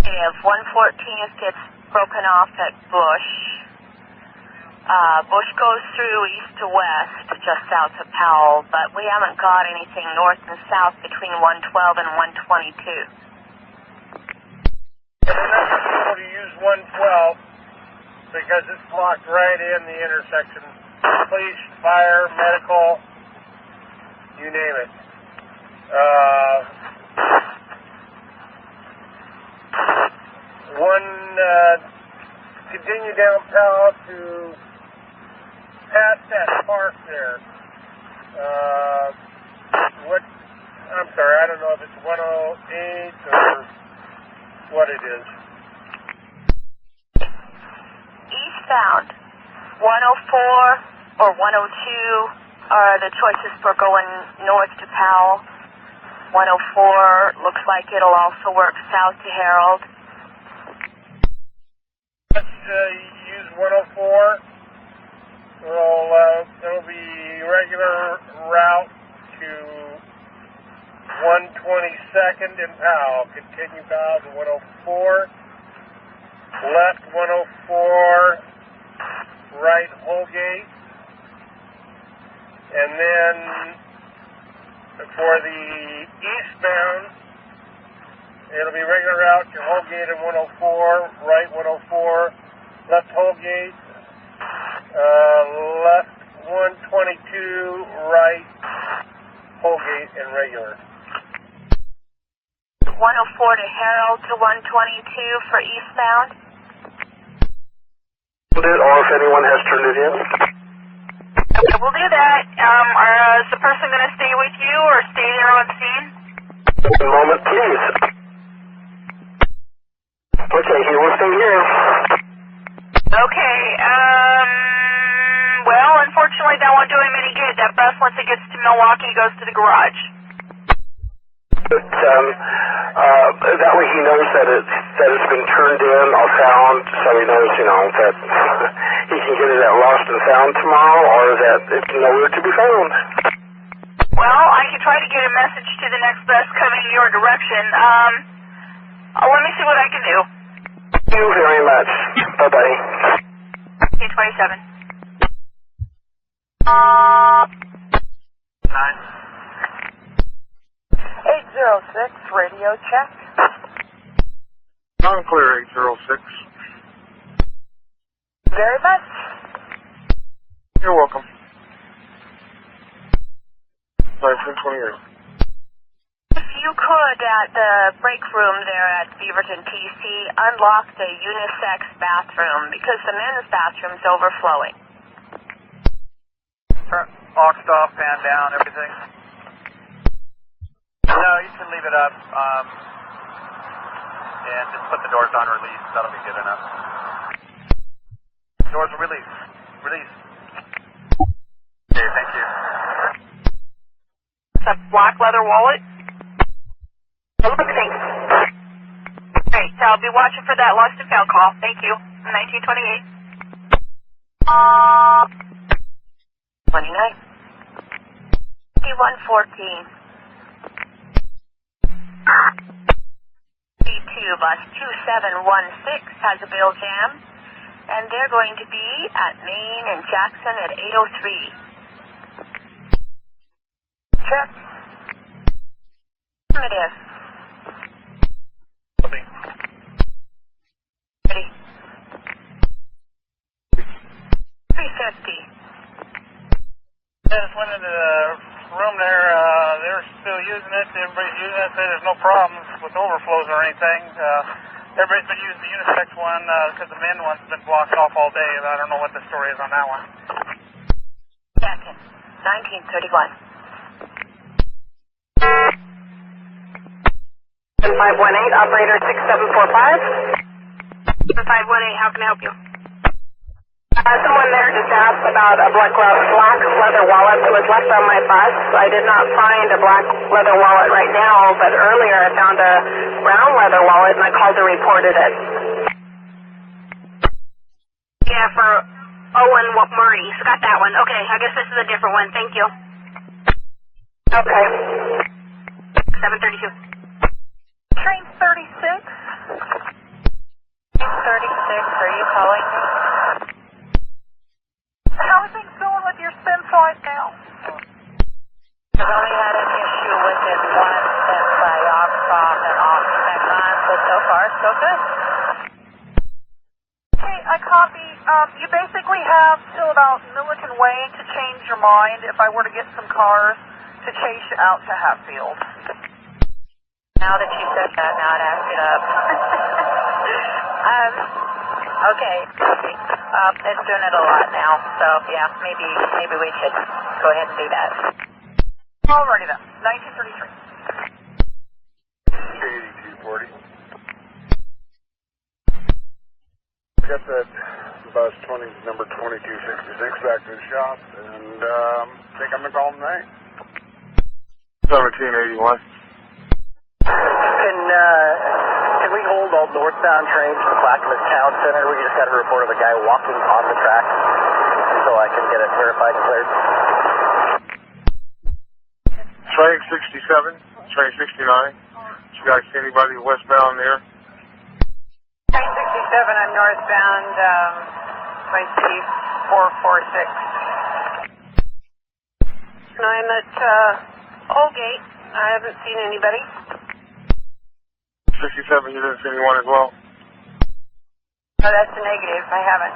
If 114th gets broken off at Bush, Bush goes through east to west, just south of Powell, but we haven't got anything north and south between 112 and 122. We're not going to be able to use 112 because it's blocked right in the intersection. Police, fire, medical, you name it. Continue down Powell to past that park there. I'm sorry, I don't know if it's 108 or what it is. Eastbound, 104 or 102 are the choices for going north to Powell. 104 looks like it'll also work south to Harold. Let's use 104. It'll be regular route to 122nd and Powell. Continue Powell to 104. Left 104. Right Holgate. And then for the eastbound, it'll be regular route to Holgate and 104. Right 104. Left Holgate. Left 122, right Holgate, and regular. 104 to Harold to 122 for eastbound. Or if anyone has turned it in. Okay, we'll do that. Is the person going to stay with you or stay there on scene? One moment, please. Okay, he will stay here. Okay, well, unfortunately that won't do him any good. That bus, once it gets to Milwaukee, goes to the garage. But that way he knows that it's been turned in or found, so he knows, that he can get it at Lost and Found tomorrow, or that it's nowhere to be found. Well, I can try to get a message to the next bus coming your direction. Let me see what I can do. Thank you very much. Bye-bye. 27. 806, radio check. Unclear 806. Very much. You're welcome. 1928. If you could, at the break room there at Beaverton PC, unlock the unisex bathroom because the men's bathroom's overflowing. Boxed off, fan down, everything. No, you can leave it up, and just put the doors on release. That'll be good enough. Doors release. Release. Okay, thank you. It's a black leather wallet. Thanks. Great, so I'll be watching for that lost and found call. Thank you. 1928. 29. 5114. B2 bus 2716 has a bill jam, and they're going to be at Main and Jackson at 803. Check. Affirmative. Ready. 350. I just went into the room there. They're still using it. Everybody's using it. There's no problems with overflows or anything. Everybody's been using the unisex one because the men one's been blocked off all day. I don't know what the story is on that one. Jackson, 1931. 518, operator 6745. 518, how can I help you? Someone there just asked about a black leather wallet that was left on my bus. I did not find a black leather wallet right now, but earlier I found a brown leather wallet and I called and reported it. Yeah, for Owen Murray. So got that one. Okay, I guess this is a different one. Thank you. Okay. 732. Train 36. Train 36, are you calling me? How are things going with your spins right now? I've only had an issue with it once since I off and off back on, but so far so good. Okay, I copy. You basically have till about Milliken Way to change your mind if I were to get some cars to chase you out to Hatfield. Now that you said that, now it adds it up. Okay. It's doing it a lot now, so yeah, maybe we should go ahead and do that. Alrighty then. 1933. 8240. I got that bus number 2266 back to the shop, and think I'm gonna call them tonight. 1781. Can we hold all northbound trains from Clackamas Town Center? We just got a report of a guy walking on the track. so I can get it verified and cleared. Train 67, train 69. You guys see anybody westbound there? Train 67, I'm northbound, by C446. I'm at Holgate. I haven't seen anybody. 67, you didn't see anyone as well? No, that's a negative. I haven't.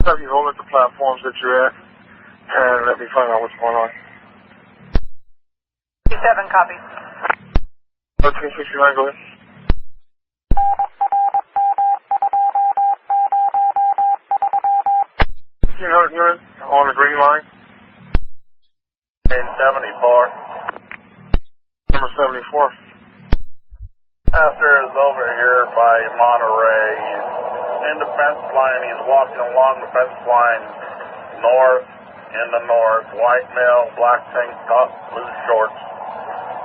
Have you hold at the platforms that you're at, and let me find out what's going on. 67 copies. 1369, go ahead. You're on the green line. In 74. Number 74. Pastor is over here by Monterey. He's in the fence line. He's walking along the fence line north, in the north. White male, black tank top, blue shorts,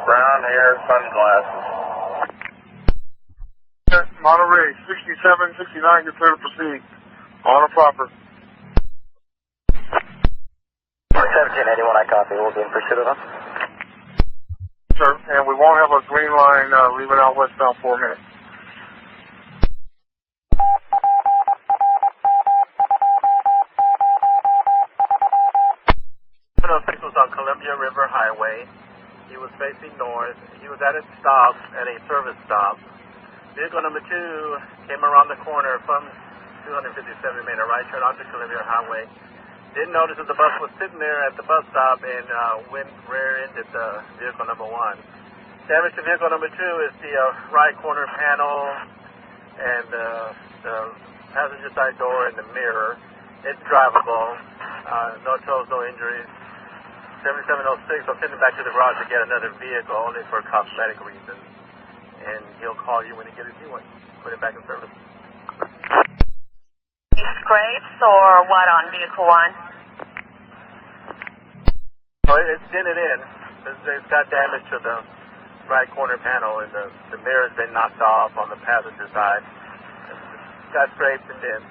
brown hair, sunglasses. Monterey, 67, 69, get clear to proceed. On a proper. 1781, I copy. We'll be in pursuit of them. Sir, and we won't have a green line leaving out westbound 4 minutes. 706 was on Columbia River Highway. He was facing north. He was at a stop, at a service stop. Vehicle number 2 came around the corner from 257, made a right turn onto Columbia Highway. Didn't notice that the bus was sitting there at the bus stop and went rear-ended the vehicle number 1. Damage to vehicle number 2 is the right corner panel and the passenger side door and the mirror. It's drivable. No tolls, no injuries. 7706, I'll send him back to the garage to get another vehicle, only for cosmetic reasons. And he'll call you when he gets his new one. Put it back in service. Scrapes or what on vehicle 1? Oh, it's dented in. It's got damage to the right corner panel, and the mirror's been knocked off on the passenger side. It's got scrapes and dents.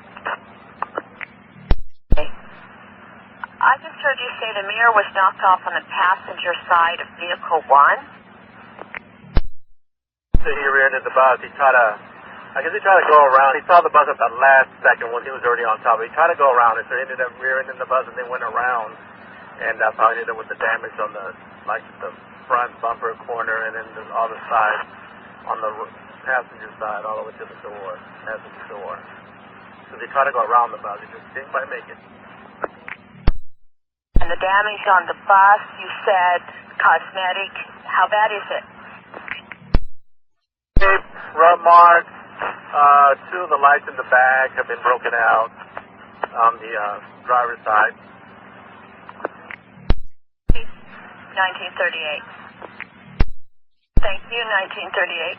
I just heard you say the mirror was knocked off on the passenger side of vehicle 1. So he rear-ended the bus. He tried to go around. He saw the bus at the last second when he was already on top. He tried to go around it, so he ended up rear-ending the bus and then went around. And that's how he ended up with the damage on the front bumper corner and then the other side on the passenger side all the way to the door, passenger door. So he tried to go around the bus. He just didn't quite make it. And the damage on the bus, you said cosmetic. How bad is it? Rub marks. 2 of the lights in the back have been broken out on the driver's side. 1938. Thank you, 1938.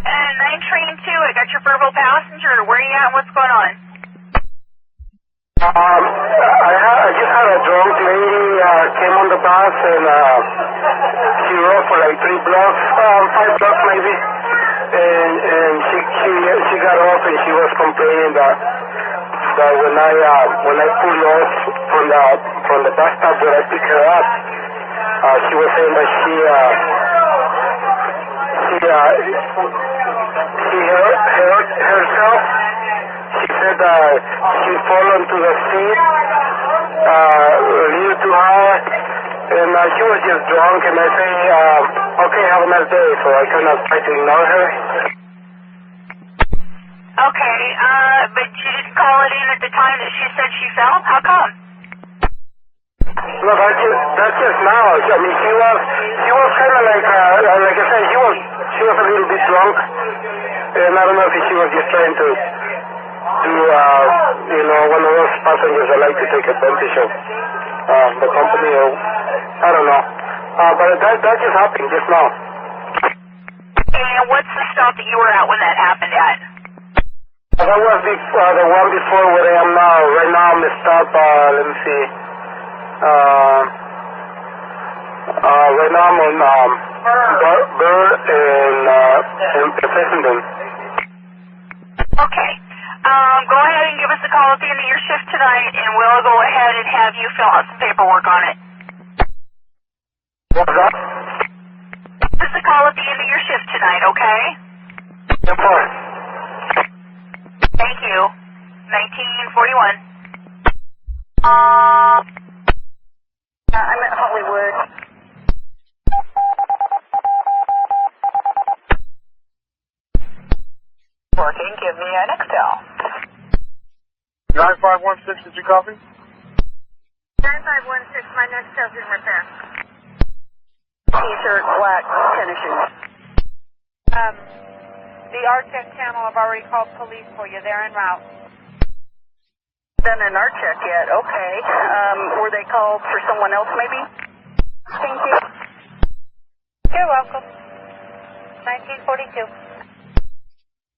And 9 train 2, I got your verbal passenger. Where are you at? What's going on? I just had a drunk lady came on the bus and she rode for like 3 blocks, 5 blocks maybe, and she got off and she was complaining that when I pulled off from the bus stop where I picked her up, she was saying that she hurt herself. She said she fell onto the seat a little too hard, and she was just drunk, and I say, okay, have a nice day, so I kind of tried to ignore her. Okay, but you didn't call it in at the time that she said she fell? How come? No, that's just now. I mean, she was kind of like I said, she was a little bit drunk, and I don't know if she was just trying to one of those passengers that like to take advantage of the company, or I don't know. But that just happened just now. And what's the stop that you were at when that happened at? That was the one before where I am now. Right now I'm stopped, let me see. Right now I'm on Burr in Fessenden. Okay. Go ahead and give us a call at the end of your shift tonight, and we'll go ahead and have you fill out some paperwork on it. What's that? Give us a call at the end of your shift tonight, okay? No problem. Thank you. 1941. I'm at Hollywood. Working, give me an Excel. 9516, did you copy? 9516, my next is in repair. T-shirt, black, tennis shoes. The RTEC channel, I've already called police for you. They're en route. Done an art check yet, okay. Were they called for someone else maybe? Thank you. You're welcome. 1942.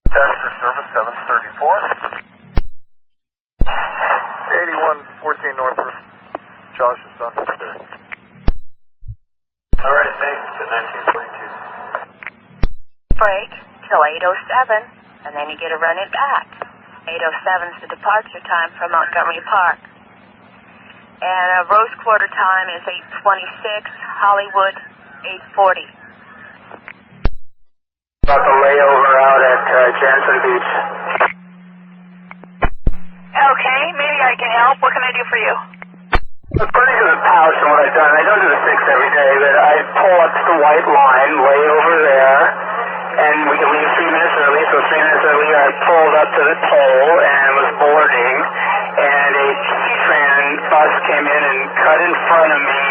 Test for service 734. 8114 North Josh is on there. Alright, thanks to 1942. Break till 8:07, and then you get a run it back. 8:07 is the departure time from Montgomery Park. And Rose Quarter time is 8:26, Hollywood 8:40. About the layover out at Jansen Beach. Okay, maybe I can help. What can I do for you? According to the pouch and what I've done, I don't do the 6 every day, but I pull up to the white line, lay over there, and we can leave 3 minutes early, so 3 minutes early I pulled up to the toll and was boarding, and a C-Tran bus came in and cut in front of me,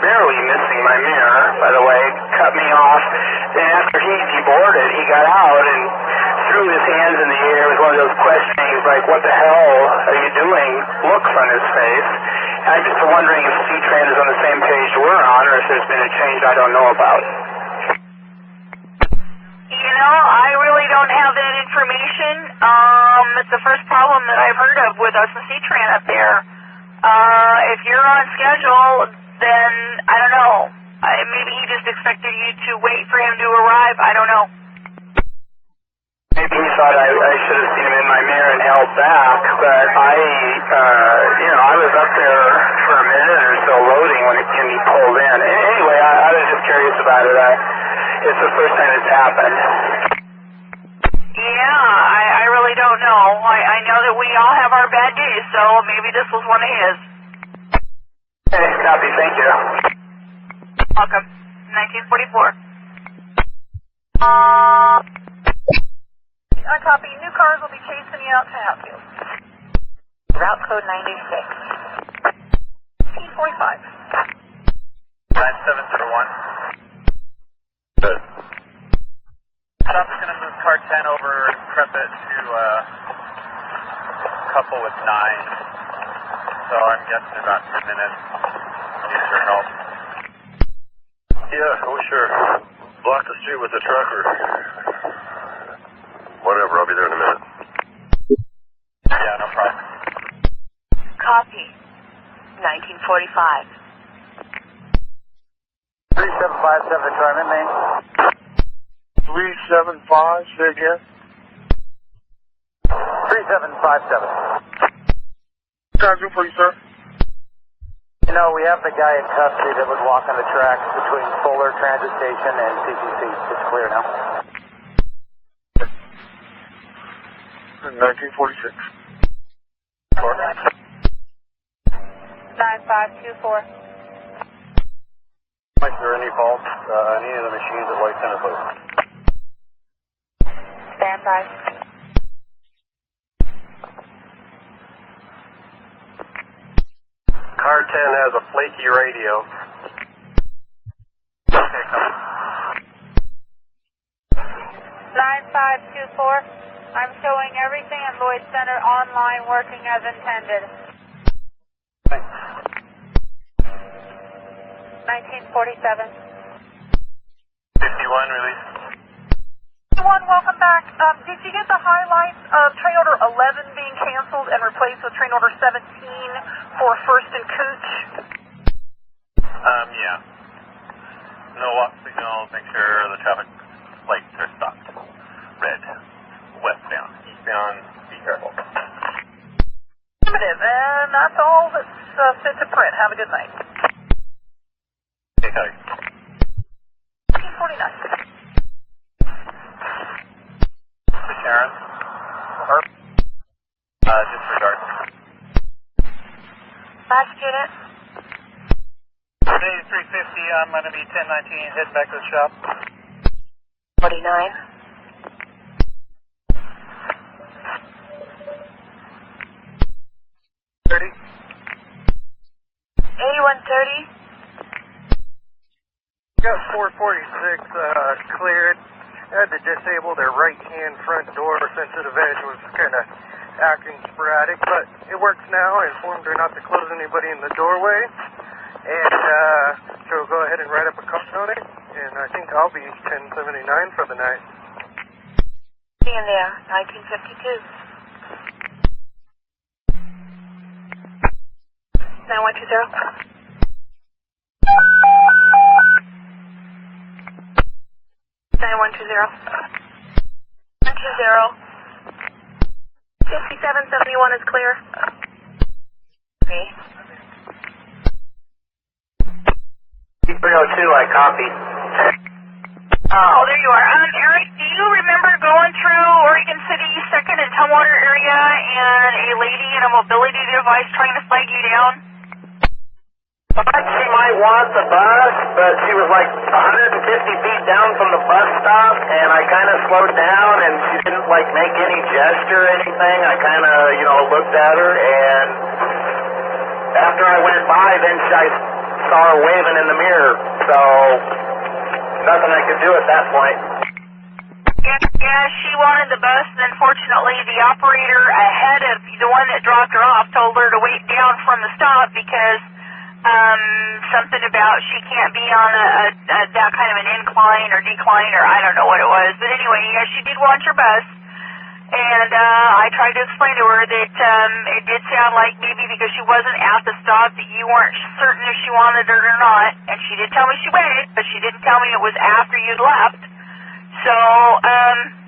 barely missing my mirror, by the way, cut me off. Then after he deboarded, he got out and threw his hands in the air with one of those questionings like, what the hell are you doing, looks on his face. And I'm just wondering if C-Tran is on the same page we're on, or if there's been a change I don't know about. You know, I really don't have that information. It's the first problem that I've heard of with us and C-Tran up there. If you're on schedule, then I don't know. Maybe he just expected you to wait for him to arrive. I don't know. Maybe he thought I should have seen him in my mirror and held back, but I was up there for a minute or so loading when he pulled in. Anyway, I was just curious about it. It's the first time it's happened. Yeah, I really don't know. I know that we all have our bad days, so maybe this was one of his. Hey, copy, thank you. Welcome. 1944. I copy. New cars will be chasing you out to help you. Route code 96. 1845. 9701. Good. Stop's going to move car 10 over Trimet to couple with 9. So I'm guessing about 10 minutes. Need your help. Yeah, oh sure. Block the street with the trucker. Whatever, I'll be there in a minute. Yeah, no problem. Copy. 1945. 3757 Trimet, Maine. 375, say again. 3757. What can I do for you, sir? You know, we have the guy in custody that was walking the tracks between Fuller Transit Station and CCC. It's clear now. 1946. 9524. If there are any faults, any of the machines at White Center Post. Stand by. Car 10 has a flaky radio. Okay, come. 9524. I'm showing everything at Lloyd Center online working as intended. Thanks. 1947. 51, release. Everyone, welcome back. Did you get the highlights of train order 11 being canceled and replaced with train order 17 for First and Cooch? Yeah. No walk signals, make sure the traffic lights are stopped. Red, westbound, eastbound, be careful. Affirmative, and that's all that's fit to print. Have a good night. Okay, copy. 1949. Sharon? Disregard. Last unit. Today's 350, I'm going to be 1019, heading back to the shop. 49. $30. 8130. Got 446 cleared. Had to disable their right-hand front door since the edge was kind of acting sporadic, but it works now. I informed her not to close anybody in the doorway, and she'll go ahead and write up a card on it, and I think I'll be 1079 for the night. In there, 1952. 9120. 9120. 120. 5771 is clear. Okay. 302, I copied. Oh, there you are. Eric, do you remember going through Oregon City, 2nd and Tumwater area, and a lady in a mobility device trying to flag you down? I thought she might want the bus, but she was like 150 feet down from the bus stop, and I kind of slowed down, and she didn't like make any gesture or anything. I kind of, looked at her, and after I went by, then I saw her waving in the mirror, so nothing I could do at that point. Yeah, she wanted the bus, and unfortunately the operator ahead of the one that dropped her off told her to wait down from the stop because something about she can't be on that kind of an incline or decline, or I don't know what it was. But anyway, yeah, she did want your bus. And I tried to explain to her that it did sound like maybe because she wasn't at the stop that you weren't certain if she wanted it or not. And she did tell me she waited, but she didn't tell me it was after you'd left. So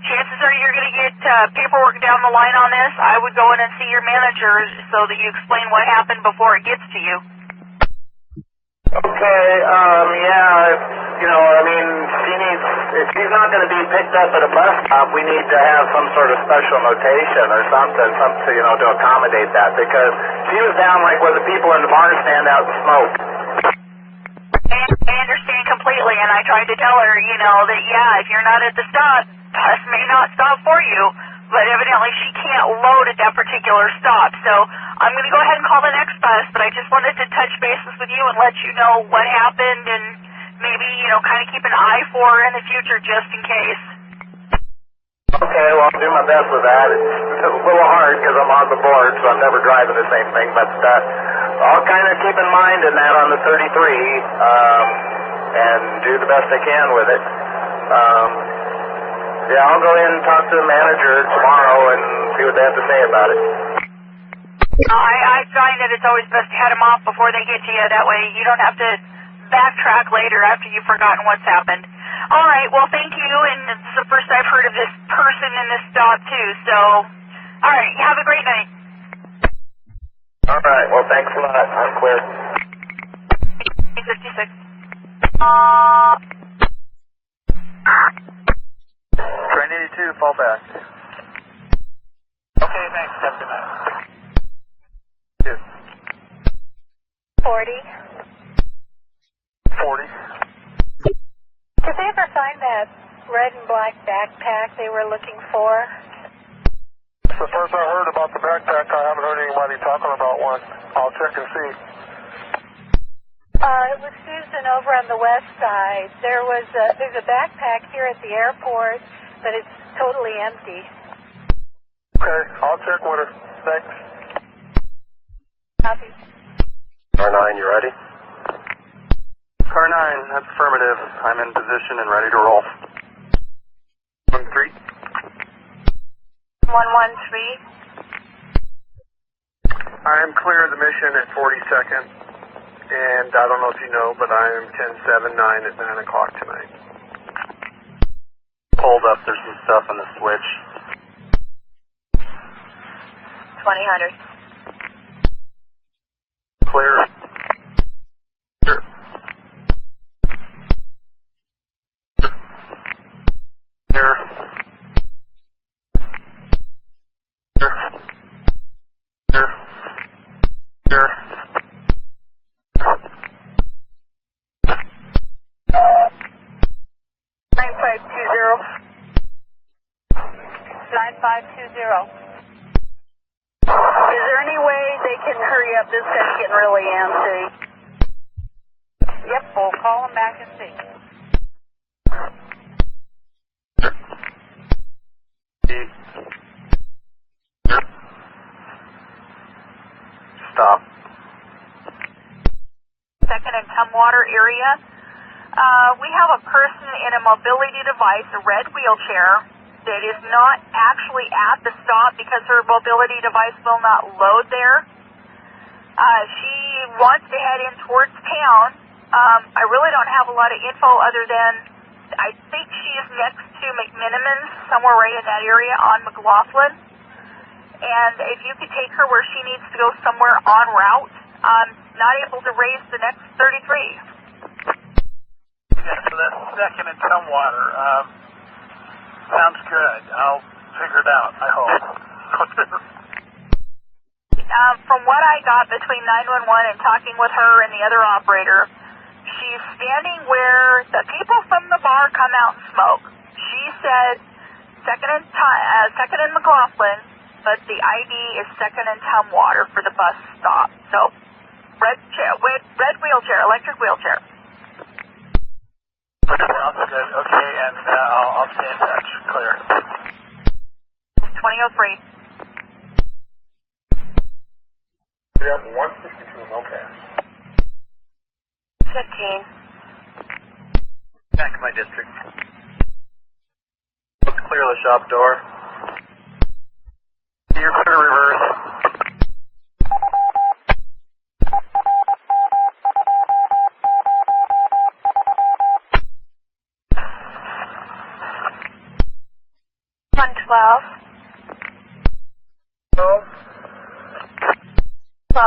chances are you're going to get paperwork down the line on this. I would go in and see your manager so that you explain what happened before it gets to you. Okay, if she's not going to be picked up at a bus stop, we need to have some sort of special notation or something, to accommodate that, because she was down like where the people in the bar stand out and smoke. I understand completely, and I tried to tell her, that, if you're not at the stop, bus may not stop for you, but evidently she can't load at that particular stop. So I'm going to go ahead and call the next bus, but I just wanted to touch bases with you and let you know what happened and maybe, kind of keep an eye for her in the future just in case. Okay, well, I'll do my best with that. It's a little hard because I'm on the board, so I'm never driving the same thing, but I'll kind of keep in mind in that on the 33 and do the best I can with it. I'll go in and talk to the manager tomorrow and see what they have to say about it. I find that it's always best to head them off before they get to you. That way you don't have to backtrack later after you've forgotten what's happened. All right, well, thank you, and it's the first I've heard of this person in this stop, too. So, all right, have a great night. All right, well, thanks a lot. I'm clear. 56. Train 82, fall back. Okay, thanks. Have a good night. 40. 40. Did they ever find that red and black backpack they were looking for? It's the first I heard about the backpack. I haven't heard anybody talking about one. I'll check and see. It was Susan over on the west side. There's a backpack here at the airport, but it's totally empty. Okay, I'll check with her. Thanks. Copy. Car 9, you ready? Car 9, that's affirmative. I'm in position and ready to roll. 1-3. 113. I am clear of the mission at 42nd. And I don't know if you know, but I am 1079 at 9 o'clock tonight. Pulled up, there's some stuff on the switch. 2000. Clear. Clear. Clear. Clear. Clear. 9520. Is there any way they can hurry up? This guy's getting really antsy. Yep, we'll call him back and see. Stop. Second and Tumwater area. We have a person in a mobility device, a red wheelchair, that is not actually at the stop because her mobility device will not load there. She wants to head in towards town. I really don't have a lot of info other than I think she is next to McMinimans, somewhere right in that area on McLaughlin. And if you could take her where she needs to go somewhere en route, not able to raise the next 33. Yeah, so that's second and Tumwater. Sounds good. I'll figure it out, I hope. From what I got between 911 and talking with her and the other operator, she's standing where the people from the bar come out and smoke. She said second and McLaughlin, but the ID is second and Tumwater for the bus stop. So red wheelchair, electric wheelchair. Sounds good. Okay, and I'll stay in touch. Clear. 2003. We have 162, okay. 15. Back to my district. Let's clear the shop door. You're clear to reverse.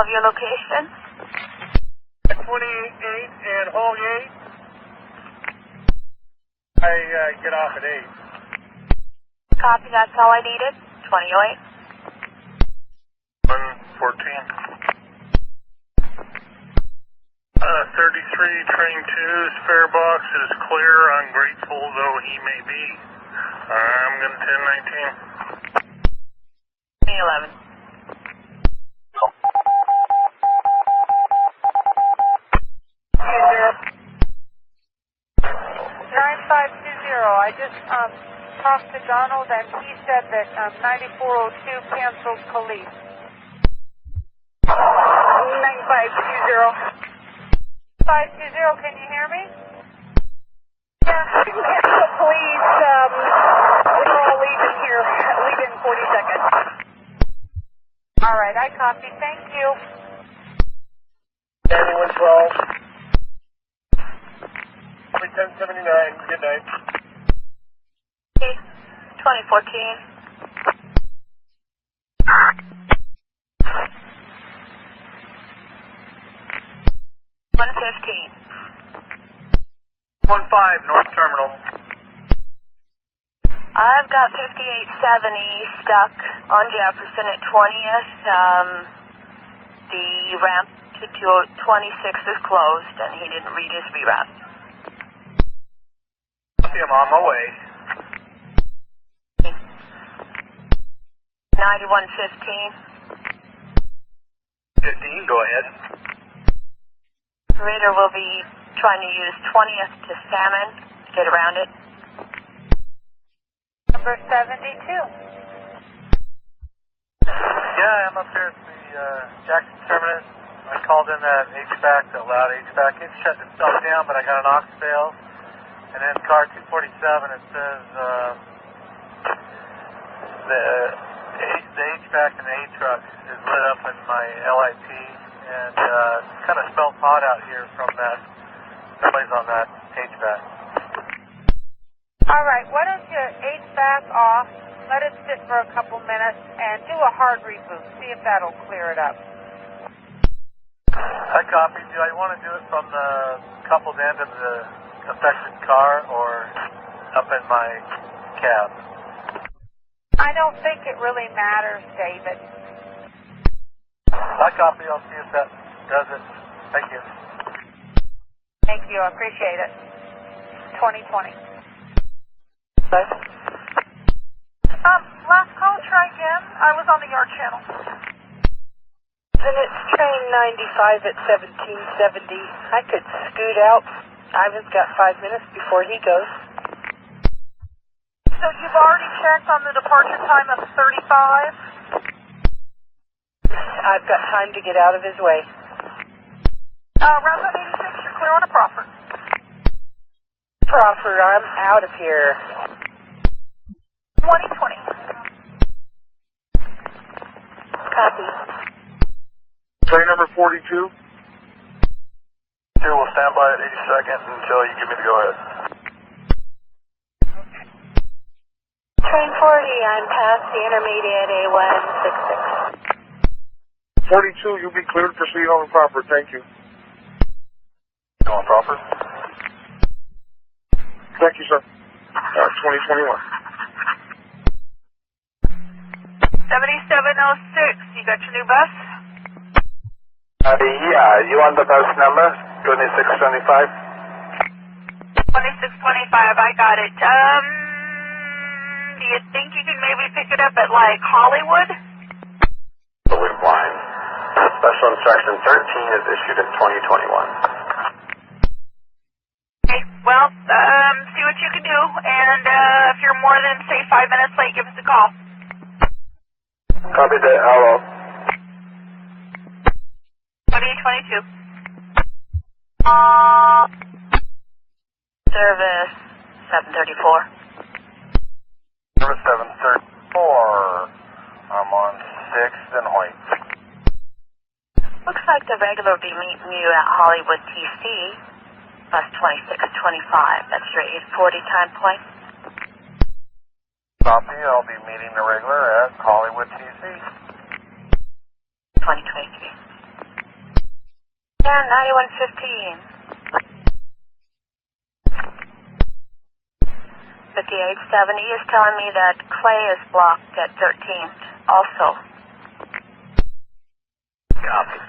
Your location? 28 and hall 8. I get off at 8. Copy, that's all I needed. 28. 114. 33, train 2's fare box is clear, ungrateful though he may be. I'm going to 1019. 11. I just talked to Donald, and he said that 9402 canceled police. 9520. 520, can you hear me? Yeah, cancel police. We're all leaving here. Leave in 40 seconds. All right, I copy. Thank you. 9112. 1079. Good night. 2014. 115. 15, North Terminal. I've got 5870 stuck on Jefferson at 20th. The ramp to 26 is closed, and he didn't read his reroute. I'm on my way. 9115. 15, go ahead. Reader will be trying to use 20th to Salmon to get around it. Number 72. Yeah, I'm up here at the Jackson Terminus. I called in that HVAC, that loud HVAC. It shut itself down, but I got an aux fail. And then car 247, it says the HVAC in the A truck is lit up in my LIP, and kind of smells hot out here from that noise on that HVAC. All right, why don't you HVAC off, let it sit for a couple minutes, and do a hard reboot. See if that'll clear it up. I copy. Do I want to do it from the coupled end of the affected car or up in my cab? I don't think it really matters, David. I copy. I'll see if that does it. Thank you. Thank you. I appreciate it. 2020. Last call, try again. I was on the yard channel. Then it's train 95 at 1770. I could scoot out. Ivan's got 5 minutes before he goes. So you've already checked on the departure time of 35? I've got time to get out of his way. Route 86, you're clear on a proffer. Proffer, I'm out of here. 2020. Copy. Train number 42. Here, we'll stand by at 82nd until you give me the go-ahead. Train 40, I'm past the intermediate A166. 42, you'll be cleared to proceed on the proper. Thank you. Going proper? Thank you, sir. 2021. 7706, you got your new bus? Yeah, you want the bus number? 2625? 2625, I got it. Do you think you can maybe pick it up at, like, Hollywood? Hollywood line. Special instruction 13 is issued at 2021. Okay, well, see what you can do, and if you're more than, say, 5 minutes late, give us a call. Copy that. Hello. 2822. Service 734. Service 734. I'm on 6th and Hoyt. Looks like the regular will be meeting you at Hollywood TC, bus 2625. That's your 8:40 time point. Copy. I'll be meeting the regular at Hollywood TC. 2023. Yeah, 9115. 5870 is telling me that Clay is blocked at 13th also. Copy.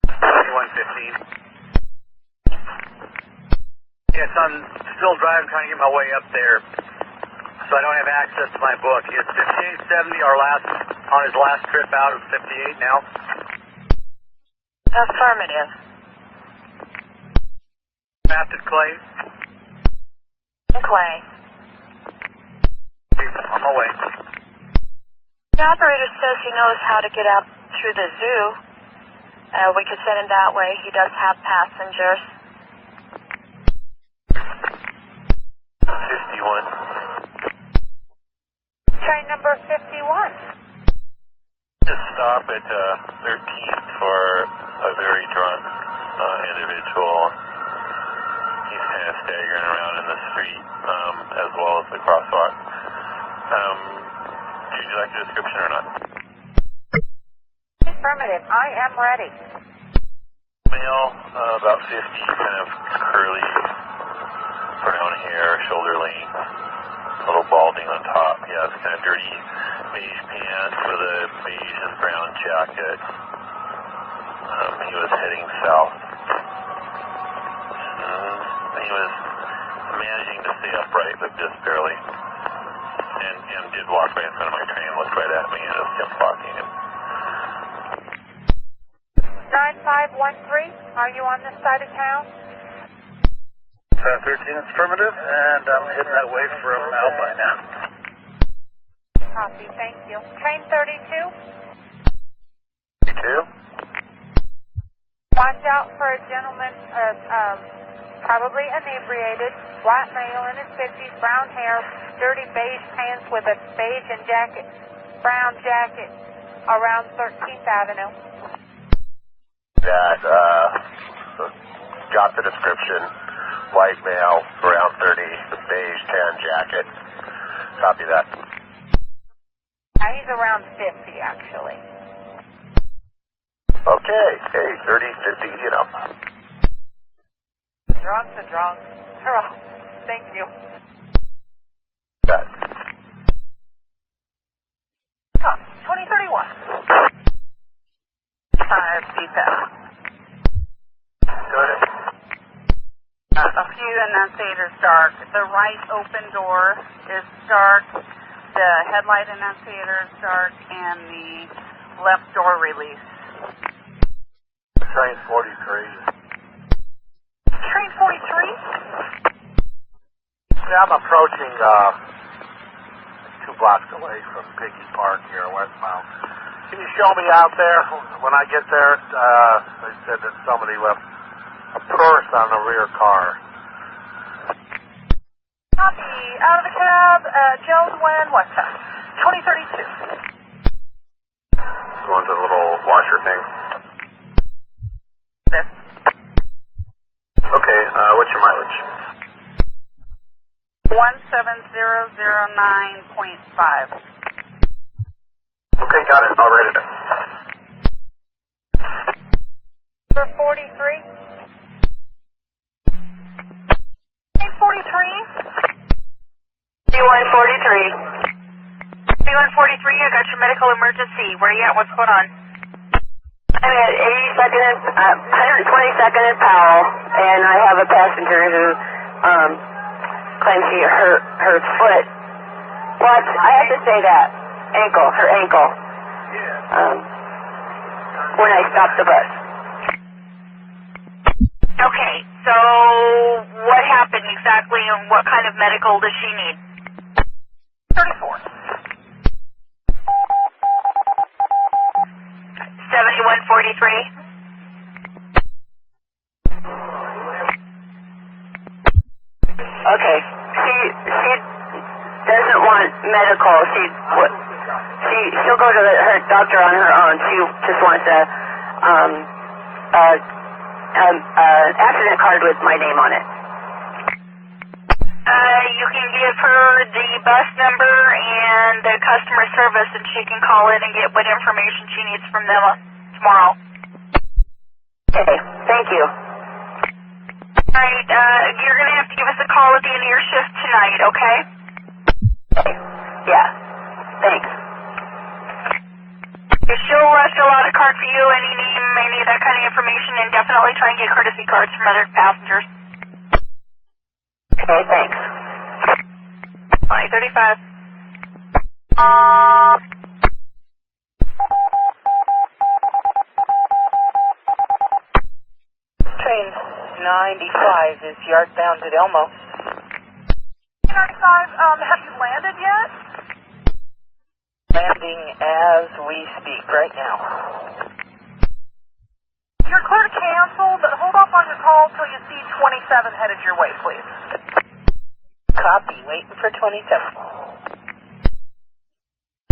2115. Yes, I'm still driving, trying to get my way up there, so I don't have access to my book. It's 5870, on his last trip out of 58 now. Affirmative. Mapped at Clay. Clay. On my way. The operator says he knows how to get out through the zoo. We could send him that way. He does have passengers. 51. Train number 51. Just stop at 13th for a very drunk individual. He's kind of staggering around in the street as well as the crosswalk. Would you like the description or not? Affirmative. I am ready. Male, about 50, kind of curly brown hair, shoulder length, a little balding on top. He has kind of dirty beige pants with a beige and brown jacket. He was heading south. He was managing to stay upright, but just barely. And did walk right in front of my train, looked right at me, and just kept walking. 9513, are you on this side of town? 13 is affirmative, and I'm heading that way from Alpine now. Copy, thank you. Train 32? 32? Watch out for a gentleman, probably inebriated, white male in his 50s, brown hair, dirty beige pants with a beige and brown jacket around 13th Avenue. that got the description. White male, around 30, beige tan jacket. Copy that. He's around 50, actually. Okay, hey, 30, 50, you know. Drunk's a drunk. Thank you. That. 2031. 5 CPAP. Go ahead. A few enunciators dark. The right open door is dark. The headlight enunciator is dark, and the left door release. Train 43. Train 43? Yeah, I'm approaching 2 blocks away from Piggy Park here westbound. Can you show me out there? When I get there, they said that somebody left a purse on the rear car. Copy. Out of the cab, Jones Wen, what time? 2032. Going to the little washer thing. This. Okay, what's your mileage? 17009.5. Okay, got it. I'll write it down. For 43? Train 43? B143. B143, I got your medical emergency. Where are you at? What's going on? I'm at 82nd and 122nd and Powell, and I have a passenger who claims she hurt her foot. What? I have to say that. Ankle, her ankle. When I stopped the bus. Okay, so what happened exactly, and what kind of medical does she need? 34. 7143. Okay, she doesn't want medical. She'll go to her doctor on her own. She just wants accident card with my name on it. You can give her the bus number and the customer service, and she can call in and get what information she needs from them tomorrow. Okay, thank you. All right, you're going to have to give us a call at the end of your shift tonight, okay? Okay. Yeah, thanks. She'll fill out a card for you, any name, any of that kind of information, and definitely try and get courtesy cards from other passengers. Okay, thanks. 2035. Train 95 is yardbound at Elmo. 95, have you landed yet? Landing as we speak right now. You're clear to cancel, but hold off on your call till you see 27 headed your way, please. Copy. Waiting for 27.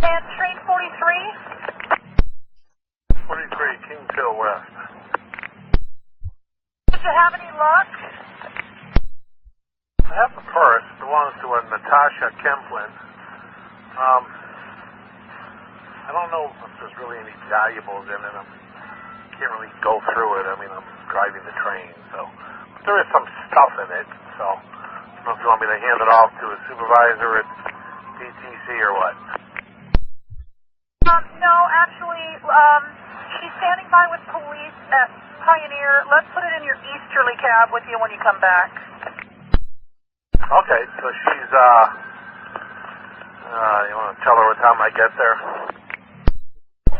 And train 43? 43, Kings Hill West. Did you have any luck? I have the purse. It belongs to a Natasha Kemplin. I don't know if there's really any valuables in it. I can't really go through it. I mean, I'm driving the train, so. But there is some stuff in it, so. I don't know if you want me to hand it off to a supervisor at DTC or what. No, actually, she's standing by with police at Pioneer. Let's put it in your easterly cab with you when you come back. Okay, so she's, you want to tell her what time I get there?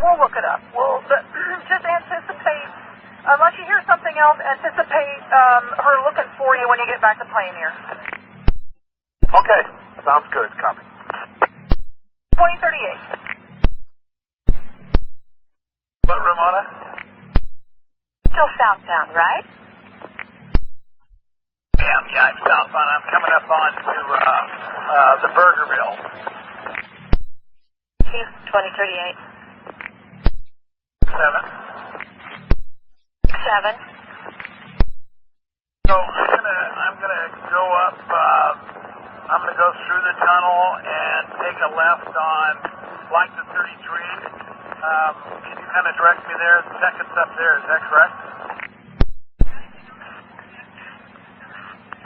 We'll look it up. We'll just anticipate, unless you hear something else, anticipate her looking for you when you get back to Pioneer. Okay, sounds good. Copy. 2038. What, Ramona? Still southbound, right? Yeah, I'm southbound. I'm coming up on to the Burgerville. 2038. 7. So I'm gonna go up. I'm gonna go through the tunnel and take a left on like the 33. Can you kind of direct me there? The second's up there. Is that correct?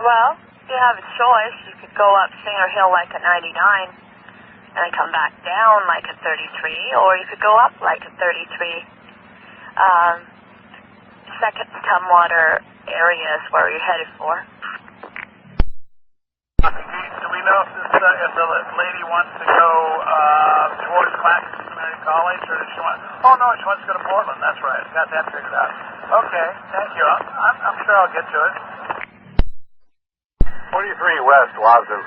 Well, you have a choice. You could go up Singer Hill like a 99 and then come back down like a 33, or you could go up like a 33. Second Tumwater area is where you're headed for. Do we know if the lady wants to go towards Classic Community College, or does she want? Oh no, she wants to go to Portland. That's right. Got that figured out. Okay, thank you. I'm sure I'll get to it. 23 West, Wazoo.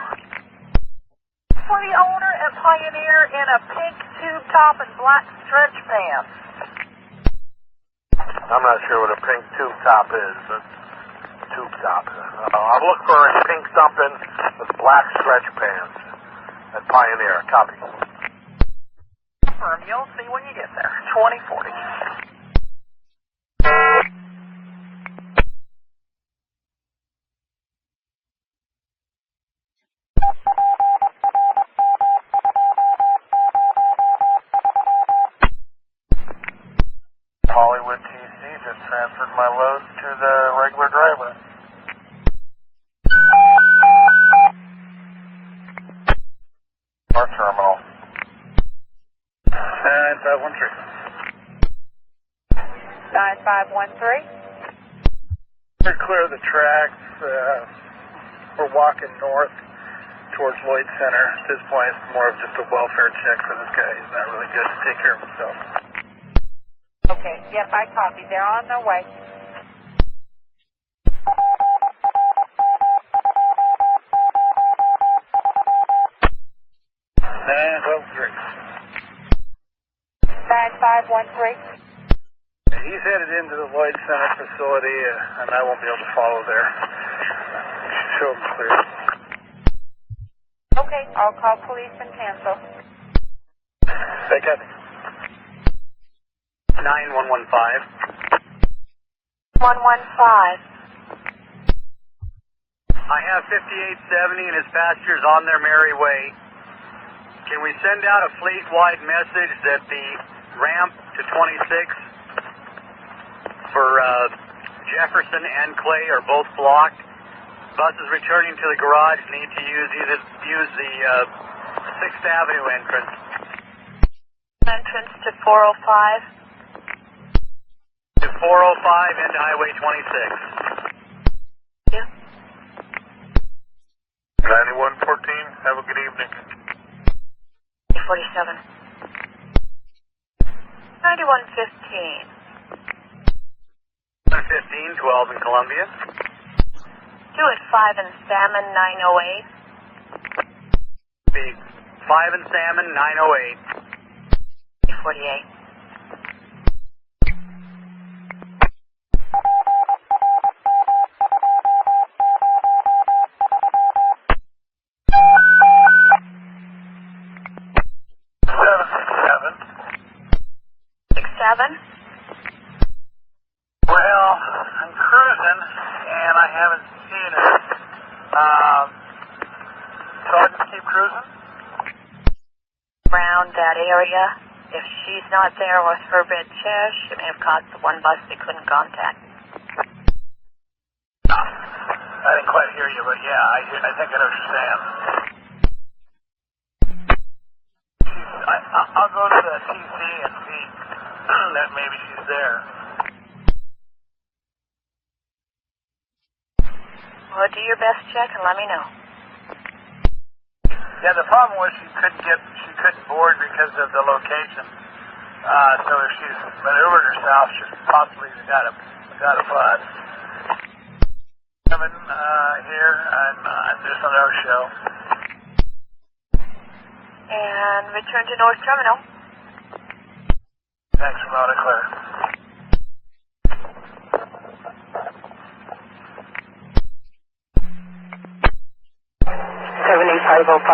For the owner and Pioneer in a pink tube top and black stretch pants. I'm not sure what a pink tube top is. Tube top. I'll look for a pink something with black stretch pants at Pioneer. Copy. Confirm. You'll see when you get there. 2040. Hollywood TC just transferred my load to the regular driver. Our terminal. 9513. 9513. We're clear of the tracks. We're walking north towards Lloyd Center. At this point, it's more of just a welfare check for this guy. He's not really good to take care of himself. Okay, yep, I copy. They're on their way. He's headed into the Lloyd Center facility, and I won't be able to follow there. Show him clear. Okay, I'll call police and cancel. Take it. 9115. 115. I have 5870 and his passengers on their merry way. Can we send out a fleet-wide message that the ramp to 26 for Jefferson and Clay are both blocked? Buses returning to the garage need to use the 6th Avenue entrance. Entrance to 405. To 405 into Highway 26. Yeah. 9114. Have a good evening. 47. 9115. 115, 12 in Columbia. 2 at 5 and Salmon 908. Be 5 and Salmon 908. 48. Well, I'm cruising, and I haven't seen her. So I just keep cruising? Around that area. If she's not there with her bed chair, she may have caught the one bus they couldn't contact. I didn't quite hear you, but yeah, I think I know what you're saying. I'll go to the TC and see that maybe she's there. Well, do your best check and let me know. Yeah, the problem was she couldn't board because of the location. So if she's maneuvered herself, she's possibly got a bus. Coming here, I'm just on our show. And return to North Terminal. Thanks, Ramona Claire. $75.05.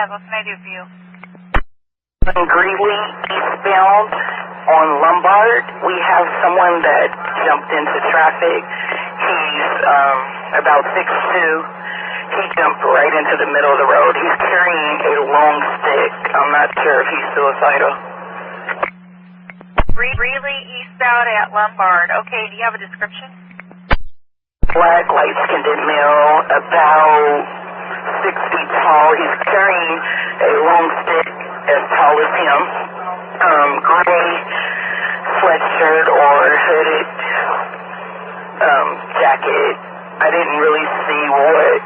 What can I do for you? Greeley, eastbound, on Lombard, we have someone that jumped into traffic. He's about 6'2". He jumped right into the middle of the road. He's carrying a long stick. I'm not sure if he's suicidal. Really eastbound at Lombard. Okay, do you have a description? Black, light-skinned male, about 6 feet tall. He's carrying a long stick as tall as him. Gray sweatshirt or hooded jacket. I didn't really see what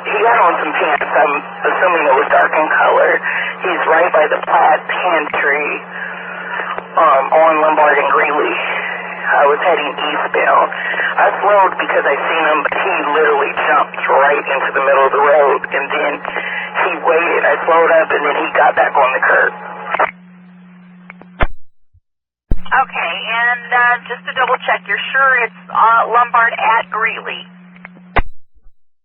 he had on some pants. I'm assuming it was dark in color. He's right by the Plaid Pantry on Lombard and Greeley. I was heading eastbound. I slowed because I seen him, but he literally jumped right into the middle of the road, and then he waited. I slowed up, and then he got back on the curb. Okay, and just to double check, you're sure it's Lombard at Greeley?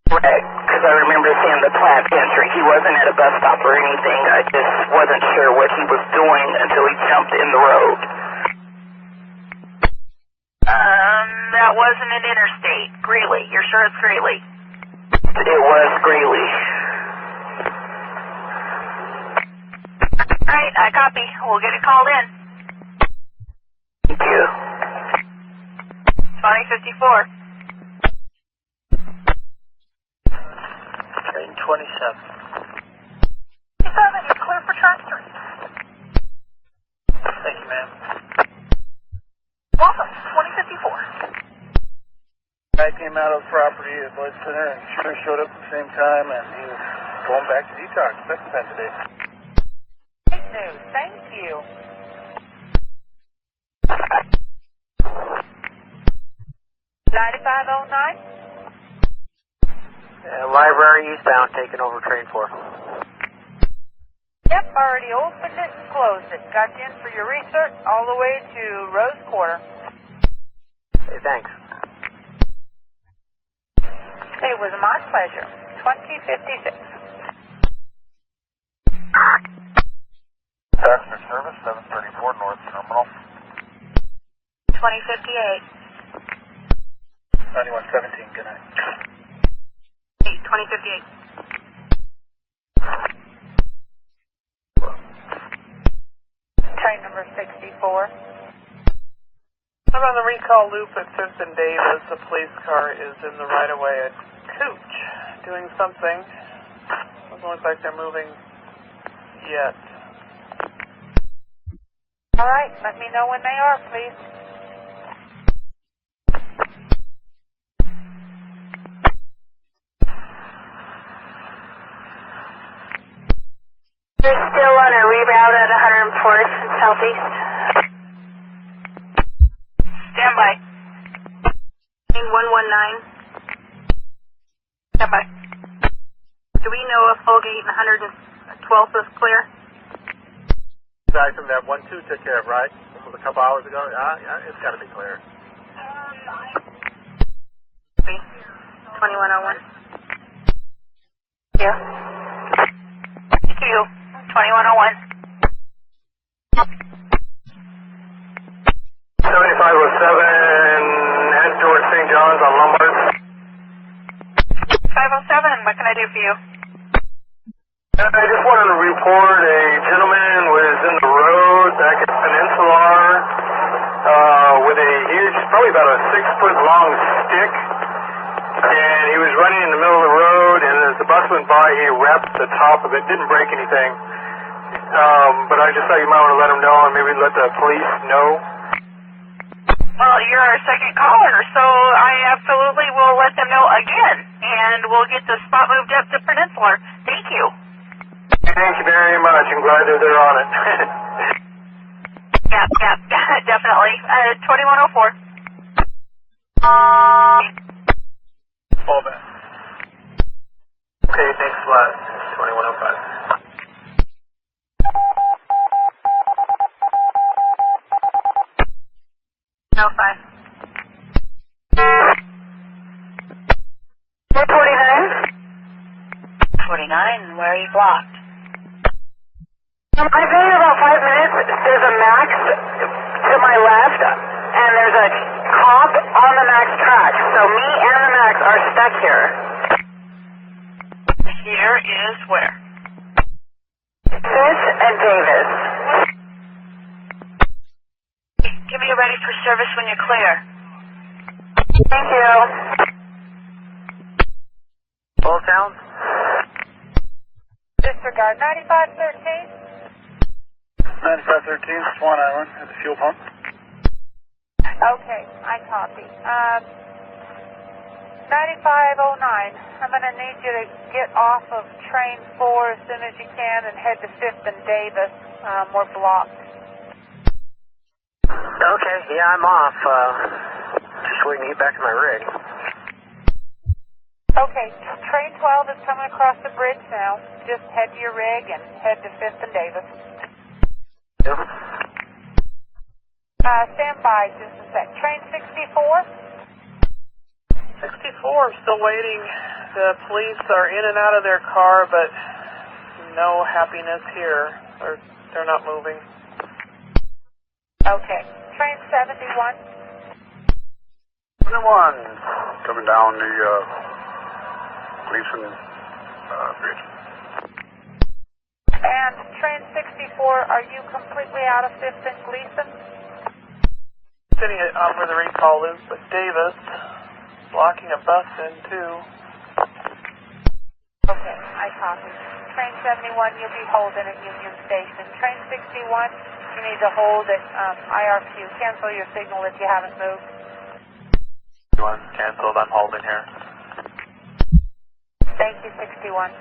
Correct, because I remember seeing the Plaid Pantry. He wasn't at a bus stop or anything. I just wasn't sure what he was doing until he jumped in the road. That wasn't an interstate. Greeley. You're sure it's Greeley? It was Greeley. All right, I copy. We'll get it called in. Thank you. 2054. Train 27. 27, you're clear for Track Street. Thank you, ma'am. Welcome, 2054. Guy came out of the property at Blood Center and sure showed up at the same time, and he was going back to detox. Sex event today. Great news. Thank you. Library eastbound, taking over train 4. Yep, already opened it and closed it. Got you in for your research all the way to Rose Quarter. Hey, thanks. It was my pleasure. 2056. Passenger service, 734 North Terminal. 2058. 9117, good night. 2058. Train number 64. I'm on the recall loop at 5th and Davis. A police car is in the right-of-way at Cooch doing something. Doesn't look like they're moving yet. All right, let me know when they are, please. They're still on a reroute at 104th and Southeast. Stand by. 119. Stand by. Do we know if Fulgate and 112th is clear? Guy from that 1-2 took care of, right? This was a couple hours ago. Yeah, it's got to be clear. 2101. Yeah. Thank you. 2101. 7507, head towards St. John's on Lombard. 507, what can I do for you? I just wanted to report a gentleman was in the road back at Peninsular with a huge, probably about a 6-foot-long stick, and he was running in the middle of the road, and as the bus went by, he wrapped the top of it, didn't break anything. But I just thought you might want to let him know and maybe let the police know. Well, you're our second caller, so I absolutely will let them know again, and we'll get the spot moved up to Peninsular. Thank you. Thank you very much. I'm glad that they're on it. Yeah, definitely. 2104. Fallback. Okay, thanks a lot. 2105. No, 5. 449. 49, where are you blocked? I've been here about 5 minutes. There's a Max to my left, and there's a cop on the Max track. So me and the Max are stuck here. Here is where? Fish and Davis. Give me a ready for service when you're clear. Thank you. Full town? Disregard 9513. 9513, Swan Island at the fuel pump. Okay, I copy. 9509, I'm going to need you to get off of train 4 as soon as you can and head to 5th and Davis. We're blocked. Okay, yeah, I'm off. Just waiting to get back to my rig. Okay, train 12 is coming across the bridge now. Just head to your rig and head to 5th and Davis. Yep. Stand by just a sec. Train 64? 64, still waiting. The police are in and out of their car, but no happiness here. They're not moving. Okay. Train 71? 71, coming down the Gleason Bridge. And train 64, are you completely out of 5th and Gleason? Sitting where the recall is, but Davis blocking a bus in too. Okay, I copy. Train 71, you'll be holding at Union Station. Train 61, you need to hold at IRQ. Cancel your signal if you haven't moved. One canceled, I'm holding here. Thank you, 61.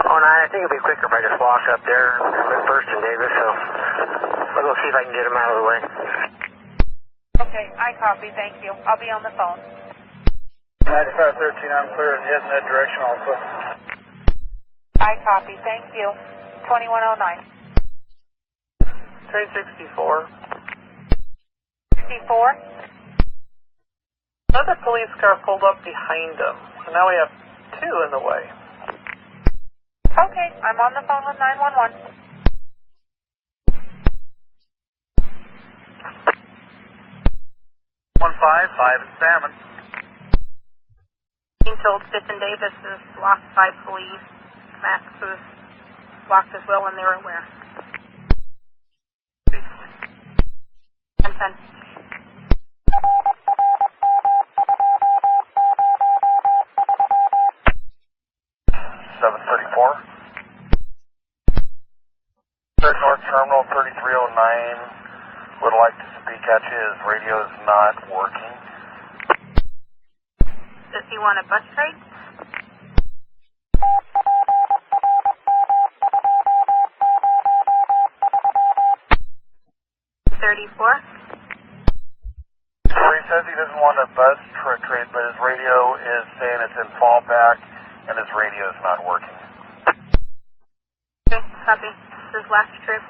Oh, no, I think it'll be quicker if I just walk up there first in Davis, so I'll go see if I can get him out of the way. Okay, I copy, thank you. I'll be on the phone. 9513, I'm clear and heading that direction also. I copy, thank you. 2109. Train 64. 64? Another police car pulled up behind them, so now we have two in the way. Okay, I'm on the phone with 911. 155 and Salmon. Being told 5th and Davis is blocked by police. Max is blocked as well, and they're aware. 10-10. Third North Terminal 3309 would like to speak at you. His radio is not working. Does he want a bus ride? So he says he doesn't want a bus trade, but his radio is saying it's in fallback, and his radio is not working. Okay, copy. This is last trip.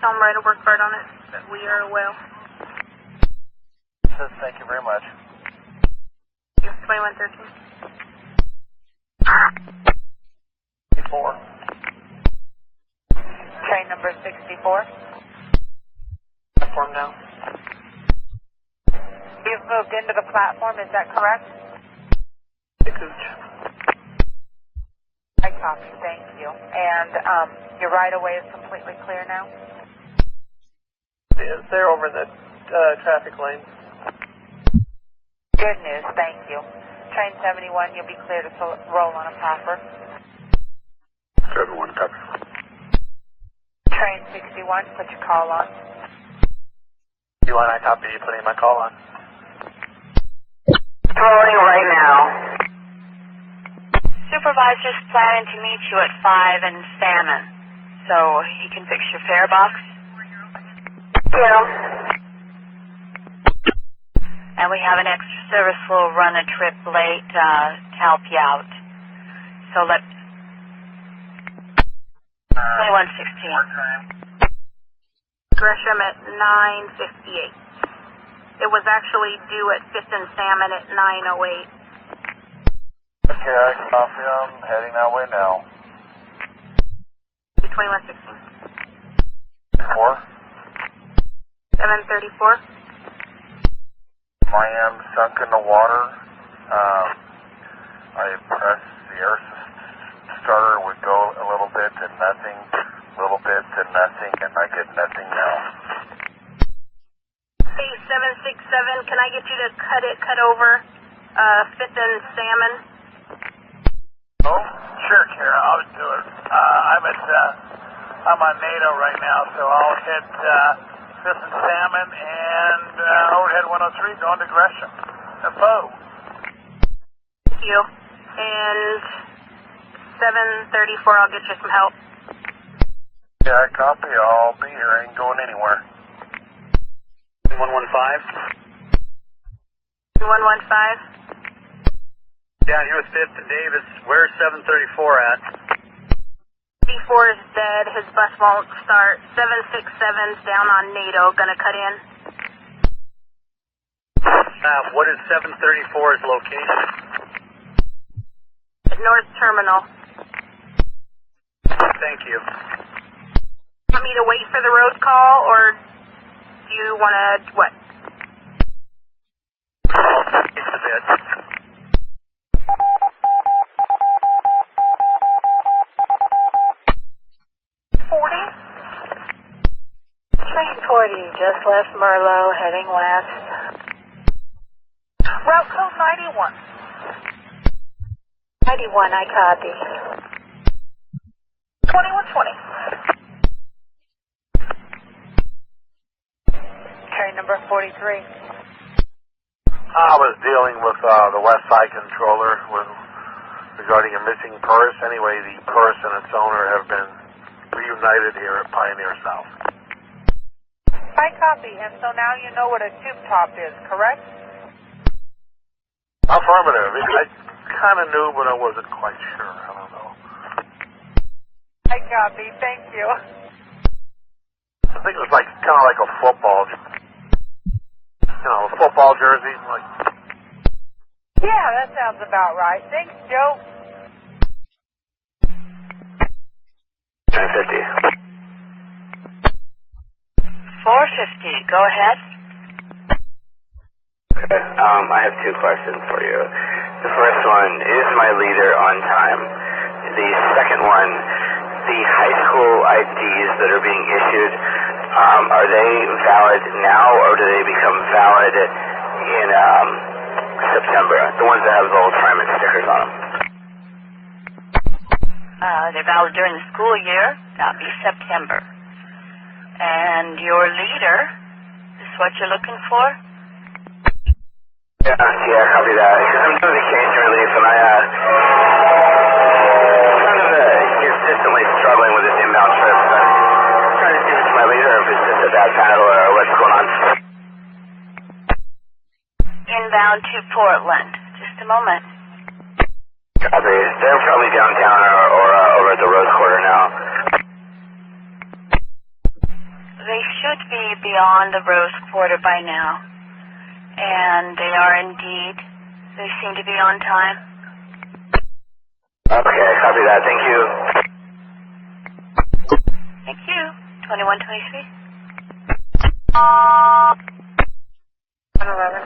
Tell him write a work card on it, but we are well. Says thank you very much. 2113. 64. Train number 64. Platform now. You've moved into the platform, is that correct? The Cooch. I copy, thank you. And your right-of-way is completely clear now? They're over the traffic lane. Good news, thank you. Train 71, you'll be clear to roll on a popper. 71, copy. Train 61, put your call on. You want I copy you putting my call on? Rolling right now. Supervisor's planning to meet you at 5 in Salmon, so he can fix your fare box. Yeah. And we have an extra service. We'll run a trip late to help you out. So let 2116. Gresham at 9:58. It was actually due at 5th and Salmon at 9:08. Okay, I copy. I'm heading that way now. 2116. 4. 734. I am sunk in the water. I pressed the air starter, would go a little bit to nothing, a little bit to nothing, and I get nothing now. Hey, 767, can I get you to cut over 5th and Salmon? Oh, sure, Kara, I'll do it. I'm on NATO right now, so I'll hit 5th and Salmon and overhead 103 going to Gresham. Foe. Thank you. And 734, I'll get you some help. Yeah, copy. I'll be here. Ain't going anywhere. 115. 115. Down here with 5th and Davis. Where's 734 at? D4 is dead. His bus won't start. 767's down on NATO. Gonna cut in. What is 734's location? North Terminal. Thank you. Want me to wait for the road call, or do you want to, what? It's a bit. Train 40 just left Merlot, heading west. Route code 91. 91, I copy. 2120. Train number 43. I was dealing with the West Side controller regarding a missing purse. Anyway, the purse and its owner have been reunited here at Pioneer South. I copy, and so now you know what a tube top is, correct? Affirmative. I kind of knew, but I wasn't quite sure. I don't know. I copy, thank you. I think it was kind of like a football, a football jersey. Like. Yeah, that sounds about right. Thanks, Joe. 1050. 450, go ahead. Okay, I have two questions for you. The first one, is my leader on time? The second one, the high school IDs that are being issued, are they valid now, or do they become valid in September? The ones that have the little Trimet stickers on them. They're valid during the school year. That'll be September. And your leader is what you're looking for? Yeah, copy that. Because I'm doing the case relief, and I kind of consistently struggling with this inbound trip. So I'm trying to see if it's my leader, or if it's just a bad paddle, or what's going on. Inbound to Portland. Just a moment. Copy. They're probably downtown or over at the Rose Quarter now. They should be beyond the Rose Quarter by now. And they are indeed. They seem to be on time. Okay, copy that. Thank you. Thank you. 2123. 111.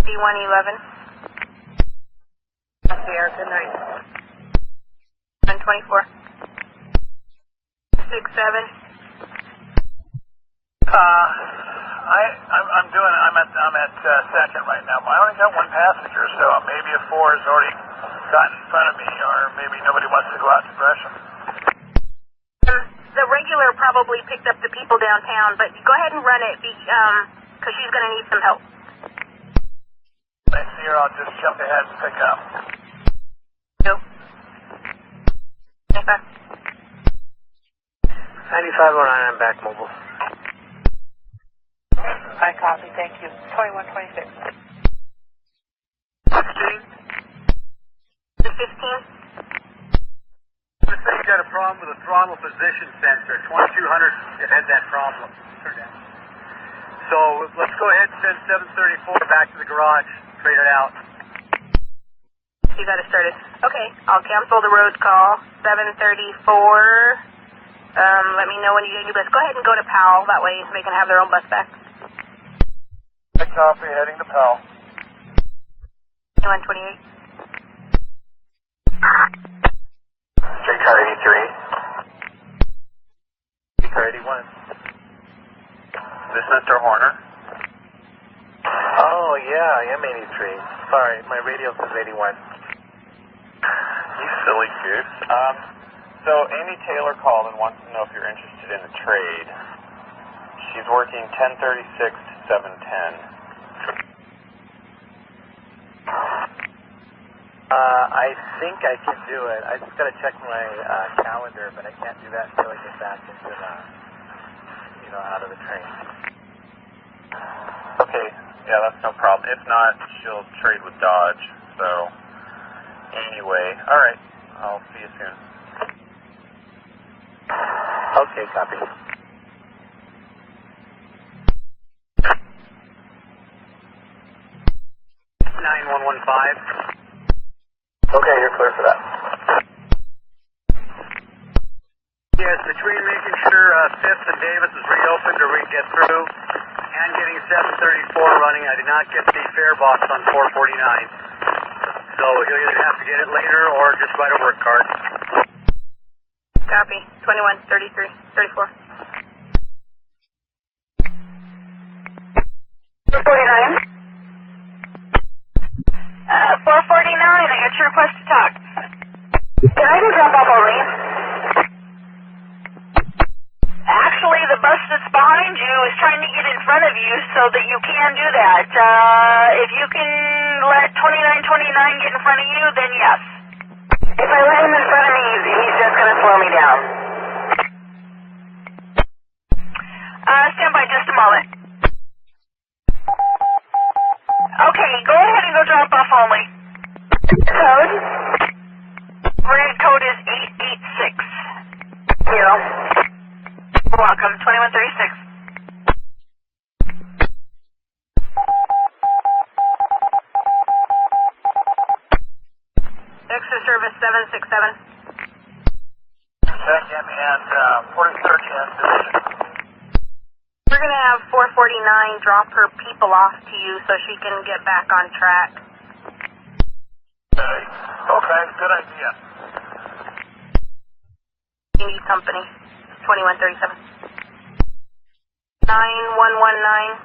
D111. Here, good night. 124. 67. I'm at second right now. I only got one passenger, so maybe a 4 has already gotten in front of me, or maybe nobody wants to go out to Gresham. The regular probably picked up the people downtown, but go ahead and run it, because she's going to need some help. When I see her, I'll just jump ahead and pick up. No. Okay. 9509, I'm back mobile. I copy, thank you. 2126. 15? 15? Looks like you got a problem with the throttle position sensor. 2200 it had that problem. Turn down. So let's go ahead and send 734 back to the garage. Trade it out. You got it started. Okay, I'll cancel the road call. 7:34. Let me know when you get your bus. Go ahead and go to Powell. That way they can have their own bus back. Copy, heading to Powell. 128. Streetcar 83. Streetcar 81. This is Mr. Horner. Oh, yeah, I am 83. Sorry, my radio says 81. You silly goose. So Amy Taylor called and wants to know if you're interested in a trade. She's working 10:36 to 7:10. I think I can do it. I just got to check my calendar, but I can't do that until I get back into the, out of the train. Okay, yeah, that's no problem. If not, she'll trade with Dodge. So, anyway, all right. I'll see you soon. Okay, copy. 9115. Okay, you're clear for that. Yes, between making sure 5th and Davis is reopened or we can get through and getting 734 running, I did not get the fare box on 449. So you'll either have to get it later or just write a work card. Copy. 21, 33, 34. 449. 449, I got your request to talk. Can I go drop off Orleans? Actually, the bus that's behind you is trying to get in front of you so that you can do that. If you can let 2929 get in front of you, then yes. If I let him in front of me, he's just going to slow me down. Stand by just a moment. Okay, go ahead and go drop off only. Code? Red code is 886. Zero. You're welcome. 2136. Extra service 767. Second and 43rd and division. We're going to have 449 drop her people off to you so she can get back on track. Okay, good idea. You need company. 2137. 9119.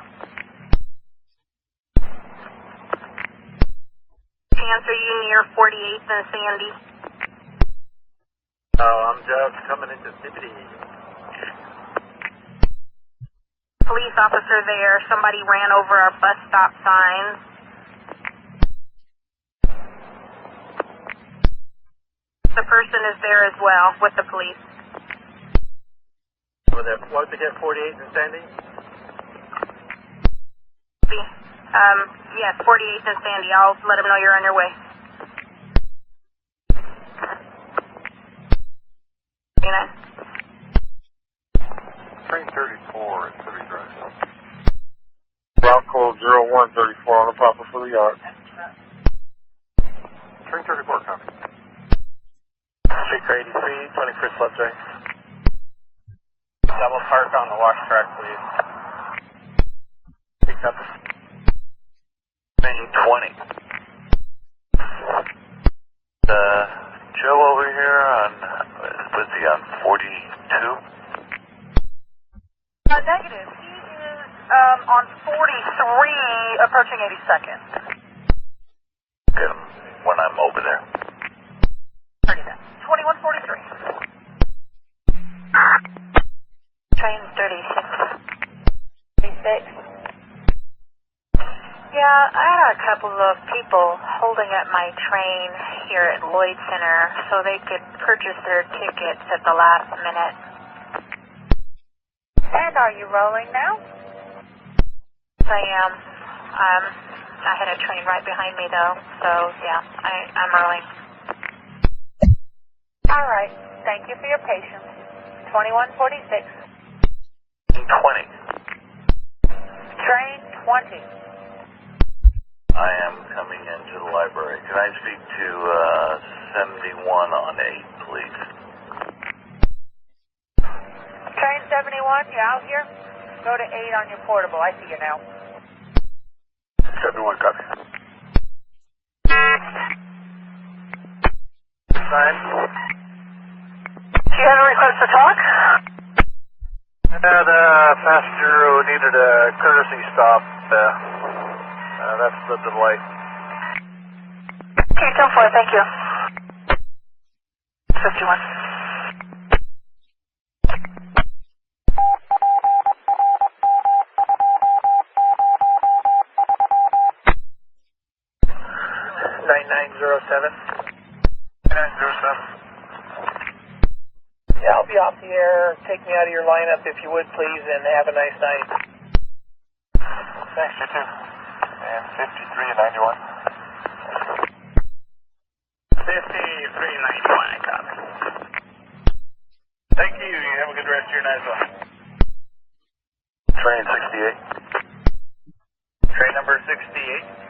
Chance, are you near 48th and Sandy? Oh, I'm just coming into City. Police officer there. Somebody ran over our bus stop signs. The person is there as well with the police. What did they get, 48th and Sandy? Yes, 48th and Sandy. I'll let them know you're on your way. Train 34 at City Drive. Route code 0134 on the proper for the yard. Train 34, copy. Streetcar 83, 21st left right. Double park on the wash track, please. Pick up. Main 20. Joe over here on, was he on 42? Negative. He is on 43, approaching 82nd. Get him when I'm over there. 2143. Train 36. 36. Yeah, I had a couple of people holding up my train here at Lloyd Center so they could purchase their tickets at the last minute. And are you rolling now? I am. I had a train right behind me though, so yeah, I'm rolling. All right. Thank you for your patience. 2146. 20. Train 20. I am coming into the library. Can I speak to 71 on 8, please? Train 71, you out here? Go to 8 on your portable. I see you now. 71, copy. Fine. Do you have a request to talk? The passenger who needed a courtesy stop. That's the delay. Okay, 10-4, thank you. 51. Yeah, I'll be off the air. Take me out of your lineup if you would, please, and have a nice night. Thanks, you too. And 5391. 5391, copy. Thank you. You have a good rest of your night as well. Train 68. Train number 68.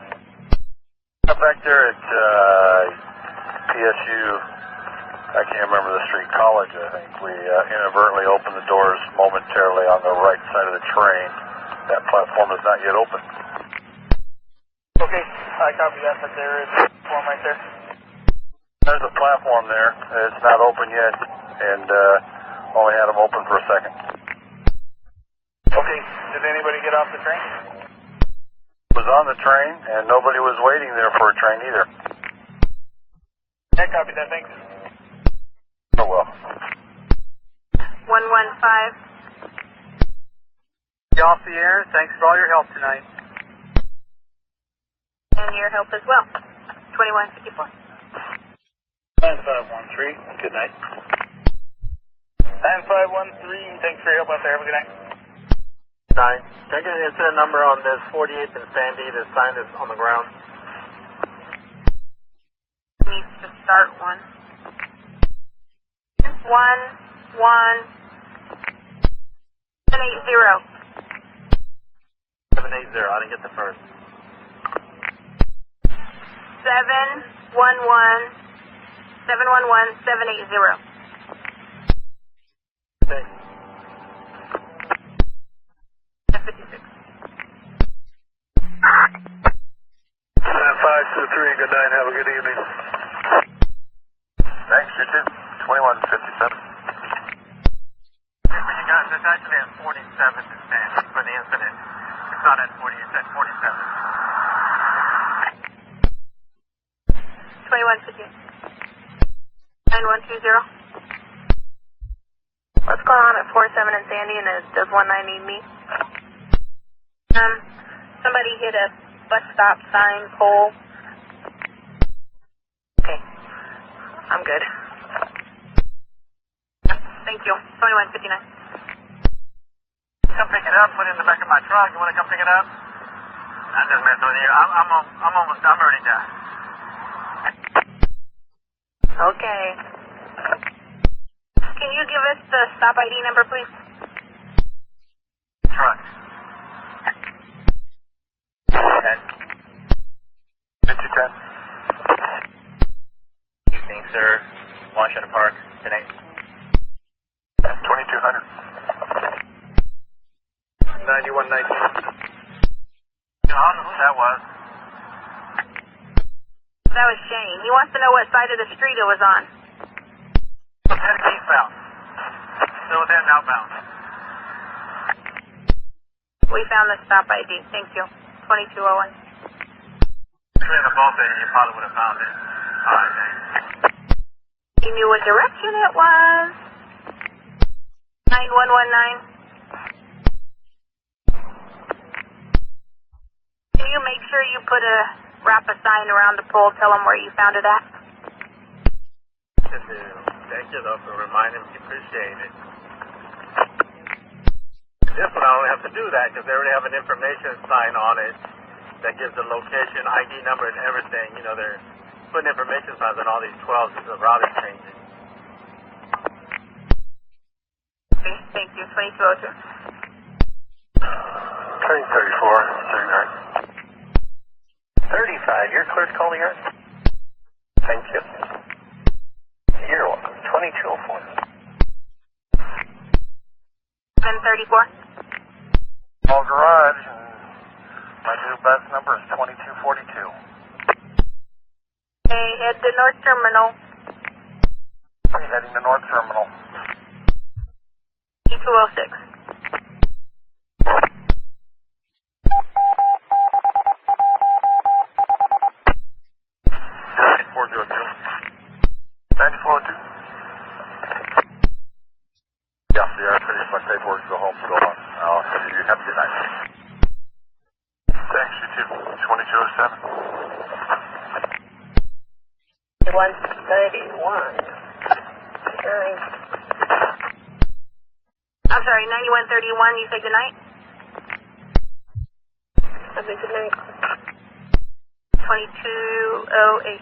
Back there at PSU, I can't remember the street, College, I think. We inadvertently opened the doors momentarily on the right side of the train. That platform is not yet open. Okay, I copy that, but there is a platform right there. There's a platform there. It's not open yet, and only had them open for a second. Okay, did anybody get off the train? Was on the train, and nobody was waiting there for a train either. I copy that, thanks. Oh well. 115. You off the air? Thanks for all your help tonight. And your help as well. 2154. 9513, good night. 9513, thanks for your help out there. Have a good night. 9. Can I get an incident number on this 48th and Sandy? The sign is on the ground. Needs to start 1. 1, 1, 780. 780, I didn't get the first. 711, 711, 780. Thanks. 56. 523, good night, have a good evening. Thanks, you too. 2157. When you guys, it's actually at 47 to stand for the incident. It's not at 40, it's at 47. 2150. 9120. What's going on at 47 and Sandy, and does 19 need me? Somebody hit a bus stop sign pole. Okay. I'm good. Thank you. 2159. Come pick it up, put it in the back of my truck. You want to come pick it up? I'm just messing with you. I'm already done. Okay. Can you give us the stop ID number, please? Truck. 5010. Evening, sir. Washington Park, tonight. 2200. 9119. I don't know who that was. That was Shane. He wants to know what side of the street it was on. It was heading eastbound. It was heading outbound. We found the stop ID. Thank you. 2201. If we had a boat there, you probably would have found it. All right, thanks. He knew what direction it was. 9119. Can you make sure you wrap a sign around the pole, tell them where you found it at? Thank you, though, for reminding me. Appreciate it. This one, I only have to do that because they already have an information sign on it that gives the location, ID number, and everything. You know, they're putting information signs on all these 12s as the route is changing. Okay, thank you. 2202. Train 34, 39. 39, inside. You're clear to call the yard. Thank you. You're welcome. 2204. 734. All garage. My new bus number is 2242. Hey, head to North Terminal. Heading to North Terminal. E206. 9402. Yeah, the yard finished my paperwork, go home, so I'll have you have a good night. Thanks, you too. 2207. 131. I'm sorry, 9131, you say goodnight? Have a good night. 2208.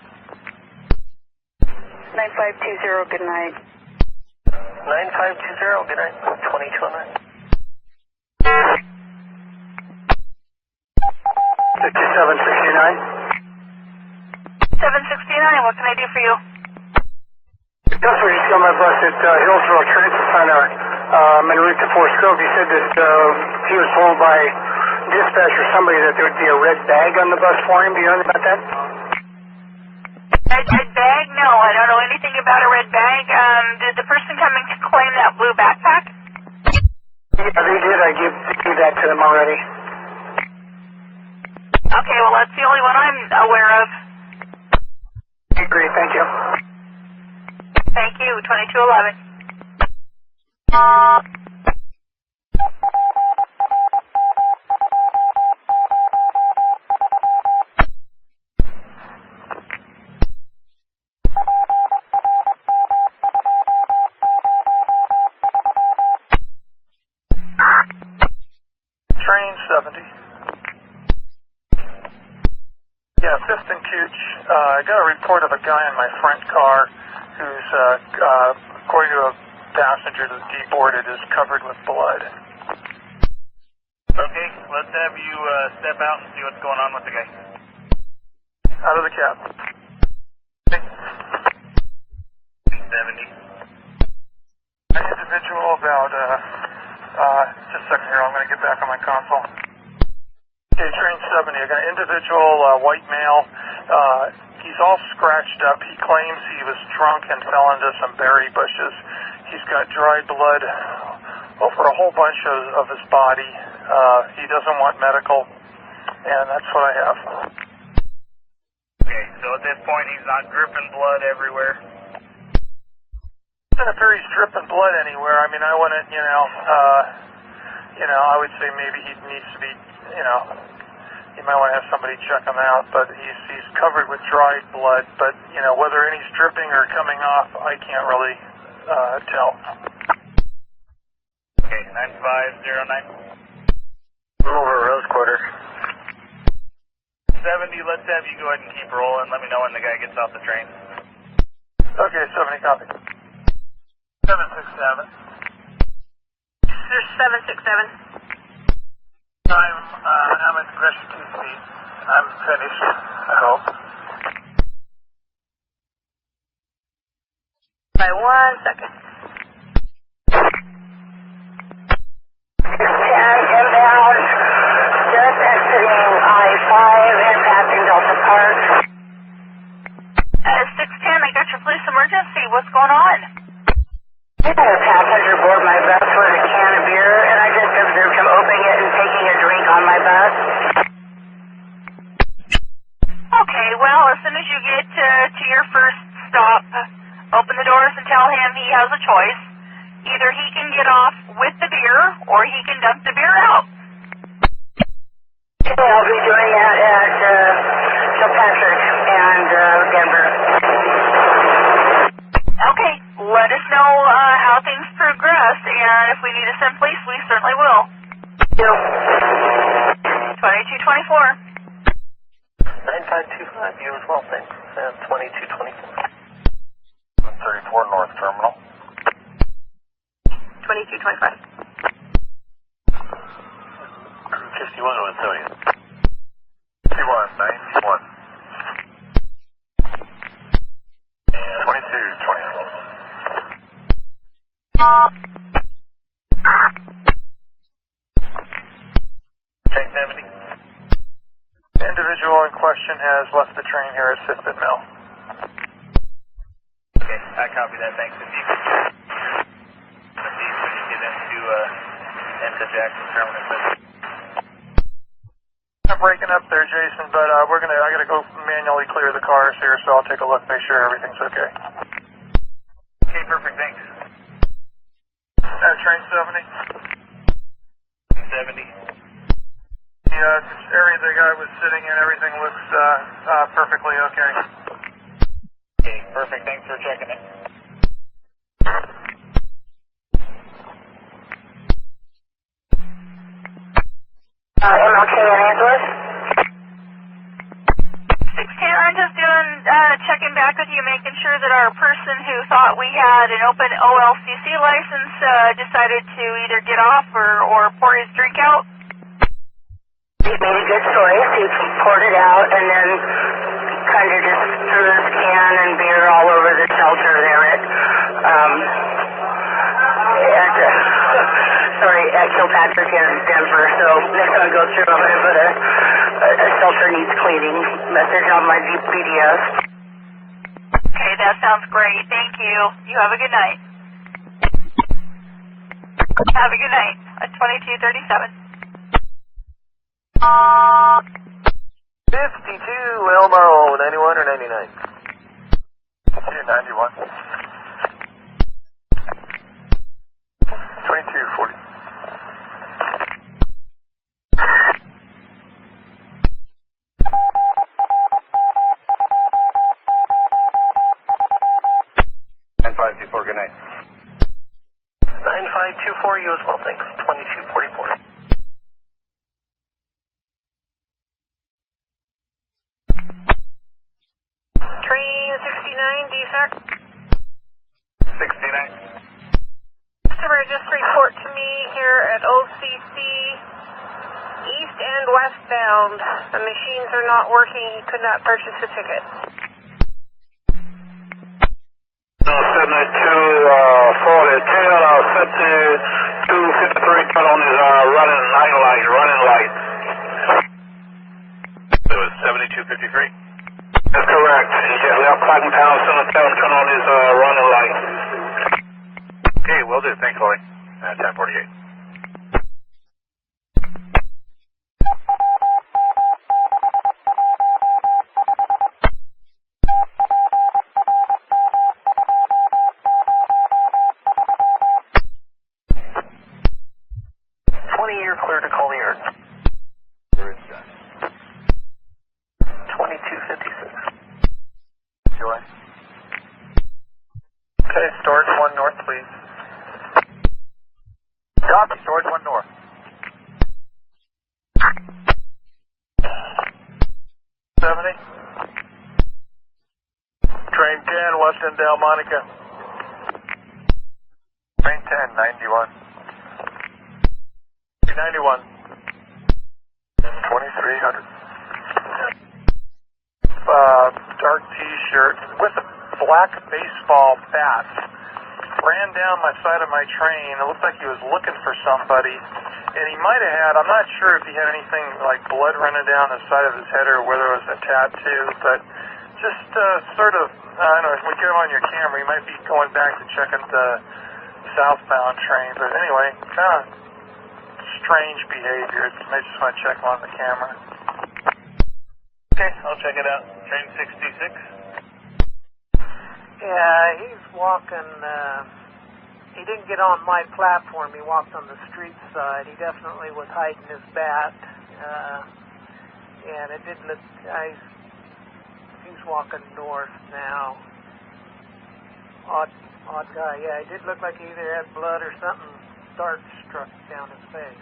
9520, good night. 9520, good night. 2209. 5769. 769, what can I do for you? Yes, sir. He's got my bus at Hillsborough Transit Center en route to Fort Scott. He said that he was told by dispatch or somebody that there would be a red bag on the bus for him. Do you know anything about that? Red bag? No, I don't know anything about a red bag. Did the person come and claim that blue backpack? Yeah, they did. I gave that to them already. Okay, well, that's the only one I'm aware of. Great, thank you. Thank you, 2211. Train 70. Yeah, 5th and Cooch. I got a report of a guy in my front car who's, according to a passenger that deboarded, is covered with blood. Okay, let's have you step out and see what's going on with the guy. Out of the cab. 70. An individual about, just a second here, I'm going to get back on my console. Okay, train 70, I got an individual, white male. He's all scratched up. He claims he was drunk and fell into some berry bushes. He's got dried blood over a whole bunch of his body. He doesn't want medical, and that's what I have. Okay, so at this point he's not dripping blood everywhere? Doesn't appear he's dripping blood anywhere. I mean, I wouldn't, I would say maybe he needs to be, you might want to have somebody check him out, but he's covered with dried blood, but, whether any's dripping or coming off, I can't really tell. Okay, 9509. Over Rose Quarter. 70, let's have you go ahead and keep rolling. Let me know when the guy gets off the train. Okay, 70 copy. 767. There's 767. I'm at Gresham 2 speed. I'm finished, I hope. By 1 second. 10 inbound, just exiting I-5 and passing Delta Park. 610, I got your police emergency. What's going on? I had a passenger board my bus with a can of beer, and I just observed him opening it and taking a drink on my bus. Okay, well, as soon as you get to your first stop, open the doors and tell him he has a choice. Either he can get off with the beer, or he can dump the beer out. Okay, I'll be doing that at Kilpatrick and Denver. Okay, let us know how things progress, and if we need to send police, we certainly will. 2224. 9525, you as well, thanks. 2224. 134 North Terminal. 2225. 51 170. 5191. individual in question has left the train here at 5th and Mill. Okay, I copy that. Thanks. If you could when you get into Jackson Terminus. I'm breaking up there, Jason, but I gotta go manually clear the cars here, so I'll take a look, make sure everything's okay. Okay, perfect. Thanks. Train 70. 70. The area the guy was sitting in, everything looks perfectly okay. Okay, perfect. Thanks for checking it. MLK Los Angeles. 610, I'm just doing, checking back with you, making sure that our person who thought we had an open OLCC license decided to either get off or pour his drink out. He made a good choice. He poured it out and then kind of just threw his can and beer all over the shelter there at Kilpatrick in Denver. So next time I go through, I'm going to put a shelter needs cleaning message on my BDS. Okay, that sounds great. Thank you. You have a good night. Have a good night. At 2237. 52 Elmo, 91 or 99? 91. 2240. Good night. 9524, you as well, thanks. 2244. Train 69, DSAC. 69. Customer, just report to me here at OCC, east and westbound. The machines are not working. He could not purchase a ticket. Setting at 242, I'll set to 253, turn on his running light. It was 7253? That's correct. He get left Cotton Pound, Center Town, turn on his running light. Okay, will do. Thanks, Lloyd. 1048. You're clear to call the yard. 2256. Joy. Okay, storage 1 north, please. Copy, storage 1 north. 70. Train 10, Weston Delmonica. Train 10, 91. 91. 2300. Dark t-shirt with a black baseball bat. Ran down my side of my train. It looked like he was looking for somebody. And he might have had, I'm not sure if he had anything like blood running down the side of his head or whether it was a tattoo, but just sort of, I don't know, if we get him on your camera, he might be going back to checking the southbound train. But anyway, kind of strange behavior. I just want to check him on the camera. Okay, I'll check it out. Train 66. Yeah, he's walking, he didn't get on my platform. He walked on the street side. He definitely was hiding his bat. And it did look, he's walking north now. Odd guy. Yeah, it did look like he either had blood or something dark struck down his face.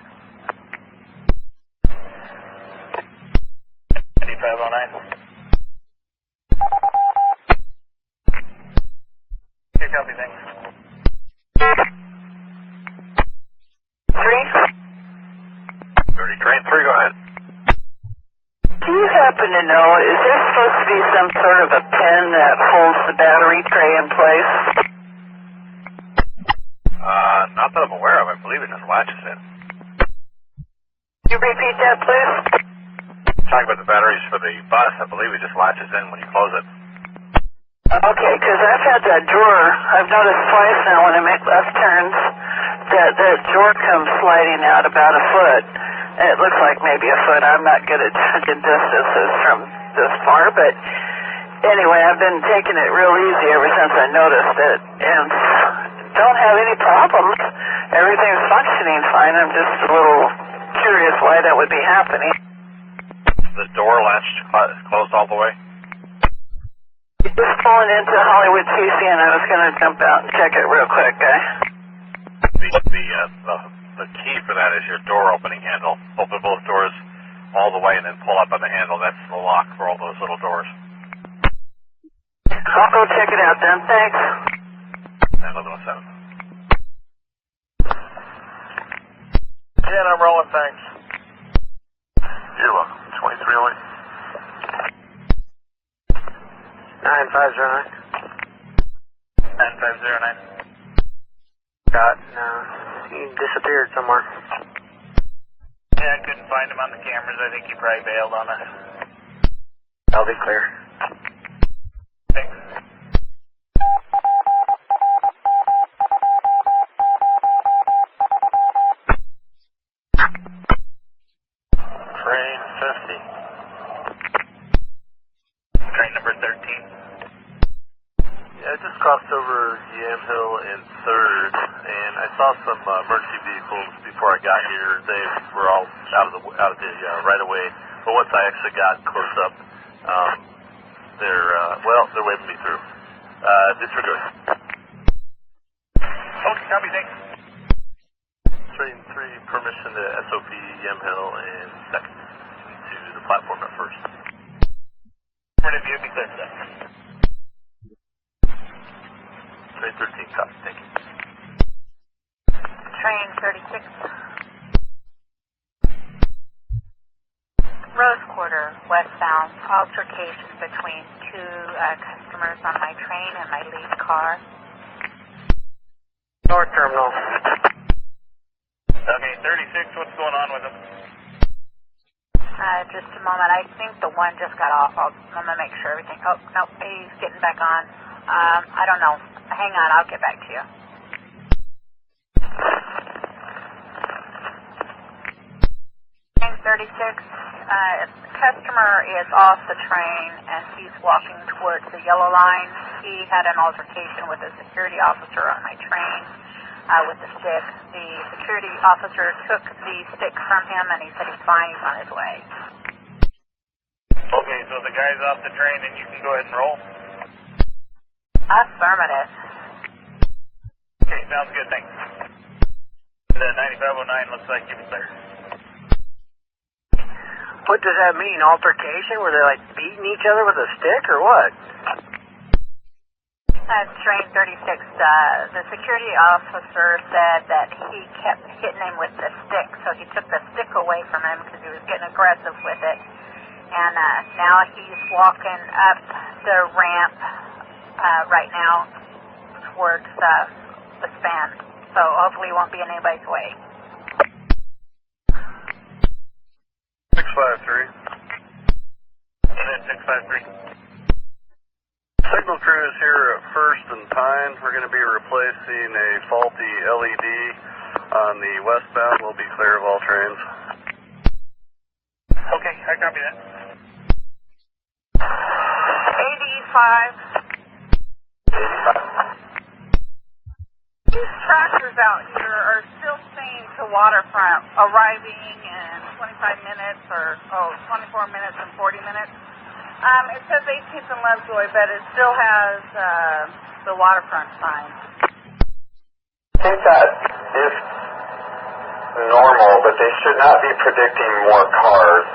9509. Okay, copy, thanks. 30, train 3, go ahead. Do you happen to know, is there supposed to be some sort of a pin that holds the battery tray in place? Not that I'm aware of. I believe it just latches in. Can you repeat that, please? Talking about the batteries for the bus, I believe it just latches in when you close it. Okay, because I've had that drawer. I've noticed twice now when I make left turns that drawer comes sliding out about a foot. And it looks like maybe a foot. I'm not good at judging distances from this far, but anyway, I've been taking it real easy ever since I noticed it, and don't have any problems. Everything's functioning fine. I'm just a little curious why that would be happening. The door latch closed all the way? Just pulling into Hollywood TC, and I was going to jump out and check it real quick, okay? The key for that is your door opening handle. Open both doors all the way and then pull up on the handle. That's the lock for all those little doors. I'll go check it out then. Thanks. 1107. Yeah, I'm rolling, thanks. You're welcome. 2308. 9509. 9509. Scott, no. He disappeared somewhere. Yeah, I couldn't find him on the cameras. I think he probably bailed on us. I'll be clear. Thanks. Train 50. Train number 13. Yeah, I just crossed over Yamhill and 3rd, and I saw some emergency vehicles before I got here. They were all out of the right of way, but once I actually got close up, they're waving me through. Disregard. Okay, copy, thanks. Train 3, permission to SOP Yamhill and 2nd to the platform at 1st. Point of view, be clear for that. Train 13, copy, thank you. Train 36. Rose Quarter, westbound, altercation between two customers on my train and my lead car. North Terminal. Okay, 36, what's going on with him? Just a moment. I think the one just got off. I'm going to make sure everything... Oh, no, he's getting back on. I don't know. Hang on, I'll get back to you. Train 36, customer is off the train and he's walking towards the yellow line. He had an altercation with a security officer on my train with the stick. The security officer took the stick from him and he said he's fine, he's on his way. Okay, so the guy's off the train and you can go ahead and roll? Affirmative. Okay, sounds good, thanks. The 9509 looks like you're clear. What does that mean? Altercation? Were they like beating each other with a stick or what? Train 36, the security officer said that he kept hitting him with the stick, so he took the stick away from him because he was getting aggressive with it. And now he's walking up the ramp right now towards the span. So hopefully he won't be in anybody's way. 653. And then 653. Signal crew is here at 1st and Pine. We're going to be replacing a faulty LED on the westbound. We'll be clear of all trains. Okay, I copy that. 85. These tractors out here are still staying to waterfront, arriving in 25 minutes or 24 minutes and 40 minutes. It says 18th and Lovejoy, but it still has the waterfront sign. I think that is normal, but they should not be predicting more cars,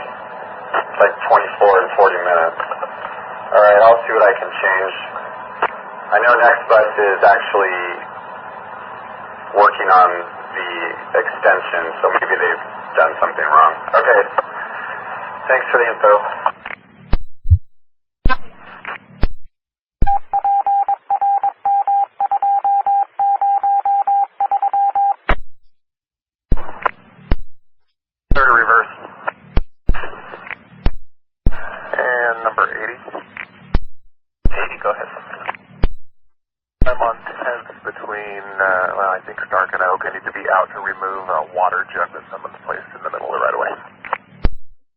like 24 and 40 minutes. All right, I'll see what I can change. I know Next Bus is actually working on the extension, so maybe they've done something wrong. Okay, thanks for the info. Oak. I need to be out to remove a water jug that someone's placed in the middle of the right of way.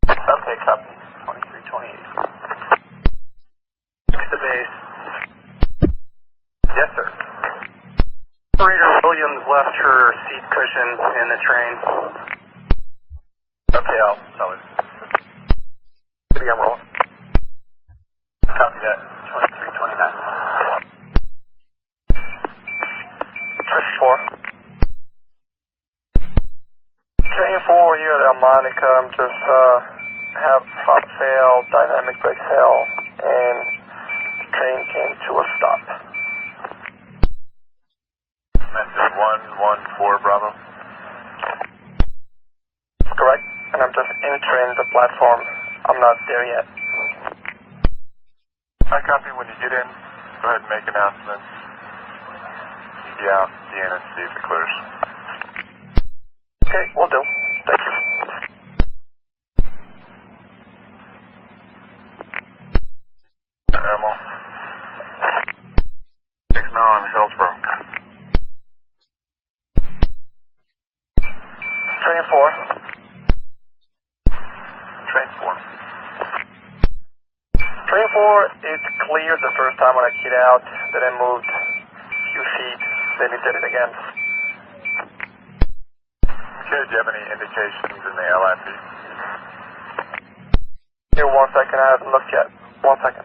Okay, copy. 2328. Fix the base. Yes, sir. Operator Williams left her seat cushion in the train. Okay, I'll tell her. City, I'm rolling. Copy that. 2329. Train 4. Train 4 here at Monica. I'm just have front fail, dynamic brake fail, and the train came to a stop. Message 114 Bravo. Correct, and I'm just entering the platform. I'm not there yet. I copy. When you get in, go ahead and make announcements. Be out, be in, and see if it clears. Okay, will do. Thank you. Animal. 6 now on Hillsborough. Train 4. Train 4. Train 4 is cleared the first time when I keyed out, then I moved a few feet, then it did it again. Okay, do you have any indications in the LIP? Here, 1 second, I haven't looked yet. 1 second.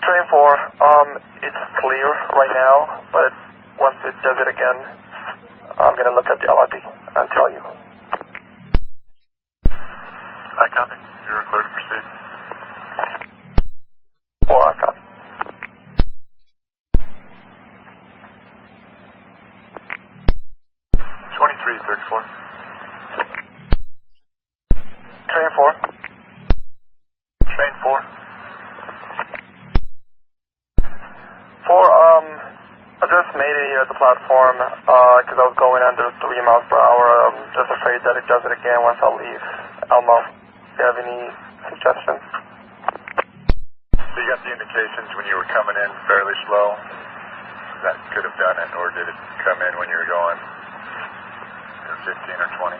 Train 4, it's clear right now, but once it does it again, I'm going to look at the LIP and tell you. I copy. You're clear to proceed. 4, I copy. Train 4. Train 4. 4, I just made it here at the platform, because I was going under 3 miles per hour. I'm just afraid that it does it again once I leave Elmo. Do you have any suggestions? So you got the indications when you were coming in fairly slow? That could have done it, or did it come in when you were going 15 or 20?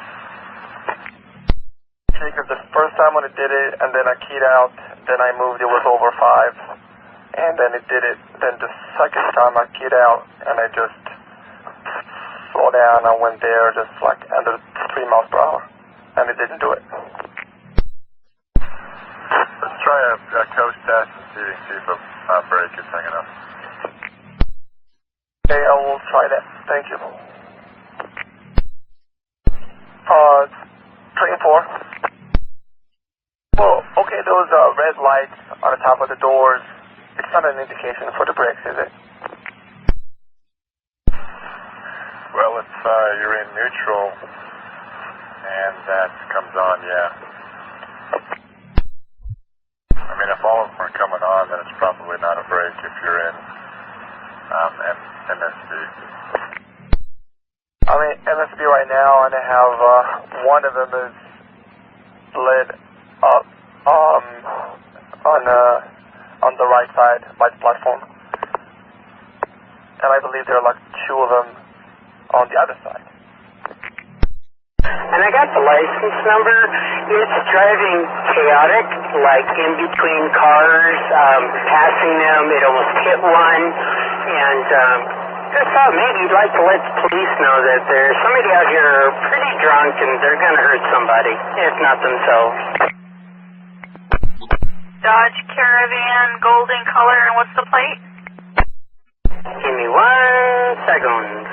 Because the first time when it did it, and then I keyed out, then I moved, it was over 5. And then it did it. Then the second time I keyed out, and I just slowed down. I went there just like under 3 miles per hour, and it didn't do it. Let's try a coast test and see if a brake is hanging up. Okay, I will try that. Thank you. Train 4. Well, okay, those red lights on the top of the doors, it's not an indication for the brakes, is it? Well, if you're in neutral and that comes on, yeah. I mean, if all of them are coming on, then it's probably not a brake if you're in MSB. I'm in MSB right now, and I have one of them is lit up on the right side by the platform, and I believe there are like 2 of them on the other side. And I got the license number. It's driving chaotic, like in between cars, passing them. It almost hit one, and I thought maybe you'd like to let the police know that there's somebody out here pretty drunk and they're going to hurt somebody, if not themselves. Dodge Caravan, golden color, and what's the plate? Give me 1 second.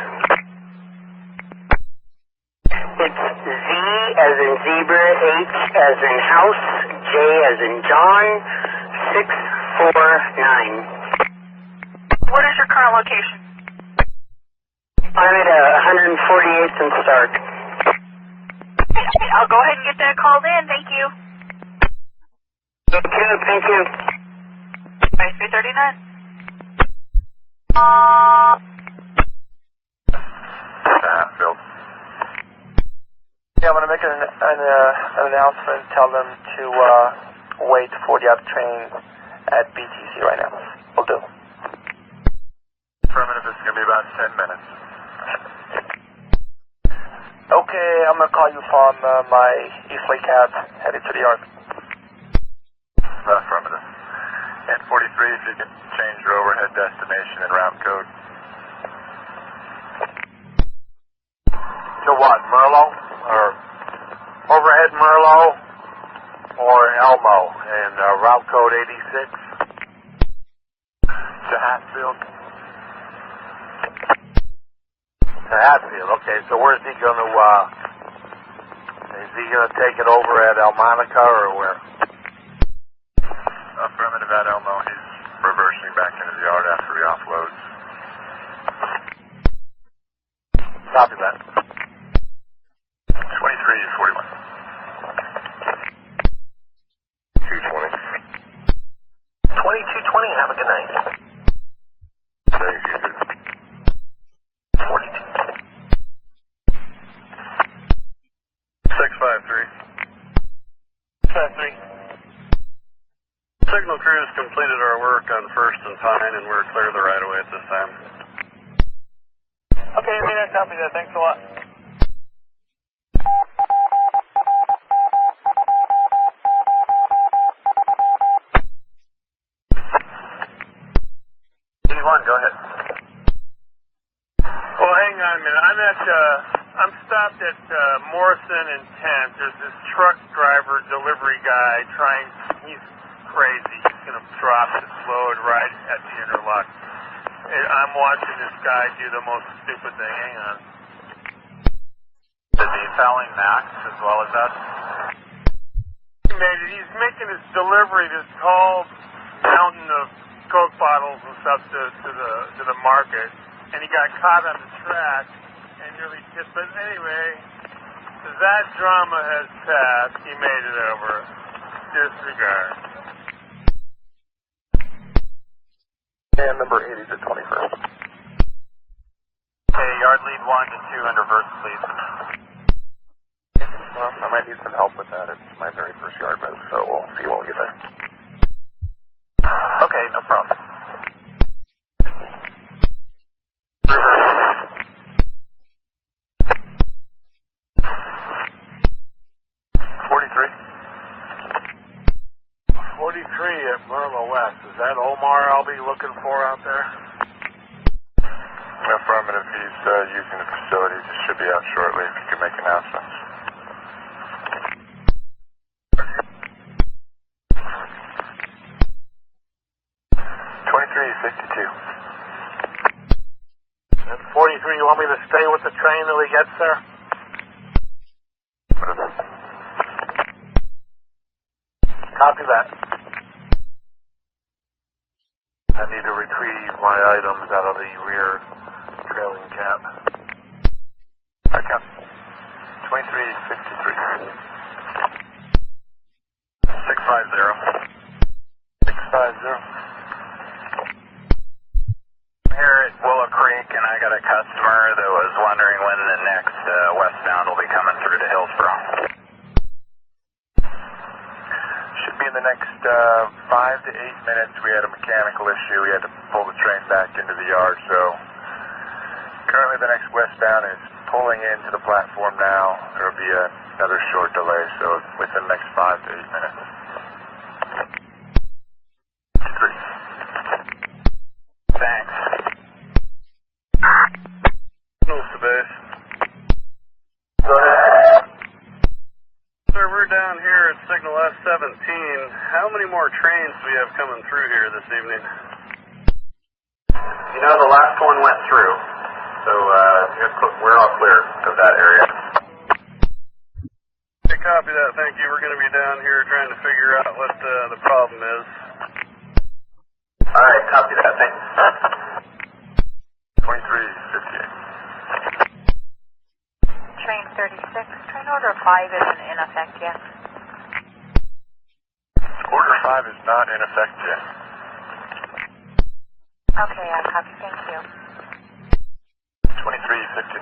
It's Z as in zebra, H as in house, J as in John, 649. What is your current location? I'm at 148th and Stark. I'll go ahead and get that called in. Thank you. Okay, thank you. 2339. Phil. Yeah, I'm going to make an announcement, tell them to wait for the other train at BTC right now. Will do. It's going to be about 10 minutes. Okay, I'm going to call you from my Eastlake cab headed to the yard. Affirmative. And 43, if you can change your overhead destination and route code. To what, Merlo? Or overhead Merlo? Or Elmo? And route code 86? To Hatfield. To Hatfield, okay. So where's he going to, is he going to take it over at Elmonica or where? Affirmative at Elmo. He's reversing back into the yard after he offloads. Copy that. 2341. 220. 2220, have a good night. Thank you. 42. 653. 53. Signal crews completed our work on First and Pine, and we're clear of the right-of-way at this time. Okay, I copy that. Thanks a lot. Go ahead. Well, hang on a minute. I'm stopped at Morrison and 10th. There's this truck driver delivery guy he's crazy. He's going to drop this load right at the interlock. I'm watching this guy do the most stupid thing. Hang on. Is he fouling Max as well as us? He's making his delivery, this tall mountain of Coke bottles and stuff to the market, and he got caught on the track and nearly tipped. But anyway, that drama has passed. He made it over. Disregard. And number 80 to 21st. Okay, yard lead 1 to 2 under reverse, please. Well, I might need some help with that. It's my very first yard move, so we'll see when we get there. Okay, no problem. At Merlo West. Is that Omar I'll be looking for out there? Affirmative. He's using the facility. He should be out shortly if you can make announcements. And 43, you want me to stay with the train till he gets there? Copy that. I need to retrieve my items out of the rear trailing cab. I count. 2353. 650. 650. Here at Willow Creek, and I got a customer that was wondering when the next westbound will be coming through to Hillsboro. Should be in the next 5 to 8 minutes. We had a mechanical issue. We had to pull the train back into the yard, so currently the next westbound is pulling into the platform now. There will be another short delay, so within the next 5 to 8 minutes. 3. Thanks. Nose to base. Go ahead. Sir, we're down here at signal S17. How many more trains do we have coming through here this evening? You know, the last one went through, so we're all clear of that area. Hey, copy that. Thank you. We're going to be down here trying to figure out what the problem is. All right, copy that. Thanks. 2358. Train 36, train order 5 isn't in effect yet. Order 5 is not in effect yet. Okay, I copy. Thank you. 2359.